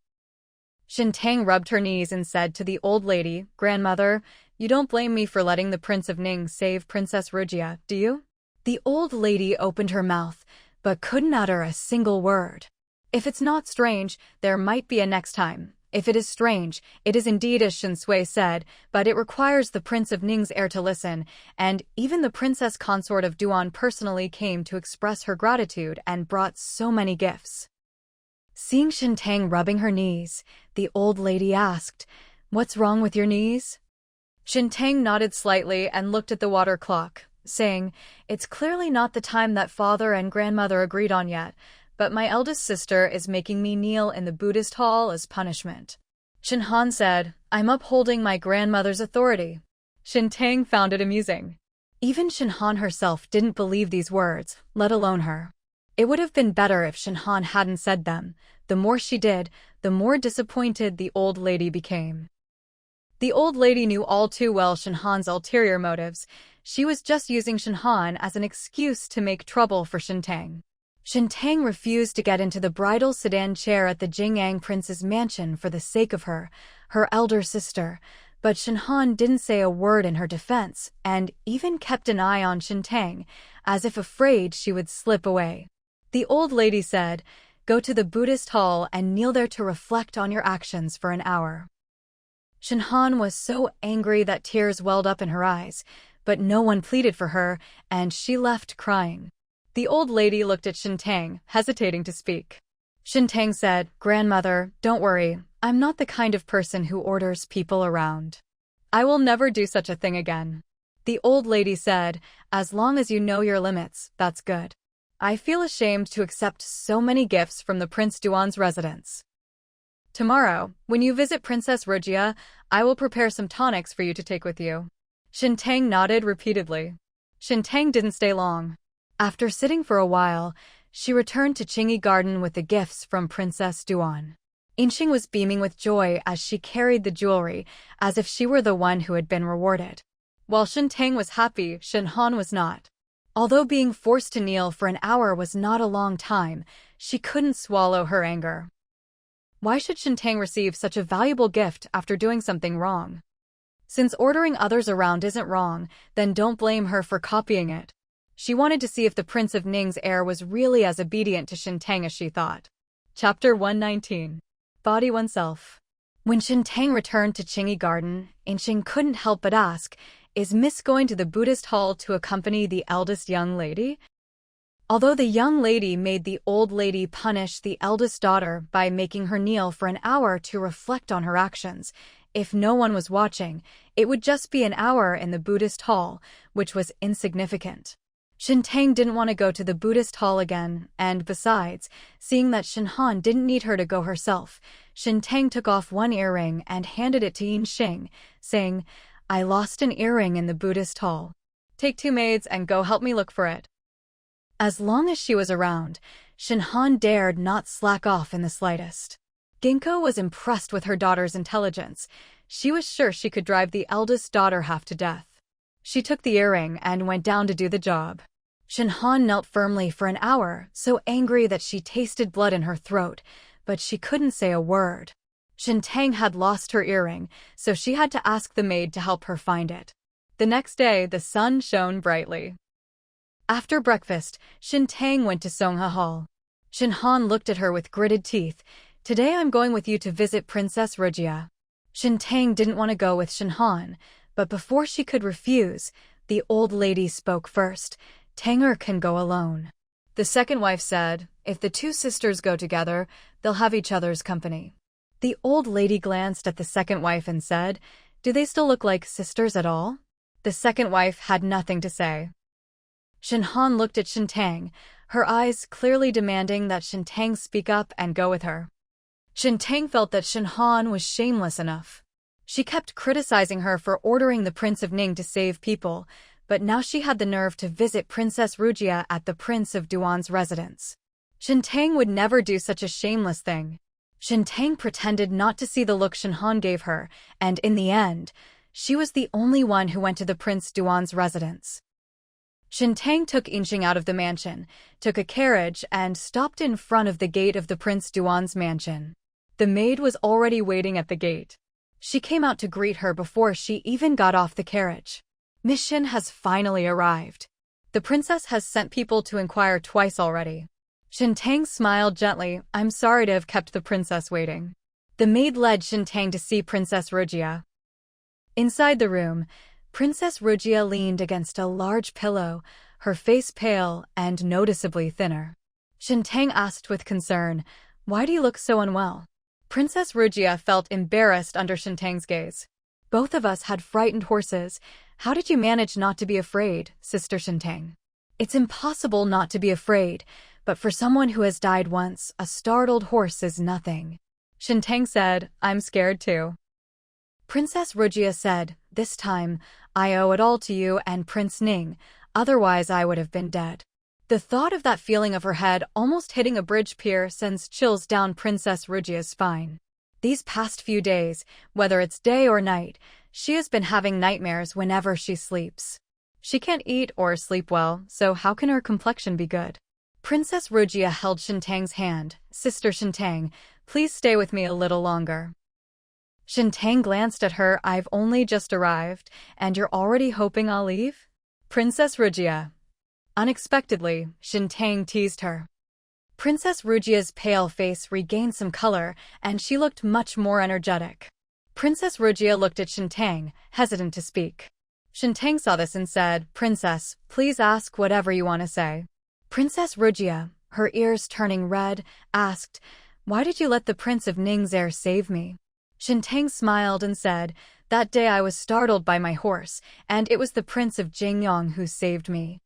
Shen Tang rubbed her knees and said to the old lady, "Grandmother, you don't blame me for letting the Prince of Ning save Princess Rugia, do you?" The old lady opened her mouth, but couldn't utter a single word. If it's not strange, there might be a next time. If it is strange, it is indeed as Shen Sui said, but it requires the Prince of Ning's heir to listen, and even the Princess Consort of Duan personally came to express her gratitude and brought so many gifts. Seeing Shen Tang rubbing her knees, the old lady asked, "What's wrong with your knees?" Shen Tang nodded slightly and looked at the water clock, saying, "It's clearly not the time that father and grandmother agreed on yet, but my eldest sister is making me kneel in the Buddhist hall as punishment." Shen Han said, "I'm upholding my grandmother's authority." Shen Tang found it amusing. Even Shen Han herself didn't believe these words, let alone her. It would have been better if Shen Han hadn't said them. The more she did, the more disappointed the old lady became. The old lady knew all too well Shen Han's ulterior motives. She was just using Shen Han as an excuse to make trouble for Shen Tang. Shen Tang refused to get into the bridal sedan chair at the Jingyang Prince's mansion for the sake of her elder sister, but Shen Han didn't say a word in her defense and even kept an eye on Shen Tang, as if afraid she would slip away. The old lady said, "Go to the Buddhist hall and kneel there to reflect on your actions for an hour." Shen Han was so angry that tears welled up in her eyes, but no one pleaded for her, and she left crying. The old lady looked at Shen Tang, hesitating to speak. Shen Tang said, "Grandmother, don't worry. I'm not the kind of person who orders people around. I will never do such a thing again." The old lady said, "As long as you know your limits, that's good." I feel ashamed to accept so many gifts from the Prince Duan's residence. Tomorrow, when you visit Princess Rugia, I will prepare some tonics for you to take with you. Shen Tang nodded repeatedly. Shen Tang didn't stay long. After sitting for a while, she returned to Qingyi Garden with the gifts from Princess Duan. Yinxing was beaming with joy as she carried the jewelry, as if she were the one who had been rewarded. While Shen Tang was happy, Shen Han was not. Although being forced to kneel for an hour was not a long time, she couldn't swallow her anger. Why should Shen Tang receive such a valuable gift after doing something wrong? Since ordering others around isn't wrong, then don't blame her for copying it. She wanted to see if the Prince of Ning's heir was really as obedient to Shen Tang as she thought. Chapter 119. Body Oneself. When Shen Tang returned to Qingyi Garden, Yinxing couldn't help but ask, is Miss going to the Buddhist hall to accompany the eldest young lady? Although the young lady made the old lady punish the eldest daughter by making her kneel for an hour to reflect on her actions, if no one was watching, it would just be an hour in the Buddhist hall, which was insignificant. Shen Tang didn't want to go to the Buddhist hall again, and besides, seeing that Shen Han didn't need her to go herself, Shen Tang took off one earring and handed it to Yinxing, saying, I lost an earring in the Buddhist hall. Take 2 maids and go help me look for it. As long as she was around, Shen Han dared not slack off in the slightest. Ginkgo was impressed with her daughter's intelligence. She was sure she could drive the eldest daughter half to death. She took the earring and went down to do the job. Shen Han knelt firmly for an hour, so angry that she tasted blood in her throat, but she couldn't say a word. Shen Tang had lost her earring, so she had to ask the maid to help her find it. The next day, the sun shone brightly. After breakfast, Shen Tang went to Songha Hall. Shen Han looked at her with gritted teeth. Today I'm going with you to visit Princess Rugia. Shen Tang didn't want to go with Shen Han, but before she could refuse, the old lady spoke first. Tanger can go alone. The second wife said, if the 2 sisters go together, they'll have each other's company. The old lady glanced at the second wife and said, do they still look like sisters at all? The second wife had nothing to say. Shen Han looked at Shen Tang, her eyes clearly demanding that Shen Tang speak up and go with her. Shen Tang felt that Shen Han was shameless enough. She kept criticizing her for ordering the Prince of Ning to save people, but now she had the nerve to visit Princess Rugia at the Prince of Duan's residence. Shen Tang would never do such a shameless thing. Shen Tang pretended not to see the look Shen Han gave her, and in the end, she was the only one who went to the Prince Duan's residence. Shen Tang took Yinxing out of the mansion, took a carriage, and stopped in front of the gate of the Prince Duan's mansion. The maid was already waiting at the gate. She came out to greet her before she even got off the carriage. Miss Shen has finally arrived. The princess has sent people to inquire twice already. Shen Tang smiled gently. I'm sorry to have kept the princess waiting. The maid led Shen Tang to see Princess Rugia. Inside the room, Princess Rugia leaned against a large pillow, her face pale and noticeably thinner. Shen Tang asked with concern, why do you look so unwell? Princess Rugia felt embarrassed under Shen Tang's gaze. Both of us had frightened horses. How did you manage not to be afraid, Sister Shen Tang? It's impossible not to be afraid, but for someone who has died once, a startled horse is nothing. Shen Tang said, I'm scared too. Princess Rugia said, this time, I owe it all to you and Prince Ning, otherwise I would have been dead. The thought of that feeling of her head almost hitting a bridge pier sends chills down Princess Rugia's spine. These past few days, whether it's day or night, she has been having nightmares whenever she sleeps. She can't eat or sleep well, so how can her complexion be good? Princess Rugia held Shen Tang's hand. Sister Shen Tang, please stay with me a little longer. Shen Tang glanced at her. I've only just arrived, and you're already hoping I'll leave? Princess Rugia. Unexpectedly, Shen Tang teased her. Princess Rugia's pale face regained some color, and she looked much more energetic. Princess Rugia looked at Shen Tang, hesitant to speak. Shen Tang saw this and said, Princess, please ask whatever you want to say. Princess Rugia, her ears turning red, asked, why did you let the Prince of Ning's heir save me? Shen Tang smiled and said, that day I was startled by my horse, and it was the Prince of Jingyang who saved me.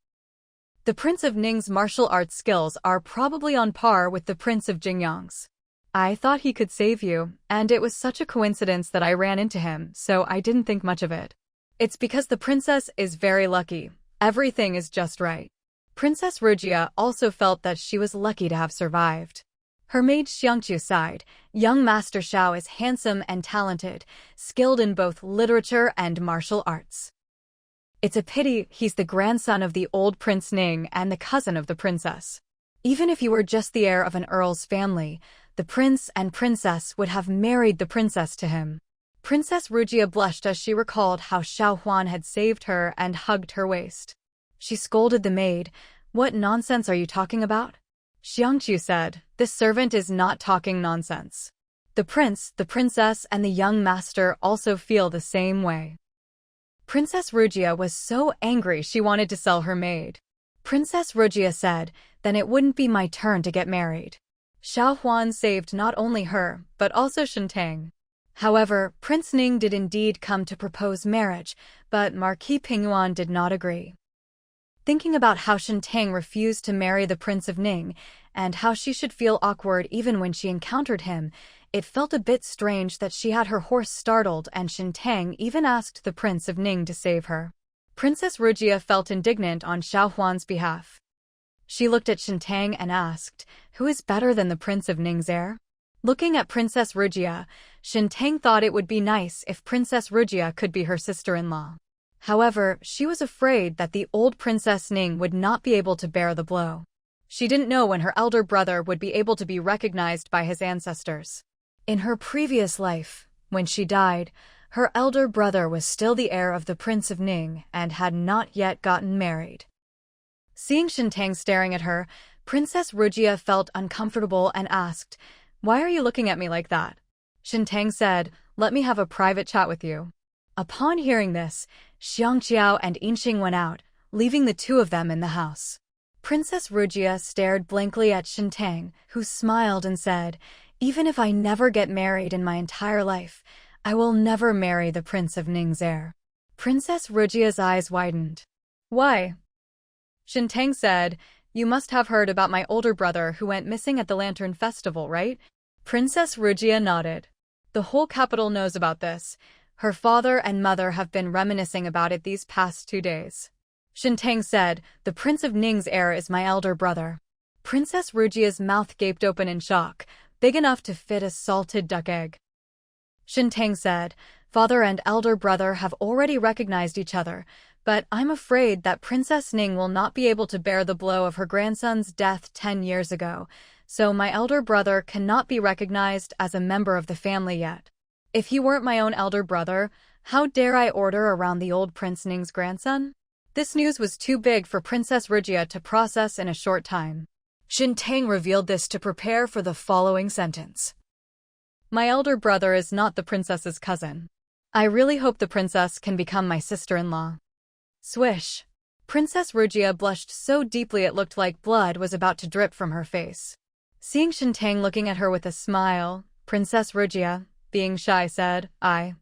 The Prince of Ning's martial arts skills are probably on par with the Prince of Jingyang's. I thought he could save you, and it was such a coincidence that I ran into him, so I didn't think much of it. It's because the princess is very lucky. Everything is just right. Princess Rugia also felt that she was lucky to have survived. Her maid Xiangqiu sighed. Young Master Xiao is handsome and talented, skilled in both literature and martial arts. It's a pity he's the grandson of the old Prince Ning and the cousin of the princess. Even if you were just the heir of an earl's family, the prince and princess would have married the princess to him. Princess Rugia blushed as she recalled how Xiao Huan had saved her and hugged her waist. She scolded the maid. "What nonsense are you talking about?" Xiangqiu said, "This servant is not talking nonsense." The prince, the princess, and the young master also feel the same way. Princess Rugia was so angry she wanted to sell her maid. Princess Rugia said, "Then it wouldn't be my turn to get married." Xiao Huan saved not only her, but also Shen Tang. However, Prince Ning did indeed come to propose marriage, but Marquis Pingyuan did not agree. Thinking about how Shen Tang refused to marry the Prince of Ning, and how she should feel awkward even when she encountered him, it felt a bit strange that she had her horse startled and Shen Tang even asked the Prince of Ning to save her. Princess Rugia felt indignant on Xiao Huan's behalf. She looked at Shen Tang and asked, "Who is better than the Prince of Ning's heir?" Looking at Princess Rugia, Shen Tang thought it would be nice if Princess Rugia could be her sister-in-law. However, she was afraid that the old Princess Ning would not be able to bear the blow. She didn't know when her elder brother would be able to be recognized by his ancestors. In her previous life, when she died, her elder brother was still the heir of the Prince of Ning and had not yet gotten married. Seeing Shen Tang staring at her, Princess Rugia felt uncomfortable and asked, "Why are you looking at me like that?" Shen Tang said, "Let me have a private chat with you." Upon hearing this, Xiangqiao and Yinxing went out, leaving the two of them in the house. Princess Rugia stared blankly at Shen Tang, who smiled and said, "Even if I never get married in my entire life, I will never marry the Prince of Ning's heir." Princess Rugia's eyes widened. "Why?" Shen Tang said, "You must have heard about my older brother who went missing at the Lantern Festival, right?" Princess Rugia nodded. "The whole capital knows about this. Her father and mother have been reminiscing about it these past 2 days." Shen Tang said, "The Prince of Ning's heir is my elder brother." Princess Rugia's mouth gaped open in shock, big enough to fit a salted duck egg. Shen Tang said, "Father and elder brother have already recognized each other, but I'm afraid that Princess Ning will not be able to bear the blow of her grandson's death 10 years ago, so my elder brother cannot be recognized as a member of the family yet. If he weren't my own elder brother, how dare I order around the old Prince Ning's grandson?" This news was too big for Princess Rugia to process in a short time. Shen Tang revealed this to prepare for the following sentence. "My elder brother is not the princess's cousin. I really hope the princess can become my sister-in-law." Swish! Princess Rugia blushed so deeply it looked like blood was about to drip from her face. Seeing Shen Tang looking at her with a smile, Princess Rugia, being shy, said, I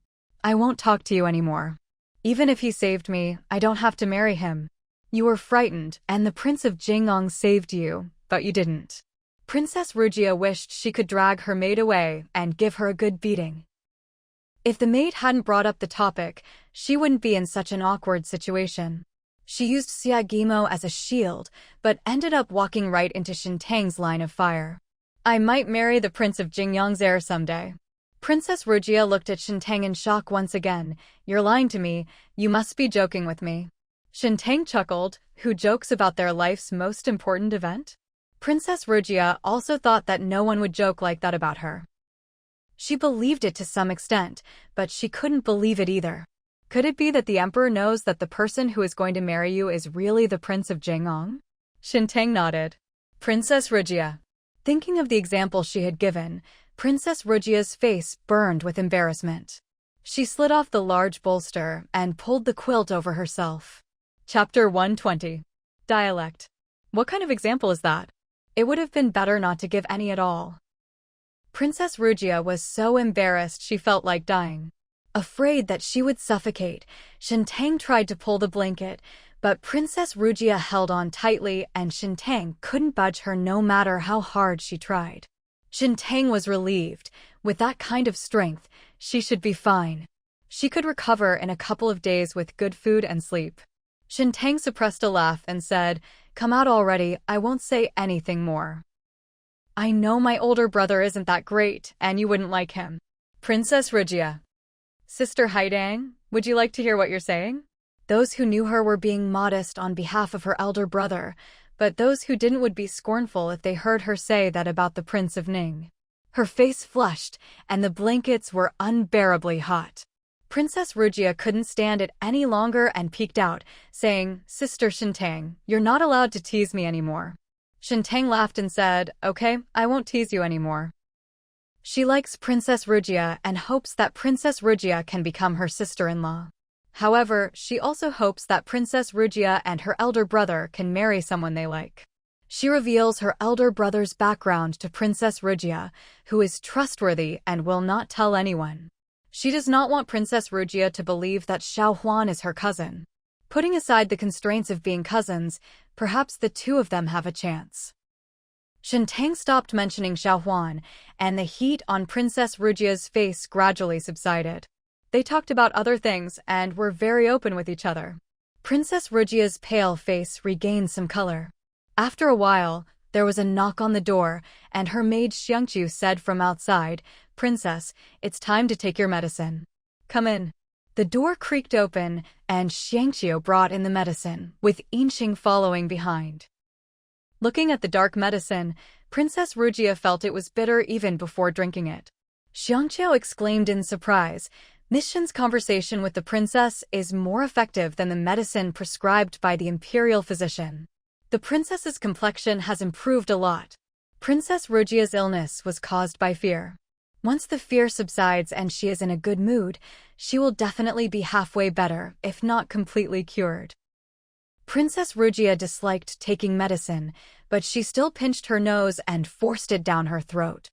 won't talk to you anymore. Even if he saved me, I don't have to marry him. You were frightened, and the Prince of Jingyang saved you, but you didn't." Princess Rugia wished she could drag her maid away and give her a good beating. If the maid hadn't brought up the topic, she wouldn't be in such an awkward situation. She used Xiagimo as a shield, but ended up walking right into Shen Tang's line of fire. "I might marry the Prince of Jingyang's heir someday." Princess Rugia looked at Shen Tang in shock once again. "You're lying to me. You must be joking with me." Shen Tang chuckled. Who jokes about their life's most important event? Princess Rugia also thought that no one would joke like that about her. She believed it to some extent, but she couldn't believe it either. Could it be that the Emperor knows that the person who is going to marry you is really the Prince of Jingyang? Shen Tang nodded. Princess Rugia. Thinking of the example she had given, Princess Rugia's face burned with embarrassment. She slid off the large bolster and pulled the quilt over herself. Chapter 120. Dialect. What kind of example is that? It would have been better not to give any at all. Princess Rugia was so embarrassed she felt like dying. Afraid that she would suffocate, Shen Tang tried to pull the blanket, But Princess Rugia held on tightly and Shen Tang couldn't budge her no matter how hard she tried. Shen Tang was relieved. With that kind of strength, she should be fine. She could recover in a couple of days with good food and sleep. Shen Tang suppressed a laugh and said, "Come out already, I won't say anything more. I know my older brother isn't that great, and you wouldn't like him." Princess Rugia. Sister Haidang, would you like to hear what you're saying? Those who knew her were being modest on behalf of her elder brother, but those who didn't would be scornful if they heard her say that about the Prince of Ning. Her face flushed, and the blankets were unbearably hot. Princess Rugia couldn't stand it any longer and peeked out, saying, "Sister Shen Tang, you're not allowed to tease me anymore." Shen Tang laughed and said, "Okay, I won't tease you anymore." She likes Princess Rugia and hopes that Princess Rugia can become her sister-in-law. However, she also hopes that Princess Rugia and her elder brother can marry someone they like. She reveals her elder brother's background to Princess Rugia, who is trustworthy and will not tell anyone. She does not want Princess Rugia to believe that Xiao Huan is her cousin. Putting aside the constraints of being cousins, perhaps the two of them have a chance. Shen Tang stopped mentioning Xiao Huan, and the heat on Princess Rugia's face gradually subsided. They talked about other things and were very open with each other. Princess Rugia's pale face regained some color. After a while, there was a knock on the door, and her maid Xiangqiu said from outside, "Princess, it's time to take your medicine. Come in." The door creaked open, and Xiangqiu brought in the medicine, with Yinxing following behind. Looking at the dark medicine, Princess Rugia felt it was bitter even before drinking it. Xiangqiu exclaimed in surprise, "Miss Shen's conversation with the princess is more effective than the medicine prescribed by the imperial physician. The princess's complexion has improved a lot." Princess Rugia's illness was caused by fear. Once the fear subsides and she is in a good mood, she will definitely be halfway better, if not completely cured. Princess Rugia disliked taking medicine, but she still pinched her nose and forced it down her throat.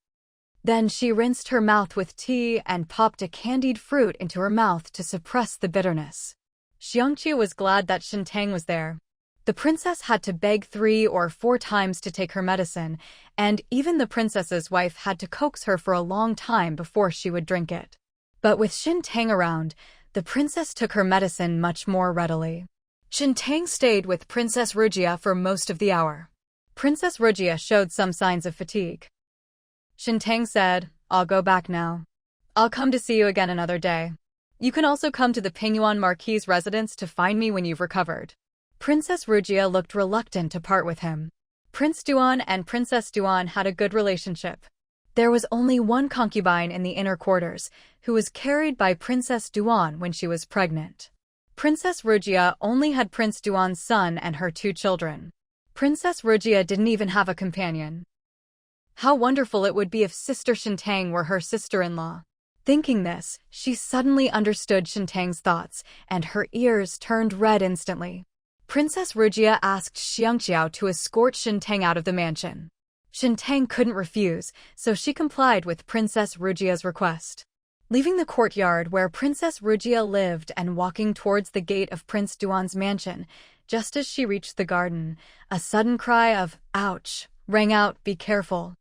Then she rinsed her mouth with tea and popped a candied fruit into her mouth to suppress the bitterness. Xiangqiu was glad that Shen Tang was there. The princess had to beg 3 or 4 times to take her medicine, and even the princess's wife had to coax her for a long time before she would drink it. But with Shen Tang around, the princess took her medicine much more readily. Shen Tang stayed with Princess Rugia for most of the hour. Princess Rugia showed some signs of fatigue. Shen Tang said, "I'll go back now. I'll come to see you again another day. You can also come to the Pingyuan Marquis' residence to find me when you've recovered." Princess Rugia looked reluctant to part with him. Prince Duan and Princess Duan had a good relationship. There was only one concubine in the inner quarters, who was carried by Princess Duan when she was pregnant. Princess Rugia only had Prince Duan's son and her 2 children. Princess Rugia didn't even have a companion. How wonderful it would be if Sister Shen Tang were her sister-in-law. Thinking this, she suddenly understood Shen Tang's thoughts, and her ears turned red instantly. Princess Rugia asked Xiangqiu to escort Shen Tang out of the mansion. Shen Tang couldn't refuse, so she complied with Princess Rugia's request. Leaving the courtyard where Princess Rugia lived and walking towards the gate of Prince Duan's mansion, just as she reached the garden, a sudden cry of "Ouch!" rang out, "Be careful.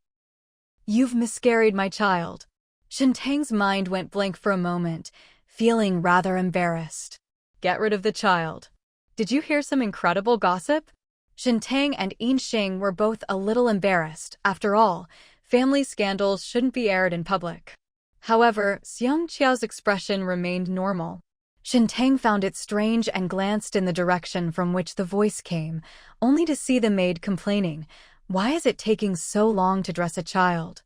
You've miscarried my child." Shen Tang's mind went blank for a moment, feeling rather embarrassed. "Get rid of the child. Did you hear some incredible gossip?" Shen Tang and Yinxing were both a little embarrassed. After all, family scandals shouldn't be aired in public. However, Xiangqiu's expression remained normal. Shen Tang found it strange and glanced in the direction from which the voice came, only to see the maid complaining, "Why is it taking so long to dress a child?"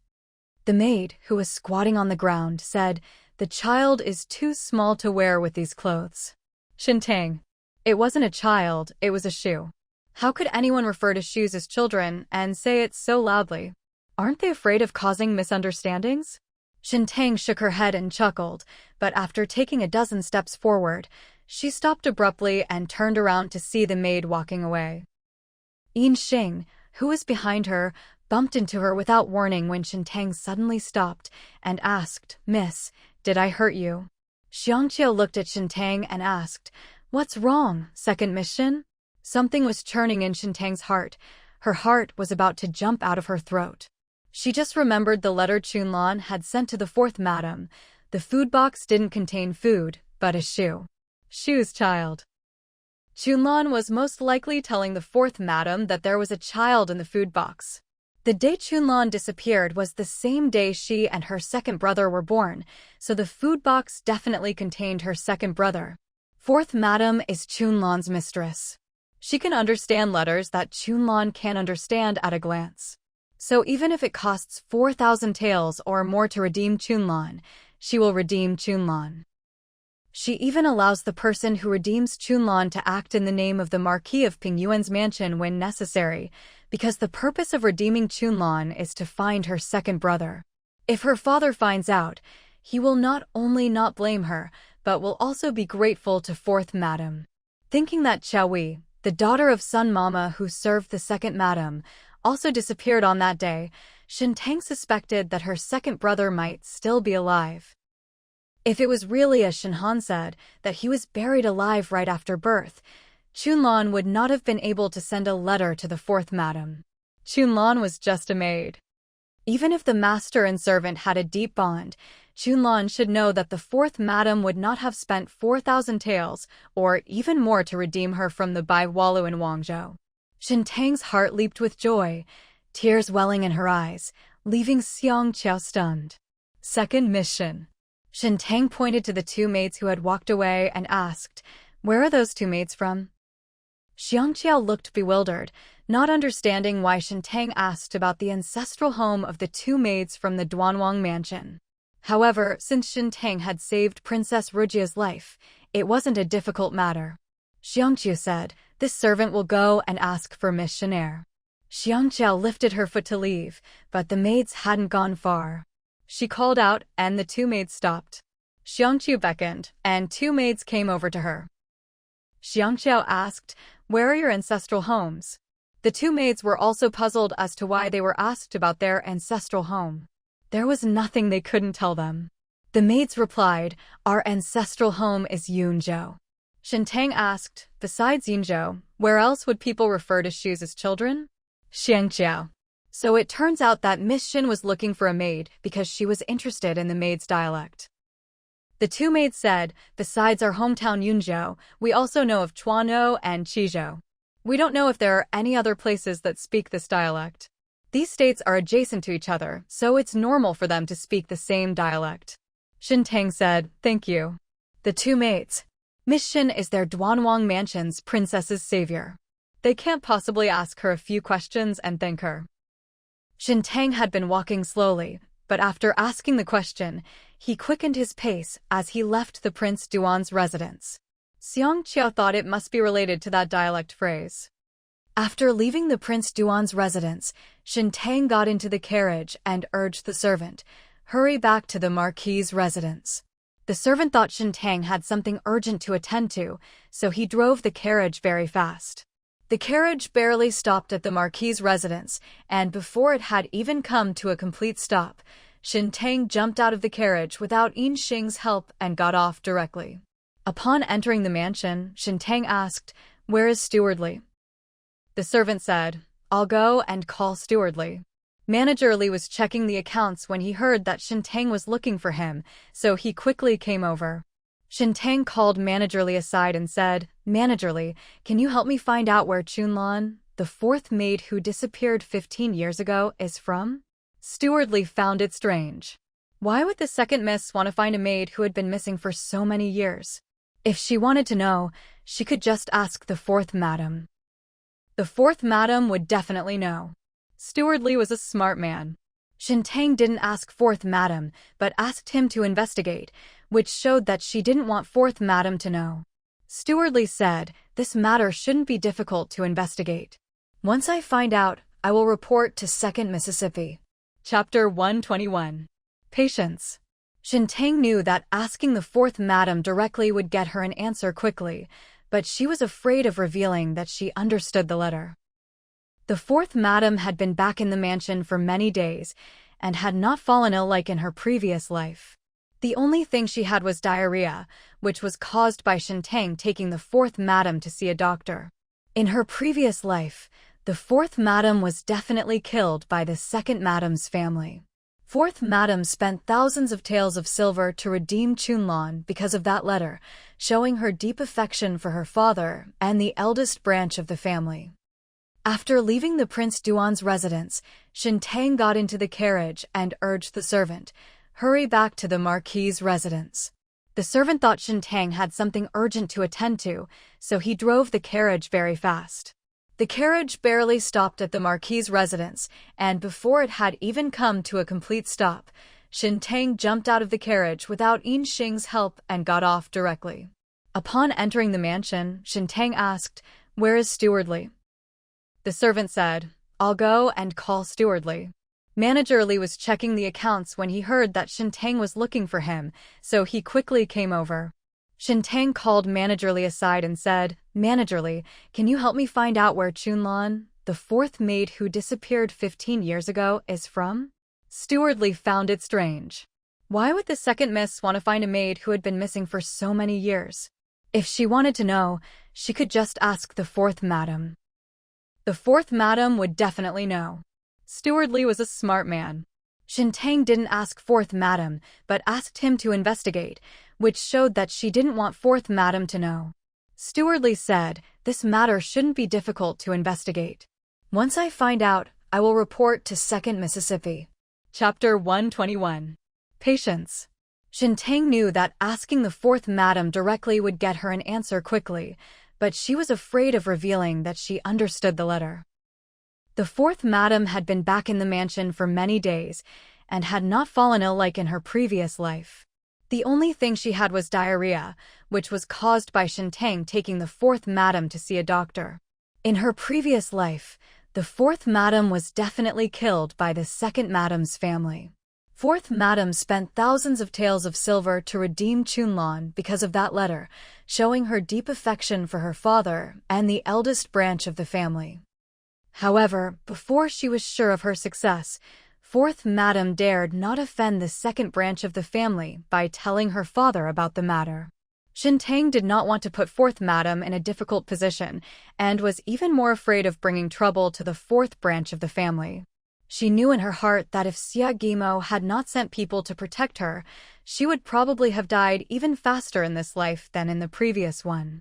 The maid, who was squatting on the ground, said, "The child is too small to wear with these clothes." Shen Tang. It wasn't a child, it was a shoe. How could anyone refer to shoes as children and say it so loudly? Aren't they afraid of causing misunderstandings? Shen Tang shook her head and chuckled, but after taking a dozen steps forward, she stopped abruptly and turned around to see the maid walking away. Yinxing, who was behind her, bumped into her without warning when Shen Tang suddenly stopped and asked, "Miss, did I hurt you?" Xiangqiu looked at Shen Tang and asked, "What's wrong, second mission?" Something was churning in Shen Tang's heart. Her heart was about to jump out of her throat. She just remembered the letter Chunlan had sent to the fourth madam. The food box didn't contain food, but a shoe. Shoe's child. Chunlan was most likely telling the fourth madam that there was a child in the food box. The day Chunlan disappeared was the same day she and her second brother were born, so the food box definitely contained her second brother. Fourth madam is Chunlan's mistress. She can understand letters that Chunlan can't understand at a glance. So even if it costs 4,000 taels or more to redeem Chunlan, she will redeem Chunlan. She even allows the person who redeems Chunlan to act in the name of the Marquis of Pingyuan's mansion when necessary, because the purpose of redeeming Chunlan is to find her second brother. If her father finds out, he will not only not blame her, but will also be grateful to fourth madam. Thinking that Xiaowei, the daughter of Sun Mama who served the second madam, also disappeared on that day, Shen Tang suspected that her second brother might still be alive. If it was really as Shen Han said, that he was buried alive right after birth, Chunlan would not have been able to send a letter to the fourth madam. Chunlan was just a maid. Even if the master and servant had a deep bond, Chunlan should know that the fourth madam would not have spent 4,000 taels, or even more to redeem her from the Bai Walu in Wangzhou. Shen Tang's heart leaped with joy, tears welling in her eyes, leaving Xiang Qiao stunned. Second mission. Shen Tang pointed to the two maids who had walked away and asked, "Where are those two maids from?" Xiang Qiao looked bewildered, not understanding why Shen Tang asked about the ancestral home of the two maids from the Duanwang mansion. However, since Shen Tang had saved Princess Rujia's life, it wasn't a difficult matter. Xiangqiu said, "This servant will go and ask for Miss Chenair." Xiangqiu lifted her foot to leave, but the maids hadn't gone far. She called out, and the two maids stopped. Xiangqiu beckoned, and two maids came over to her. Xiangqiu asked, "Where are your ancestral homes?" The two maids were also puzzled as to why they were asked about their ancestral home. There was nothing they couldn't tell them. The maids replied, "Our ancestral home is Yunzhou." Shen Tang asked, "Besides Yunzhou, where else would people refer to shoes as children?" Xiangqiu. So it turns out that Miss Shen was looking for a maid because she was interested in the maid's dialect. The two maids said, "Besides our hometown Yunzhou, we also know of Chuanzhou and Qizhou. We don't know if there are any other places that speak this dialect. These states are adjacent to each other, so it's normal for them to speak the same dialect." Shen Tang said, "Thank you." The two maids. Miss Shen is their Duanwang mansion's princess's savior. They can't possibly ask her a few questions and thank her. Shen Tang had been walking slowly, but after asking the question, he quickened his pace as he left the Prince Duan's residence. Xiang Qiao thought it must be related to that dialect phrase. After leaving the Prince Duan's residence, Shen Tang got into the carriage and urged the servant, "Hurry back to the Marquis's residence." The servant thought Shen Tang had something urgent to attend to, so he drove the carriage very fast. The carriage barely stopped at the Marquis's residence, and before it had even come to a complete stop, Shen Tang jumped out of the carriage without Yin Xing's help and got off directly. Upon entering the mansion, Shen Tang asked, "Where is Stewardly?" The servant said, "I'll go and call Stewardly." Manager Li was checking the accounts when he heard that Shen Tang was looking for him, so he quickly came over. Shen Tang called Manager Li aside and said, "Manager Li, can you help me find out where Chunlan, the fourth maid who disappeared 15 years ago, is from?" Steward Li found it strange. Why would the second miss want to find a maid who had been missing for so many years? If she wanted to know, she could just ask the fourth madam. The fourth madam would definitely know. Steward Li was a smart man. Shen Tang didn't ask fourth madam, but asked him to investigate, which showed that she didn't want fourth madam to know. Steward Li said, "This matter shouldn't be difficult to investigate. Once I find out, I will report to 2nd Mississippi." Chapter 121. Patience. Shen Tang knew that asking the fourth madam directly would get her an answer quickly, but she was afraid of revealing that she understood the letter. The fourth madam had been back in the mansion for many days and had not fallen ill like in her previous life. The only thing she had was diarrhea, which was caused by Shen Tang taking the fourth madam to see a doctor. In her previous life, the fourth madam was definitely killed by the second madam's family. Fourth madam spent thousands of taels of silver to redeem Chunlan because of that letter, showing her deep affection for her father and the eldest branch of the family. After leaving the Prince Duan's residence, Shen Tang got into the carriage and urged the servant, "Hurry back to the Marquis's residence." The servant thought Shen Tang had something urgent to attend to, so he drove the carriage very fast. The carriage barely stopped at the Marquis's residence, and before it had even come to a complete stop, Shen Tang jumped out of the carriage without Yin Xing's help and got off directly. Upon entering the mansion, Shen Tang asked, "Where is Steward Li?" The servant said, "I'll go and call Steward Li." Manager Li was checking the accounts when he heard that Shen Tang was looking for him, so he quickly came over. Shen Tang called Manager Li aside and said, "Manager Li, can you help me find out where Chunlan, the fourth maid who disappeared 15 years ago, is from?" Steward Li found it strange. Why would the second miss want to find a maid who had been missing for so many years? If she wanted to know, she could just ask the fourth madam. The fourth madam would definitely know. Steward Li was a smart man. Shen Tang didn't ask fourth madam, but asked him to investigate, which showed that she didn't want fourth madam to know. Steward Li said, "This matter shouldn't be difficult to investigate. Once I find out, I will report to 2nd Mississippi." Chapter 121. Patience. Shen Tang knew that asking the fourth madam directly would get her an answer quickly, but she was afraid of revealing that she understood the letter. The fourth madam had been back in the mansion for many days and had not fallen ill like in her previous life. The only thing she had was diarrhea, which was caused by Shen Tang taking the fourth madam to see a doctor. In her previous life, the fourth madam was definitely killed by the second madam's family. Fourth madam spent thousands of taels of silver to redeem Chunlan because of that letter, showing her deep affection for her father and the eldest branch of the family. However, before she was sure of her success, fourth madam dared not offend the second branch of the family by telling her father about the matter. Shen Tang did not want to put fourth madam in a difficult position and was even more afraid of bringing trouble to the fourth branch of the family. She knew in her heart that if Xia Guimo had not sent people to protect her, she would probably have died even faster in this life than in the previous one.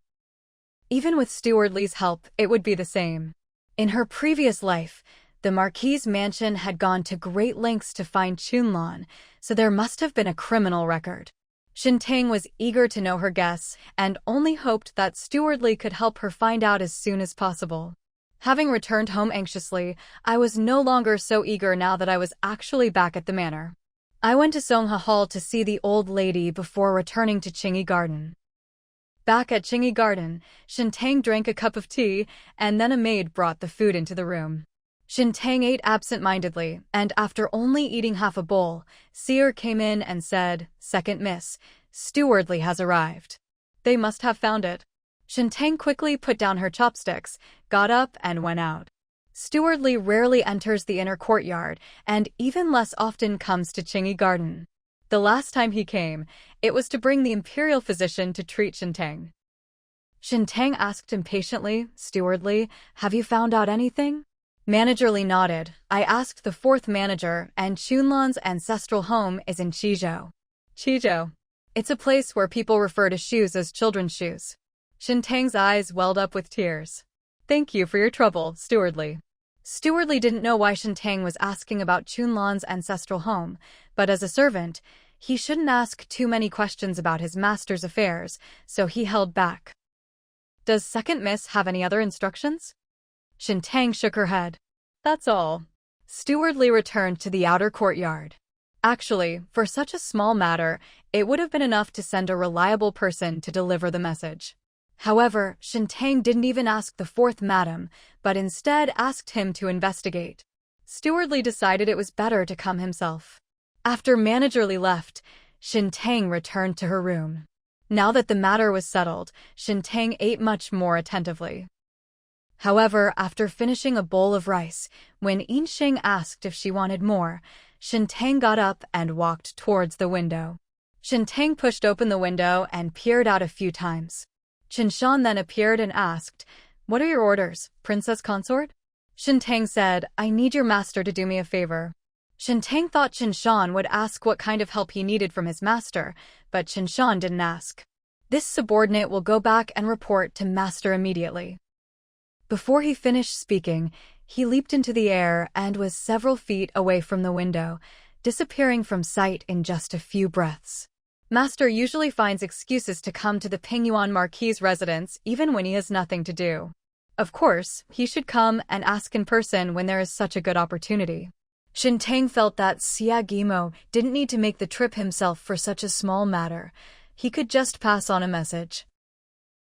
Even with Steward Li's help, it would be the same. In her previous life, the Marquis's mansion had gone to great lengths to find Chunlan, so there must have been a criminal record. Shen Tang was eager to know her guess and only hoped that Steward Li could help her find out as soon as possible. Having returned home anxiously, I was no longer so eager now that I was actually back at the manor. I went to Songha Hall to see the old lady before returning to Qingyi Garden. Back at Qingyi Garden, Shen Tang drank a cup of tea, and then a maid brought the food into the room. Shen Tang ate absent-mindedly, and after only eating half a bowl, Seer came in and said, "Second miss, Steward Li has arrived." They must have found it. Shen Tang quickly put down her chopsticks, got up, and went out. Steward Li rarely enters the inner courtyard, and even less often comes to Qingyi Garden. The last time he came, it was to bring the imperial physician to treat Shen Tang. Shen Tang asked impatiently, "Steward Li, have you found out anything?" Manager Li nodded. "I asked the fourth manager, and Chunlan's ancestral home is in Qizhou." Qizhou. It's a place where people refer to shoes as children's shoes. Shen Tang's eyes welled up with tears. "Thank you for your trouble, Steward Li." Steward Li didn't know why Shen Tang was asking about Chunlan's ancestral home, but as a servant, he shouldn't ask too many questions about his master's affairs, so he held back. "Does second miss have any other instructions?" Shen Tang shook her head. "That's all." Steward Li returned to the outer courtyard. Actually, for such a small matter, it would have been enough to send a reliable person to deliver the message. However, Shen Tang didn't even ask the fourth madam, but instead asked him to investigate. Steward Li decided it was better to come himself. After Manager Li left, Shen Tang returned to her room. Now that the matter was settled, Shen Tang ate much more attentively. However, after finishing a bowl of rice, when Yin Xing asked if she wanted more, Shen Tang got up and walked towards the window. Shen Tang pushed open the window and peered out a few times. Chen Shan then appeared and asked, What are your orders, princess consort? Shen Tang said, I need your master to do me a favor. Shen Tang thought Shen Shan would ask what kind of help he needed from his master, but Shen Shan didn't ask. This subordinate will go back and report to master immediately. Before he finished speaking, he leaped into the air and was several feet away from the window, disappearing from sight in just a few breaths. Master usually finds excuses to come to the Pingyuan Marquis' residence even when he has nothing to do. Of course, he should come and ask in person when there is such a good opportunity. Shen Tang felt that Xia Guimo didn't need to make the trip himself for such a small matter. He could just pass on a message.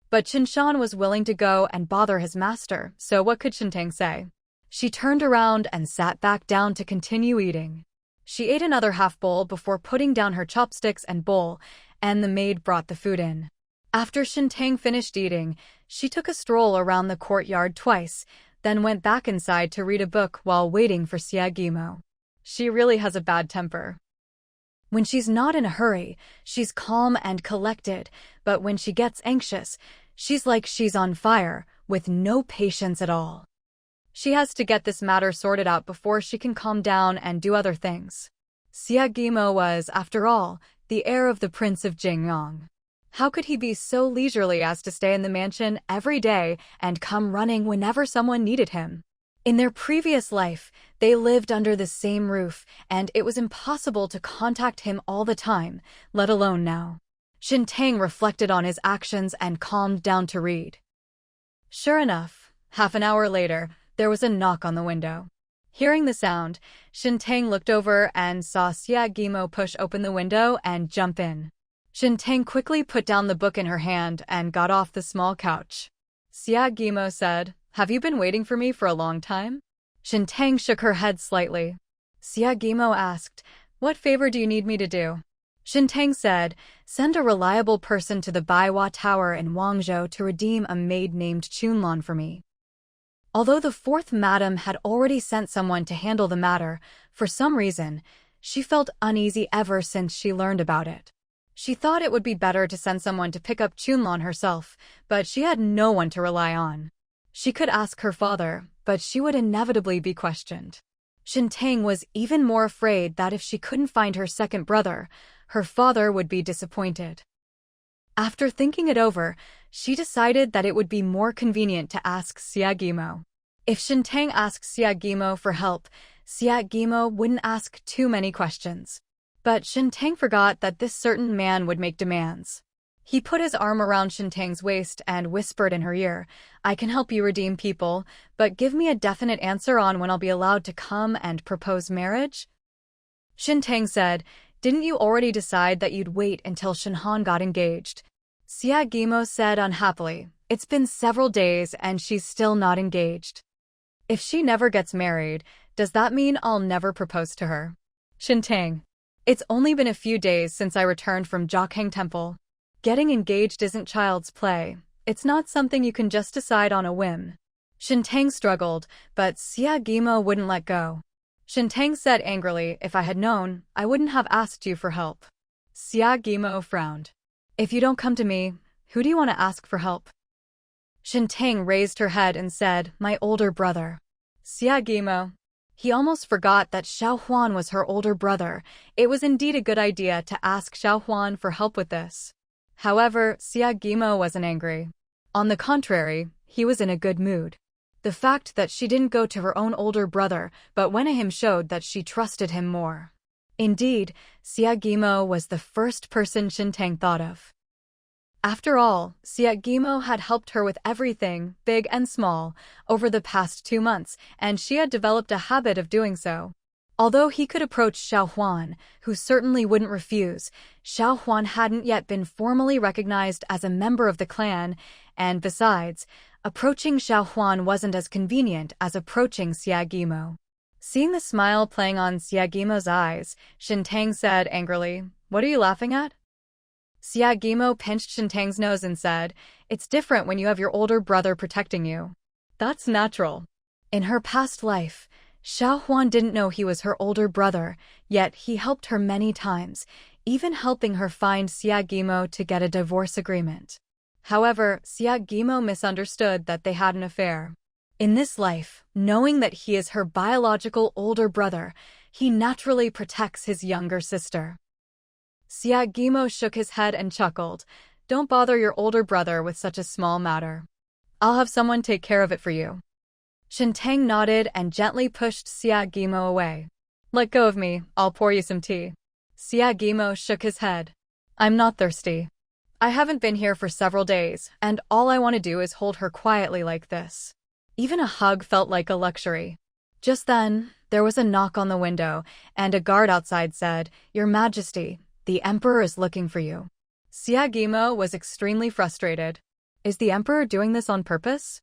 But Shen Shan was willing to go and bother his master, so what could Shen Tang say? She turned around and sat back down to continue eating. She ate another half bowl before putting down her chopsticks and bowl, and the maid brought the food in. After Shen Tang finished eating, she took a stroll around the courtyard twice, then went back inside to read a book while waiting for Xia Guimo. She really has a bad temper. When she's not in a hurry, she's calm and collected, but when she gets anxious, she's like she's on fire, with no patience at all. She has to get this matter sorted out before she can calm down and do other things. Xia Guimo was, after all, the heir of the Prince of Jingyang. How could he be so leisurely as to stay in the mansion every day and come running whenever someone needed him? In their previous life, they lived under the same roof, and it was impossible to contact him all the time, let alone now. Shen Tang reflected on his actions and calmed down to read. Sure enough, half an hour later, there was a knock on the window. Hearing the sound, Shen Tang looked over and saw Xia Guimo push open the window and jump in. Shen Tang quickly put down the book in her hand and got off the small couch. Xia Guimo said, Have you been waiting for me for a long time? Shen Tang shook her head slightly. Xia Guimo asked, What favor do you need me to do? Shen Tang said, Send a reliable person to the Baiwa Tower in Wangzhou to redeem a maid named Chunlan for me. Although the fourth madam had already sent someone to handle the matter, for some reason, she felt uneasy ever since she learned about it. She thought it would be better to send someone to pick up Chunlan herself, but she had no one to rely on. She could ask her father, but she would inevitably be questioned. Shen Tang was even more afraid that if she couldn't find her second brother, her father would be disappointed. After thinking it over, she decided that it would be more convenient to ask Xia Guimo. If Shen Tang asked Xia Guimo for help, Xia Guimo wouldn't ask too many questions. But Shen Tang forgot that this certain man would make demands. He put his arm around Shen Tang's waist and whispered in her ear, I can help you redeem people, but give me a definite answer on when I'll be allowed to come and propose marriage. Shen Tang said, Didn't you already decide that you'd wait until Shen Han got engaged? Xia Guimo said unhappily, It's been several days and she's still not engaged. If she never gets married, does that mean I'll never propose to her? Shen Tang. It's only been a few days since I returned from Jiakhang Temple. Getting engaged isn't child's play. It's not something you can just decide on a whim. Shen Tang struggled, but Xia Guimo wouldn't let go. Shen Tang said angrily, If I had known, I wouldn't have asked you for help. Xia Guimo frowned. If you don't come to me, who do you want to ask for help? Shen Tang raised her head and said, My older brother. Xia Guimo. He almost forgot that Xiao Huan was her older brother. It was indeed a good idea to ask Xiao Huan for help with this. However, Xia Guimo wasn't angry. On the contrary, he was in a good mood. The fact that she didn't go to her own older brother but went to him showed that she trusted him more. Indeed, Xia Guimo was the first person Shen Tang thought of. After all, Xia Guimo had helped her with everything, big and small, over the past 2 months, and she had developed a habit of doing so. Although he could approach Xiao Huan, who certainly wouldn't refuse, Xiao Huan hadn't yet been formally recognized as a member of the clan, and besides, approaching Xiao Huan wasn't as convenient as approaching Xia Guimo. Seeing the smile playing on Xia Guimo's eyes, Shen Tang said angrily, What are you laughing at? Xia Guimo pinched Shen Tang's nose and said, It's different when you have your older brother protecting you. That's natural. In her past life, Xiao Huan didn't know he was her older brother, yet he helped her many times, even helping her find Xia Guimo to get a divorce agreement. However, Gimo misunderstood that they had an affair. In this life, knowing that he is her biological older brother, he naturally protects his younger sister. Gimo shook his head and chuckled. Don't bother your older brother with such a small matter. I'll have someone take care of it for you. Shen Tang nodded and gently pushed Gimo away. Let go of me, I'll pour you some tea. Gimo shook his head. I'm not thirsty. I haven't been here for several days, and all I want to do is hold her quietly like this. Even a hug felt like a luxury. Just then, there was a knock on the window, and a guard outside said, Your Majesty, the Emperor is looking for you. Gimo was extremely frustrated. Is the Emperor doing this on purpose?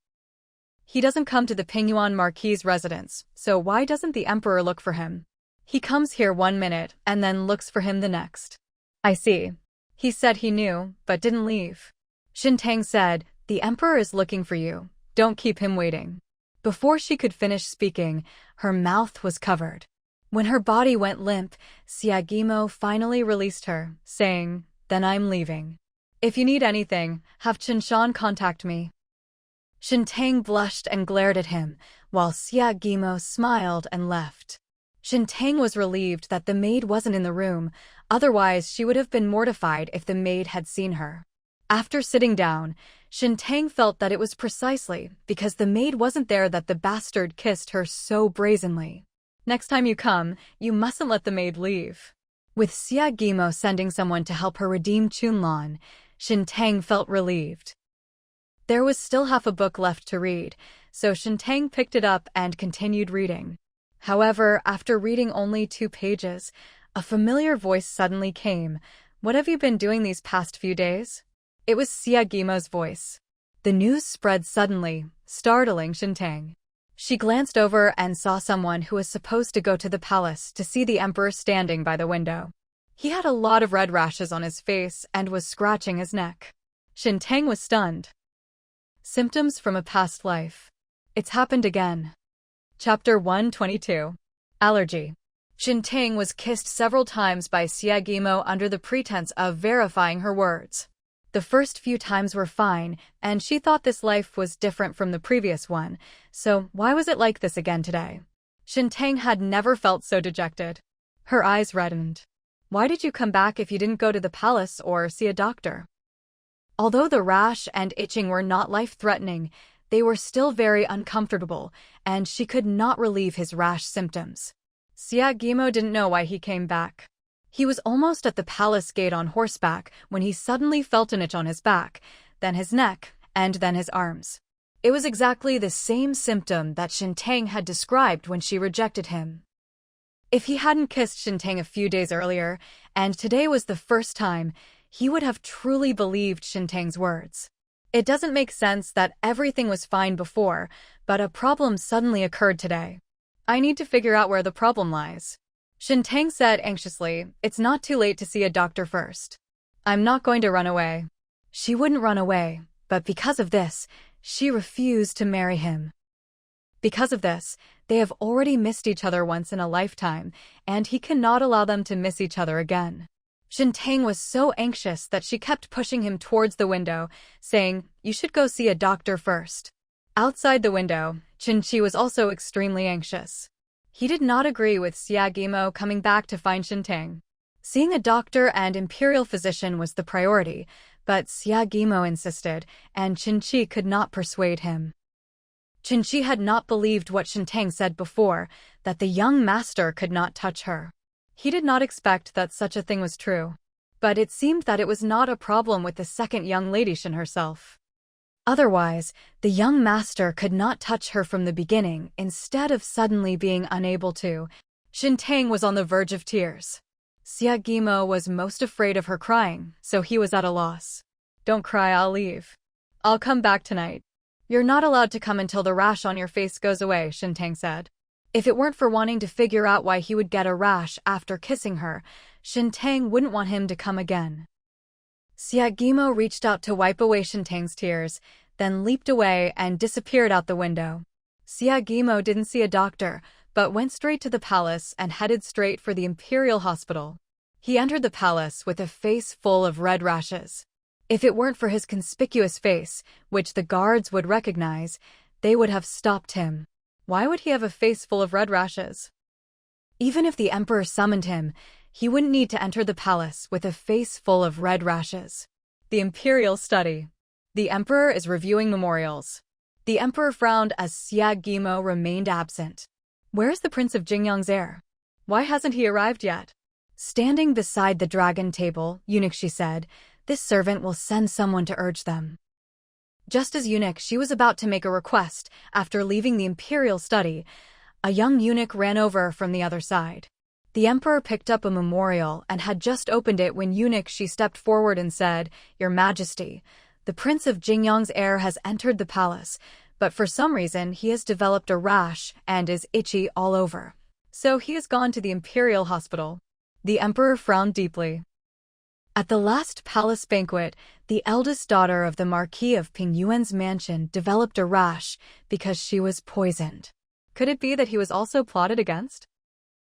He doesn't come to the Pingyuan Marquis' residence, so why doesn't the Emperor look for him? He comes here 1 minute and then looks for him the next. I see. He said he knew, but didn't leave. Shen Tang said, The Emperor is looking for you. Don't keep him waiting. Before she could finish speaking, her mouth was covered. When her body went limp, Gimo finally released her, saying, Then I'm leaving. If you need anything, have Chen Shan contact me. Shen Tang blushed and glared at him, while Gimo smiled and left. Shen Tang was relieved that the maid wasn't in the room, otherwise she would have been mortified if the maid had seen her. After sitting down, Shen Tang felt that it was precisely because the maid wasn't there that the bastard kissed her so brazenly. Next time you come, you mustn't let the maid leave. With Gimo sending someone to help her redeem Chunlan, Shen Tang felt relieved. There was still half a book left to read, so Shen Tang picked it up and continued reading. However, after reading only 2 pages, a familiar voice suddenly came. What have you been doing these past few days? It was Gimo's voice. The news spread suddenly, startling Shen Tang. She glanced over and saw someone who was supposed to go to the palace to see the Emperor standing by the window. He had a lot of red rashes on his face and was scratching his neck. Shen Tang was stunned. Symptoms from a past life. It's happened again. Chapter 122. Allergy. Shen Tang was kissed several times by Gimo under the pretense of verifying her words. The first few times were fine, and she thought this life was different from the previous one, so why was it like this again today? Shen Tang had never felt so dejected. Her eyes reddened. Why did you come back if you didn't go to the palace or see a doctor? Although the rash and itching were not life-threatening, they were still very uncomfortable, and she could not relieve his rash symptoms. Gimo didn't know why he came back. He was almost at the palace gate on horseback when he suddenly felt an itch on his back, then his neck, and then his arms. It was exactly the same symptom that Shen Tang had described when she rejected him. If he hadn't kissed Shen Tang a few days earlier, and today was the first time, he would have truly believed Shen Tang's words. It doesn't make sense that everything was fine before, but a problem suddenly occurred today. I need to figure out where the problem lies. Shen Tang said anxiously, It's not too late to see a doctor first. I'm not going to run away. She wouldn't run away, but because of this, she refused to marry him. Because of this, they have already missed each other once in a lifetime, and he cannot allow them to miss each other again. Shen Tang was so anxious that she kept pushing him towards the window, saying, You should go see a doctor first. Outside the window, Qin was also extremely anxious. He did not agree with Gimo coming back to find Shen Tang. Seeing a doctor and imperial physician was the priority, but Gimo insisted, and Qin could not persuade him. Qin had not believed what Shen Tang said before, that the young master could not touch her. He did not expect that such a thing was true. But it seemed that it was not a problem with the second young lady Shen herself. Otherwise, the young master could not touch her from the beginning instead of suddenly being unable to. Shen Tang was on the verge of tears. Gimo was most afraid of her crying, so he was at a loss. Don't cry, I'll leave. I'll come back tonight. You're not allowed to come until the rash on your face goes away, Shen Tang said. If it weren't for wanting to figure out why he would get a rash after kissing her, Shen Tang wouldn't want him to come again. Gimo reached out to wipe away Shen Tang's tears, then leaped away and disappeared out the window. Gimo didn't see a doctor, but went straight to the palace and headed straight for the imperial hospital. He entered the palace with a face full of red rashes. If it weren't for his conspicuous face, which the guards would recognize, they would have stopped him. Why would he have a face full of red rashes? Even if the emperor summoned him, he wouldn't need to enter the palace with a face full of red rashes. The imperial study. The emperor is reviewing memorials. The emperor frowned as Xia Guimo remained absent. Where's the Prince of Jingyang's heir? Why hasn't he arrived yet? Standing beside the dragon table, eunuch, she said, this servant will send someone to urge them. Just as eunuch, she was about to make a request after leaving the imperial study, a young eunuch ran over from the other side. The emperor picked up a memorial and had just opened it when eunuch, she stepped forward and said, Your Majesty, the Prince of Jingyang's heir has entered the palace, but for some reason he has developed a rash and is itchy all over. So he has gone to the imperial hospital. The emperor frowned deeply. At the last palace banquet, the eldest daughter of the Marquis of Pingyuan's mansion developed a rash because she was poisoned. Could it be that he was also plotted against?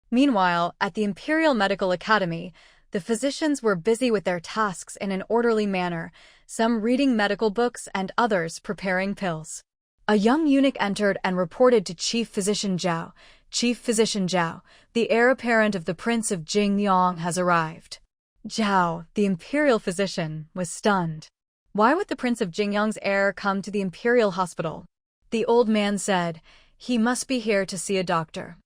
Meanwhile, at the Imperial Medical Academy, the physicians were busy with their tasks in an orderly manner, some reading medical books and others preparing pills. A young eunuch entered and reported to Chief Physician Zhao. Chief Physician Zhao, the heir apparent of the Prince of Jingyang has arrived. Zhao, the imperial physician, was stunned. Why would the Prince of Jingyang's heir come to the imperial hospital? The old man said, He must be here to see a doctor.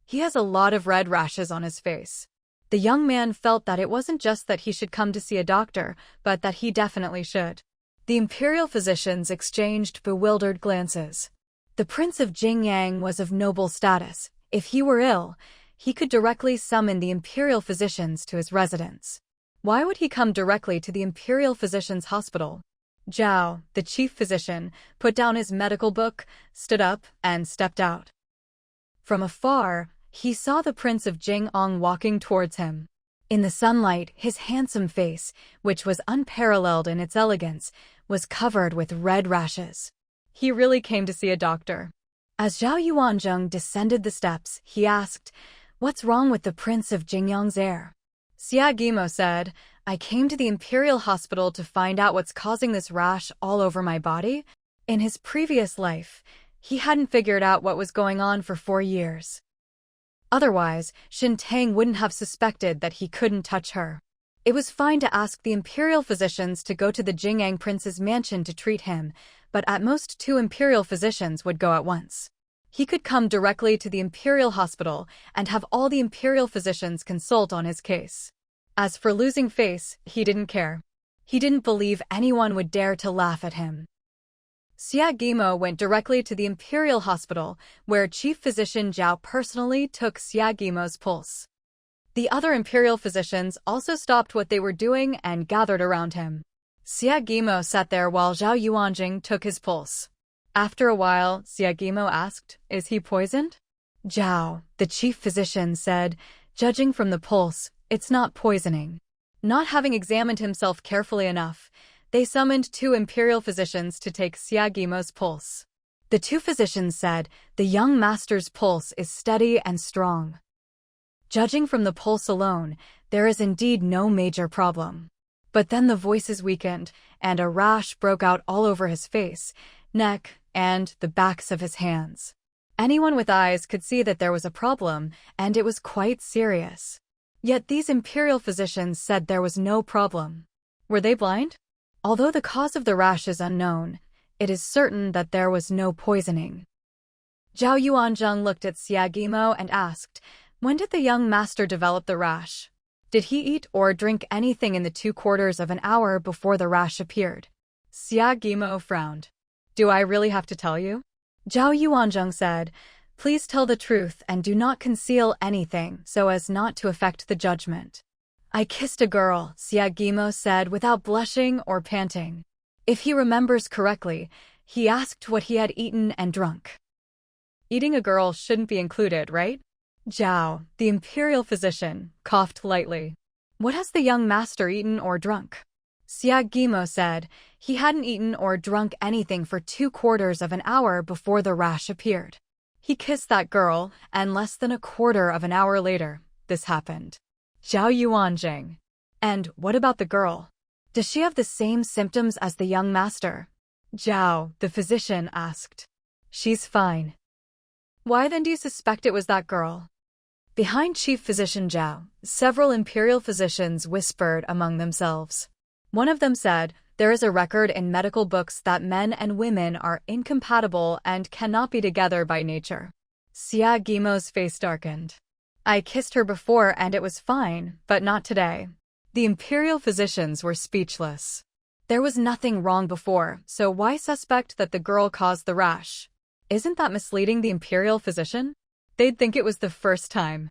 He has a lot of red rashes on his face. The young man felt that it wasn't just that he should come to see a doctor, but that he definitely should. The imperial physicians exchanged bewildered glances. The Prince of Jingyang was of noble status. If he were ill, he could directly summon the imperial physicians to his residence. Why would he come directly to the imperial physician's hospital? Zhao, the chief physician, put down his medical book, stood up, and stepped out. From afar, he saw the Prince of Jingyang walking towards him. In the sunlight, his handsome face, which was unparalleled in its elegance, was covered with red rashes. He really came to see a doctor. As Zhao Yuanzheng descended the steps, he asked, What's wrong with the Prince of Jingyang's heir? Xia Guimo said, I came to the imperial hospital to find out what's causing this rash all over my body. In his previous life, he hadn't figured out what was going on for 4 years. Otherwise, Shen Tang wouldn't have suspected that he couldn't touch her. It was fine to ask the imperial physicians to go to the Jingyang prince's mansion to treat him, but at most 2 imperial physicians would go at once. He could come directly to the imperial hospital and have all the imperial physicians consult on his case. As for losing face, he didn't care. He didn't believe anyone would dare to laugh at him. Xia Guimo went directly to the imperial hospital, where Chief Physician Zhao personally took Xia Guimo's pulse. The other imperial physicians also stopped what they were doing and gathered around him. Xia Guimo sat there while Zhao Yuanjing took his pulse. After a while, Xia Guimo asked, Is he poisoned? Zhao, the chief physician, said, Judging from the pulse, it's not poisoning. Not having examined himself carefully enough, they summoned 2 imperial physicians to take Xia Guimo's pulse. The 2 physicians said, The young master's pulse is steady and strong. Judging from the pulse alone, there is indeed no major problem. But then the voices weakened, and a rash broke out all over his face, neck, and the backs of his hands. Anyone with eyes could see that there was a problem, and it was quite serious. Yet these imperial physicians said there was no problem. Were they blind? Although the cause of the rash is unknown, it is certain that there was no poisoning. Zhao Yuanzheng looked at Xia Guimo and asked, When did the young master develop the rash? Did he eat or drink anything in the 2/4 of an hour before the rash appeared? Xia Guimo frowned. Do I really have to tell you? Zhao Yuanzheng said, Please tell the truth and do not conceal anything so as not to affect the judgment. I kissed a girl, Xia Guimo said without blushing or panting. If he remembers correctly, he asked what he had eaten and drunk. Eating a girl shouldn't be included, right? Zhao, the imperial physician, coughed lightly. What has the young master eaten or drunk? Xia Guimo said he hadn't eaten or drunk anything for 2/4 of an hour before the rash appeared. He kissed that girl, and less than 1/4 of an hour later, this happened. Zhao Yuanjing. And what about the girl? Does she have the same symptoms as the young master? Zhao, the physician, asked. She's fine. Why then do you suspect it was that girl? Behind Chief Physician Zhao, several imperial physicians whispered among themselves. One of them said, there is a record in medical books that men and women are incompatible and cannot be together by nature. Xia Guimo's face darkened. I kissed her before and it was fine, but not today. The imperial physicians were speechless. There was nothing wrong before, so why suspect that the girl caused the rash? Isn't that misleading the imperial physician? They'd think it was the first time.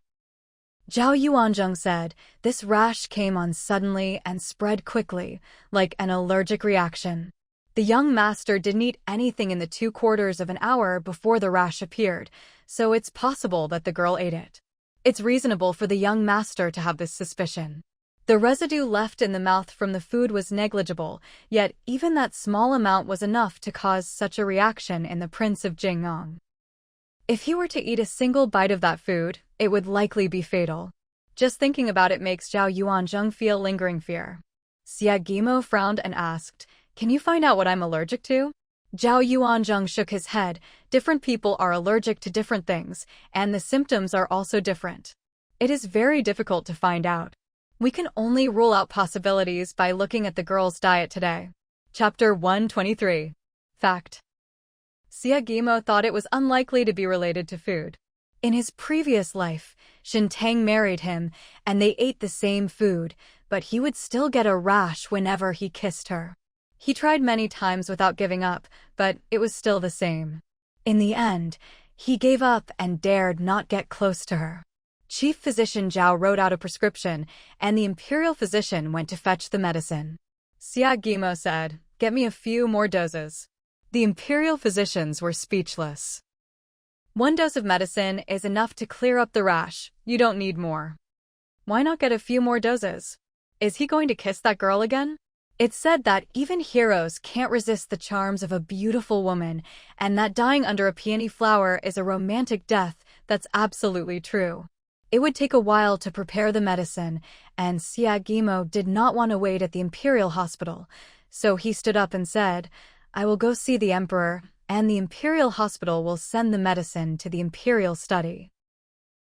Zhao Yuanzheng said, this rash came on suddenly and spread quickly, like an allergic reaction. The young master didn't eat anything in the 2/4 of an hour before the rash appeared, so it's possible that the girl ate it. It's reasonable for the young master to have this suspicion. The residue left in the mouth from the food was negligible, yet even that small amount was enough to cause such a reaction in the Prince of Jingyang. If he were to eat a single bite of that food, it would likely be fatal. Just thinking about it makes Zhao Yuanzheng feel lingering fear. Xia Guimo frowned and asked, can you find out what I'm allergic to? Zhao Yuanzheng shook his head. Different people are allergic to different things, and the symptoms are also different. It is very difficult to find out. We can only rule out possibilities by looking at the girl's diet today. Chapter 123. Fact. Xia Guimo thought it was unlikely to be related to food. In his previous life, Shen Tang married him, and they ate the same food, but he would still get a rash whenever he kissed her. He tried many times without giving up, but it was still the same. In the end, he gave up and dared not get close to her. Chief Physician Zhao wrote out a prescription, and the imperial physician went to fetch the medicine. Xia Guimo said, get me a few more doses. The imperial physicians were speechless. 1 dose of medicine is enough to clear up the rash, you don't need more. Why not get a few more doses? Is he going to kiss that girl again? It's said that even heroes can't resist the charms of a beautiful woman, and that dying under a peony flower is a romantic death. That's absolutely true. It would take a while to prepare the medicine, and Xia Guimo did not want to wait at the imperial hospital, so he stood up and said, I will go see the emperor, and the imperial hospital will send the medicine to the imperial study.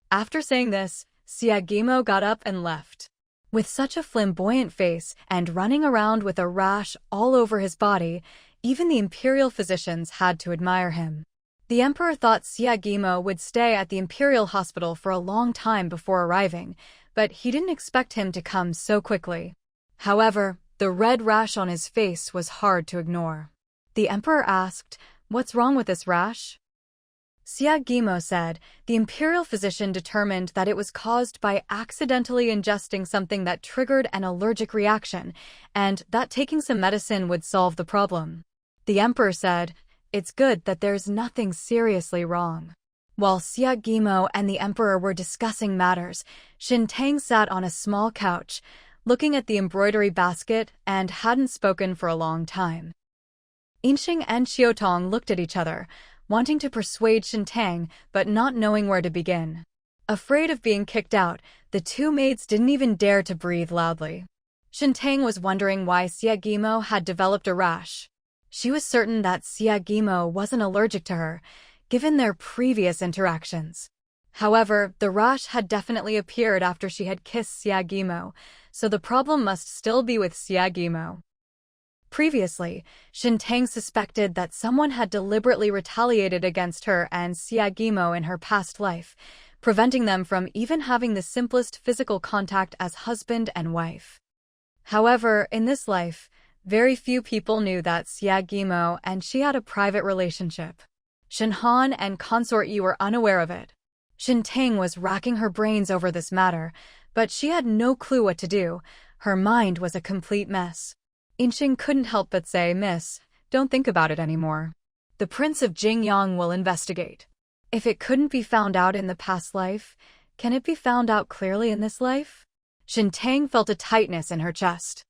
After saying this, Xia Guimo got up and left. With such a flamboyant face and running around with a rash all over his body, even the imperial physicians had to admire him. The emperor thought Xia Guimo would stay at the imperial hospital for a long time before arriving, but he didn't expect him to come so quickly. However, the red rash on his face was hard to ignore. The emperor asked, what's wrong with this rash? Xia Guimo said, the imperial physician determined that it was caused by accidentally ingesting something that triggered an allergic reaction, and that taking some medicine would solve the problem. The emperor said, it's good that there's nothing seriously wrong. While Xia Guimo and the emperor were discussing matters, Shen Tang sat on a small couch, looking at the embroidery basket, and hadn't spoken for a long time. Yinxing and Xiaotong looked at each other, wanting to persuade Shen Tang, but not knowing where to begin. Afraid of being kicked out, the two maids didn't even dare to breathe loudly. Shen Tang was wondering why Xia Guimo had developed a rash. She was certain that Xia Guimo wasn't allergic to her, given their previous interactions. However, the rash had definitely appeared after she had kissed Xia Guimo, so the problem must still be with Xia Guimo. Previously, Shen Tang suspected that someone had deliberately retaliated against her and Xia Guimo in her past life, preventing them from even having the simplest physical contact as husband and wife. However, in this life, very few people knew that Xia Guimo and she had a private relationship. Shen Han and Consort Yi were unaware of it. Shen Tang was racking her brains over this matter, but she had no clue what to do. Her mind was a complete mess. Yinxing couldn't help but say, Miss, don't think about it anymore. The Prince of Jingyang will investigate. If it couldn't be found out in the past life, can it be found out clearly in this life? Shen Tang felt a tightness in her chest.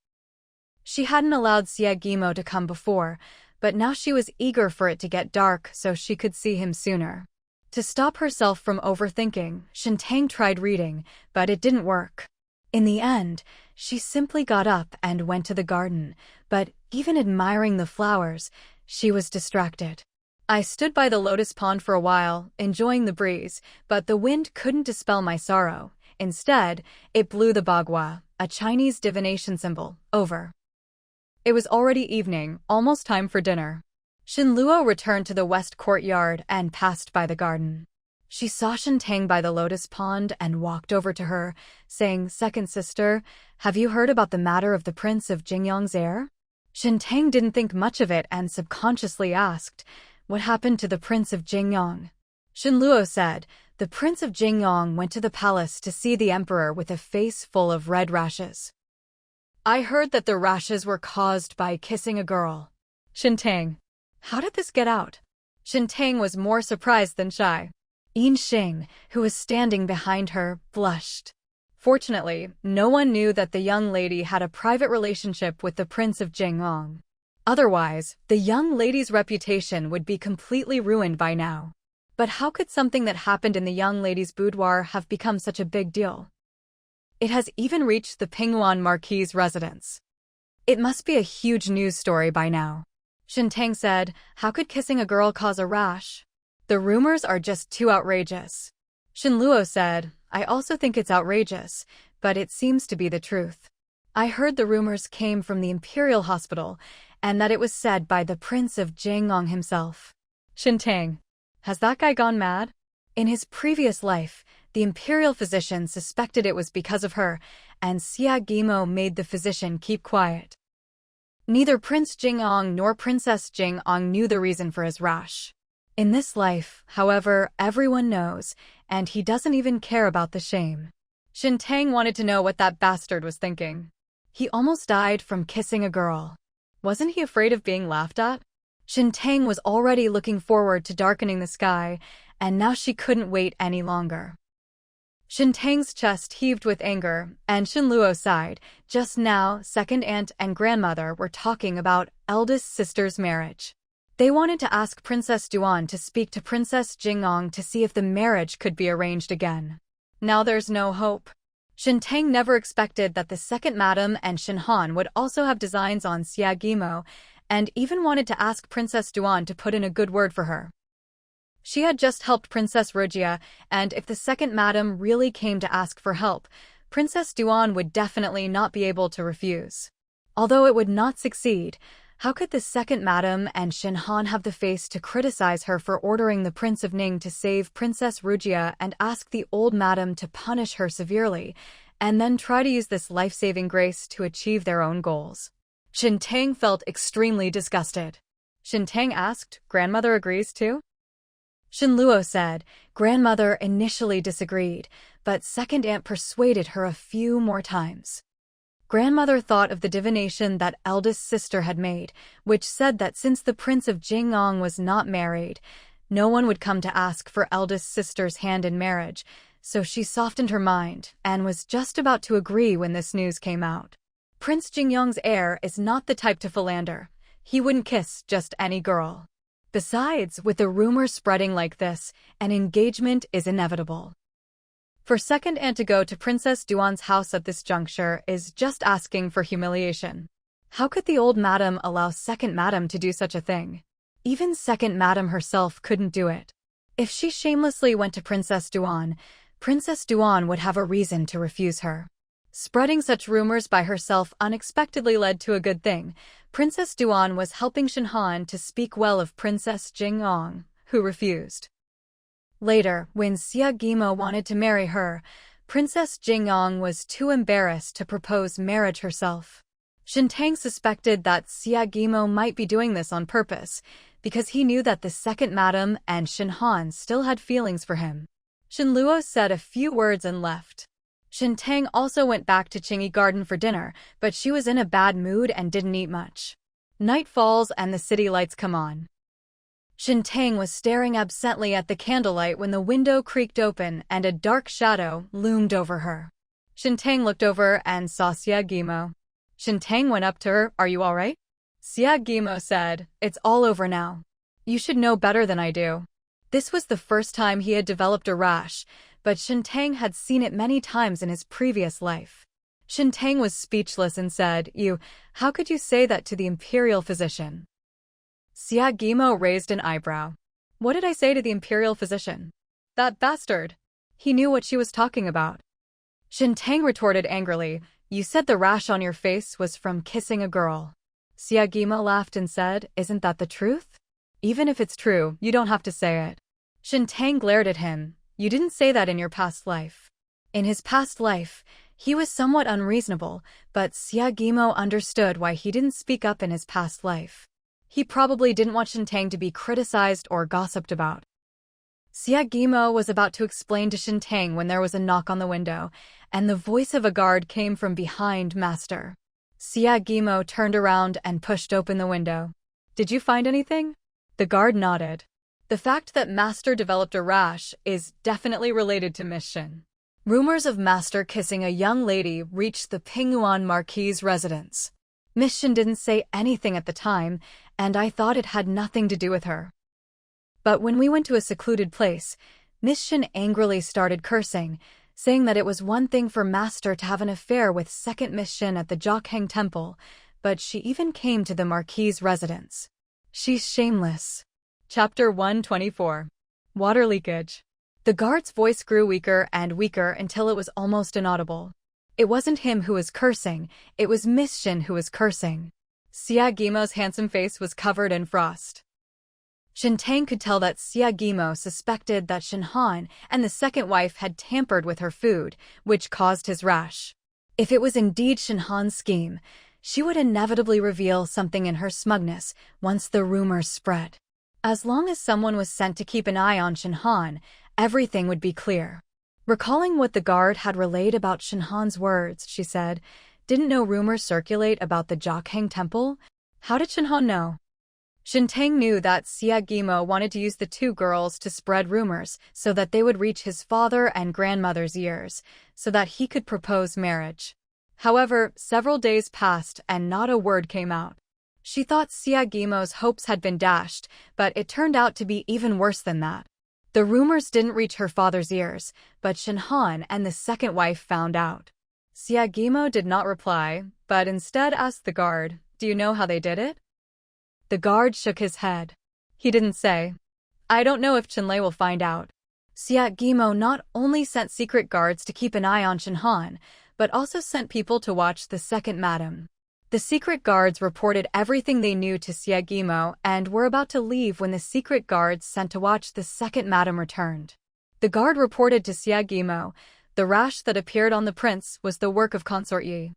She hadn't allowed Xia Guimo to come before, but now she was eager for it to get dark so she could see him sooner. To stop herself from overthinking, Shen Tang tried reading, but it didn't work. In the end, she simply got up and went to the garden, but even admiring the flowers, she was distracted. I stood by the lotus pond for a while, enjoying the breeze, but the wind couldn't dispel my sorrow. Instead, it blew the bagua, a Chinese divination symbol, over. It was already evening, almost time for dinner. Shen Luo returned to the west courtyard and passed by the garden. She saw Shen Tang by the lotus pond and walked over to her, saying, "Second sister, have you heard about the matter of the Prince of Jingyang's heir?" Shen Tang didn't think much of it and subconsciously asked, "What happened to the Prince of Jingyang?" Shen Luo said, "The Prince of Jingyang went to the palace to see the emperor with a face full of red rashes. I heard that the rashes were caused by kissing a girl." Shen Tang, how did this get out? Shen Tang was more surprised than shy. Yin Xing, who was standing behind her, blushed. Fortunately, no one knew that the young lady had a private relationship with the Prince of Jingyang. Otherwise, the young lady's reputation would be completely ruined by now. But how could something that happened in the young lady's boudoir have become such a big deal? It has even reached the Pingyuan Marquis's residence. It must be a huge news story by now. Shen Tang said, "How could kissing a girl cause a rash? The rumors are just too outrageous." Shen Luo said, "I also think it's outrageous, but it seems to be the truth. I heard the rumors came from the Imperial Hospital, and that it was said by the Prince of Jingyang himself." Shen Tang, has that guy gone mad? In his previous life, the imperial physician suspected it was because of her, and Xia Guimo made the physician keep quiet. Neither Prince Jingyang nor Princess Jingyang knew the reason for his rash. In this life, however, everyone knows, and he doesn't even care about the shame. Shen Tang wanted to know what that bastard was thinking. He almost died from kissing a girl. Wasn't he afraid of being laughed at? Shen Tang was already looking forward to darkening the sky, and now she couldn't wait any longer. Shen Tang's chest heaved with anger, and Shen Luo sighed. Just now, second aunt and grandmother were talking about eldest sister's marriage. They wanted to ask Princess Duan to speak to Princess Jingyang to see if the marriage could be arranged again. Now there's no hope. Shen Tang never expected that the second madam and Shen Han would also have designs on Xia Guimo, and even wanted to ask Princess Duan to put in a good word for her. She had just helped Princess Rugia, and if the second madam really came to ask for help, Princess Duan would definitely not be able to refuse. Although it would not succeed, how could the second madam and Shen Han have the face to criticize her for ordering the Prince of Ning to save Princess Rugia and ask the old madam to punish her severely, and then try to use this life-saving grace to achieve their own goals? Shen Tang felt extremely disgusted. Shen Tang asked, "Grandmother agrees too?" Shen Luo said, "Grandmother initially disagreed, but second aunt persuaded her a few more times." Grandmother thought of the divination that eldest sister had made, which said that since the Prince of Jingyang was not married, no one would come to ask for eldest sister's hand in marriage, so she softened her mind and was just about to agree when this news came out. Prince Jingyang's heir is not the type to philander. He wouldn't kiss just any girl. Besides, with the rumors spreading like this, an engagement is inevitable. For second aunt to go to Princess Duan's house at this juncture is just asking for humiliation. How could the old madam allow second madam to do such a thing? Even second madam herself couldn't do it. If she shamelessly went to Princess Duan would have a reason to refuse her. Spreading such rumors by herself unexpectedly led to a good thing. Princess Duan was helping Shen Han to speak well of Princess Jingyang, who refused. Later, when Xia Guimo wanted to marry her, Princess Jingyang was too embarrassed to propose marriage herself. Shen Tang suspected that Xia Guimo might be doing this on purpose, because he knew that the second madam and Shen Han still had feelings for him. Shen Luo said a few words and left. Shen Tang also went back to Qingyi Garden for dinner, but she was in a bad mood and didn't eat much. Night falls and the city lights come on. Shen Tang was staring absently at the candlelight when the window creaked open and a dark shadow loomed over her. Shen Tang looked over and saw Xia Guimo. Shen Tang went up to her, "Are you all right?" Xia Guimo said, "It's all over now. You should know better than I do." This was the first time he had developed a rash, but Shen Tang had seen it many times in his previous life. Shen Tang was speechless and said, How could you say that to the imperial physician? Xia Guimo raised an eyebrow. What did I say to the imperial physician? That bastard. He knew what she was talking about. Shen Tang retorted angrily, You said the rash on your face was from kissing a girl. Xia Guimo laughed and said, Isn't that the truth? Even if it's true, you don't have to say it. Shen Tang glared at him. You didn't say that in your past life. In his past life, he was somewhat unreasonable, but Xia Guimo understood why he didn't speak up in his past life. He probably didn't want Shen Tang to be criticized or gossiped about. Xia Guimo was about to explain to Shen Tang when there was a knock on the window, and the voice of a guard came from behind Master. Xia Guimo turned around and pushed open the window. Did you find anything? The guard nodded. The fact that Master developed a rash is definitely related to Miss Shen. Rumors of Master kissing a young lady reached the Pingyuan Marquis' residence. Miss Shen didn't say anything at the time, and I thought it had nothing to do with her. But when we went to a secluded place, Miss Shen angrily started cursing, saying that it was one thing for Master to have an affair with second Miss Shen at the Jokhang Temple, but she even came to the Marquis' residence. She's shameless. Chapter 124. Water leakage. The guard's voice grew weaker and weaker until it was almost inaudible. It wasn't him who was cursing, it was Miss Shen who was cursing. Xia Guimo's handsome face was covered in frost. Shen Tang could tell that Xia Guimo suspected that Shen Han and the second wife had tampered with her food, which caused his rash. If it was indeed Shen Han's scheme, she would inevitably reveal something in her smugness once the rumors spread. As long as someone was sent to keep an eye on Shen Han, everything would be clear. Recalling what the guard had relayed about Shen Han's words, she said, Didn't no rumors circulate about the Jokhang Temple? How did Shen Han know? Shen Tang knew that Xia Guimo wanted to use the two girls to spread rumors so that they would reach his father and grandmother's ears, so that he could propose marriage. However, several days passed and not a word came out. She thought Xia Guimo's hopes had been dashed, but it turned out to be even worse than that. The rumors didn't reach her father's ears, but Shen Han and the second wife found out. Xia Guimo did not reply, but instead asked the guard, Do you know how they did it? The guard shook his head. He didn't say. I don't know if Chenlei will find out. Xia Guimo not only sent secret guards to keep an eye on Shen Han, but also sent people to watch the second madam. The secret guards reported everything they knew to Xia Guimo and were about to leave when the secret guards sent to watch the second madam returned. The guard reported to Xia Guimo, the rash that appeared on the prince was the work of Consort Yi.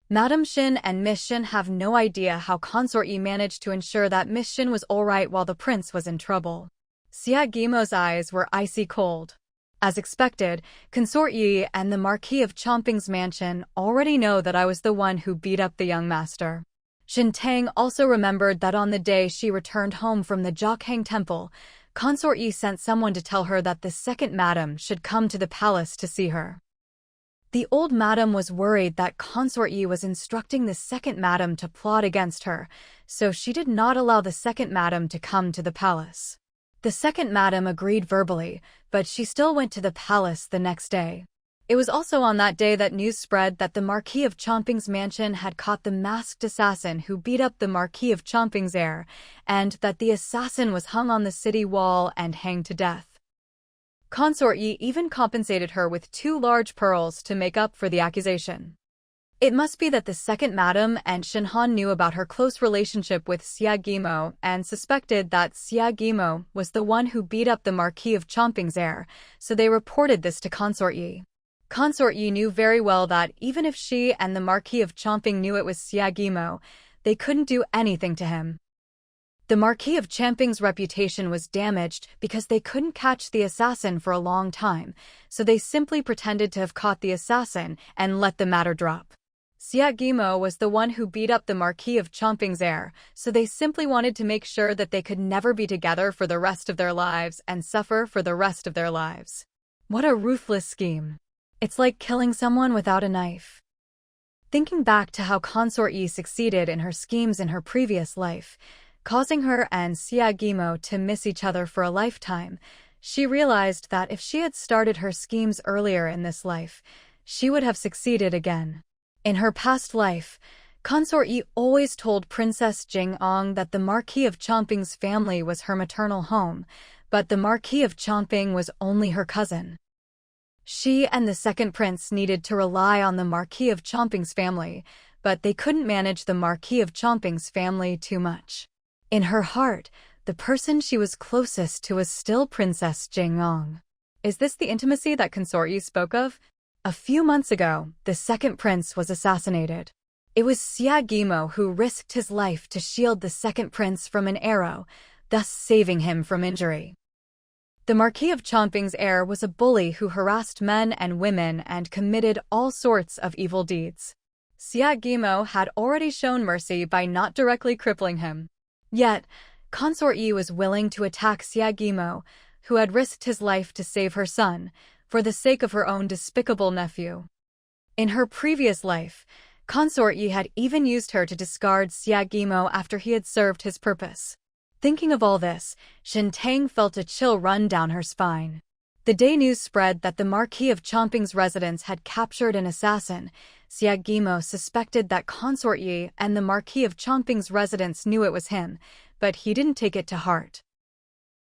Madam Shen and Miss Shen have no idea how Consort Yi managed to ensure that Miss Shen was alright while the prince was in trouble. Xia Guimo's eyes were icy cold. As expected, Consort Yi and the Marquis of Chomping's mansion already know that I was the one who beat up the young master. Shen Tang also remembered that on the day she returned home from the Jokhang Temple, Consort Yi sent someone to tell her that the second madam should come to the palace to see her. The old madam was worried that Consort Yi was instructing the second madam to plot against her, so she did not allow the second madam to come to the palace. The second madam agreed verbally, but she still went to the palace the next day. It was also on that day that news spread that the Marquis of Chomping's mansion had caught the masked assassin who beat up the Marquis of Chomping's heir, and that the assassin was hung on the city wall and hanged to death. Consort Yi even compensated her with 2 large pearls to make up for the accusation. It must be that the second madam and Shen Han knew about her close relationship with Xia Guimo and suspected that Xia Guimo was the one who beat up the Marquis of Chomping's heir, so they reported this to Consort Yi. Consort Yi knew very well that even if she and the Marquis of Chomping knew it was Xia Guimo, they couldn't do anything to him. The Marquis of Chomping's reputation was damaged because they couldn't catch the assassin for a long time, so they simply pretended to have caught the assassin and let the matter drop. Xia Guimo was the one who beat up the Marquis of Chomping's heir, so they simply wanted to make sure that they could never be together for the rest of their lives and suffer for the rest of their lives. What a ruthless scheme. It's like killing someone without a knife. Thinking back to how Consort Yi succeeded in her schemes in her previous life, causing her and Xia Guimo to miss each other for a lifetime, she realized that if she had started her schemes earlier in this life, she would have succeeded again. In her past life, Consort Yi always told Princess Jing'ong that the Marquis of Chomping's family was her maternal home, but the Marquis of Chomping was only her cousin. She and the second prince needed to rely on the Marquis of Chomping's family, but they couldn't manage the Marquis of Chomping's family too much. In her heart, the person she was closest to was still Princess Jing'ong. Is this the intimacy that Consort Yi spoke of? A few months ago, the second prince was assassinated. It was Xia Guimo who risked his life to shield the second prince from an arrow, thus saving him from injury. The Marquis of Chomping's heir was a bully who harassed men and women and committed all sorts of evil deeds. Xia Guimo had already shown mercy by not directly crippling him. Yet, Consort Yi was willing to attack Xia Guimo, who had risked his life to save her son, for the sake of her own despicable nephew. In her previous life, Consort Yi had even used her to discard Xia Guimo after he had served his purpose. Thinking of all this, Shen Tang felt a chill run down her spine. The day news spread that the Marquis of Chomping's residence had captured an assassin. Xia Guimo suspected that Consort Yi and the Marquis of Chomping's residence knew it was him, but he didn't take it to heart.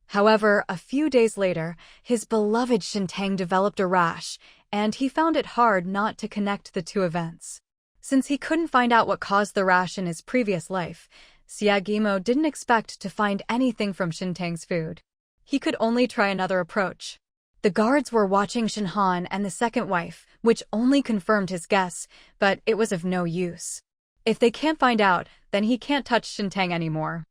However, a few days later, his beloved Shen Tang developed a rash, and he found it hard not to connect the two events. Since he couldn't find out what caused the rash in his previous life, Xia Guimo didn't expect to find anything from Shen Tang's food. He could only try another approach. The guards were watching Shen Han and the second wife, which only confirmed his guess, but it was of no use. If they can't find out, then he can't touch Shen Tang anymore.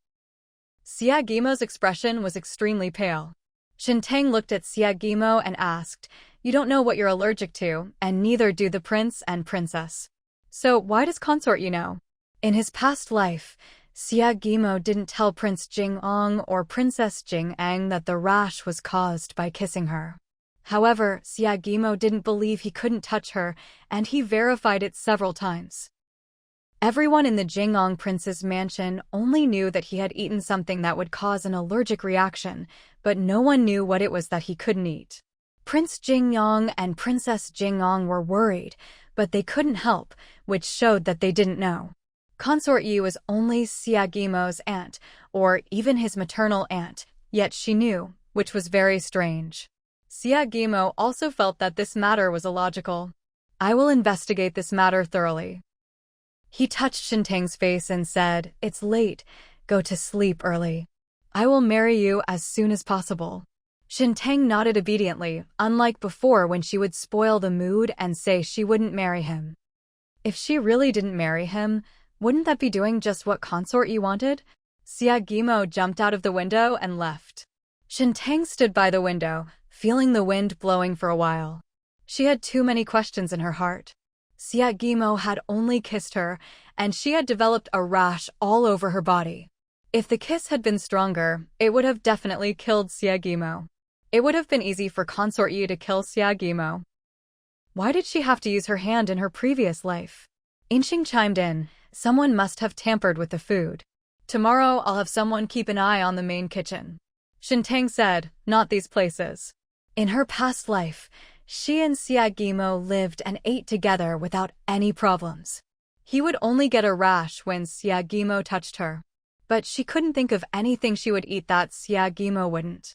Xia Guimo's expression was extremely pale. Shen Tang looked at Xia Guimo and asked, "You don't know what you're allergic to, and neither do the prince and princess. So why does Consort Yi know?" In his past life, Xia Guimo didn't tell Prince Jing'ong or Princess Jing'ang that the rash was caused by kissing her. However, Xia Guimo didn't believe he couldn't touch her, and he verified it several times. Everyone in the Jing'ong prince's mansion only knew that he had eaten something that would cause an allergic reaction, but no one knew what it was that he couldn't eat. Prince Jing'ong and Princess Jing'ong were worried, but they couldn't help, which showed that they didn't know. Consort Yi was only Xia Guimo's aunt, or even his maternal aunt, yet she knew, which was very strange. Xia Guimo also felt that this matter was illogical. "I will investigate this matter thoroughly." He touched Shen Tang's face and said, "It's late. Go to sleep early. I will marry you as soon as possible." Shen Tang nodded obediently, unlike before when she would spoil the mood and say she wouldn't marry him. If she really didn't marry him, wouldn't that be doing just what Consort Yi wanted? Xia Guimo jumped out of the window and left. Shen Tang stood by the window, feeling the wind blowing for a while. She had too many questions in her heart. Xia Guimo had only kissed her, and she had developed a rash all over her body. If the kiss had been stronger, it would have definitely killed Xia Guimo. It would have been easy for Consort Yi to kill Xia Guimo. Why did she have to use her hand in her previous life? Inxing chimed in, "Someone must have tampered with the food. Tomorrow I'll have someone keep an eye on the main kitchen." Shen Tang said, "Not these places." In her past life, she and Xia Guimo lived and ate together without any problems. He would only get a rash when Xia Guimo touched her. But she couldn't think of anything she would eat that Xia Guimo wouldn't.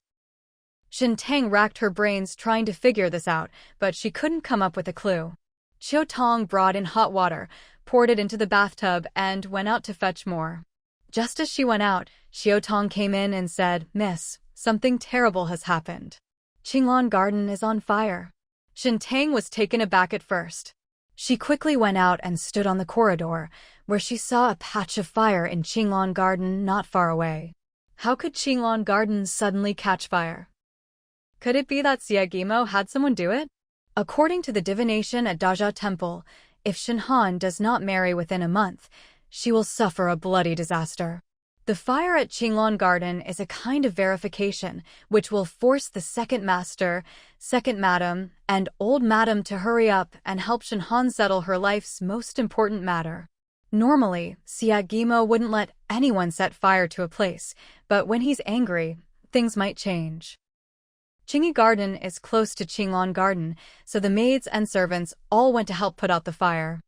Shen Tang racked her brains trying to figure this out, but she couldn't come up with a clue. Qiu Tong brought in hot water, poured it into the bathtub, and went out to fetch more. Just as she went out, Qiu Tong came in and said, "Miss, something terrible has happened. Qinglan Garden is on fire." Shen Tang was taken aback at first. She quickly went out and stood on the corridor, where she saw a patch of fire in Qinglan Garden not far away. How could Qinglan Garden suddenly catch fire? Could it be that Xia Guimo had someone do it? According to the divination at Dajia Temple, if Shen Han does not marry within a month, she will suffer a bloody disaster. The fire at Qinglan Garden is a kind of verification, which will force the second master, second madam, and old madam to hurry up and help Shen Han settle her life's most important matter. Normally, Xia Guimo wouldn't let anyone set fire to a place, but when he's angry, things might change. Qingyi Garden is close to Qinglan Garden, so the maids and servants all went to help put out the fire.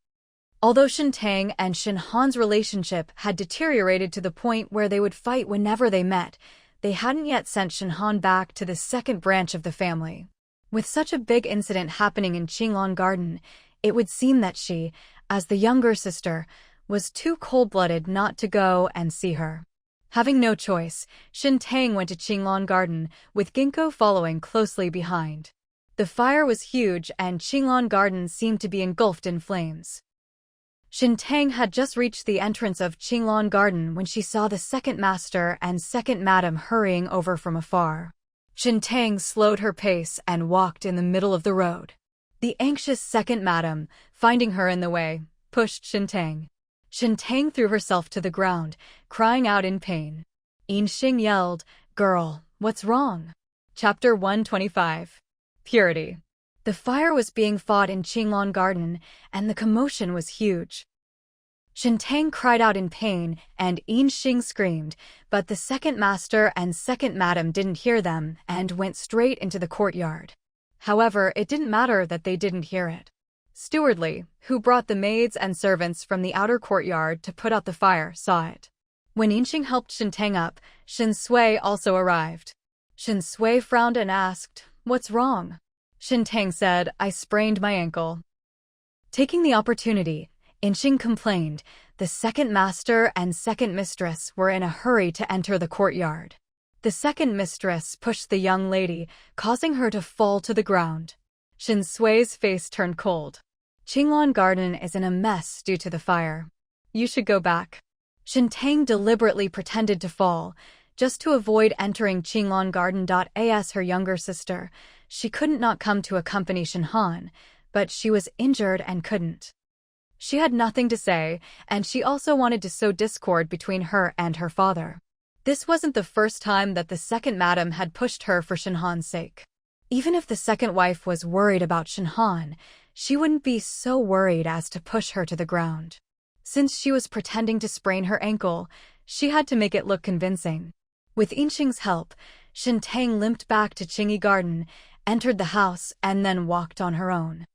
Although Shen Tang and Shen Han's relationship had deteriorated to the point where they would fight whenever they met, they hadn't yet sent Shen Han back to the second branch of the family. With such a big incident happening in Qinglong Garden, it would seem that she, as the younger sister, was too cold-blooded not to go and see her. Having no choice, Shen Tang went to Qinglong Garden, with Ginkgo following closely behind. The fire was huge and Qinglong Garden seemed to be engulfed in flames. Shen Tang had just reached the entrance of Qinglong Garden when she saw the second master and second madam hurrying over from afar. Shen Tang slowed her pace and walked in the middle of the road. The anxious second madam, finding her in the way, pushed Shen Tang. Shen Tang threw herself to the ground, crying out in pain. Yinxing yelled, "Girl, what's wrong?" Chapter 125. Purity. The fire was being fought in Qinglong Garden, and the commotion was huge. Shen Tang cried out in pain, and Yinxing screamed, but the second master and second madam didn't hear them and went straight into the courtyard. However, it didn't matter that they didn't hear it. Steward Li, who brought the maids and servants from the outer courtyard to put out the fire, saw it. When Yinxing helped Shen Tang up, Shen Sui also arrived. Shen Sui frowned and asked, "What's wrong?" Shen Tang said, "I sprained my ankle." Taking the opportunity, Yinxing complained, the second master and second mistress were in a hurry to enter the courtyard. The second mistress pushed the young lady, causing her to fall to the ground. Shen Sui's face turned cold. Qinglong Garden is in a mess due to the fire. You should go back. Shen Tang deliberately pretended to fall, just to avoid entering Qinglong Garden. As her younger sister, she couldn't not come to accompany Shen Han, but she was injured and couldn't. She had nothing to say, and she also wanted to sow discord between her and her father. This wasn't the first time that the second madam had pushed her for Shen Han's sake. Even if the second wife was worried about Shen Han, she wouldn't be so worried as to push her to the ground. Since she was pretending to sprain her ankle, she had to make it look convincing. With Yinxing's help, Shen Tang limped back to Qinglong Garden, entered the house, and then walked on her own.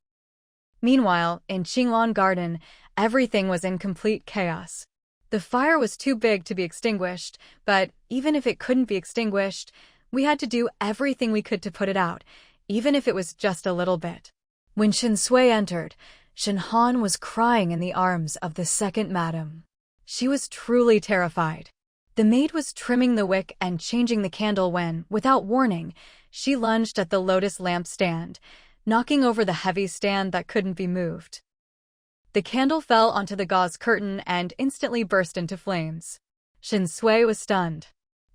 Meanwhile, in Qinglong Garden, everything was in complete chaos. The fire was too big to be extinguished, but even if it couldn't be extinguished, we had to do everything we could to put it out, even if it was just a little bit. When Shen Sui entered, Shen Han was crying in the arms of the second madam. She was truly terrified. The maid was trimming the wick and changing the candle when, without warning, she lunged at the lotus lamp stand, knocking over the heavy stand that couldn't be moved. The candle fell onto the gauze curtain and instantly burst into flames. Shen Sui was stunned.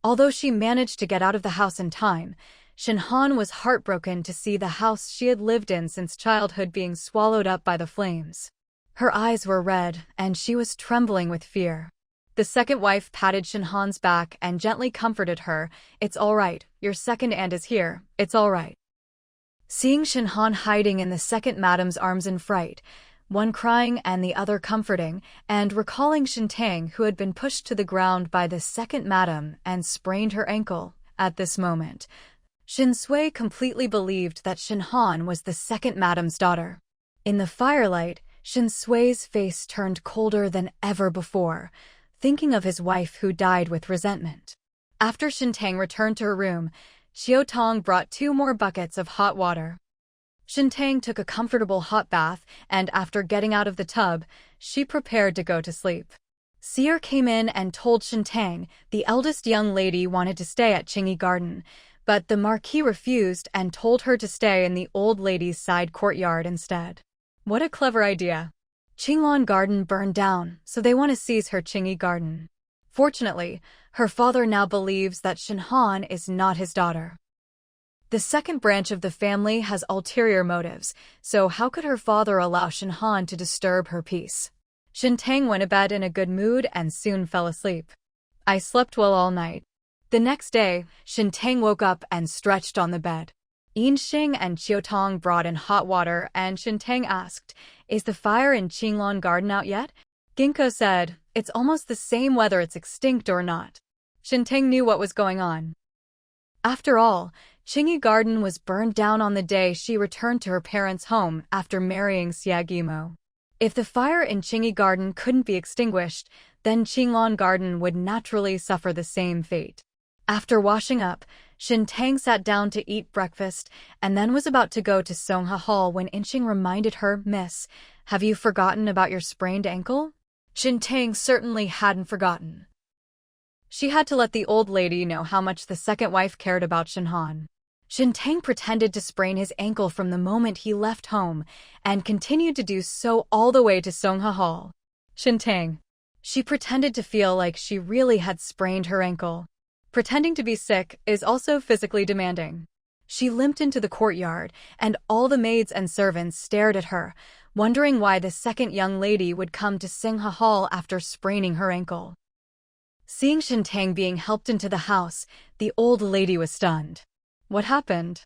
Although she managed to get out of the house in time, Shen Han was heartbroken to see the house she had lived in since childhood being swallowed up by the flames. Her eyes were red, and she was trembling with fear. The second wife patted Shen Han's back and gently comforted her. "It's all right, your second aunt is here, it's all right." Seeing Shen Han hiding in the second madam's arms in fright, one crying and the other comforting, and recalling Shen Tang who had been pushed to the ground by the second madam and sprained her ankle, at this moment, Shen Sui completely believed that Shen Han was the second madam's daughter. In the firelight, Shen Sui's face turned colder than ever before, thinking of his wife who died with resentment. After Shen Tang returned to her room, Xiao Tong brought 2 more buckets of hot water. Shen Tang took a comfortable hot bath, and after getting out of the tub, she prepared to go to sleep. Seer came in and told Shen Tang the eldest young lady wanted to stay at Qinglong Garden, but the Marquis refused and told her to stay in the old lady's side courtyard instead. What a clever idea. Qinglong Garden burned down, so they want to seize her Qinglong Garden. Fortunately, her father now believes that Shen Han is not his daughter. The second branch of the family has ulterior motives, so how could her father allow Shen Han to disturb her peace? Shen Tang went to bed in a good mood and soon fell asleep. I slept well all night. The next day, Shen Tang woke up and stretched on the bed. Yinxing and Xiao Tong brought in hot water and Shen Tang asked, "Is the fire in Qinglong Garden out yet?" Ginkgo said, "It's almost the same whether it's extinct or not." Shen Tang knew what was going on. After all, Qinglong Garden was burned down on the day she returned to her parents' home after marrying Xia Guimo. If the fire in Qingyi Garden couldn't be extinguished, then Qinglan Garden would naturally suffer the same fate. After washing up, Shen Tang sat down to eat breakfast and then was about to go to Songha Hall when Inqing reminded her, "Miss, have you forgotten about your sprained ankle?" Shen Tang certainly hadn't forgotten. She had to let the old lady know how much the second wife cared about Shen Han. Shen Tang pretended to sprain his ankle from the moment he left home and continued to do so all the way to Songha Hall. Shen Tang. She pretended to feel like she really had sprained her ankle. Pretending to be sick is also physically demanding. She limped into the courtyard, and all the maids and servants stared at her, wondering why the second young lady would come to Songha Hall after spraining her ankle. Seeing Shen Tang being helped into the house, the old lady was stunned. What happened?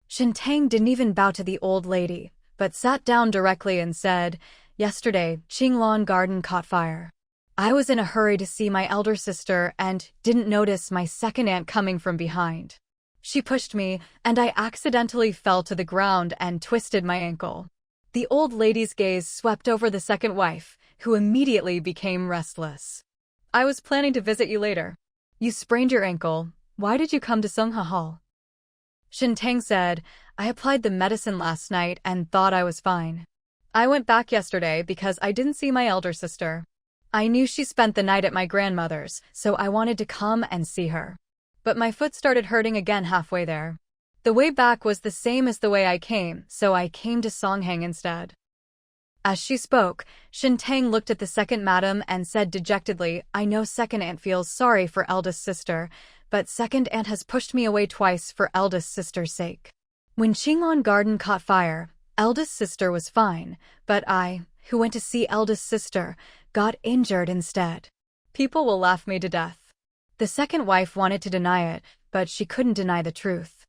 Shen Tang didn't even bow to the old lady, but sat down directly and said, "Yesterday, Qinglan Garden caught fire. I was in a hurry to see my elder sister and didn't notice my second aunt coming from behind. She pushed me, and I accidentally fell to the ground and twisted my ankle." The old lady's gaze swept over the second wife, who immediately became restless. "I was planning to visit you later. You sprained your ankle. Why did you come to Songha Hall?" Shen Tang said, "I applied the medicine last night and thought I was fine. I went back yesterday because I didn't see my elder sister. I knew she spent the night at my grandmother's, so I wanted to come and see her. But my foot started hurting again halfway there. The way back was the same as the way I came, so I came to Songhang instead." As she spoke, Shen Tang looked at the second madam and said dejectedly, "I know second aunt feels sorry for eldest sister, but second aunt has pushed me away twice for eldest sister's sake. When Qinglan Garden caught fire, eldest sister was fine, but I, who went to see eldest sister, got injured instead. People will laugh me to death." The second wife wanted to deny it, but she couldn't deny the truth.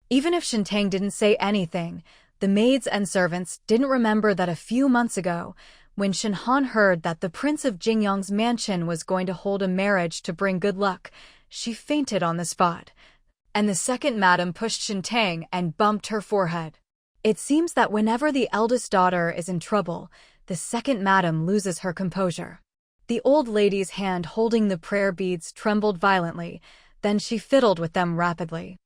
Even if Shen Tang didn't say anything, the maids and servants didn't remember that a few months ago, when Shen Han heard that the prince of Jingyang's mansion was going to hold a marriage to bring good luck, she fainted on the spot, and the second madam pushed Shen Tang and bumped her forehead. It seems that whenever the eldest daughter is in trouble, the second madam loses her composure. The old lady's hand holding the prayer beads trembled violently, then she fiddled with them rapidly.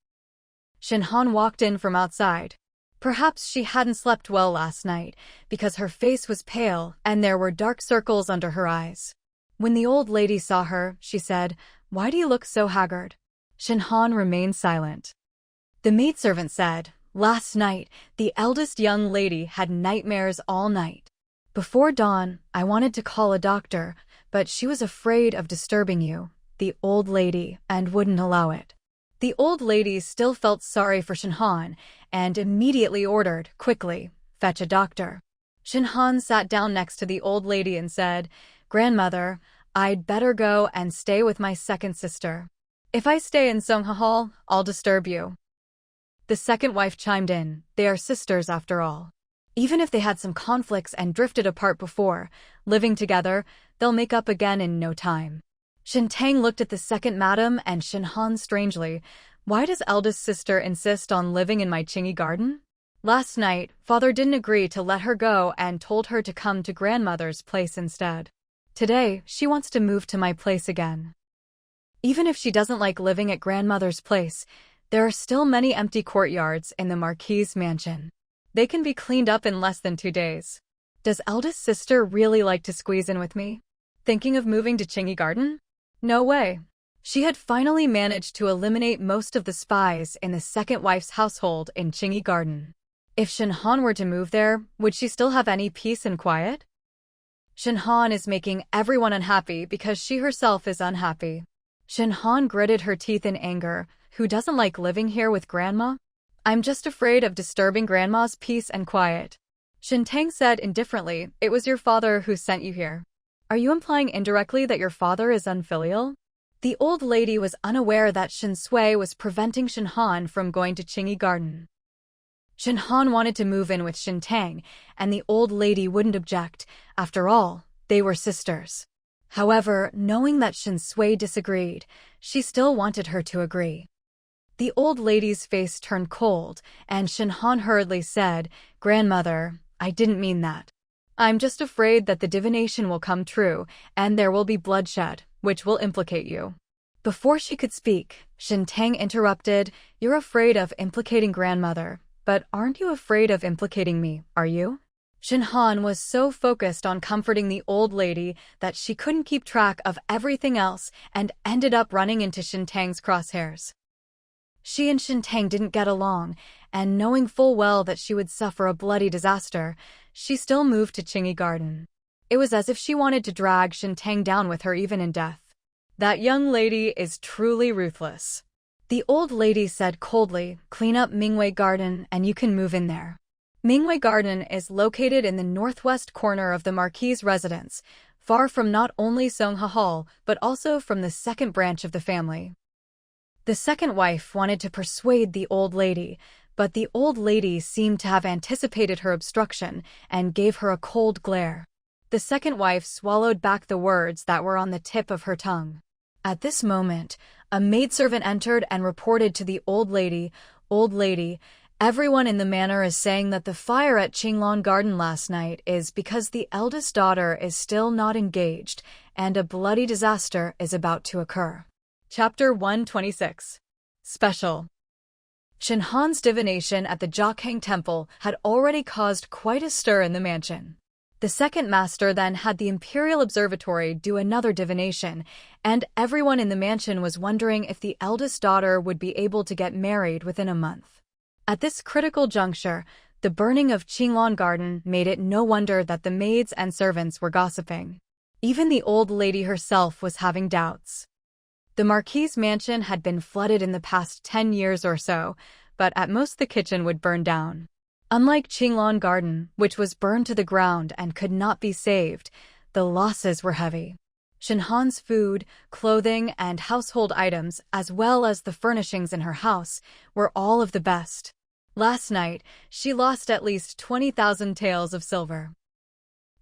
Shen Han walked in from outside. Perhaps she hadn't slept well last night, because her face was pale and there were dark circles under her eyes. When the old lady saw her, she said, "Why do you look so haggard?" Shen Han remained silent. The maidservant said, "Last night, the eldest young lady had nightmares all night. Before dawn, I wanted to call a doctor, but she was afraid of disturbing you, the old lady, and wouldn't allow it." The old lady still felt sorry for Shen Han and immediately ordered, quickly, "Fetch a doctor." Shen Han sat down next to the old lady and said, "Grandmother, I'd better go and stay with my second sister. If I stay in Songha Hall, I'll disturb you." The second wife chimed in, "They are sisters after all. Even if they had some conflicts and drifted apart before, living together, they'll make up again in no time." Shen Tang looked at the second madam and Shen Han strangely. "Why does eldest sister insist on living in my Qingyi Garden? Last night, father didn't agree to let her go and told her to come to grandmother's place instead. Today, she wants to move to my place again. Even if she doesn't like living at grandmother's place, there are still many empty courtyards in the Marquis's mansion. They can be cleaned up in less than 2 days. Does eldest sister really like to squeeze in with me? Thinking of moving to Qingyi Garden? No way." She had finally managed to eliminate most of the spies in the second wife's household in Qingyi Garden. If Shen Han were to move there, would she still have any peace and quiet? Shen Han is making everyone unhappy because she herself is unhappy. Shen Han gritted her teeth in anger. Who doesn't like living here with Grandma? I'm just afraid of disturbing Grandma's peace and quiet. Shen Tang said indifferently, "It was your father who sent you here. Are you implying indirectly that your father is unfilial?" The old lady was unaware that Shen Sui was preventing Shen Han from going to Qingyi Garden. Shen Han wanted to move in with Shen Tang, and the old lady wouldn't object. After all, they were sisters. However, knowing that Shen Sui disagreed, she still wanted her to agree. The old lady's face turned cold, and Shen Han hurriedly said, "Grandmother, I didn't mean that. I'm just afraid that the divination will come true, and there will be bloodshed, which will implicate you. Before she could speak, Shen Tang interrupted, "You're afraid of implicating grandmother, but aren't you afraid of implicating me, are you?" Shen Han was so focused on comforting the old lady that she couldn't keep track of everything else and ended up running into Shen Tang's crosshairs. She and Shen Tang didn't get along, and knowing full well that she would suffer a bloody disaster, she still moved to Qingyi Garden. It was as if she wanted to drag Shen Tang down with her even in death. "That young lady is truly ruthless," the old lady said coldly. "Clean up Mingwei Garden and you can move in there." Mingwei Garden is located in the northwest corner of the Marquis's residence, far from not only Songha Hall but also from the second branch of the family. The second wife wanted to persuade the old lady, but the old lady seemed to have anticipated her obstruction and gave her a cold glare. The second wife swallowed back the words that were on the tip of her tongue. At this moment, a maidservant entered and reported to the old lady, "Old lady, everyone in the manor is saying that the fire at Qinglong Garden last night is because the eldest daughter is still not engaged, and a bloody disaster is about to occur." Chapter 126. Special. Shen Han's divination at the Jiakhang Temple had already caused quite a stir in the mansion. The second master then had the Imperial Observatory do another divination, and everyone in the mansion was wondering if the eldest daughter would be able to get married within a month. At this critical juncture, the burning of Qinglong Garden made it no wonder that the maids and servants were gossiping. Even the old lady herself was having doubts. The Marquis's mansion had been flooded in the past 10 years or so, but at most the kitchen would burn down. Unlike Qinglong Garden, which was burned to the ground and could not be saved, the losses were heavy. Shen Han's food, clothing, and household items, as well as the furnishings in her house, were all of the best. Last night, she lost at least 20,000 taels of silver.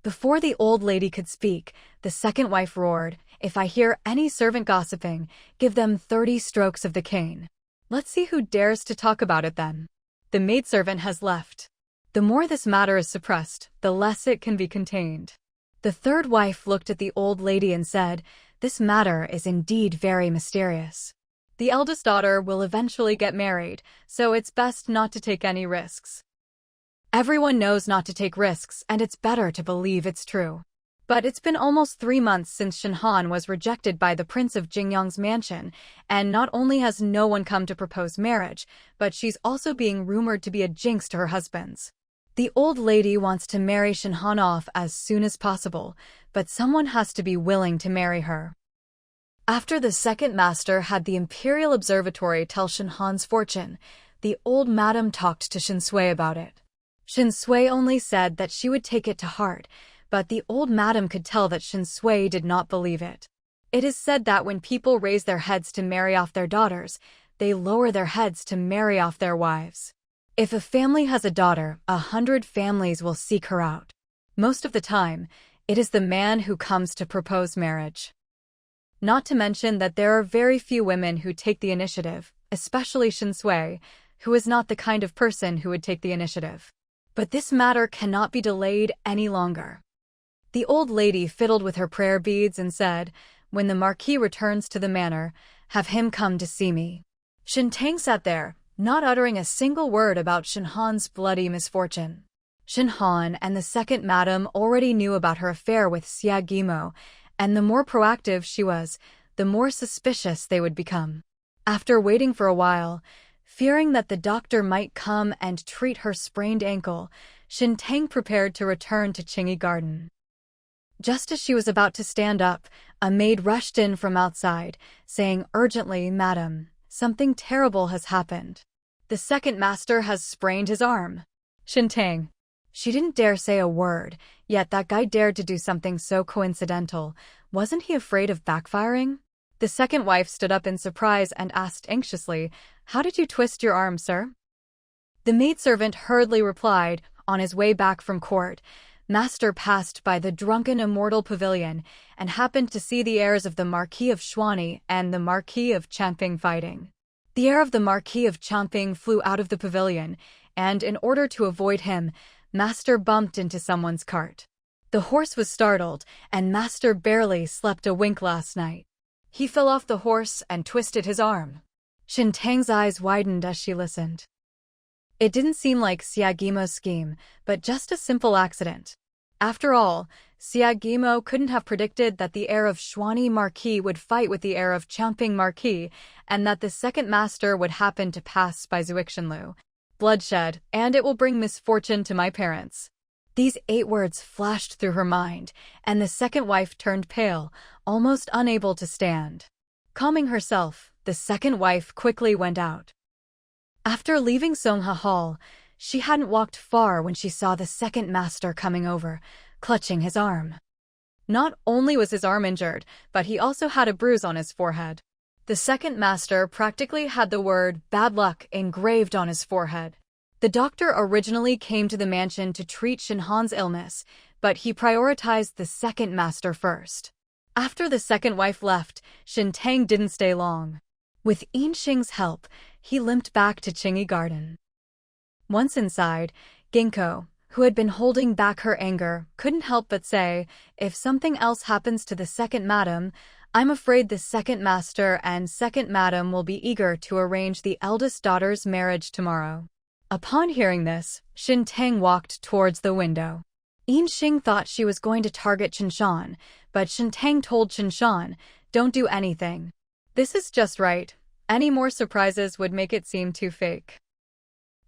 Before the old lady could speak, the second wife roared, "If I hear any servant gossiping, give them 30 strokes of the cane." "Let's see who dares to talk about it then." The maidservant has left. The more this matter is suppressed, the less it can be contained. The third wife looked at the old lady and said, "This matter is indeed very mysterious. The eldest daughter will eventually get married, so it's best not to take any risks. Everyone knows not to take risks, and it's better to believe it's true." But it's been almost 3 months since Shen Han was rejected by the Prince of Jingyang's mansion, and not only has no one come to propose marriage, but she's also being rumored to be a jinx to her husbands. The old lady wants to marry Shen Han off as soon as possible, but someone has to be willing to marry her. After the second master had the Imperial Observatory tell Shen Han's fortune, the old madam talked to Shen Sui about it. Shen Sui only said that she would take it to heart, but the old madam could tell that Shen Sui did not believe it. It is said that when people raise their heads to marry off their daughters, they lower their heads to marry off their wives. If a family has a daughter, 100 families will seek her out. Most of the time, it is the man who comes to propose marriage. Not to mention that there are very few women who take the initiative, especially Shen Sui, who is not the kind of person who would take the initiative. But this matter cannot be delayed any longer. The old lady fiddled with her prayer beads and said, "When the Marquis returns to the manor, have him come to see me." Shen Tang sat there, not uttering a single word about Shen Han's bloody misfortune. Shen Han and the second madam already knew about her affair with Xia Guimo, and the more proactive she was, the more suspicious they would become. After waiting for a while, fearing that the doctor might come and treat her sprained ankle, Shen Tang prepared to return to Qingyi Garden. Just as she was about to stand up, a maid rushed in from outside, saying urgently, "Madam, something terrible has happened. The second master has sprained his arm." Shen Tang. She didn't dare say a word, yet that guy dared to do something so coincidental. Wasn't he afraid of backfiring? The second wife stood up in surprise and asked anxiously, "How did you twist your arm, sir?" The maidservant hurriedly replied, "On his way back from court, Master passed by the drunken immortal pavilion and happened to see the heirs of the Marquis of Shuani and the Marquis of Champing fighting. The heir of the Marquis of Champing flew out of the pavilion, and in order to avoid him, Master bumped into someone's cart. The horse was startled, and Master barely slept a wink last night. He fell off the horse and twisted his arm. Shen Tang's eyes widened as she listened. It didn't seem like Xiagimo's scheme, but just a simple accident. After all, Xiagimo couldn't have predicted that the heir of Xuanyi Marquis would fight with the heir of Changping Marquis, and that the second master would happen to pass by Zuixinlu. Bloodshed, and it will bring misfortune to my parents. These 8 words flashed through her mind, and the second wife turned pale, almost unable to stand. Calming herself, the second wife quickly went out. After leaving Songha Hall, she hadn't walked far when she saw the second master coming over, clutching his arm. Not only was his arm injured, but he also had a bruise on his forehead. The second master practically had the word bad luck engraved on his forehead. The doctor originally came to the mansion to treat Shen Han's illness, but he prioritized the second master first. After the second wife left, Shen Tang didn't stay long. With Yinxing's help, he limped back to Qingyi Garden. Once inside, Ginkgo, who had been holding back her anger, couldn't help but say, "If something else happens to the second madam, I'm afraid the second master and second madam will be eager to arrange the eldest daughter's marriage tomorrow." Upon hearing this, Shen Tang walked towards the window. Yinxing thought she was going to target Qinshan, but Shen Tang told Qinshan, "Don't do anything. This is just right. Any more surprises would make it seem too fake."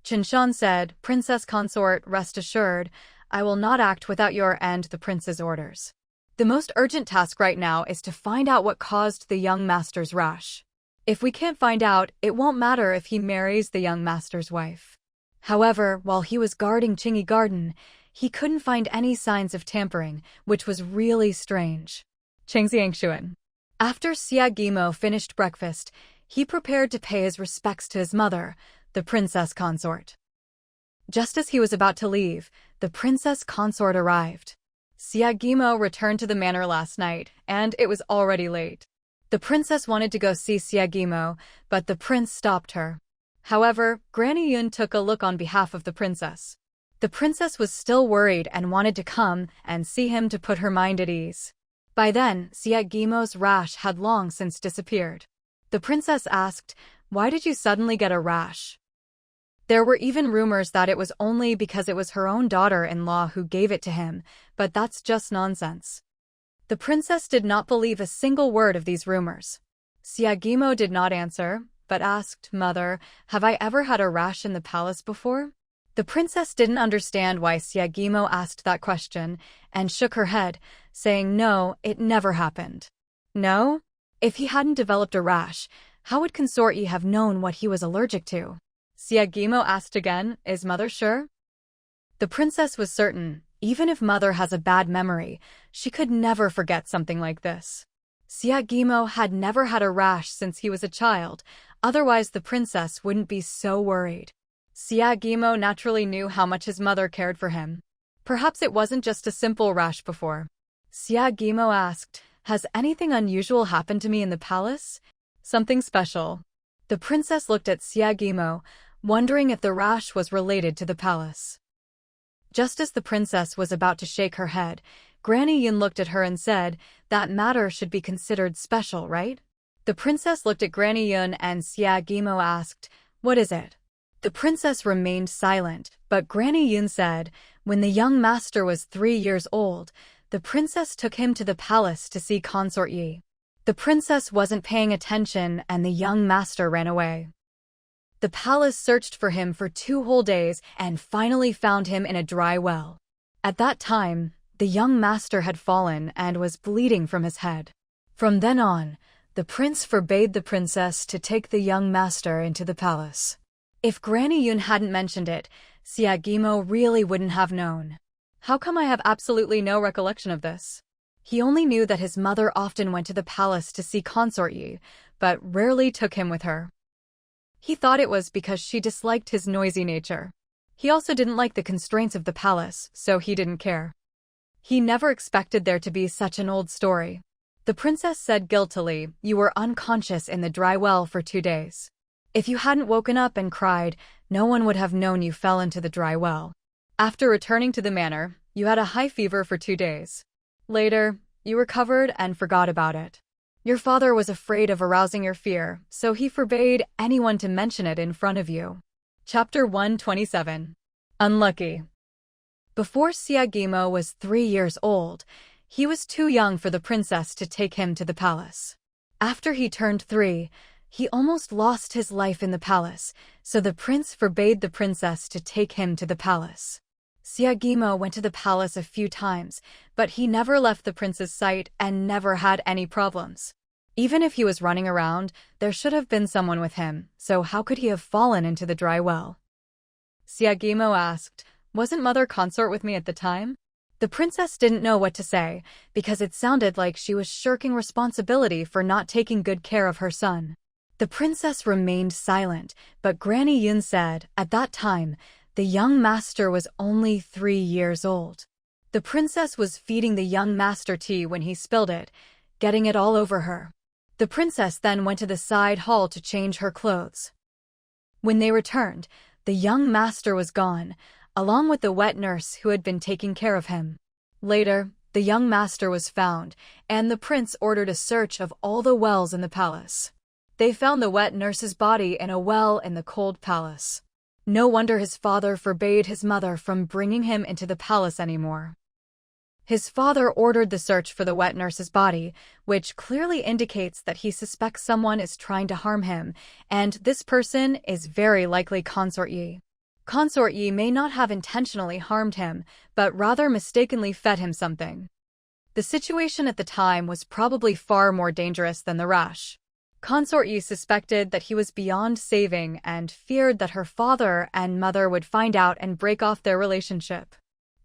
Qinshan said, "Princess consort, rest assured, I will not act without your and the prince's orders. The most urgent task right now is to find out what caused the young master's rash. If we can't find out, it won't matter if he marries the young master's wife." However, while he was guarding Qingyi Garden, he couldn't find any signs of tampering, which was really strange. Chengxiangshuan. After Xiagimo finished breakfast, he prepared to pay his respects to his mother, the princess consort. Just as he was about to leave, the princess consort arrived. Xiagimo returned to the manor last night, and it was already late. The princess wanted to go see Xiagimo, but the prince stopped her. However, Granny Yun took a look on behalf of the princess. The princess was still worried and wanted to come and see him to put her mind at ease. By then, Xiagimo's rash had long since disappeared. The princess asked, "Why did you suddenly get a rash?" There were even rumors that it was only because it was her own daughter-in-law who gave it to him, but that's just nonsense. The princess did not believe a single word of these rumors. Xiagimo did not answer, but asked, "Mother, have I ever had a rash in the palace before?" The princess didn't understand why Xiagimo asked that question, and shook her head, saying no, it never happened. No? If he hadn't developed a rash, how would Consort Yi have known what he was allergic to? Xiagimo asked again, "Is Mother sure?" The princess was certain, even if Mother has a bad memory, she could never forget something like this. Xiagimo had never had a rash since he was a child, otherwise the princess wouldn't be so worried. Xiagimo naturally knew how much his mother cared for him. Perhaps it wasn't just a simple rash before. Xiagimo asked, "Has anything unusual happened to me in the palace? Something special?" The princess looked at Xiagimo, wondering if the rash was related to the palace. Just as the princess was about to shake her head, Granny Yun looked at her and said, "That matter should be considered special, right?" The princess looked at Granny Yun and Xiagimo asked, "What is it?" The princess remained silent, but Granny Yun said, "When the young master was 3 years old, the princess took him to the palace to see Consort Yi. The princess wasn't paying attention and the young master ran away. The palace searched for him for 2 whole days and finally found him in a dry well. At that time, the young master had fallen and was bleeding from his head. From then on, the prince forbade the princess to take the young master into the palace." If Granny Yun hadn't mentioned it, Xiagimo really wouldn't have known. How come I have absolutely no recollection of this? He only knew that his mother often went to the palace to see Consort Yi, but rarely took him with her. He thought it was because she disliked his noisy nature. He also didn't like the constraints of the palace, so he didn't care. He never expected there to be such an old story. The princess said guiltily, "You were unconscious in the dry well for 2 days. If you hadn't woken up and cried, no one would have known you fell into the dry well." After returning to the manor, You had a high fever for 2 days. Later, you recovered and forgot about it. Your father was afraid of arousing your fear, so he forbade anyone to mention it in front of you. Chapter 127. Unlucky. Before Siagimo was 3 years old, he was too young for the princess to take him to the palace. After he turned 3, he almost lost his life in the palace, so the prince forbade the princess to take him to the palace. Siagimo went to the palace a few times, but he never left the prince's sight and never had any problems. Even if he was running around, there should have been someone with him, so how could he have fallen into the dry well? Siagimo asked, "Wasn't Mother Consort with me at the time?" The princess didn't know what to say, because it sounded like she was shirking responsibility for not taking good care of her son. The princess remained silent, but Granny Yun said, at that time, the young master was only 3 years old. The princess was feeding the young master tea when he spilled it, getting it all over her. The princess then went to the side hall to change her clothes. When they returned, the young master was gone, along with the wet nurse who had been taking care of him. Later, the young master was found, and the prince ordered a search of all the wells in the palace. They found the wet nurse's body in a well in the cold palace. No wonder his father forbade his mother from bringing him into the palace anymore. His father ordered the search for the wet nurse's body, which clearly indicates that he suspects someone is trying to harm him, and this person is very likely Consort Yi. Consort Yi may not have intentionally harmed him, but rather mistakenly fed him something. The situation at the time was probably far more dangerous than the rash. Consort Yi suspected that he was beyond saving and feared that her father and mother would find out and break off their relationship.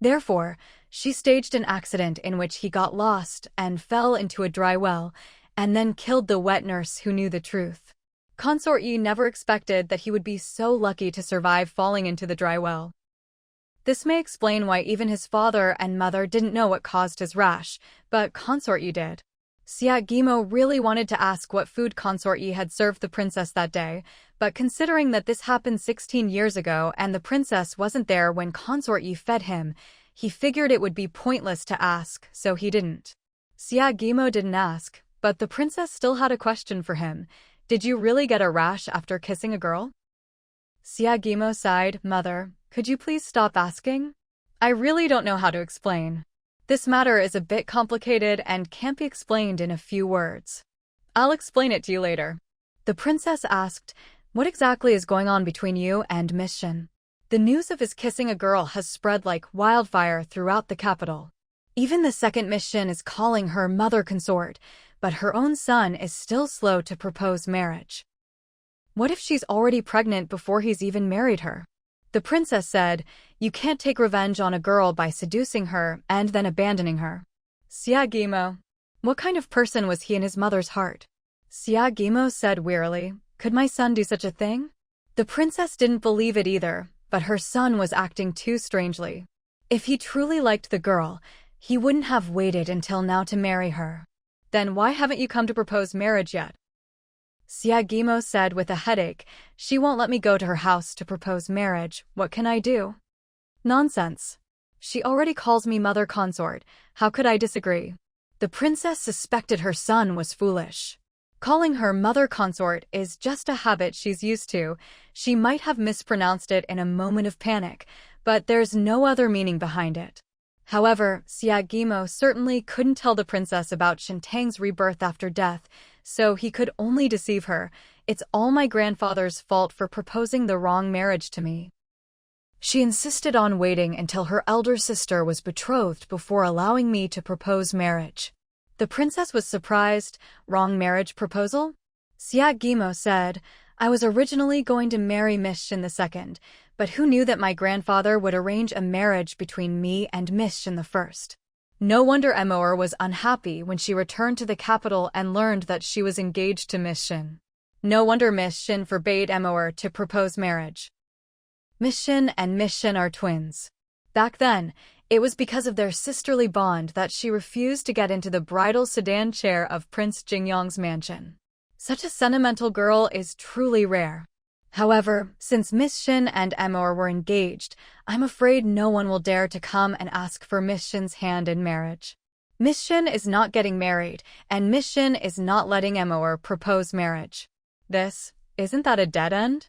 Therefore, she staged an accident in which he got lost and fell into a dry well, and then killed the wet nurse who knew the truth. Consort Yi never expected that he would be so lucky to survive falling into the dry well. This may explain why even his father and mother didn't know what caused his rash, but Consort Yi did. Siagimo really wanted to ask what food Consort Yi had served the princess that day, but considering that this happened 16 years ago and the princess wasn't there when Consort Yi fed him, he figured it would be pointless to ask, so he didn't. Siagimo didn't ask, but the princess still had a question for him. "Did you really get a rash after kissing a girl?" Siagimo sighed, "Mother, could you please stop asking? I really don't know how to explain. This matter is a bit complicated and can't be explained in a few words. I'll explain it to you later." The princess asked, "What exactly is going on between you and Miss Shen?" The news of his kissing a girl has spread like wildfire throughout the capital. Even the second Miss Shen is calling her mother consort, but her own son is still slow to propose marriage. What if she's already pregnant before he's even married her? The princess said, "You can't take revenge on a girl by seducing her and then abandoning her." Siagimo. What kind of person was he in his mother's heart? Siagimo said wearily, "Could my son do such a thing?" The princess didn't believe it either, but her son was acting too strangely. If he truly liked the girl, he wouldn't have waited until now to marry her. "Then why haven't you come to propose marriage yet?" Siagimo said with a headache, "She won't let me go to her house to propose marriage. What can I do?" "Nonsense. She already calls me mother consort. How could I disagree?" The princess suspected her son was foolish. Calling her mother consort is just a habit she's used to. She might have mispronounced it in a moment of panic, but there's no other meaning behind it. However, Siagimo certainly couldn't tell the princess about Shen Tang's rebirth after death, so he could only deceive her. "It's all my grandfather's fault for proposing the wrong marriage to me." She insisted on waiting until her elder sister was betrothed before allowing me to propose marriage. The princess was surprised. "Wrong marriage proposal?" Siagimo said, "I was originally going to marry Miss Shen II, but who knew that my grandfather would arrange a marriage between me and Miss Shen I? No wonder Emor was unhappy when she returned to the capital and learned that she was engaged to Miss Shen. No wonder Miss Shen forbade Emor to propose marriage. Miss Shen and Miss Shen are twins. Back then, it was because of their sisterly bond that she refused to get into the bridal sedan chair of Prince Jingyong's mansion. Such a sentimental girl is truly rare. However, since Miss Shen and Emor were engaged, I'm afraid no one will dare to come and ask for Miss Shen's hand in marriage. Miss Shen is not getting married, and Miss Shen is not letting Emor propose marriage. Isn't that a dead end?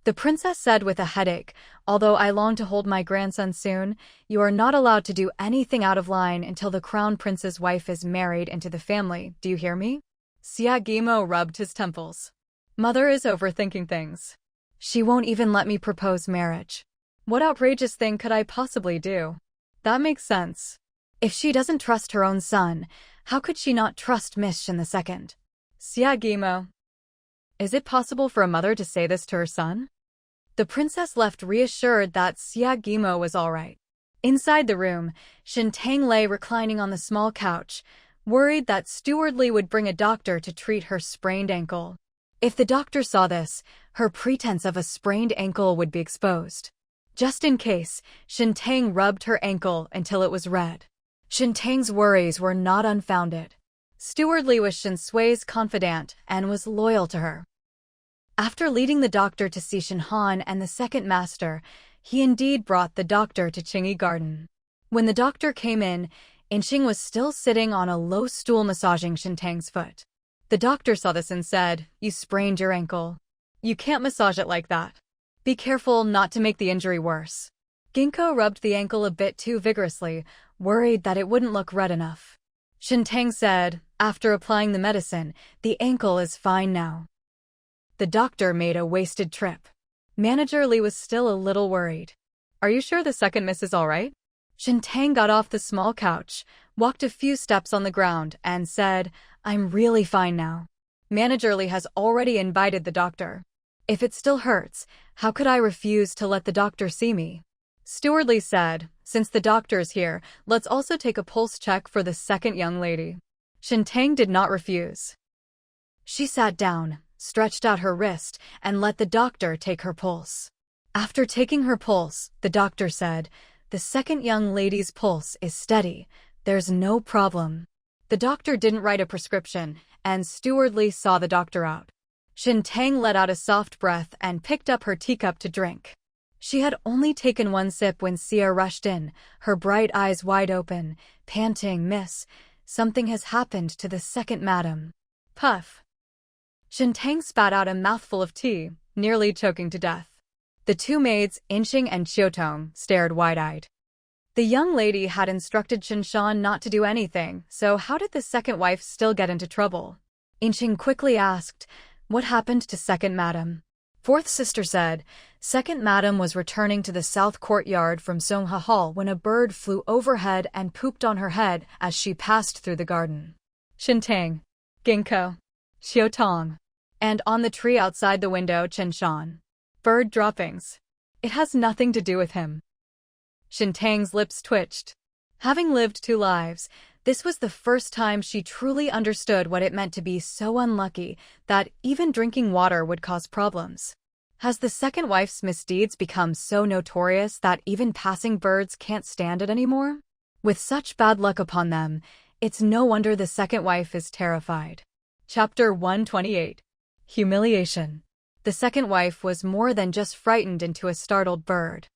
The princess said with a headache, although I long to hold my grandson soon, you are not allowed to do anything out of line until the crown prince's wife is married into the family, do you hear me? Siagimo rubbed his temples. Mother is overthinking things. She won't even let me propose marriage. What outrageous thing could I possibly do? That makes sense. If she doesn't trust her own son, how could she not trust Miss Shen II? Siagimo. Is it possible for a mother to say this to her son? The princess left reassured that Siagimo was all right. Inside the room, Shen Tang lay reclining on the small couch, worried that Steward Li would bring a doctor to treat her sprained ankle. If the doctor saw this, her pretense of a sprained ankle would be exposed. Just in case, Shen Tang rubbed her ankle until it was red. Shen Tang's worries were not unfounded. Steward Li was Shen Sui's confidant and was loyal to her. After leading the doctor to see Shen Han and the second master, he indeed brought the doctor to Qingyi Garden. When the doctor came in, Inqing was still sitting on a low stool massaging Shen Tang's foot. The doctor saw this and said, "You sprained your ankle. You can't massage it like that. Be careful not to make the injury worse." Ginkgo rubbed the ankle a bit too vigorously, worried that it wouldn't look red enough. Shen Tang said, "After applying the medicine, the ankle is fine now." The doctor made a wasted trip. Manager Li was still a little worried. "Are you sure the second miss is all right?" Shen Tang got off the small couch, walked a few steps on the ground, and said, "I'm really fine now." Manager Li has already invited the doctor. If it still hurts, how could I refuse to let the doctor see me? Steward Li said, "Since the doctor's here, let's also take a pulse check for the second young lady." Shen Tang did not refuse. She sat down, stretched out her wrist, and let the doctor take her pulse. After taking her pulse, the doctor said, "The second young lady's pulse is steady. There's no problem." The doctor didn't write a prescription, and Steward Li saw the doctor out. Shen Tang let out a soft breath and picked up her teacup to drink. She had only taken one sip when Sia rushed in, her bright eyes wide open, panting, "Miss, something has happened to the second madam." Puff. Shen Tang spat out a mouthful of tea, nearly choking to death. The two maids, Inqing and Xiutong, stared wide-eyed. The young lady had instructed Shen Shan not to do anything, so how did the second wife still get into trouble? Inqing quickly asked, "What happened to second madam?" Fourth sister said, "Second madam was returning to the south courtyard from Songha Hall when a bird flew overhead and pooped on her head as she passed through the garden." Shen Tang, Ginkgo, Xiutong, and on the tree outside the window Chen Shan. Bird droppings. It has nothing to do with him. Shen Tang's lips twitched. Having lived two lives, this was the first time she truly understood what it meant to be so unlucky that even drinking water would cause problems. Has the second wife's misdeeds become so notorious that even passing birds can't stand it anymore? With such bad luck upon them, it's no wonder the second wife is terrified. Chapter 128. Humiliation. The second wife was more than just frightened into a startled bird.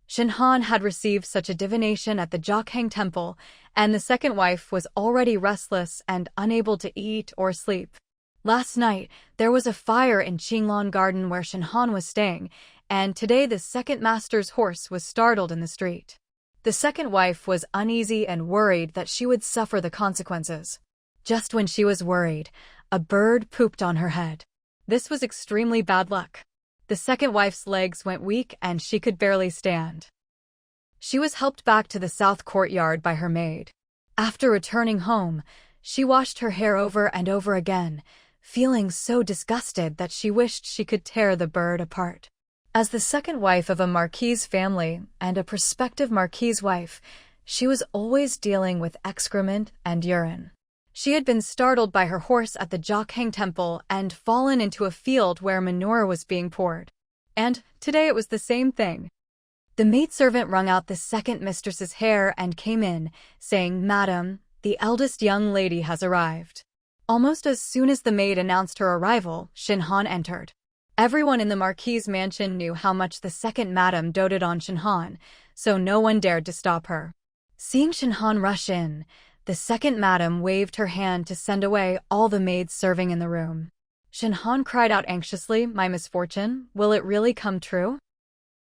Shen Han had received such a divination at the Jokhang Temple, and the second wife was already restless and unable to eat or sleep. Last night, there was a fire in Qinglan Garden where Shen Han was staying, and today the second master's horse was startled in the street. The second wife was uneasy and worried that she would suffer the consequences. Just when she was worried, a bird pooped on her head. This was extremely bad luck. The second wife's legs went weak and she could barely stand. She was helped back to the south courtyard by her maid. After returning home, she washed her hair over and over again, feeling so disgusted that she wished she could tear the bird apart. As the second wife of a marquise family and a prospective marquise wife, she was always dealing with excrement and urine. She had been startled by her horse at the Jokhang Temple and fallen into a field where manure was being poured. And today it was the same thing. The maidservant wrung out the second mistress's hair and came in, saying, "Madam, the eldest young lady has arrived." Almost as soon as the maid announced her arrival, Shen Han entered. Everyone in the Marquis's mansion knew how much the second madam doted on Shen Han, so no one dared to stop her. Seeing Shen Han rush in, the second madam waved her hand to send away all the maids serving in the room. Shen Han cried out anxiously, "My misfortune, will it really come true?"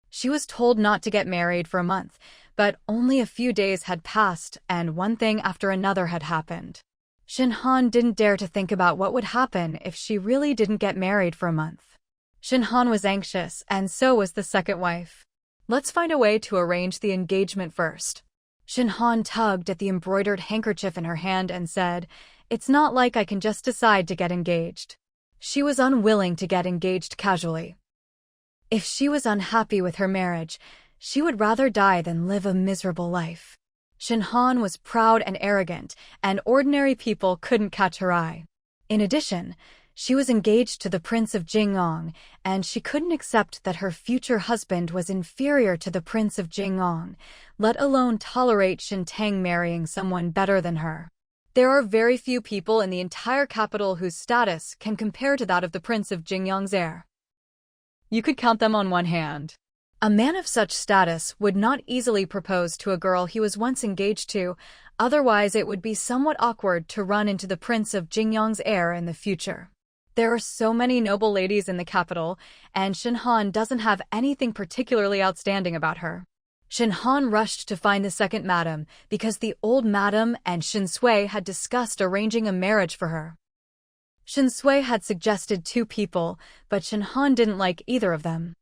She was told not to get married for a month, but only a few days had passed and one thing after another had happened. Shen Han didn't dare to think about what would happen if she really didn't get married for a month. Shen Han was anxious, and so was the second wife. Let's find a way to arrange the engagement first. Shen Han tugged at the embroidered handkerchief in her hand and said, "It's not like I can just decide to get engaged." She was unwilling to get engaged casually. If she was unhappy with her marriage, she would rather die than live a miserable life. Shen Han was proud and arrogant, and ordinary people couldn't catch her eye. In addition, she was engaged to the Prince of Jingong, and she couldn't accept that her future husband was inferior to the Prince of Jingong, let alone tolerate Shen Tang marrying someone better than her. There are very few people in the entire capital whose status can compare to that of the Prince of Jingyang's heir. You could count them on one hand. A man of such status would not easily propose to a girl he was once engaged to, otherwise it would be somewhat awkward to run into the Prince of Jingyang's heir in the future. There are so many noble ladies in the capital, and Shen Han doesn't have anything particularly outstanding about her. Shen Han rushed to find the second madam because the old madam and Shen Sui had discussed arranging a marriage for her. Shen Sui had suggested two people, but Shen Han didn't like either of them.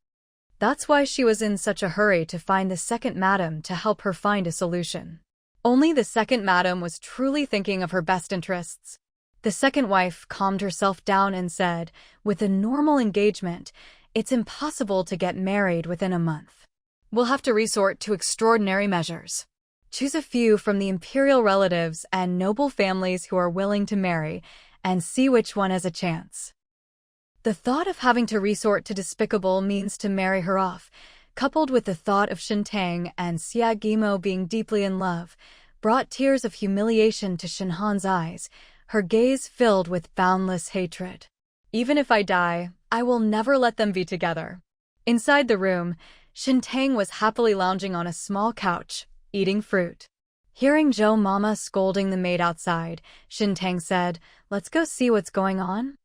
That's why she was in such a hurry to find the second madam to help her find a solution. Only the second madam was truly thinking of her best interests. The second wife calmed herself down and said, "With a normal engagement, it's impossible to get married within a month. We'll have to resort to extraordinary measures. Choose a few from the imperial relatives and noble families who are willing to marry, and see which one has a chance." The thought of having to resort to despicable means to marry her off, coupled with the thought of Shen Tang and Xia Guimo being deeply in love, brought tears of humiliation to Shen Han's eyes, her gaze filled with boundless hatred. "Even if I die, I will never let them be together." Inside the room, Shen Tang was happily lounging on a small couch, eating fruit. Hearing Zhou Mama scolding the maid outside, Shen Tang said, "Let's go see what's going on."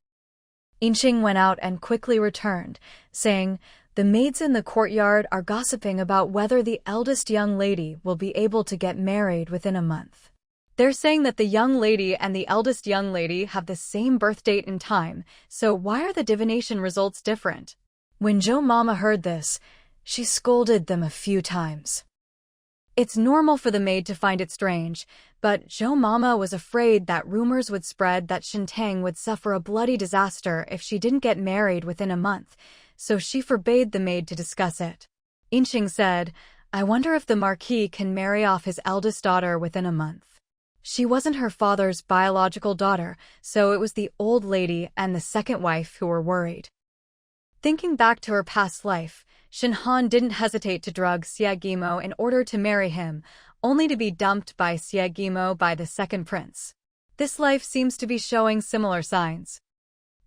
Yinxing went out and quickly returned, saying, "The maids in the courtyard are gossiping about whether the eldest young lady will be able to get married within a month. They're saying that the young lady and the eldest young lady have the same birth date and time, so why are the divination results different?" When Zhou Mama heard this, she scolded them a few times. It's normal for the maid to find it strange, but Zhou Mama was afraid that rumors would spread that Shen Tang would suffer a bloody disaster if she didn't get married within a month, so she forbade the maid to discuss it. Yinxing said, "I wonder if the Marquis can marry off his eldest daughter within a month." She wasn't her father's biological daughter, so it was the old lady and the second wife who were worried. Thinking back to her past life, Shen Han didn't hesitate to drug Xia Guimo in order to marry him, only to be dumped by Xia Guimo by the second prince. This life seems to be showing similar signs.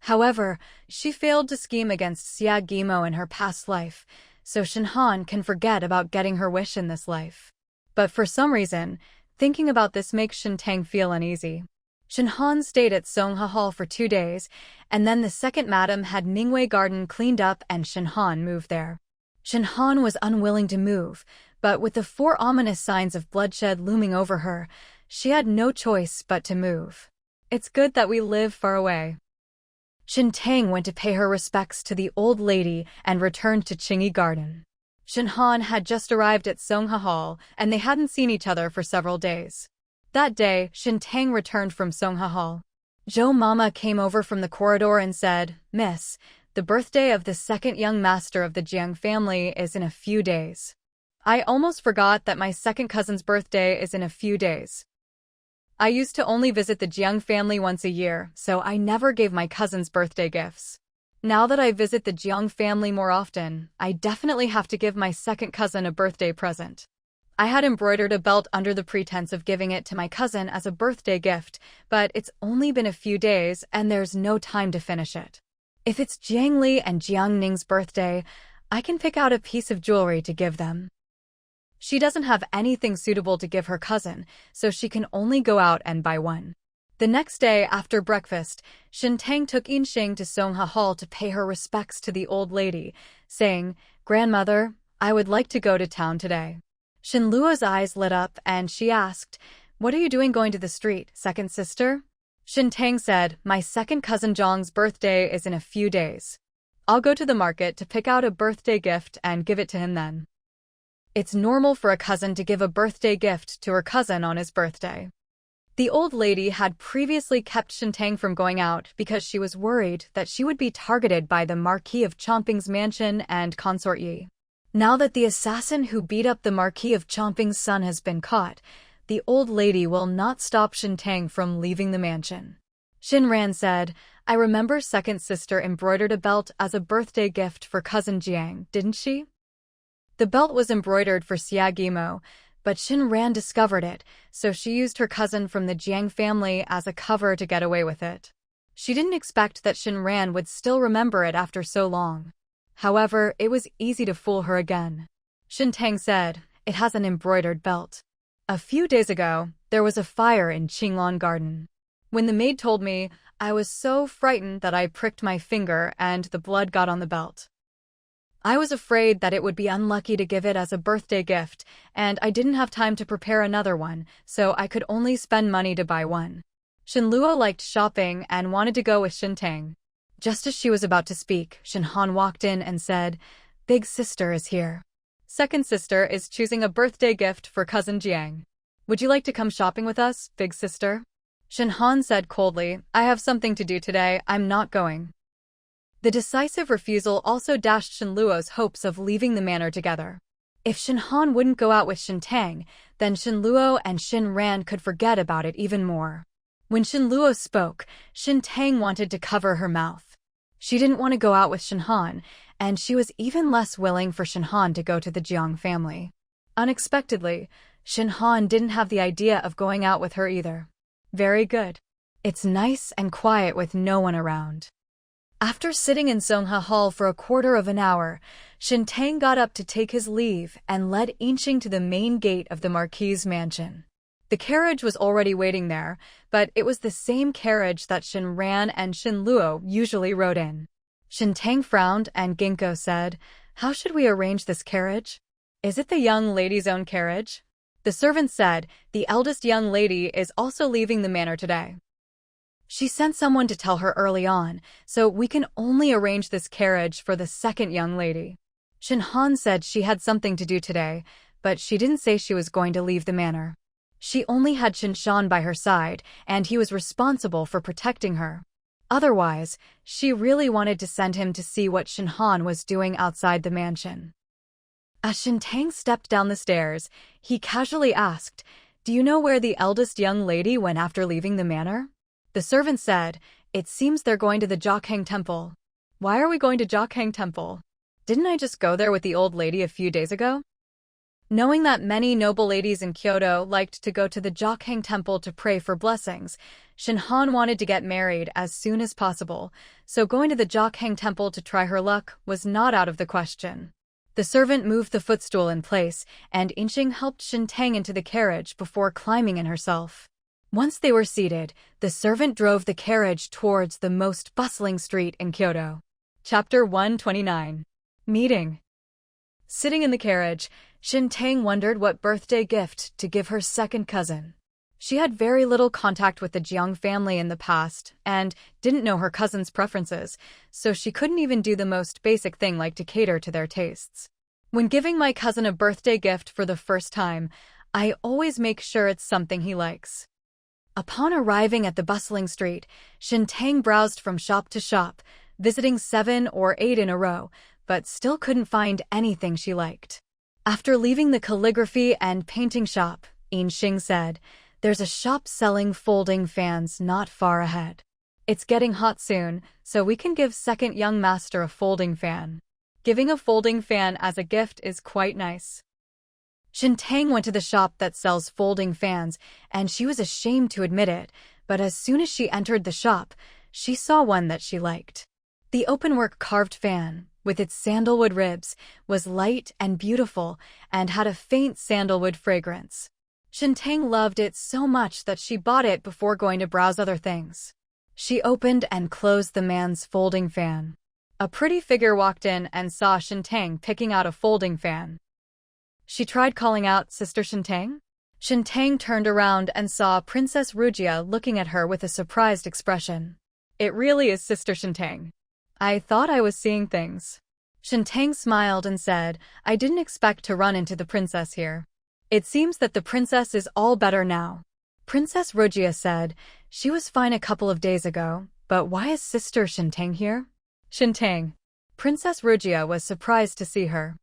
However, she failed to scheme against Xia Guimo in her past life, so Shen Han can forget about getting her wish in this life. But for some reason, thinking about this makes Shen Tang feel uneasy. Shen Han stayed at Songha Hall for 2 days, and then the second madam had Mingwei Garden cleaned up and Shen Han moved there. Shen Han was unwilling to move, but with the 4 ominous signs of bloodshed looming over her, she had no choice but to move. It's good that we live far away. Shen Tang went to pay her respects to the old lady and returned to Qingyi Garden. Shen Han had just arrived at Songha Hall, and they hadn't seen each other for several days. That day, Shen Tang returned from Songha Hall. Zhou Mama came over from the corridor and said, "Miss, the birthday of the second young master of the Jiang family is in a few days. I almost forgot that my second cousin's birthday is in a few days. I used to only visit the Jiang family once a year, so I never gave my cousins birthday gifts. Now that I visit the Jiang family more often, I definitely have to give my second cousin a birthday present. I had embroidered a belt under the pretense of giving it to my cousin as a birthday gift, but it's only been a few days and there's no time to finish it. If it's Jiang Li and Jiang Ning's birthday, I can pick out a piece of jewelry to give them. She doesn't have anything suitable to give her cousin, so she can only go out and buy one. The next day, after breakfast, Shen Tang took Yinxing to Songha Hall to pay her respects to the old lady, saying, "Grandmother, I would like to go to town today." Shen Luo's eyes lit up and she asked, "What are you doing going to the street, second sister?" Shen Tang said, "My second cousin Zhang's birthday is in a few days. I'll go to the market to pick out a birthday gift and give it to him then." It's normal for a cousin to give a birthday gift to her cousin on his birthday. The old lady had previously kept Shen Tang from going out because she was worried that she would be targeted by the Marquis of Chomping's mansion and Consort Yi. Now that the assassin who beat up the Marquis of Chomping's son has been caught, the old lady will not stop Shen Tang from leaving the mansion. Shen Ran said, "I remember second sister embroidered a belt as a birthday gift for cousin Jiang, didn't she?" The belt was embroidered for Xia Guimo, but Shen Ran discovered it, so she used her cousin from the Jiang family as a cover to get away with it. She didn't expect that Shen Ran would still remember it after so long. However, it was easy to fool her again. Shen Tang said, "It has an embroidered belt. A few days ago, there was a fire in Qinglan Garden. When the maid told me, I was so frightened that I pricked my finger and the blood got on the belt. I was afraid that it would be unlucky to give it as a birthday gift, and I didn't have time to prepare another one, so I could only spend money to buy one." Shen Luo liked shopping and wanted to go with Shen Tang. Just as she was about to speak, Shen Han walked in and said, "Big sister is here. Second sister is choosing a birthday gift for cousin Jiang. Would you like to come shopping with us, big sister?" Shen Han said coldly, "I have something to do today, I'm not going." The decisive refusal also dashed Shen Luo's hopes of leaving the manor together. If Shen Han wouldn't go out with Shen Tang, then Shen Luo and Shen Ran could forget about it even more. When Shen Luo spoke, Shen Tang wanted to cover her mouth. She didn't want to go out with Shen Han, and she was even less willing for Shen Han to go to the Jiang family. Unexpectedly, Shen Han didn't have the idea of going out with her either. Very good. It's nice and quiet with no one around. After sitting in Songha Hall for a quarter of an hour, Shen Tang got up to take his leave and led Yinxing to the main gate of the Marquis's mansion. The carriage was already waiting there, but it was the same carriage that Shen Ran and Shen Luo usually rode in. Shen Tang frowned and Ginkgo said, "How should we arrange this carriage? Is it the young lady's own carriage?" The servant said, "The eldest young lady is also leaving the manor today. She sent someone to tell her early on, so we can only arrange this carriage for the second young lady." Shen Han said she had something to do today, but she didn't say she was going to leave the manor. She only had Shen Shan by her side, and he was responsible for protecting her. Otherwise, she really wanted to send him to see what Shen Han was doing outside the mansion. As Shen Tang stepped down the stairs, he casually asked, "Do you know where the eldest young lady went after leaving the manor?" The servant said, "It seems they're going to the Jokhang Temple." "Why are we going to Jokhang Temple? Didn't I just go there with the old lady a few days ago?" Knowing that many noble ladies in Kyoto liked to go to the Jokhang Temple to pray for blessings, Shen Han wanted to get married as soon as possible, so going to the Jokhang Temple to try her luck was not out of the question. The servant moved the footstool in place, and Yinxing helped Shen Tang into the carriage before climbing in herself. Once they were seated, the servant drove the carriage towards the most bustling street in Kyoto. Chapter 129. Meeting. Sitting in the carriage, Shen Tang wondered what birthday gift to give her second cousin. She had very little contact with the Jiang family in the past and didn't know her cousin's preferences, so she couldn't even do the most basic thing like to cater to their tastes. When giving my cousin a birthday gift for the first time, I always make sure it's something he likes. Upon arriving at the bustling street, Shen Tang browsed from shop to shop, visiting 7 or 8 in a row, but still couldn't find anything she liked. After leaving the calligraphy and painting shop, Yinxing said, "There's a shop selling folding fans not far ahead. It's getting hot soon, so we can give second young master a folding fan. Giving a folding fan as a gift is quite nice." Shen Tang went to the shop that sells folding fans, and she was ashamed to admit it, but as soon as she entered the shop, she saw one that she liked. The openwork carved fan, with its sandalwood ribs, was light and beautiful and had a faint sandalwood fragrance. Shen Tang loved it so much that she bought it before going to browse other things. She opened and closed the man's folding fan. A pretty figure walked in and saw Shen Tang picking out a folding fan. She tried calling out, "Sister Shen Tang?" Shen Tang turned around and saw Princess Rugia looking at her with a surprised expression. "It really is Sister Shen Tang. I thought I was seeing things." Shen Tang smiled and said, "I didn't expect to run into the princess here. It seems that the princess is all better now." Princess Rugia said, "She was fine a couple of days ago, but why is Sister Shen Tang here?" Shen Tang. Princess Rugia was surprised to see her.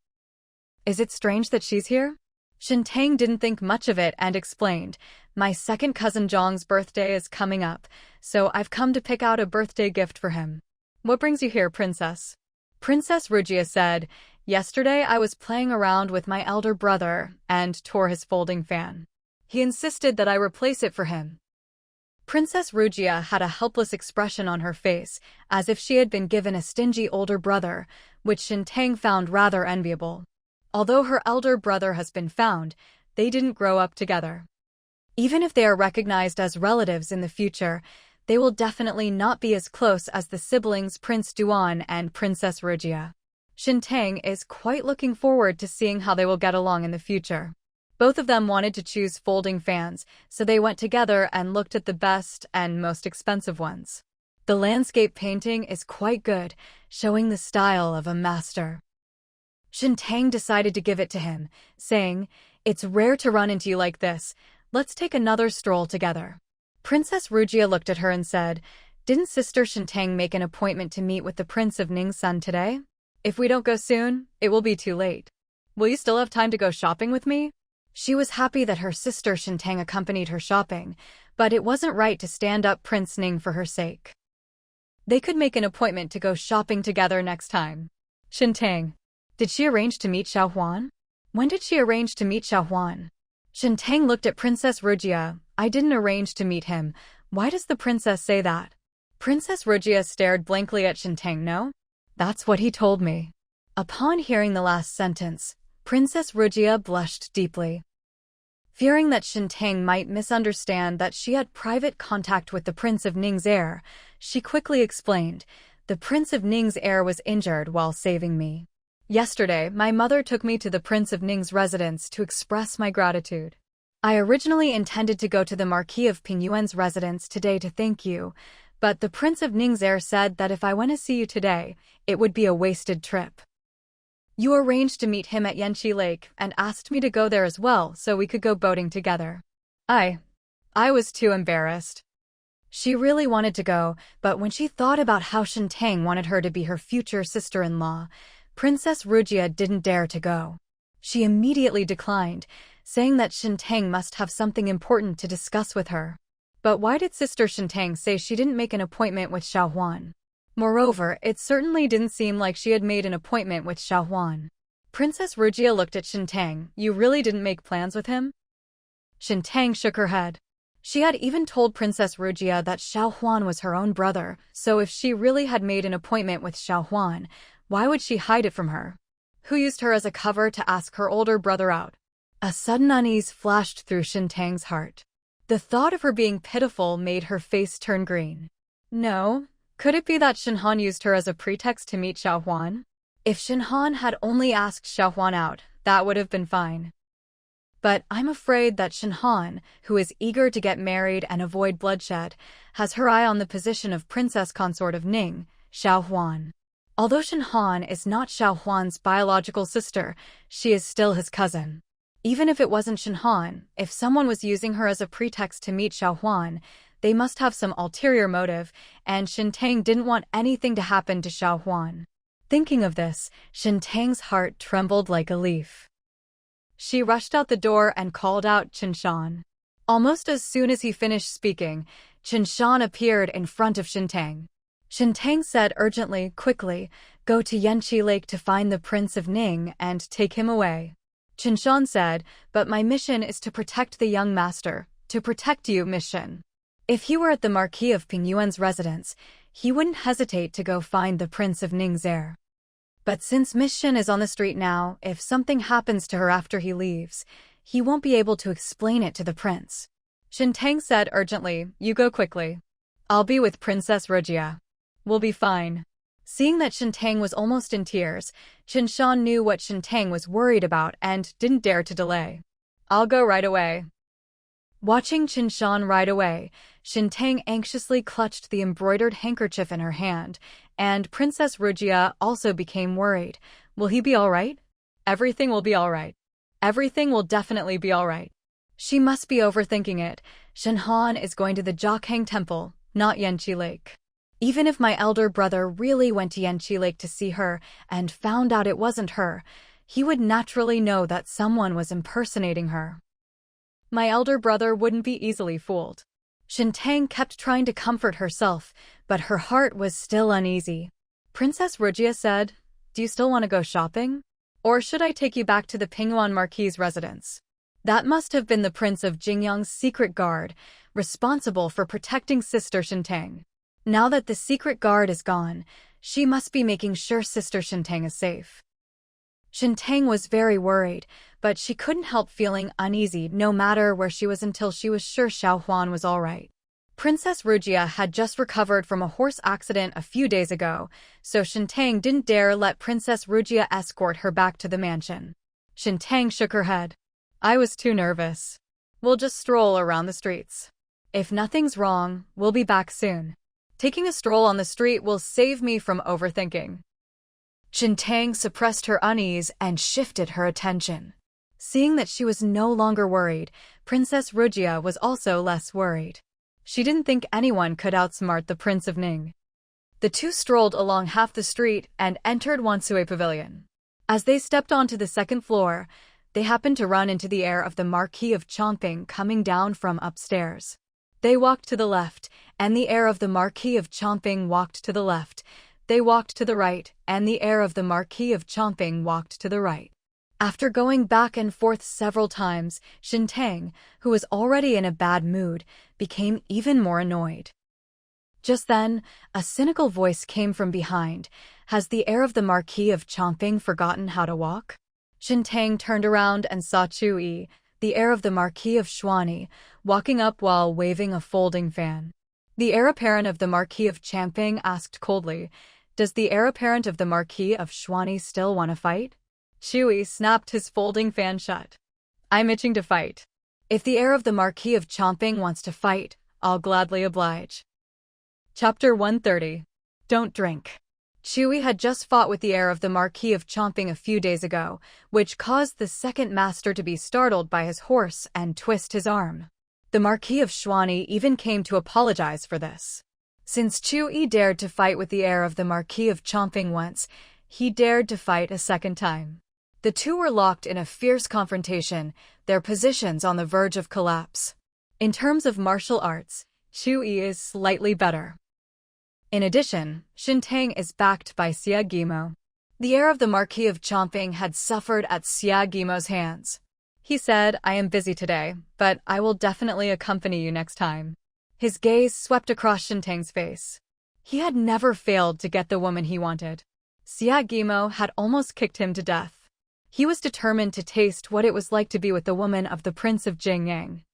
"Is it strange that she's here?" Shen Tang didn't think much of it and explained, "My second cousin Zhong's birthday is coming up, so I've come to pick out a birthday gift for him." "What brings you here, princess?" Princess Rugia said, "Yesterday I was playing around with my elder brother and tore his folding fan. He insisted that I replace it for him." Princess Rugia had a helpless expression on her face, as if she had been given a stingy older brother, which Shen Tang found rather enviable. Although her elder brother has been found, they didn't grow up together. Even if they are recognized as relatives in the future, they will definitely not be as close as the siblings Prince Duan and Princess Rugia. Shen Tang is quite looking forward to seeing how they will get along in the future. Both of them wanted to choose folding fans, so they went together and looked at the best and most expensive ones. The landscape painting is quite good, showing the style of a master. Shen Tang decided to give it to him, saying, "It's rare to run into you like this. Let's take another stroll together." Princess Rugia looked at her and said, "Didn't Sister Shen Tang make an appointment to meet with the Prince of Ning's son today? If we don't go soon, it will be too late. Will you still have time to go shopping with me?" She was happy that her sister Shen Tang accompanied her shopping, but it wasn't right to stand up Prince Ning for her sake. They could make an appointment to go shopping together next time. Shen Tang. Did she arrange to meet Xiao Huan? When did she arrange to meet Xiao Huan? Shen Tang looked at Princess Rugia. "I didn't arrange to meet him. Why does the princess say that?" Princess Rugia stared blankly at Shen Tang. "No? That's what he told me." Upon hearing the last sentence, Princess Rugia blushed deeply. Fearing that Shen Tang might misunderstand that she had private contact with the Prince of Ning's heir, she quickly explained, "The Prince of Ning's heir was injured while saving me. Yesterday, my mother took me to the Prince of Ning's residence to express my gratitude. I originally intended to go to the Marquis of Pingyuan's residence today to thank you, but the Prince of Ning's heir said that if I went to see you today, it would be a wasted trip. You arranged to meet him at Yanqi Lake and asked me to go there as well so we could go boating together. I was too embarrassed." She really wanted to go, but when she thought about how Shen Tang wanted her to be her future sister-in-law, Princess Rugia didn't dare to go. She immediately declined, saying that Shen Tang must have something important to discuss with her. But why did Sister Shen Tang say she didn't make an appointment with Xiao Huan? Moreover, it certainly didn't seem like she had made an appointment with Xiao Huan. Princess Rugia looked at Shen Tang. "You really didn't make plans with him?" Shen Tang shook her head. She had even told Princess Rugia that Xiao Huan was her own brother, so if she really had made an appointment with Xiao Huan, why would she hide it from her? Who used her as a cover to ask her older brother out? A sudden unease flashed through Shen Tang's heart. The thought of her being pitiful made her face turn green. No. Could it be that Shen Han used her as a pretext to meet Xiao Huan? If Shen Han had only asked Xiao Huan out, that would have been fine. But I'm afraid that Shen Han, who is eager to get married and avoid bloodshed, has her eye on the position of princess consort of Ning, Xiao Huan. Although Shen Han is not Xiao Huan's biological sister, she is still his cousin. Even if it wasn't Shen Han, if someone was using her as a pretext to meet Xiao Huan, they must have some ulterior motive, and Shen Tang didn't want anything to happen to Xiao Huan. Thinking of this, Shen Tang's heart trembled like a leaf. She rushed out the door and called out Chen Shan. Almost as soon as he finished speaking, Chen Shan appeared in front of Shen Tang. Shen Tang said urgently, "Quickly, go to Yanqi Lake to find the Prince of Ning and take him away." Chen Shan said, "But my mission is to protect the young master, to protect you, Miss Shen." If he were at the Marquis of Pingyuan's residence, he wouldn't hesitate to go find the Prince of Ning's heir. But since Miss Shen is on the street now, if something happens to her after he leaves, he won't be able to explain it to the prince. Shen Tang said urgently, "You go quickly. I'll be with Princess Rugia. We'll be fine." Seeing that Shen Tang was almost in tears, Shen Shan knew what Shen Tang was worried about and didn't dare to delay. "I'll go right away." Watching Shen Shan ride away, Shen Tang anxiously clutched the embroidered handkerchief in her hand, and Princess Rugia also became worried. Will he be all right? Everything will be all right. Everything will definitely be all right. She must be overthinking it. Shen Han is going to the Jiakhang Temple, not Yanqi Lake. Even if my elder brother really went to Yanqi Lake to see her and found out it wasn't her, he would naturally know that someone was impersonating her. My elder brother wouldn't be easily fooled. Shen Tang kept trying to comfort herself, but her heart was still uneasy. Princess Rugia said, "Do you still want to go shopping? Or should I take you back to the Pingyuan Marquis's residence?" That must have been the Prince of Jingyang's secret guard, responsible for protecting Sister Shen Tang. Now that the secret guard is gone, she must be making sure Sister Shen Tang is safe. Shen Tang was very worried, but she couldn't help feeling uneasy no matter where she was until she was sure Xiao Huan was all right. Princess Rugia had just recovered from a horse accident a few days ago, so Shen Tang didn't dare let Princess Rugia escort her back to the mansion. Shen Tang shook her head. "I was too nervous. We'll just stroll around the streets. If nothing's wrong, we'll be back soon. Taking a stroll on the street will save me from overthinking." Shen Tang suppressed her unease and shifted her attention. Seeing that she was no longer worried, Princess Rugia was also less worried. She didn't think anyone could outsmart the Prince of Ning. The two strolled along half the street and entered Wansui Pavilion. As they stepped onto the second floor, they happened to run into the heir of the Marquis of Chomping coming down from upstairs. They walked to the left, and the heir of the Marquis of Chomping walked to the left. They walked to the right, and the heir of the Marquis of Chomping walked to the right. After going back and forth several times, Shen Tang, who was already in a bad mood, became even more annoyed. Just then, a cynical voice came from behind. "Has the heir of the Marquis of Chomping forgotten how to walk?" Shen Tang turned around and saw Chu Yi, the heir of the Marquis of Shuani, walking up while waving a folding fan. The heir apparent of the Marquis of Champing asked coldly, "Does the heir apparent of the Marquis of Shuani still want to fight?" Chu Yi snapped his folding fan shut. "I'm itching to fight. If the heir of the Marquis of Chomping wants to fight, I'll gladly oblige." Chapter 130. Don't Drink. Chu Yi had just fought with the heir of the Marquis of Chomping a few days ago, which caused the second master to be startled by his horse and twist his arm. The Marquis of Shuani even came to apologize for this. Since Chu Yi dared to fight with the heir of the Marquis of Chomping once, he dared to fight a second time. The two were locked in a fierce confrontation, their positions on the verge of collapse. In terms of martial arts, Chu Yi is slightly better. In addition, Shen Tang is backed by Xia Guimo. The heir of the Marquis of Chomping had suffered at Xia Guimo's hands. He said, "I am busy today, but I will definitely accompany you next time." His gaze swept across Shen Tang's face. He had never failed to get the woman he wanted. Xia Guimo had almost kicked him to death. He was determined to taste what it was like to be with the woman of the Prince of Jingyang.